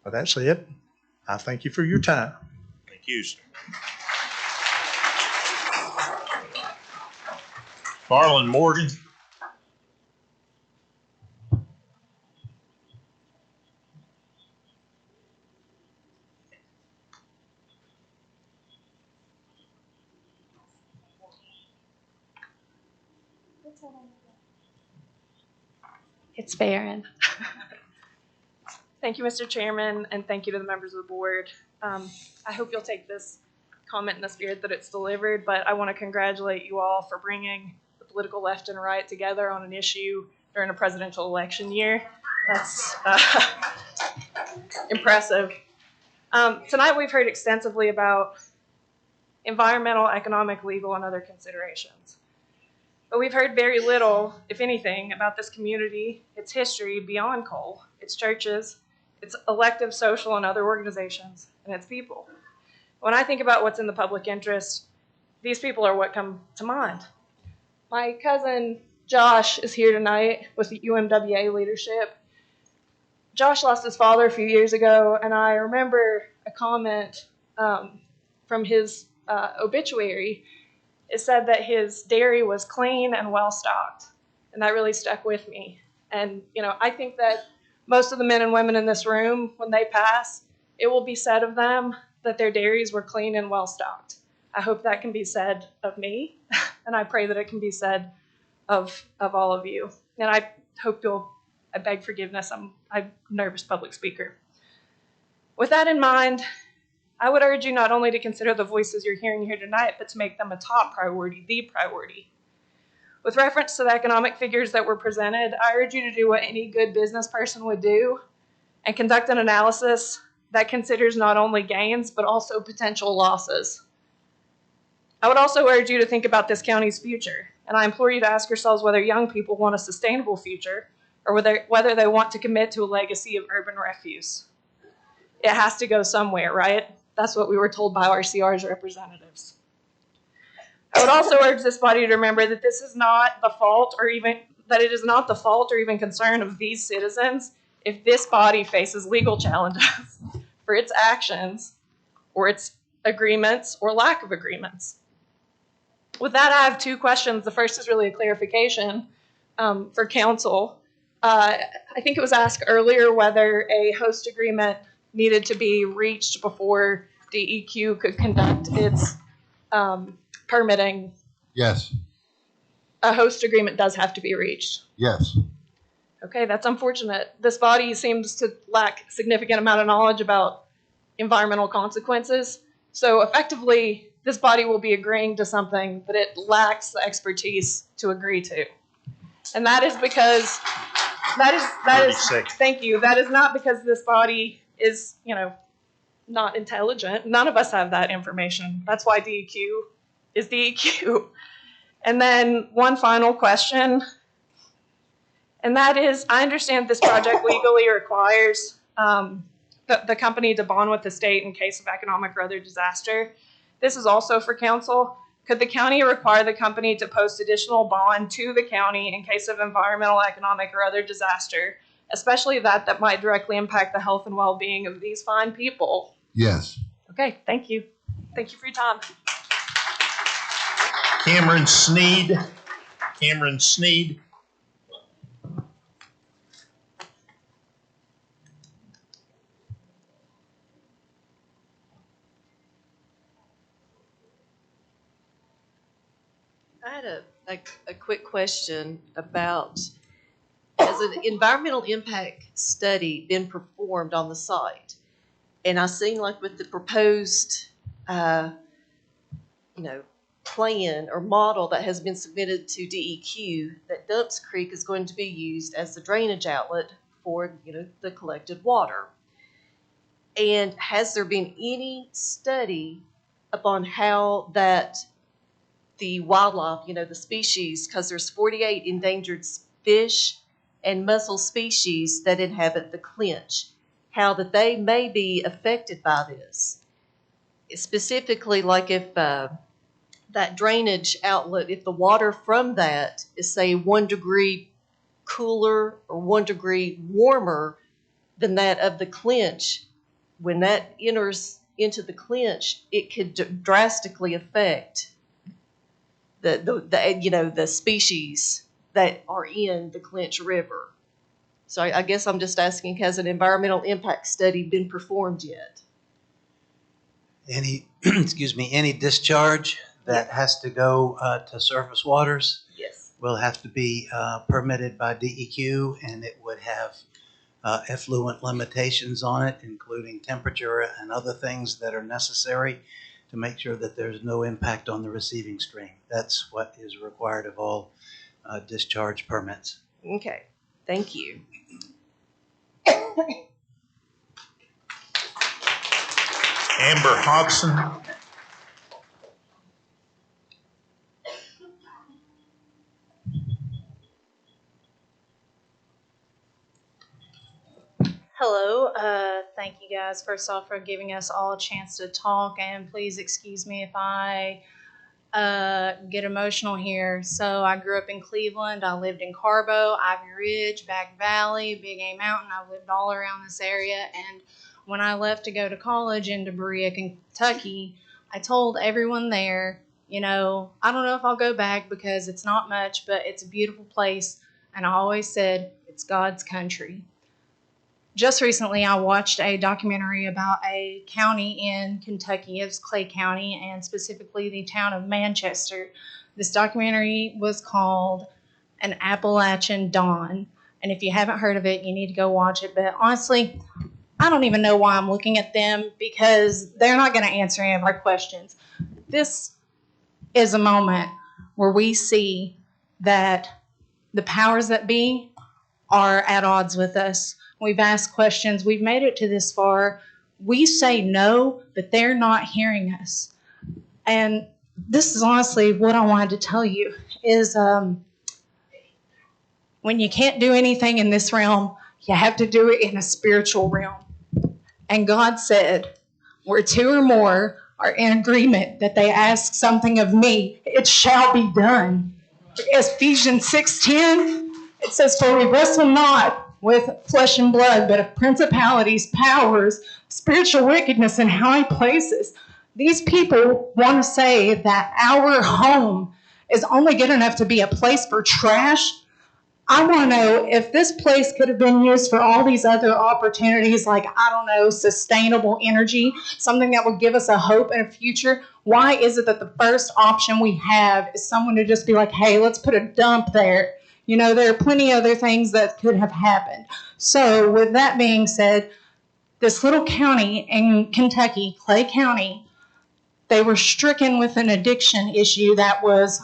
Speaker 16: Well, that's it. I thank you for your time.
Speaker 2: Thank you, sir. Marlon Morgan.
Speaker 17: It's Farron. Thank you, Mr. Chairman, and thank you to the members of the board. I hope you'll take this comment in the spirit that it's delivered, but I want to congratulate you all for bringing the political left and right together on an issue during a presidential election year. That's impressive. Tonight we've heard extensively about environmental, economic, legal, and other considerations. But we've heard very little, if anything, about this community, its history beyond coal, its churches, its elective, social, and other organizations, and its people. When I think about what's in the public interest, these people are what come to mind. My cousin Josh is here tonight with the UMWA leadership. Josh lost his father a few years ago, and I remember a comment from his obituary. It said that his dairy was clean and well stocked, and that really stuck with me. And I think that most of the men and women in this room, when they pass, it will be said of them that their dairies were clean and well stocked. I hope that can be said of me, and I pray that it can be said of all of you. And I hope I beg forgiveness, I'm a nervous public speaker. With that in mind, I would urge you not only to consider the voices you're hearing here tonight, but to make them a top priority, the priority. With reference to the economic figures that were presented, I urge you to do what any good business person would do and conduct an analysis that considers not only gains, but also potential losses. I would also urge you to think about this county's future, and I implore you to ask yourselves whether young people want a sustainable future or whether they want to commit to a legacy of urban refuse. It has to go somewhere, right? That's what we were told by RCR's representatives. I would also urge this body to remember that this is not the fault or even that it is not the fault or even concern of these citizens if this body faces legal challenges for its actions or its agreements or lack of agreements. With that, I have two questions. The first is really a clarification for council. I think it was asked earlier whether a host agreement needed to be reached before DEQ could conduct its permitting.
Speaker 3: Yes.
Speaker 17: A host agreement does have to be reached.
Speaker 3: Yes.
Speaker 17: Okay, that's unfortunate. This body seems to lack significant amount of knowledge about environmental consequences. So effectively, this body will be agreeing to something that it lacks the expertise to agree to. And that is because thank you. That is not because this body is, not intelligent. None of us have that information. That's why DEQ is DEQ. And then one final question, and that is, I understand this project legally requires the company to bond with the state in case of economic or other disaster. This is also for council. Could the county require the company to post additional bond to the county in case of environmental, economic, or other disaster, especially that might directly impact the health and well-being of these fine people?
Speaker 3: Yes.
Speaker 17: Okay, thank you. Thank you for your time.
Speaker 2: Cameron Sneed. Cameron Sneed.
Speaker 18: I had a quick question about, has an environmental impact study been performed on the site? And I seen like with the proposed, plan or model that has been submitted to DEQ, that Dumps Creek is going to be used as the drainage outlet for, the collected water. And has there been any study upon how that the wildlife, the species, because there's 48 endangered fish and mussel species that inhabit the Clinch, how that they may be affected by this? Specifically, like if that drainage outlet, if the water from that is, say, 1 degree cooler or 1 degree warmer than that of the Clinch, when that enters into the Clinch, it could drastically affect the species that are in the Clinch River. So I guess I'm just asking, has an environmental impact study been performed yet?
Speaker 6: Any, any discharge that has to go to surface waters will have to be permitted by DEQ, and it would have effluent limitations on it, including temperature and other things that are necessary to make sure that there's no impact on the receiving stream. That's what is required of all discharge permits.
Speaker 18: Okay, thank you.
Speaker 2: Amber Hodgson.
Speaker 22: Hello. Thank you guys, first off, for giving us all a chance to talk, and please excuse me if I get emotional here. So I grew up in Cleveland. I lived in Carbo, Ivy Ridge, Back Valley, Big A Mountain. I lived all around this area, and when I left to go to college in Berea, Kentucky, I told everyone there, I don't know if I'll go back because it's not much, but it's a beautiful place, and I always said it's God's country. Just recently, I watched a documentary about a county in Kentucky. It was Clay County, and specifically the town of Manchester. This documentary was called An Appalachian Dawn, and if you haven't heard of it, you need to go watch it. But honestly, I don't even know why I'm looking at them, because they're not going to answer any of our questions. This is a moment where we see that the powers that be are at odds with us. We've asked questions. We've made it to this far. We say no, but they're not hearing us. And this is honestly what I wanted to tell you is when you can't do anything in this realm, you have to do it in a spiritual realm. And God said, where two or more are in agreement that they ask something of me, it shall be done. Ephesians 6:10, it says, for we wrestle not with flesh and blood, but of principalities, powers, spiritual wickedness in high places. These people want to say that our home is only good enough to be a place for trash. I want to know if this place could have been used for all these other opportunities, like, I don't know, sustainable energy, something that would give us a hope and a future. Why is it that the first option we have is someone to just be like, hey, let's put a dump there? You know, there are plenty of other things that could have happened. So with that being said, this little county in Kentucky, Clay County, they were stricken with an addiction issue that was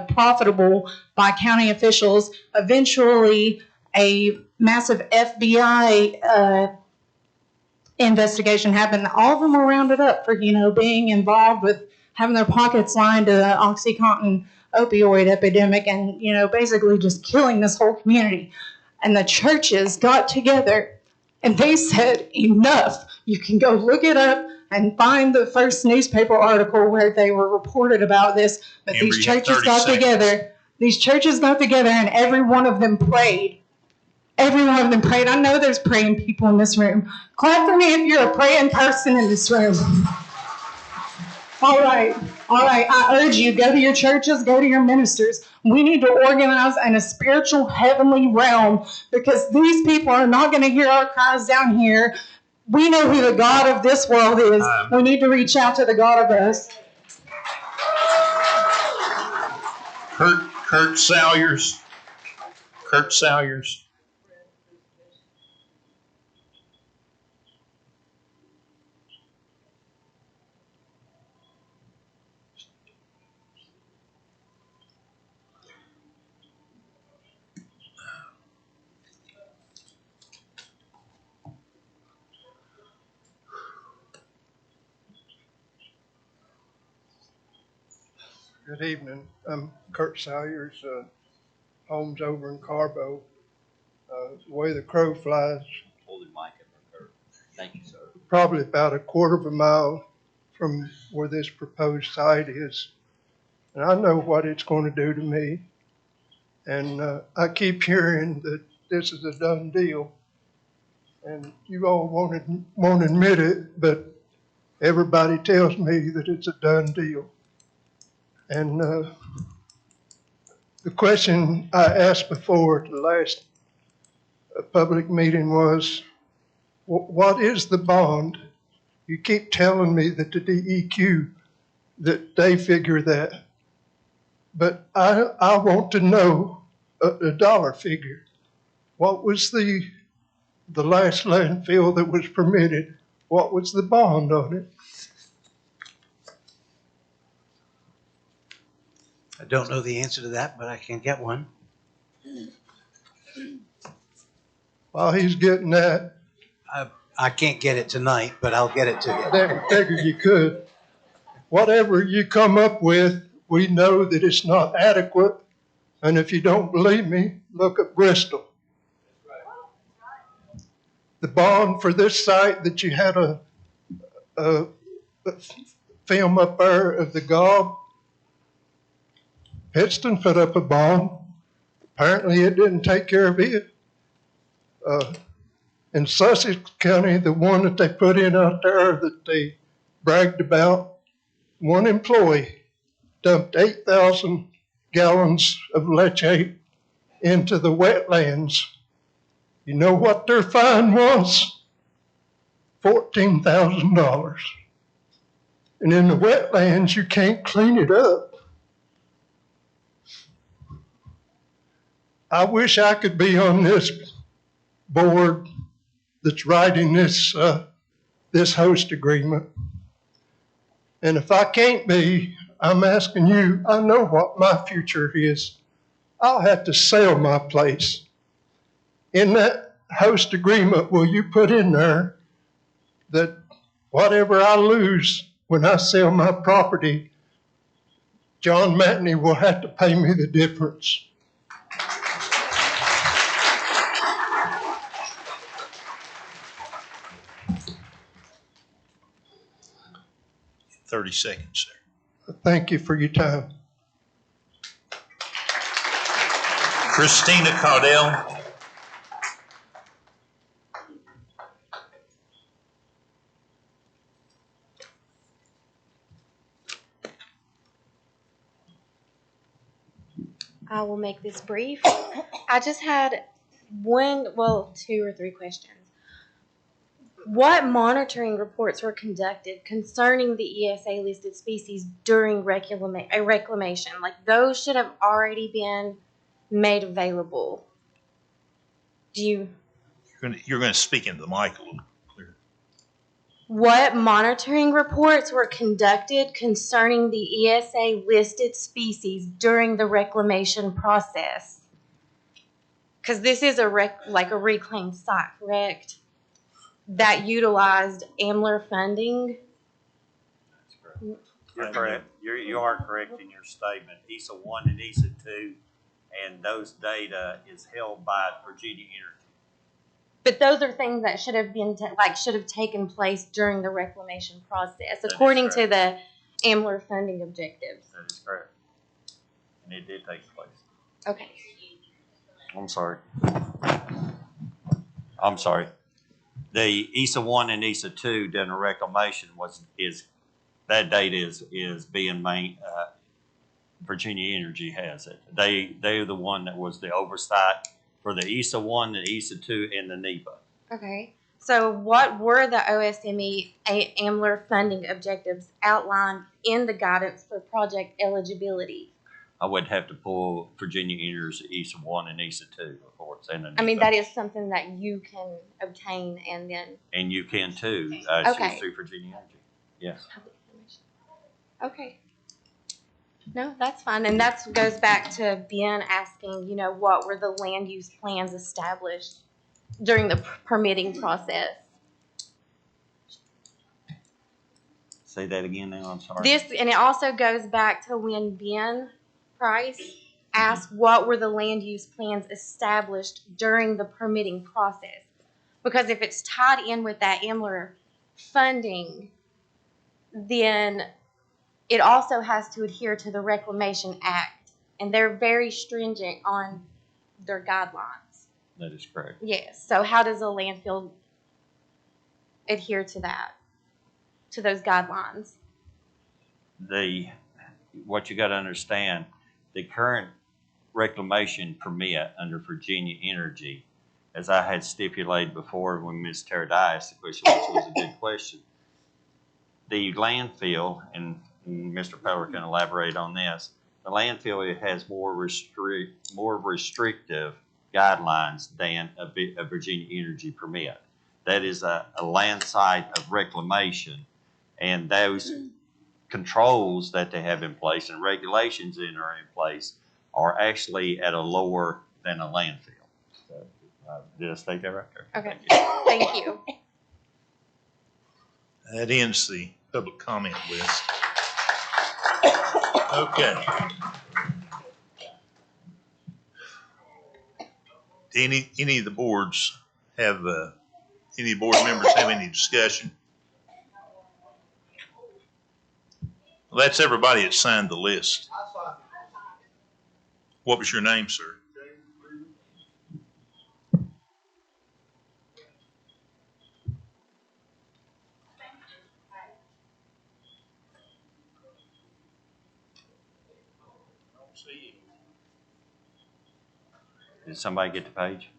Speaker 22: profitable by county officials. Eventually, a massive FBI investigation happened. All of them were rounded up for, being involved with having their pockets lined to the OxyContin opioid epidemic and, basically just killing this whole community. And the churches got together and they said, enough. You can go look it up and find the first newspaper article where they were reported about this. But
Speaker 2: Amber,
Speaker 22: these churches got
Speaker 2: 30
Speaker 22: together. These churches got together and every one of them prayed. Every one of them prayed. I know there's praying people in this room. Clap for me if you're a praying person in this room. All right. I urge you, go to your churches, go to your ministers. We need to organize in a spiritual heavenly realm because these people are not going to hear our cries down here. We know who the God of this world is. We need to reach out to the God of us.
Speaker 2: Kurt Salyers. Kurt Salyers.
Speaker 3: Good evening. I'm Kurt Salyers. Home's over in Carbo. The way the crow flies,
Speaker 9: Hold the mic up, Kurt. Thank you, sir.
Speaker 3: probably about a quarter of a mile from where this proposed site is. And I know what it's going to do to me. And I keep hearing that this is a done deal. And you all won't admit it, but everybody tells me that it's a done deal. And the question I asked before at the last public meeting was, what is the bond? You keep telling me that the DEQ, that they figure that. But I want to know a dollar figure. What was the last landfill that was permitted? What was the bond on it?
Speaker 6: I don't know the answer to that, but I can get one.
Speaker 3: While he's getting that,
Speaker 6: I can't get it tonight, but I'll get it to you.
Speaker 3: I figured you could. Whatever you come up with, we know that it's not adequate. And if you don't believe me, look at Bristol. The bond for this site that you had a film up there of the gob, Pittston put up a bond. Apparently it didn't take care of it. In Sussex County, the one that they put in out there that they bragged about, one employee dumped 8,000 gallons of leachate into the wetlands. You know what their fine was? $14,000. And in the wetlands, you can't clean it up. I wish I could be on this board that's writing this host agreement. And if I can't be, I'm asking you, I know what my future is. I'll have to sell my place. In that host agreement, will you put in there that whatever I lose when I sell my property, John Matney will have to pay me the difference.
Speaker 2: $30, sir.
Speaker 3: Thank you for your time.
Speaker 2: Christina Caudell.
Speaker 10: I will make this brief. I just had two or three questions. What monitoring reports were conducted concerning the ESA listed species during reclamation? Like those should have already been made available.
Speaker 2: You're going to speak into the mic a little clearer.
Speaker 10: What monitoring reports were conducted concerning the ESA listed species during the reclamation process? Because this is a reclaimed site, correct? That utilized AMLR funding.
Speaker 1: You're correct. You are correct in your statement. ESA 1 and ESA 2, and those data is held by Virginia Energy.
Speaker 10: But those are things that should have been should have taken place during the reclamation process, according to the AMLR funding objectives.
Speaker 1: That is correct, and it did take place.
Speaker 10: Okay.
Speaker 1: I'm sorry. The ESA 1 and ESA 2 during the reclamation that data is being made. Virginia Energy has it. They're the one that was the oversight for the ESA 1, the ESA 2, and the NEPA.
Speaker 10: Okay. So what were the OSME AMLR funding objectives outlined in the guidance for project eligibility?
Speaker 1: I would have to pull Virginia Energy's ESA 1 and ESA 2 reports and the NEPA.
Speaker 10: I mean, that is something that you can obtain and then.
Speaker 1: And you can too.
Speaker 10: Okay.
Speaker 1: It's through Virginia Energy. Yes.
Speaker 10: Okay. No, that's fine. And that goes back to Ben asking, what were the land use plans established during the permitting process?
Speaker 1: Say that again now, I'm sorry.
Speaker 10: And it also goes back to when Ben Price asked what were the land use plans established during the permitting process. Because if it's tied in with that AMLR funding, then it also has to adhere to the Reclamation Act, and they're very stringent on their guidelines.
Speaker 1: That is correct.
Speaker 10: Yes. So how does a landfill adhere to that, to those guidelines?
Speaker 1: What you got to understand, the current reclamation permit under Virginia Energy, as I had stipulated before when Ms. Teradice asked the question, which was a good question, the landfill, and Mr. Peller can elaborate on this. The landfill has more restrictive guidelines than a Virginia Energy permit. That is a land site of reclamation, and those controls that they have in place and regulations that are in place are actually at a lower than a landfill. So, did I state that right there?
Speaker 10: Okay. Thank you.
Speaker 2: That ends the public comment list. Okay. Do any of the boards have, any board members have any discussion? Well, that's everybody that signed the list. What was your name, sir?
Speaker 1: Did somebody get the page?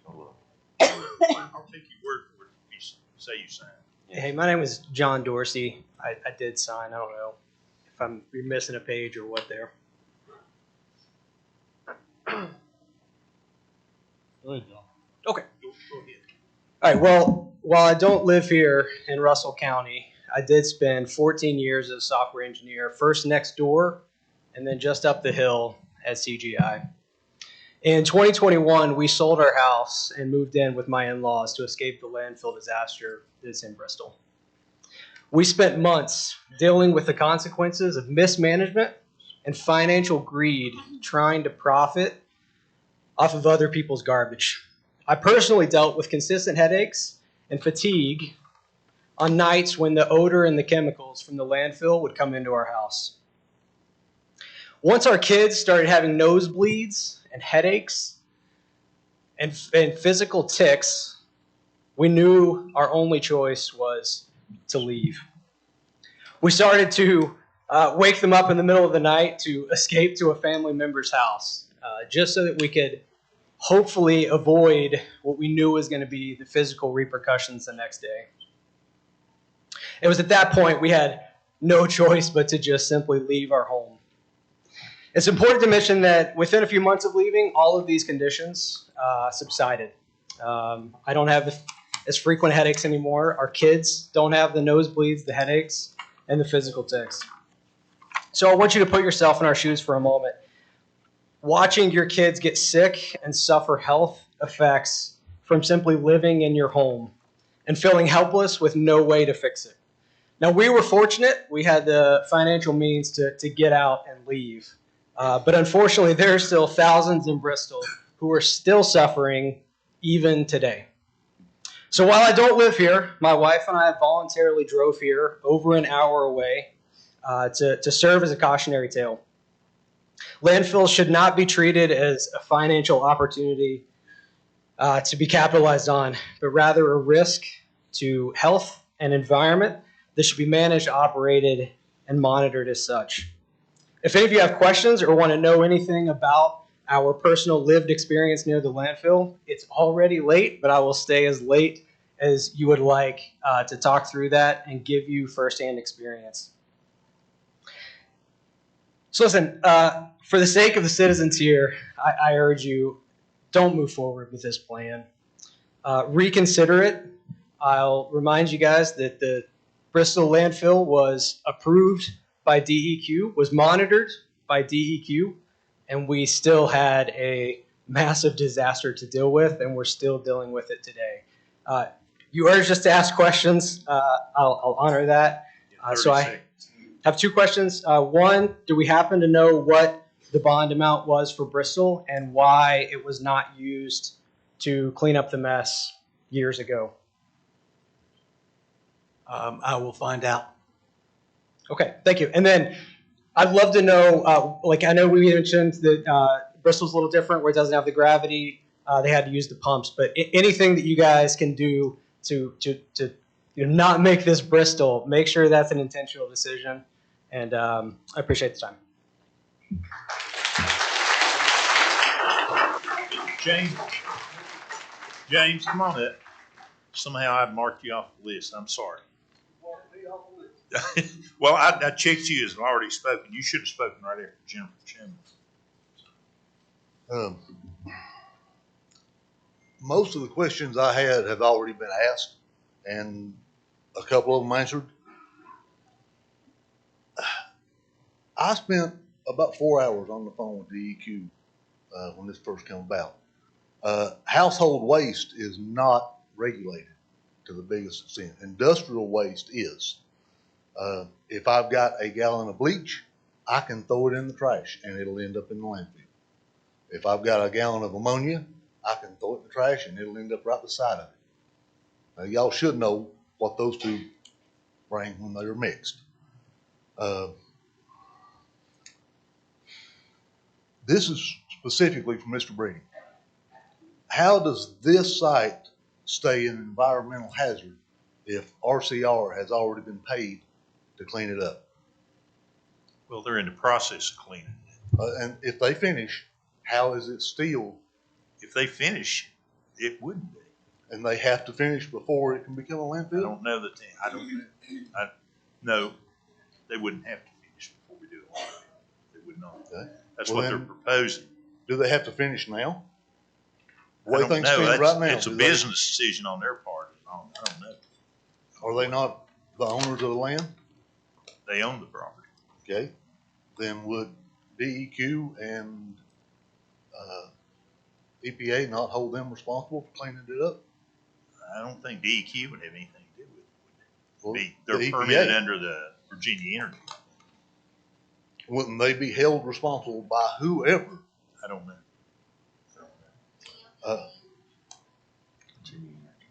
Speaker 2: I'll take your word for it. You say you signed.
Speaker 4: Hey, my name is John Dorsey. I did sign. I don't know if you're missing a page or what there. Okay.
Speaker 2: Go ahead.
Speaker 4: All right. Well, while I don't live here in Russell County, I did spend 14 years as a software engineer, first next door and then just up the hill at CGI. In 2021, we sold our house and moved in with my in-laws to escape the landfill disaster that's in Bristol. We spent months dealing with the consequences of mismanagement and financial greed trying to profit off of other people's garbage. I personally dealt with consistent headaches and fatigue on nights when the odor and the chemicals from the landfill would come into our house. Once our kids started having nosebleeds and headaches and physical tics, we knew our only choice was to leave. We started to wake them up in the middle of the night to escape to a family member's house, just so that we could hopefully avoid what we knew was going to be the physical repercussions the next day. It was at that point we had no choice but to just simply leave our home. It's important to mention that within a few months of leaving, all of these conditions subsided. I don't have as frequent headaches anymore. Our kids don't have the nosebleeds, the headaches, and the physical tics. So I want you to put yourself in our shoes for a moment. Watching your kids get sick and suffer health effects from simply living in your home and feeling helpless with no way to fix it. Now, we were fortunate. We had the financial means to get out and leave. But unfortunately, there are still thousands in Bristol who are still suffering even today. So while I don't live here, my wife and I voluntarily drove here over an hour away to serve as a cautionary tale. Landfills should not be treated as a financial opportunity to be capitalized on, but rather a risk to health and environment that should be managed, operated, and monitored as such. If any of you have questions or want to know anything about our personal lived experience near the landfill, it's already late, but I will stay as late as you would like to talk through that and give you firsthand experience. So listen, for the sake of the citizens here, I urge you, don't move forward with this plan. Reconsider it. I'll remind you guys that the Bristol landfill was approved by DEQ, was monitored by DEQ, and we still had a massive disaster to deal with, and we're still dealing with it today. You urged us to ask questions. I'll honor that. So I have two questions. One, do we happen to know what the bond amount was for Bristol and why it was not used to clean up the mess years ago?
Speaker 6: I will find out.
Speaker 4: Okay, thank you. And then I'd love to know, like I know we mentioned that Bristol's a little different where it doesn't have the gravity. They had to use the pumps, but anything that you guys can do to not make this Bristol, make sure that's an intentional decision. And I appreciate the time.
Speaker 2: James, come on up. Somehow I marked you off the list. I'm sorry. Well, I checked you as already spoken. You should have spoken right after Jennifer Chandler.
Speaker 19: Most of the questions I had have already been asked, and a couple of them answered. I spent about 4 hours on the phone with DEQ when this first came about. Household waste is not regulated to the biggest extent. Industrial waste is. If I've got a gallon of bleach, I can throw it in the trash and it'll end up in the landfill. If I've got a gallon of ammonia, I can throw it in the trash and it'll end up right beside of it. Now, y'all should know what those two bring when they are mixed. This is specifically for Mr. Brady. How does this site stay an environmental hazard if RCR has already been paid to clean it up?
Speaker 2: Well, they're in the process of cleaning it.
Speaker 19: And if they finish, how is it still?
Speaker 2: If they finish, it wouldn't be.
Speaker 19: And they have to finish before it can become a landfill?
Speaker 2: I don't know that no, they wouldn't have to finish before we do it. They would not. Okay. That's what they're proposing.
Speaker 19: Do they have to finish now?
Speaker 2: I don't know. Right now, it's a business decision on their part. I don't know.
Speaker 19: Are they not the owners of the land?
Speaker 2: They own the property.
Speaker 19: Okay. Then would DEQ and EPA not hold them responsible for cleaning it up?
Speaker 2: I don't think DEQ would have anything to do with it. They're
Speaker 19: the
Speaker 2: permitted
Speaker 19: EPA.
Speaker 2: under the Virginia Energy.
Speaker 19: Wouldn't they be held responsible by whoever?
Speaker 2: I don't know.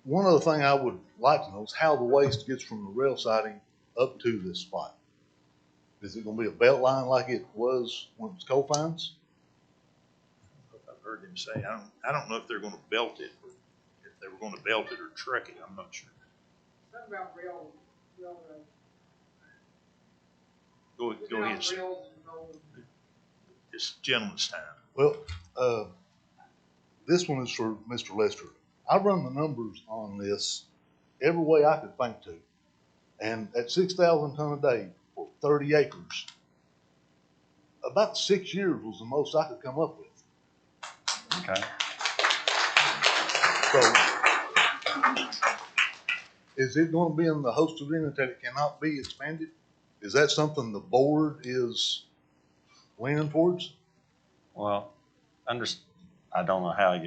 Speaker 19: One other thing I would like to know is how the waste gets from the rail siding up to this spot. Is it gonna be a belt line like it was when it was coal fines?
Speaker 2: I've heard him say, I don't know if they're gonna belt it, or if they were gonna belt it or truck it, I'm not sure.
Speaker 15: Something about railroad.
Speaker 2: Go ahead. It's gentleman's time.
Speaker 19: Well, this one is for Mr. Lester. I run the numbers on this every way I could think to. And at 6,000 ton a day for 30 acres, about 6 years was the most I could come up with.
Speaker 1: Okay.
Speaker 19: So, is it going to be in the host agreement that it cannot be expanded? Is that something the board is leaning towards?
Speaker 1: Well, I don't know how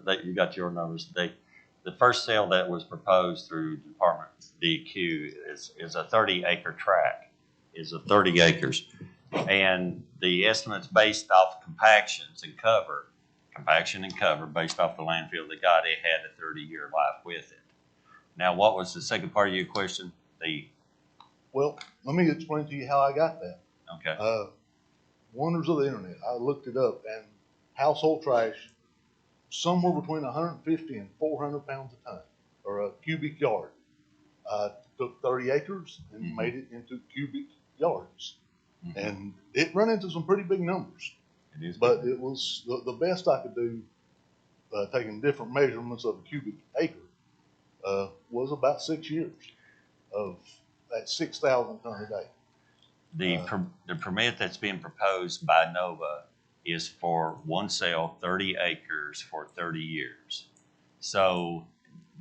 Speaker 1: that you got your numbers. The first sale that was proposed through Department DEQ is a 30-acre tract, is a 30 acres. And the estimates based off compaction and cover based off the landfill they got, it had a 30-year life with it. Now, what was the second part of your question?
Speaker 19: Well, let me explain to you how I got that.
Speaker 1: Okay.
Speaker 19: Wonders of the internet. I looked it up, and household trash, somewhere between 150 and 400 pounds a ton, or a cubic yard. Took 30 acres and made it into cubic yards. And it run into some pretty big numbers.
Speaker 1: It is.
Speaker 19: But it was the best I could do, taking different measurements of a cubic acre, was about 6 years of that 6,000 ton a day.
Speaker 1: The permit that's being proposed by NOVA is for one sale, 30 acres for 30 years. So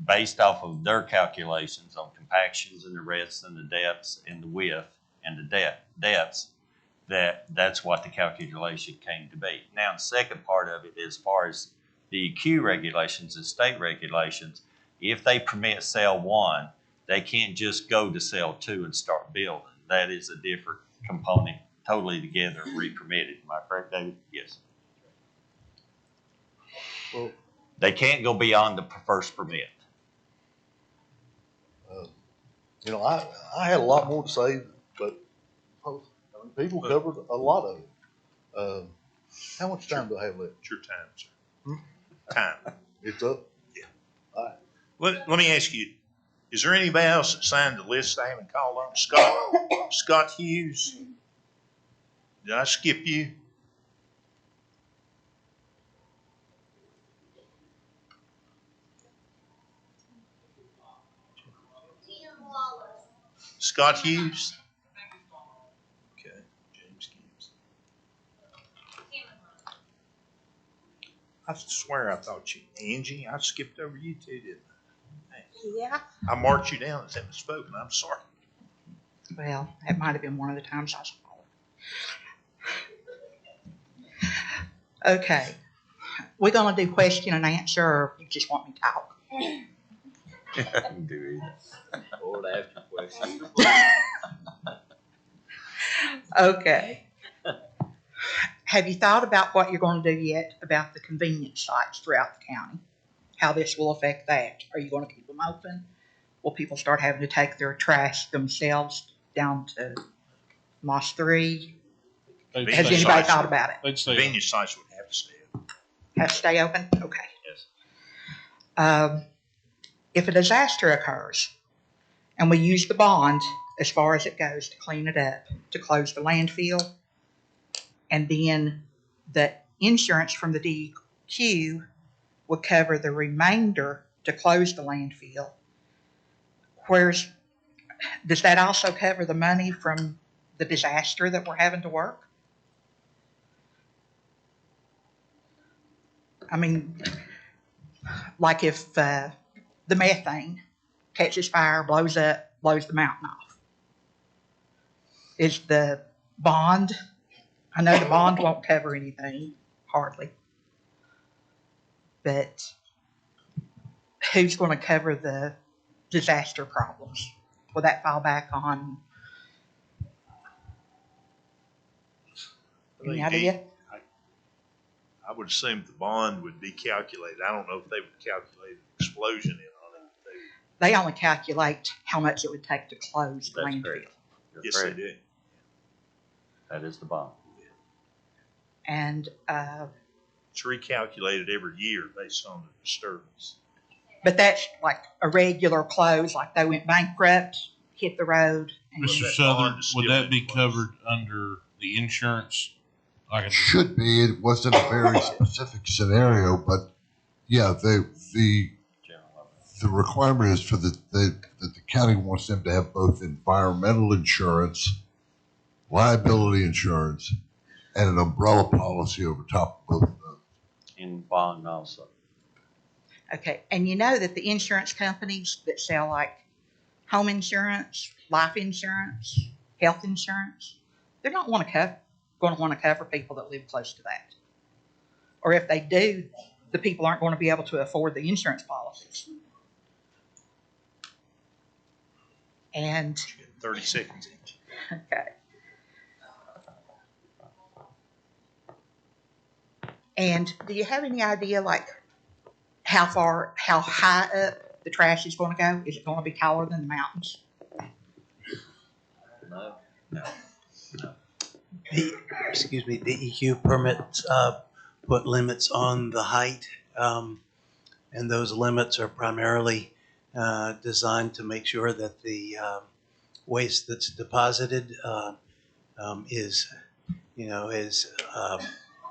Speaker 1: based off of their calculations on compactions and the rest and the depths and the width and the depths, that's what the calculation came to be. Now, the second part of it, as far as the EQ regulations and state regulations, if they permit sale one, they can't just go to sale two and start building. That is a different component, totally together, re-permitted. Am I correct, David? Yes.
Speaker 19: Well,
Speaker 1: they can't go beyond the first permit.
Speaker 19: You know, I had a lot more to say, but people covered a lot of it. How much time do I have left?
Speaker 2: It's your time, sir. Time.
Speaker 19: It's up?
Speaker 2: Yeah.
Speaker 19: All right.
Speaker 2: Let me ask you, is there anybody else that signed the list I haven't called on? Scott Hughes? Did I skip you? Scott Hughes? Okay, James Hughes. I swear I thought you, Angie, I skipped over you too, didn't I?
Speaker 5: Yeah.
Speaker 2: I marked you down as having spoken. I'm sorry.
Speaker 5: Well, that might have been one of the times I saw it. Okay. We're going to do question and answer, or you just want me to talk?
Speaker 1: I can do either.
Speaker 9: Or to ask a question.
Speaker 5: Okay. Have you thought about what you're going to do yet about the convenience sites throughout the county? How this will affect that? Are you going to keep them open? Will people start having to take their trash themselves down to Moss 3? Has anybody thought about it?
Speaker 2: Convenience sites would have to stay open.
Speaker 5: Have to stay open? Okay.
Speaker 2: Yes.
Speaker 5: If a disaster occurs and we use the bond as far as it goes to clean it up, to close the landfill, and then the insurance from the DEQ would cover the remainder to close the landfill, does that also cover the money from the disaster that we're having to work? I mean, like if the methane catches fire, blows the mountain off. Is the bond, I know the bond won't cover anything, hardly. But who's going to cover the disaster problems will that fall back on? Any idea?
Speaker 2: I would assume the bond would be calculated. I don't know if they would calculate an explosion in on it.
Speaker 5: They only calculate how much it would take to close the
Speaker 9: That's
Speaker 5: landfill.
Speaker 9: correct. You're
Speaker 2: Yes, they
Speaker 9: correct.
Speaker 2: do.
Speaker 9: That is the bond.
Speaker 5: And,
Speaker 2: It's recalculated every year based on the disturbance.
Speaker 5: but that's like a regular close, like they went bankrupt, hit the road. And
Speaker 8: Mr. Southern, would that be covered under the insurance?
Speaker 20: Should be. It wasn't a very specific scenario, but yeah, the requirement is that the county wants them to have both environmental insurance, liability insurance, and an umbrella policy over top of both of those.
Speaker 9: In bond also.
Speaker 5: Okay, and you know that the insurance companies that sell like home insurance, life insurance, health insurance, they're not going to cover people that live close to that. Or if they do, the people aren't going to be able to afford the insurance policies. And
Speaker 2: 30 seconds each.
Speaker 5: okay. And do you have any idea, like, how high up the trash is going to go? Is it going to be taller than the mountains?
Speaker 9: No.
Speaker 6: Excuse me, DEQ permits put limits on the height, and those limits are primarily designed to make sure that the waste that's deposited is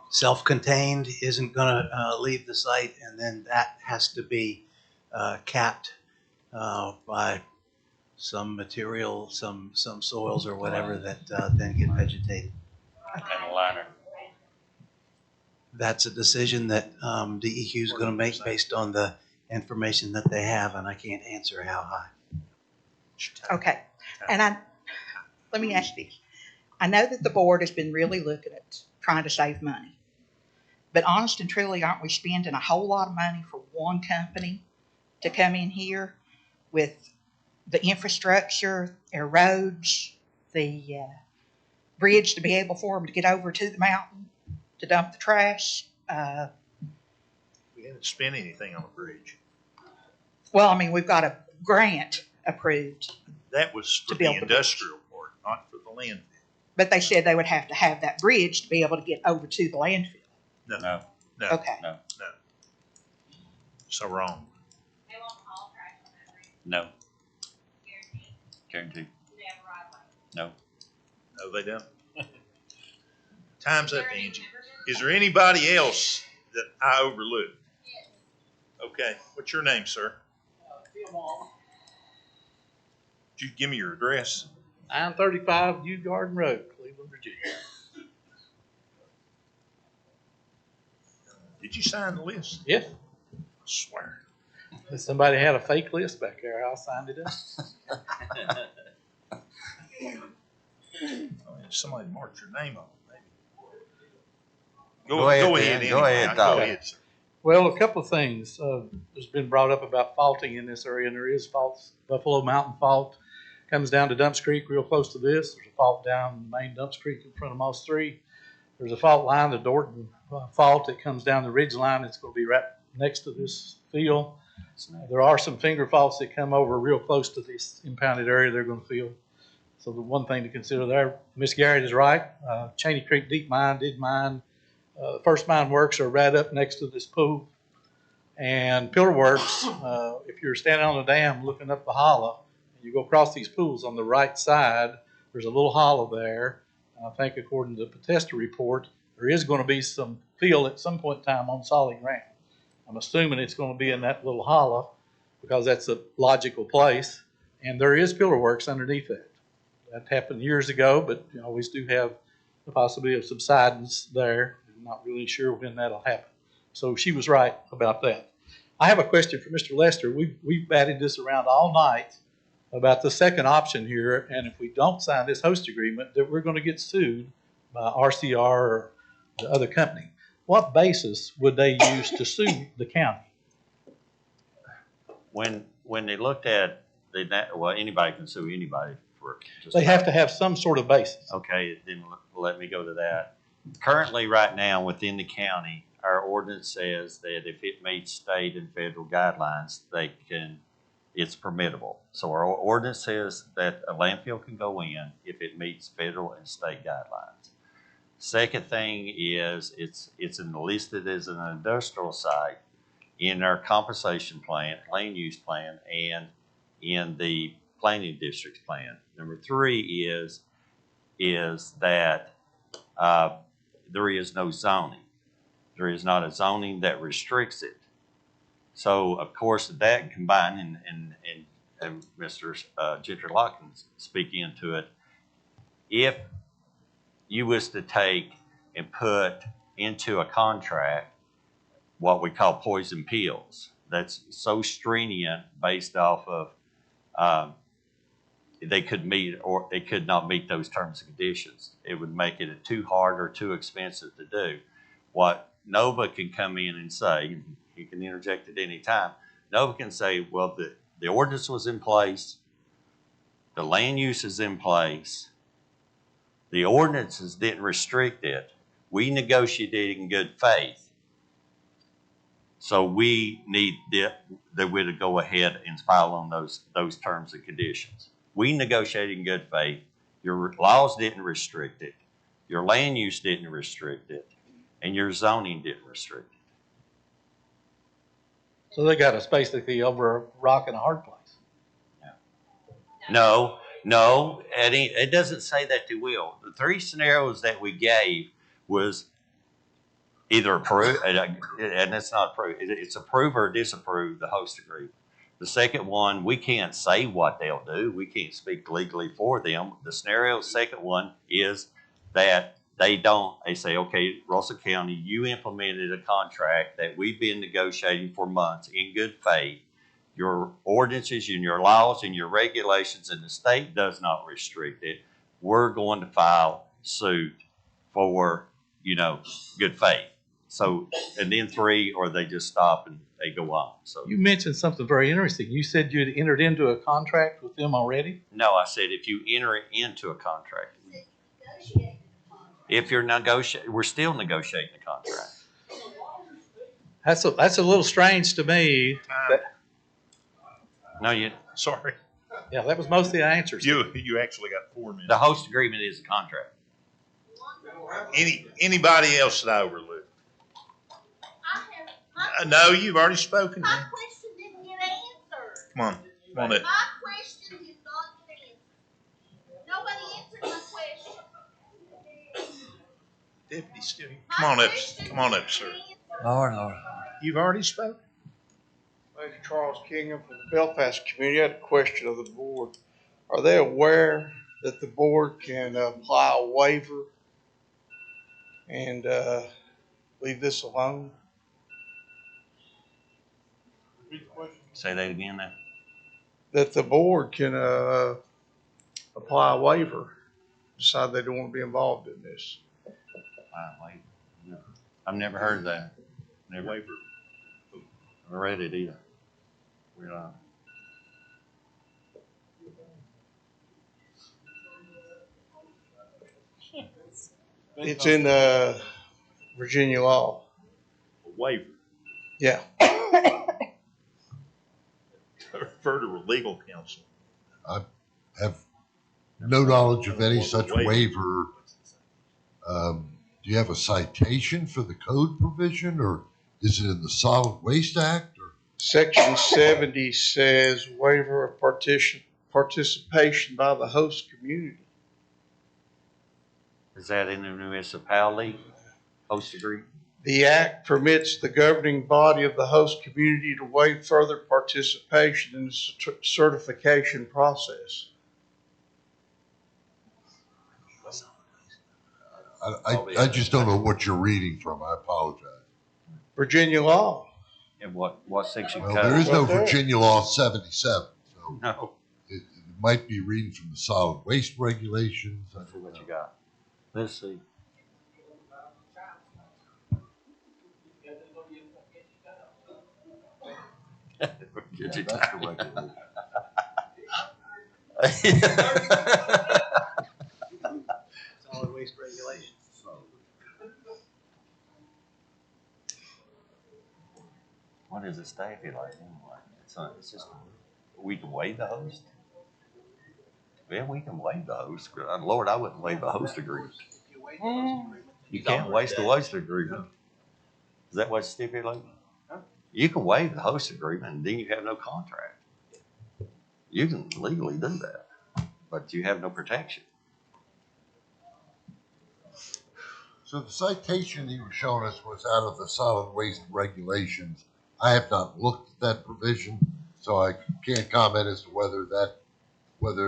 Speaker 6: self-contained, isn't going to leave the site, and then that has to be capped by some material, some soils or whatever that then get vegetated.
Speaker 9: And a liner.
Speaker 6: That's a decision that DEQ is going to make based on the information that they have, and I can't answer how high.
Speaker 5: Okay, and let me ask this. I know that the board has been really looking at trying to save money, but honest and truly, aren't we spending a whole lot of money for one company to come in here with the infrastructure, their roads, the bridge to be able for them to get over to the mountain to dump the trash?
Speaker 2: We haven't spent anything on the bridge.
Speaker 5: Well, I mean, we've got a grant approved.
Speaker 2: That was for
Speaker 5: To build
Speaker 2: the
Speaker 5: the
Speaker 2: industrial part, not for the landfill.
Speaker 5: But they said they would have to have that bridge to be able to get over to the landfill.
Speaker 2: No.
Speaker 9: No.
Speaker 2: No.
Speaker 5: Okay.
Speaker 9: No.
Speaker 2: No. So wrong.
Speaker 9: No. Guaranteed. No.
Speaker 2: No, they don't. Time's up, Angie. Is there anybody else that I overlooked? Okay. What's your name, sir? Could you give me your address?
Speaker 21: 935 New Garden Road, Cleveland, Virginia.
Speaker 2: Did you sign the list?
Speaker 21: Yes.
Speaker 2: I swear.
Speaker 21: If somebody had a fake list back there, I signed it up.
Speaker 2: Somebody marked your name on it, maybe.
Speaker 21: Go ahead,
Speaker 2: Go
Speaker 21: Dan.
Speaker 2: ahead.
Speaker 21: Go ahead,
Speaker 2: Go
Speaker 21: Tyler.
Speaker 2: ahead, sir.
Speaker 21: Well, a couple of things. There's been brought up about faulting in this area, and there is faults. Buffalo Mountain Fault comes down to Dumps Creek real close to this. There's a fault down main Dumps Creek in front of Moss 3. There's a fault line, the Dorton fault that comes down the ridge line. It's going to be right next to this field. There are some finger faults that come over real close to this impounded area they're going to fill. So the one thing to consider there, Miss Garrett is right. Cheney Creek Deep Mine did mine. First Mine Works are right up next to this pool. And Pillar Works, if you're standing on the dam looking up the hollow, and you go across these pools on the right side, there's a little hollow there. I think according to the Potesta report, there is going to be some fill at some point in time on solid ground. I'm assuming it's going to be in that little hollow because that's a logical place. And there is Pillar Works underneath that. That happened years ago, but you always do have the possibility of subsidence there. I'm not really sure when that'll happen. So she was right about that. I have a question for Mr. Lester. We've batted this around all night about the second option here, and if we don't sign this host agreement, that we're going to get sued by RCR or the other company. What basis would they use to sue the county?
Speaker 1: When they looked at well, anybody can sue anybody for just.
Speaker 21: They have to have some sort of basis.
Speaker 1: Okay, then let me go to that. Currently, right now, within the county, our ordinance says that if it meets state and federal guidelines, it's permittable. So our ordinance says that a landfill can go in if it meets federal and state guidelines. Second thing is it's listed as an industrial site in our compensation plan, land use plan, and in the planning district plan. Number three is that there is no zoning. There is not a zoning that restricts it. So of course that combined, and Mr. Gentry Locke can speak into it. If you was to take and put into a contract what we call poison pills, that's so stringent based off of they could meet or they could not meet those terms and conditions. It would make it too hard or too expensive to do. What Nova can come in and say, you can interject at any time, Nova can say, well, the ordinance was in place, the land use is in place, the ordinances didn't restrict it. We negotiated in good faith. So we need that we to go ahead and file on those terms and conditions. We negotiated in good faith. Your laws didn't restrict it. Your land use didn't restrict it. And your zoning didn't restrict it.
Speaker 21: So they got us basically over a rock and a hard place.
Speaker 1: No, Eddie, it doesn't say that they will. The three scenarios that we gave was either approve, and it's not approve, it's approve or disapprove the host agreement. The second one, we can't say what they'll do. We can't speak legally for them. The scenario, second one is that they say, okay, Russell County, you implemented a contract that we've been negotiating for months in good faith. Your ordinances and your laws and your regulations in the state does not restrict it. We're going to file suit for, good faith. So, and then three, or they just stop and they go on. So
Speaker 21: You mentioned something very interesting. You said you'd entered into a contract with them already?
Speaker 1: no, I said if you enter into a contract, if you're negotiating, we're still negotiating the contract.
Speaker 21: That's a little strange to me.
Speaker 1: No, you.
Speaker 2: Sorry.
Speaker 21: Yeah, that was most of the answers.
Speaker 2: You actually got 4 minutes.
Speaker 1: The host agreement is a contract.
Speaker 2: Anybody else that I overlooked? No, you've already spoken.
Speaker 7: My question didn't get answered.
Speaker 2: Come on up.
Speaker 7: My question did not get answered. Nobody answered my question.
Speaker 2: Deputy still here. Come on up, sir.
Speaker 12: Lord.
Speaker 2: You've already spoken.
Speaker 23: Major Charles Kingham from the Belfast community. I had a question of the board. Are they aware that the board can apply a waiver and leave this alone?
Speaker 1: Say that again now.
Speaker 23: That the board can apply a waiver, decide they don't want to be involved in this.
Speaker 1: I've never heard of that. Never read it either.
Speaker 23: It's in Virginia law.
Speaker 2: A waiver.
Speaker 23: Yeah.
Speaker 2: Refer to legal counsel.
Speaker 20: I have no knowledge of any such waiver. Do you have a citation for the code provision, or is it in the Solid Waste Act? Or?
Speaker 23: Section 70 says waiver of participation by the host community.
Speaker 1: Is that in the municipality host agreement?
Speaker 23: The act permits the governing body of the host community to waive further participation in the certification process.
Speaker 20: I just don't know what you're reading from. I apologize.
Speaker 23: Virginia law.
Speaker 1: And what section?
Speaker 20: Well, there is no Virginia law 77, so
Speaker 1: no.
Speaker 20: It might be reading from the solid waste regulations.
Speaker 1: Let's see what you got. Let's see.
Speaker 6: Solid waste regulations.
Speaker 1: What is a statute like anyway? It's just, we can waive the host. Yeah, we can waive the host. Lord, I wouldn't waive the host agreement. You can't waste the host agreement. Is that what's stipulated? You can waive the host agreement and then you have no contract. You can legally do that, but you have no protection.
Speaker 20: So the citation you were showing us was out of the solid waste regulations. I have not looked at that provision, so I can't comment as to whether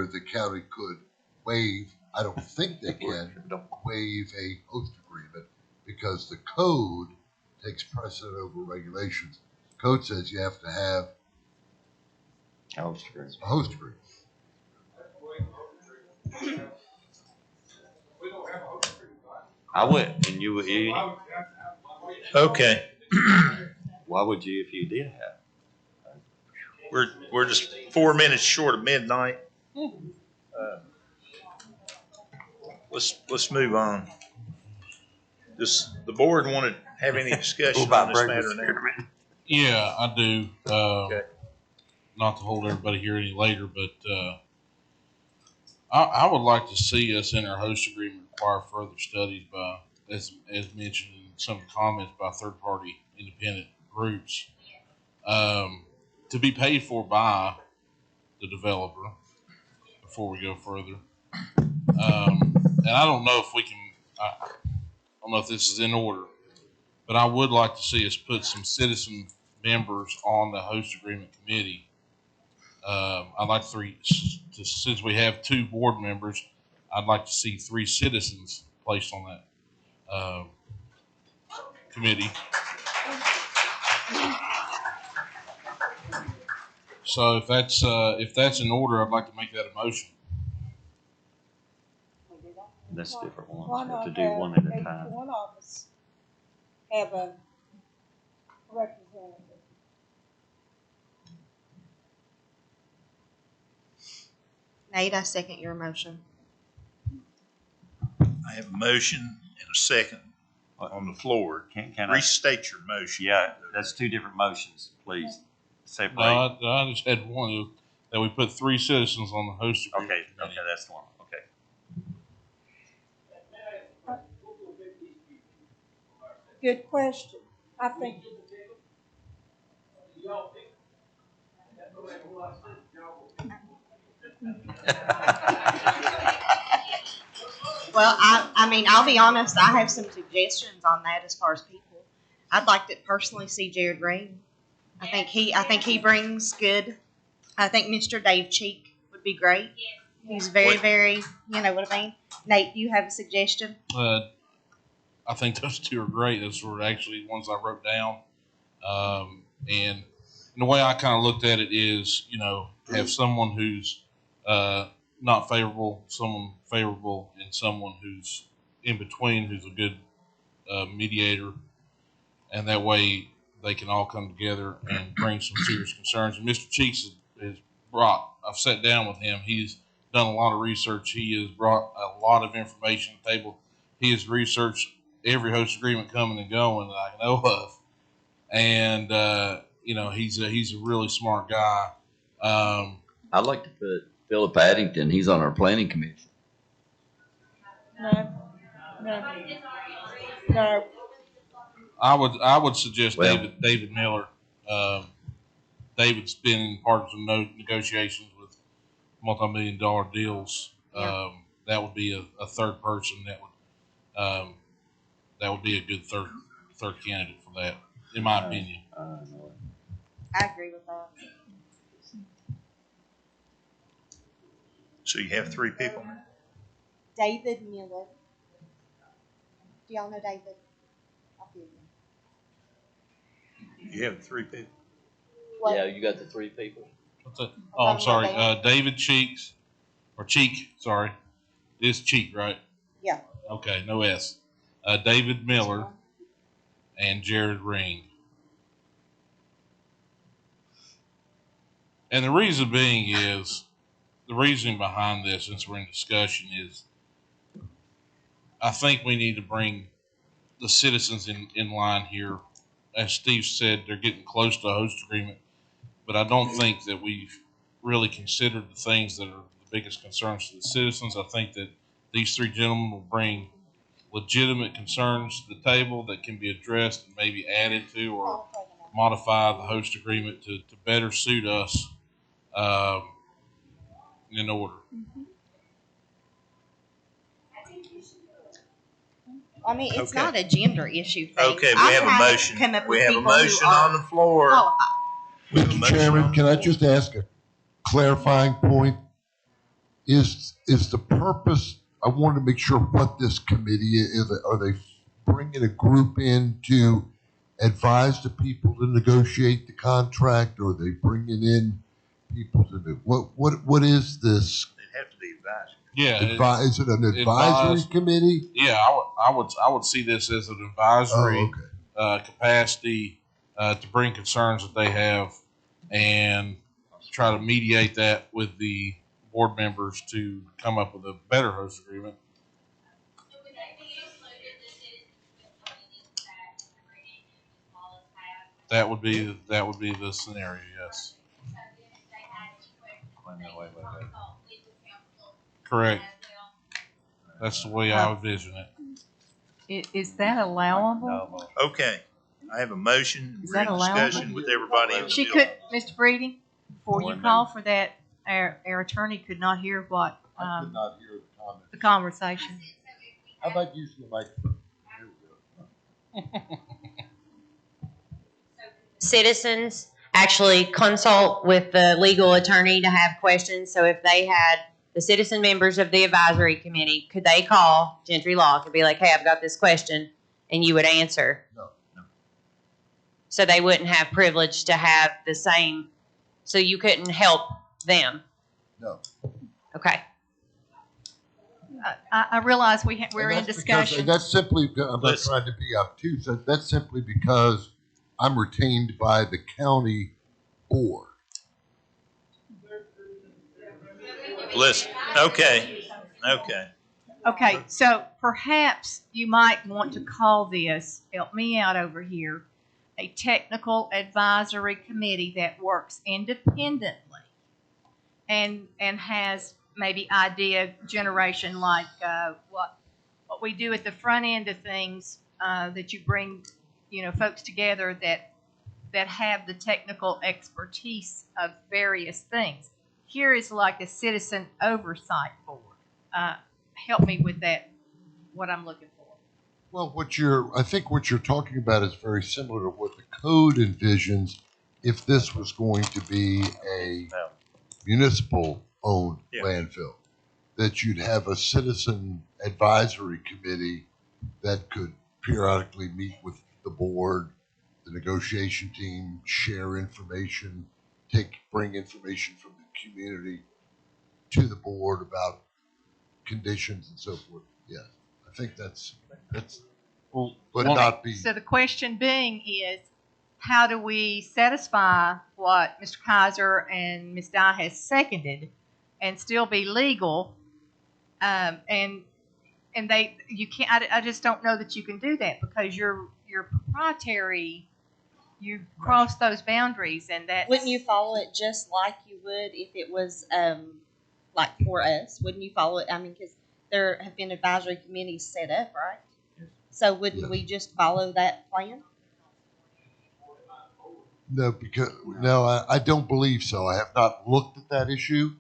Speaker 20: the county could waive. I don't think they can waive a host agreement because the code takes precedent over regulations. Code says you have to have
Speaker 1: a host agreement.
Speaker 20: A host agreement.
Speaker 1: I would, and you.
Speaker 2: Okay.
Speaker 1: Why would you if you did have?
Speaker 2: We're just 4 minutes short of midnight. Let's move on. Does the board want to have any discussion on this matter now?
Speaker 8: Yeah, I do.
Speaker 2: Okay.
Speaker 8: Not to hold everybody here any later, but I would like to see us in our host agreement require further studies by, as mentioned in some comments by third-party independent groups, to be paid for by the developer before we go further. And I don't know if we can. I don't know if this is in order, but I would like to see us put some citizen members on the host agreement committee. I'd like since we have 2 board members, I'd like to see 3 citizens placed on that committee. So if that's in order, I'd like to make that a motion.
Speaker 1: That's different ones.
Speaker 12: Why
Speaker 1: You have to
Speaker 12: not
Speaker 1: do
Speaker 12: have
Speaker 1: one at a
Speaker 12: each
Speaker 1: time.
Speaker 12: one of us have a representative?
Speaker 10: Nate, I second your motion.
Speaker 2: I have a motion and a second on the floor.
Speaker 1: Can I?
Speaker 2: Restate your motion.
Speaker 1: Yeah, that's 2 different motions, please. Separate.
Speaker 8: No, I just had one that we put 3 citizens on the host agreement.
Speaker 1: Okay, that's the one. Okay.
Speaker 12: Good question. I think.
Speaker 10: Well, I mean, I'll be honest, I have some suggestions on that as far as people. I'd like to personally see Jared Ring. I think he brings good. I think Mr. Dave Cheek would be great. He's very, you know what I mean? Nate, do you have a suggestion?
Speaker 8: I think those 2 are great. Those were actually ones I wrote down. And the way I kind of looked at it is, have someone who's not favorable, someone favorable, and someone who's in between, who's a good mediator. And that way they can all come together and bring some serious concerns. And Mr. Cheeks has brought, I've sat down with him. He's done a lot of research. He has brought a lot of information to the table. He has researched every host agreement coming and going that I know of. And, he's a really smart guy.
Speaker 9: I'd like to put Philip Addington. He's on our planning commission.
Speaker 12: No.
Speaker 8: I would suggest David Miller. David's been in parts of negotiations with multi-million-dollar deals.
Speaker 10: Yeah.
Speaker 8: That would be a third person that would be a good third candidate for that, in my opinion.
Speaker 10: I agree with that.
Speaker 2: So you have 3 people now?
Speaker 10: David Miller. Do y'all know David?
Speaker 2: You have 3 people?
Speaker 10: What?
Speaker 9: Yeah, you got the 3 people.
Speaker 8: Oh, I'm sorry. David Cheeks, or Cheek, sorry. It's Cheek, right?
Speaker 10: Yeah.
Speaker 8: Okay, no S. David Miller and Jared Ring. And the reason being is the reasoning behind this, since we're in discussion, is I think we need to bring the citizens in line here. As Steve said, they're getting close to a host agreement, but I don't think that we've really considered the things that are the biggest concerns to the citizens. I think that these three gentlemen will bring legitimate concerns to the table that can be addressed and maybe added to or modify the host agreement to better suit us in order.
Speaker 10: I mean, it's
Speaker 2: Okay.
Speaker 10: not a gender issue thing.
Speaker 2: Okay, we
Speaker 10: I'm
Speaker 2: have a
Speaker 10: trying to
Speaker 2: motion.
Speaker 10: come up
Speaker 2: We
Speaker 10: with
Speaker 2: have a
Speaker 10: people who
Speaker 2: motion
Speaker 10: are
Speaker 2: on the floor.
Speaker 10: qualified.
Speaker 2: We have a
Speaker 20: Mr.
Speaker 2: motion
Speaker 20: Chairman,
Speaker 2: on
Speaker 20: can
Speaker 2: the
Speaker 20: I
Speaker 2: floor.
Speaker 20: just ask a clarifying point? Is the purpose, I wanted to make sure what this committee is. Are they bringing a group in to advise the people to negotiate the contract, or are they bringing in people to do, what is this?
Speaker 2: It'd have to be advisory.
Speaker 8: Yeah.
Speaker 20: Is it an advisory committee?
Speaker 8: Yeah, I would see this as an advisory capacity to bring concerns that they have and try to mediate that with the board members to come up with a better host agreement. That would be the scenario, yes. Correct. That's the way I envision it.
Speaker 11: Is that allowable?
Speaker 2: Okay, I have a motion.
Speaker 11: Is
Speaker 2: We're
Speaker 11: that
Speaker 2: in
Speaker 11: allowable?
Speaker 2: discussion with everybody in the
Speaker 11: She
Speaker 2: building.
Speaker 11: could, Mr. Breeding, before you call for that, our attorney could not hear what,
Speaker 20: I could not hear the comment.
Speaker 11: the conversation.
Speaker 20: How about using the microphone?
Speaker 13: Citizens actually consult with the legal attorney to have questions. So if they had the citizen members of the advisory committee, could they call Gentry Law and be like, hey, I've got this question, and you would answer?
Speaker 20: No.
Speaker 13: So they wouldn't have privilege to have the same, so you couldn't help them?
Speaker 20: No.
Speaker 13: Okay.
Speaker 11: I realize we're in discussion.
Speaker 20: And that's simply, I'm not trying to be obtuse, that's simply because I'm retained by the county board.
Speaker 2: Listen, okay.
Speaker 11: Okay, so perhaps you might want to call this, help me out over here, a technical advisory committee that works independently and has maybe idea generation like what we do at the front end of things, that you bring, folks together that have the technical expertise of various things. Here is like a citizen oversight board. Help me with that, what I'm looking for.
Speaker 20: Well, I think what you're talking about is very similar to what the code envisions if this was going to be a municipal-owned landfill. That you'd have a citizen advisory committee that could periodically meet with the board, the negotiation team, share information, bring information from the community to the board about conditions and so forth. Yeah, I think that's but not be.
Speaker 11: So the question being is, how do we satisfy what Mr. Kaiser and Ms. Dye has seconded and still be legal? And you can't. I just don't know that you can do that because you're proprietary. You cross those boundaries, and that
Speaker 10: Wouldn't you follow it just like you would if it was like for us? Wouldn't you follow it? I mean, because there have been advisory committees set up, right? So wouldn't we just follow that plan?
Speaker 20: No, I don't believe so. I have not looked at that issue.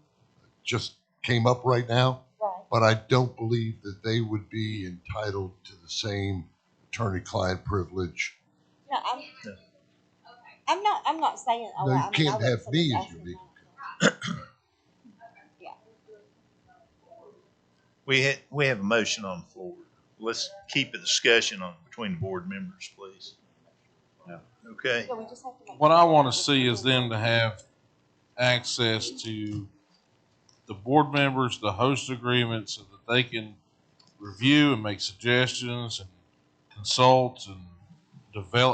Speaker 20: It just came up right now.
Speaker 10: Right.
Speaker 20: But I don't believe that they would be entitled to the same attorney-client privilege.
Speaker 10: No, I'm not saying.
Speaker 20: No, you can't have me as your legal counsel.
Speaker 2: We have a motion on the floor. Let's keep a discussion between the board members, please. Okay.
Speaker 8: What I want to see is them to have access to the board members, the host agreement, so that they can review and make suggestions and consult and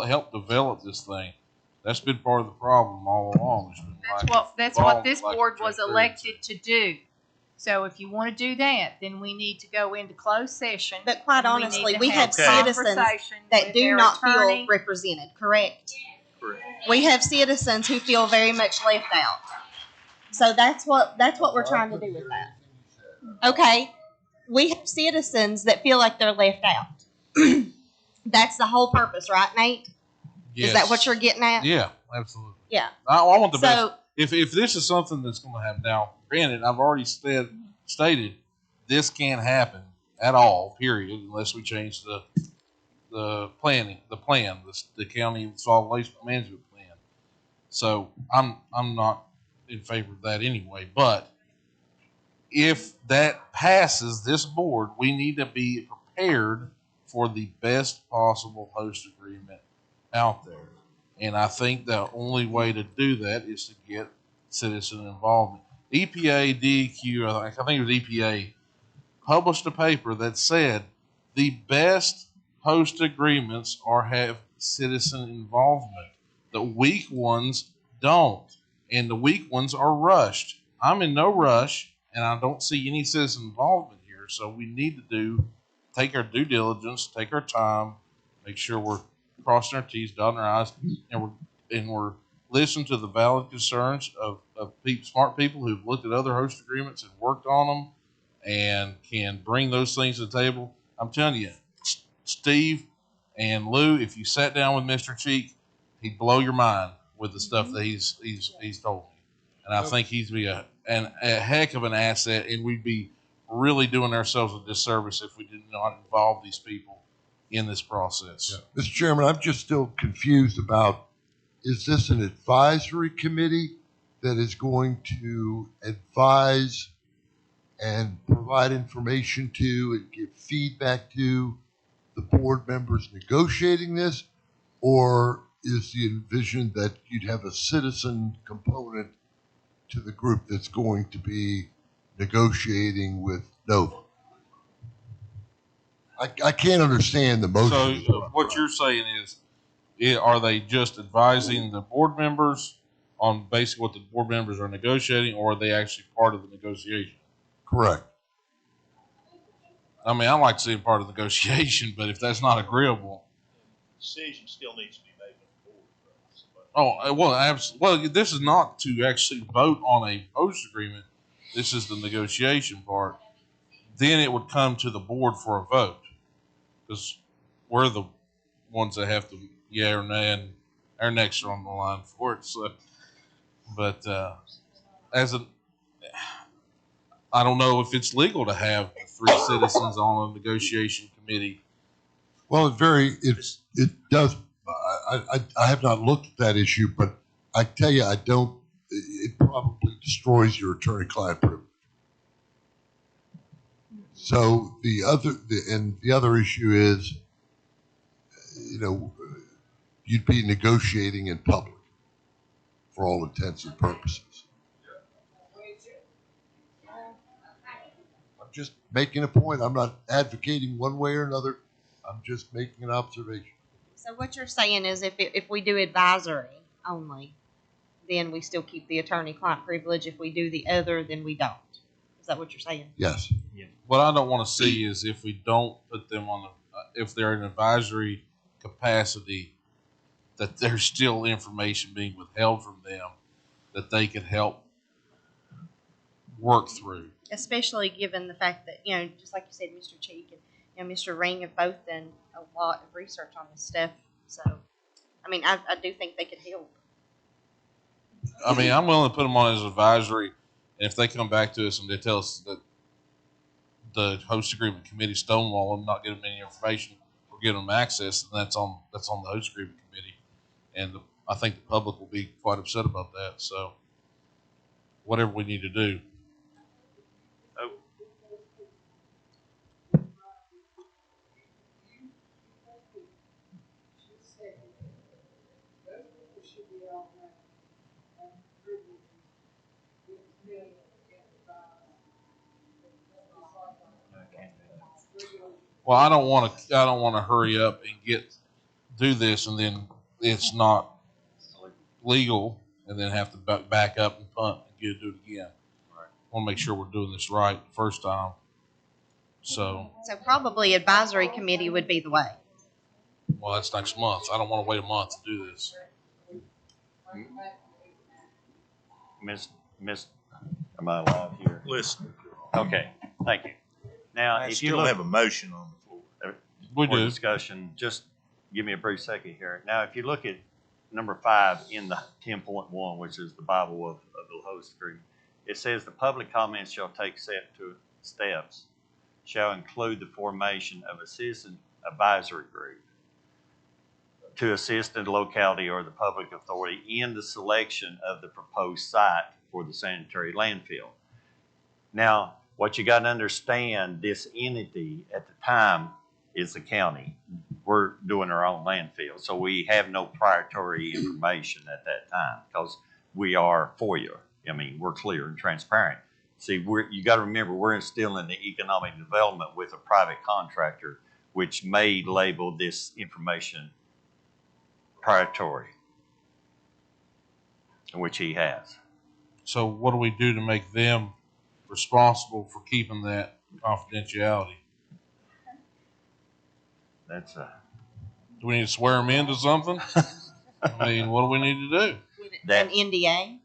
Speaker 8: help develop this thing. That's been part of the problem all along.
Speaker 11: that's what this board was elected to do. So if you want to do that, then we need to go into closed session.
Speaker 10: But quite
Speaker 11: and
Speaker 10: honestly,
Speaker 11: need to
Speaker 10: we have citizens
Speaker 11: conversation
Speaker 10: that
Speaker 11: with
Speaker 10: do
Speaker 11: their
Speaker 10: not
Speaker 11: attorney.
Speaker 10: feel represented, correct?
Speaker 2: Correct.
Speaker 10: We have citizens who feel very much left out. So that's what we're trying to do with that. Okay. We have citizens that feel like they're left out. That's the whole purpose, right, Nate?
Speaker 8: Yes.
Speaker 10: Is that what you're getting at?
Speaker 8: Yeah, absolutely.
Speaker 10: Yeah.
Speaker 8: I want the best.
Speaker 10: So
Speaker 8: If this is something that's going to happen now, granted, I've already stated this can't happen at all, period, unless we change the plan, the county solid waste management plan. So I'm not in favor of that anyway. But if that passes this board, we need to be prepared for the best possible host agreement out there. And I think the only way to do that is to get citizen involvement. EPA, DEQ, I think it was EPA, published a paper that said the best host agreements have citizen involvement. The weak ones don't, and the weak ones are rushed. I'm in no rush, and I don't see any citizen involvement here. So we need to take our due diligence, take our time, make sure we're crossing our T's, dotting our I's, and we're listening to the valid concerns of smart people who've looked at other host agreements and worked on them and can bring those things to the table. I'm telling you, Steve and Lou, if you sat down with Mr. Cheek, he'd blow your mind with the stuff that he's told me. And I think he'd be a heck of an asset, and we'd be really doing ourselves a disservice if we did not involve these people in this process.
Speaker 20: Yeah. Mr. Chairman, I'm just still confused about, is this an advisory committee that is going to advise and provide information to and give feedback to the board members negotiating this? Or is the envision that you'd have a citizen component to the group that's going to be negotiating with Nova? I can't understand the motion.
Speaker 8: So what you're saying is, are they just advising the board members on basically what the board members are negotiating, or are they actually part of the negotiation?
Speaker 20: Correct.
Speaker 8: I mean, I like to see part of the negotiation, but if that's not agreeable,
Speaker 2: Decision still needs to be made by the board.
Speaker 8: well, this is not to actually vote on a host agreement. This is the negotiation part. Then it would come to the board for a vote, because we're the ones that have to yeah or nay, and our necks are on the line for it. So, but I don't know if it's legal to have 3 citizens on a negotiation committee.
Speaker 20: Well, it does. I have not looked at that issue, but I tell you, it probably destroys your attorney-client privilege. So the other issue is, you'd be negotiating in public for all intents and purposes. I'm just making a point. I'm not advocating one way or another. I'm just making an observation.
Speaker 10: So what you're saying is if we do advisory only, then we still keep the attorney-client privilege. If we do the other, then we don't. Is that what you're saying?
Speaker 20: Yes.
Speaker 8: Yeah. What I don't want to see is if we don't put them on if they're in advisory capacity, that there's still information being withheld from them that they could help work through.
Speaker 10: Especially given the fact that, just like you said, Mr. Cheek and Mr. Ring have both done a lot of research on this stuff. So, I mean, I do think they could help.
Speaker 8: I mean, I'm willing to put them on as advisory, and if they come back to us and they tell us that the host agreement committee stonewall them, not giving them any information or giving them access, then that's on the host agreement committee, and I think the public will be quite upset about that. So, whatever we need to do. Well, I don't want to hurry up and do this, and then it's not legal, and then have to back up and punt and do it again. Right. want to make sure we're doing this right the first time. So,
Speaker 10: So probably advisory committee would be the way.
Speaker 8: well, that's next month. I don't want to wait a month to do this.
Speaker 1: Miss, am I alive here?
Speaker 2: Listen,
Speaker 1: Okay, thank you. Now,
Speaker 2: I
Speaker 1: if you
Speaker 2: still
Speaker 1: look
Speaker 2: have a motion on the floor.
Speaker 8: We
Speaker 1: for
Speaker 8: do.
Speaker 1: discussion, just give me a brief second here. Now, if you look at number 5 in the 10.1, which is the Bible of the host agreement, it says the public comments shall take steps, shall include the formation of a citizen advisory group to assist in the locality or the public authority in the selection of the proposed site for the sanitary landfill. Now, what you got to understand, this entity at the time is the county. We're doing our own landfill, so we have no priority information at that time because we are FOIA. I mean, we're clear and transparent. See, you got to remember, we're still in the economic development with a private contractor, which may label this information priority, which he has.
Speaker 8: So what do we do to make them responsible for keeping that confidentiality?
Speaker 1: That's
Speaker 8: Do we need to swear them into something? I mean, what do we need to do?
Speaker 10: An NDA?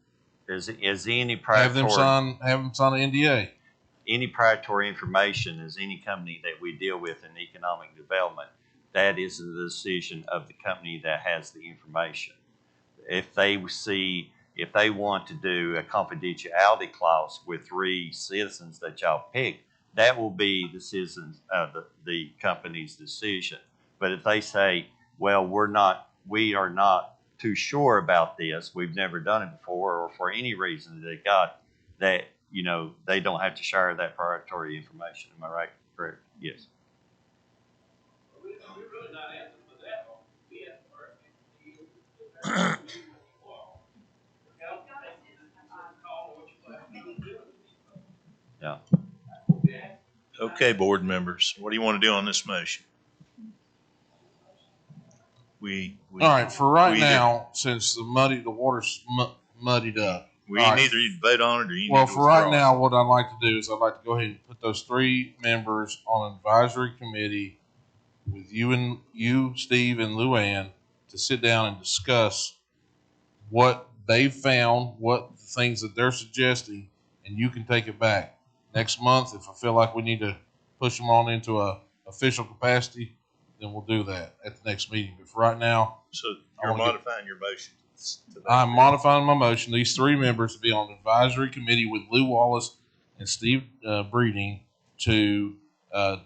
Speaker 1: Is any
Speaker 8: Have them
Speaker 1: priority?
Speaker 8: sign an NDA.
Speaker 1: Any priority information is any company that we deal with in economic development. That is the decision of the company that has the information. If they want to do a confidentiality clause with 3 citizens that y'all pick, that will be the citizens, the company's decision. But if they say, well, we are not too sure about this, we've never done it before, or for any reason they got that, they don't have to share that priority information. Am I right? Correct? Yes. Yeah.
Speaker 2: Okay, board members, what do you want to do on this motion?
Speaker 8: All right, for right now, since the water's muddied up.
Speaker 2: We
Speaker 8: all right.
Speaker 2: either you vote on it or you
Speaker 8: Well,
Speaker 2: need to
Speaker 8: for right
Speaker 2: withdraw.
Speaker 8: now, what I'd like to do is I'd like to go ahead and put those 3 members on an advisory committee with you, Steve, and Luann to sit down and discuss what they've found, what things that they're suggesting, and you can take it back. Next month, if I feel like we need to push them on into a official capacity, then we'll do that at the next meeting. But for right now,
Speaker 2: So you're modifying your motion.
Speaker 8: I'm modifying my motion. These 3 members to be on the advisory committee with Lou Wallace and Steve Breeding to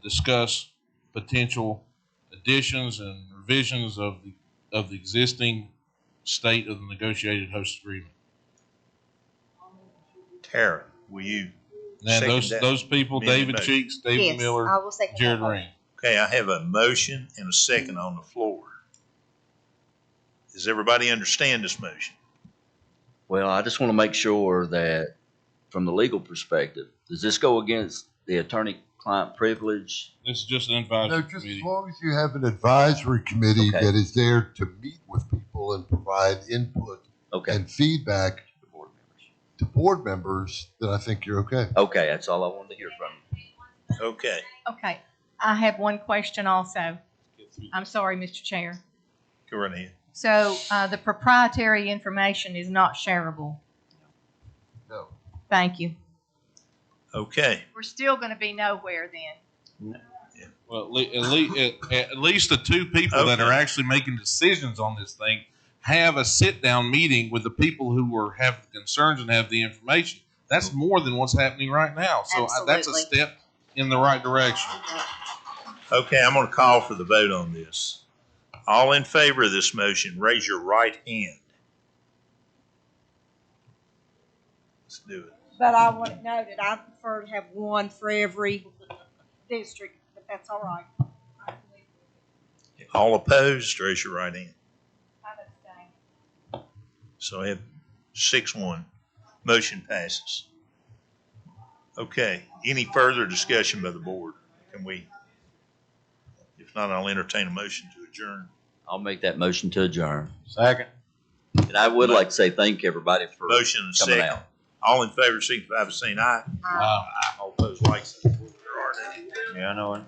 Speaker 8: discuss potential additions and revisions of the existing state of the negotiated host agreement.
Speaker 2: Tara, will you?
Speaker 8: And those people, David
Speaker 2: motion?
Speaker 8: Cheeks, David
Speaker 10: Yes,
Speaker 8: Miller,
Speaker 10: I will second
Speaker 8: Jared
Speaker 10: that.
Speaker 8: Ring.
Speaker 2: Okay, I have a motion and a second on the floor. Does everybody understand this motion?
Speaker 9: Well, I just want to make sure that from the legal perspective, does this go against the attorney-client privilege?
Speaker 8: This is just an advisory
Speaker 20: No, just
Speaker 8: committee.
Speaker 20: as long as you have an advisory committee
Speaker 9: Okay.
Speaker 20: that is there to meet with people and provide input
Speaker 9: Okay.
Speaker 20: and feedback to board members, then I think you're okay.
Speaker 9: Okay, that's all I wanted to hear from you.
Speaker 2: Okay.
Speaker 11: Okay, I have one question also. I'm sorry, Mr. Chair.
Speaker 2: Go right ahead.
Speaker 11: So, the proprietary information is not shareable?
Speaker 20: No.
Speaker 11: Thank you.
Speaker 2: Okay.
Speaker 11: We're still gonna be nowhere then.
Speaker 8: Well, at least the 2 people that are actually making decisions on this thing have a sit-down meeting with the people who have concerns and have the information. That's more than what's happening right now. So that's a step in the right direction.
Speaker 2: Okay, I'm going to call for the vote on this. All in favor of this motion, raise your right hand. Let's do it.
Speaker 12: But I want to know that I prefer to have one for every district, but that's all right.
Speaker 2: All opposed, raise your right hand. So I have 6-1. Motion passes. Okay, any further discussion by the board? Can we? If not, I'll entertain a motion to adjourn.
Speaker 9: I'll make that motion to adjourn.
Speaker 1: Second.
Speaker 9: And I would like to say thank everybody for
Speaker 2: Motion and
Speaker 9: coming
Speaker 2: second.
Speaker 9: out.
Speaker 2: All in favor, signify by saying aye.
Speaker 8: Aye.
Speaker 2: All opposed, like sign.
Speaker 1: Yeah, I know it.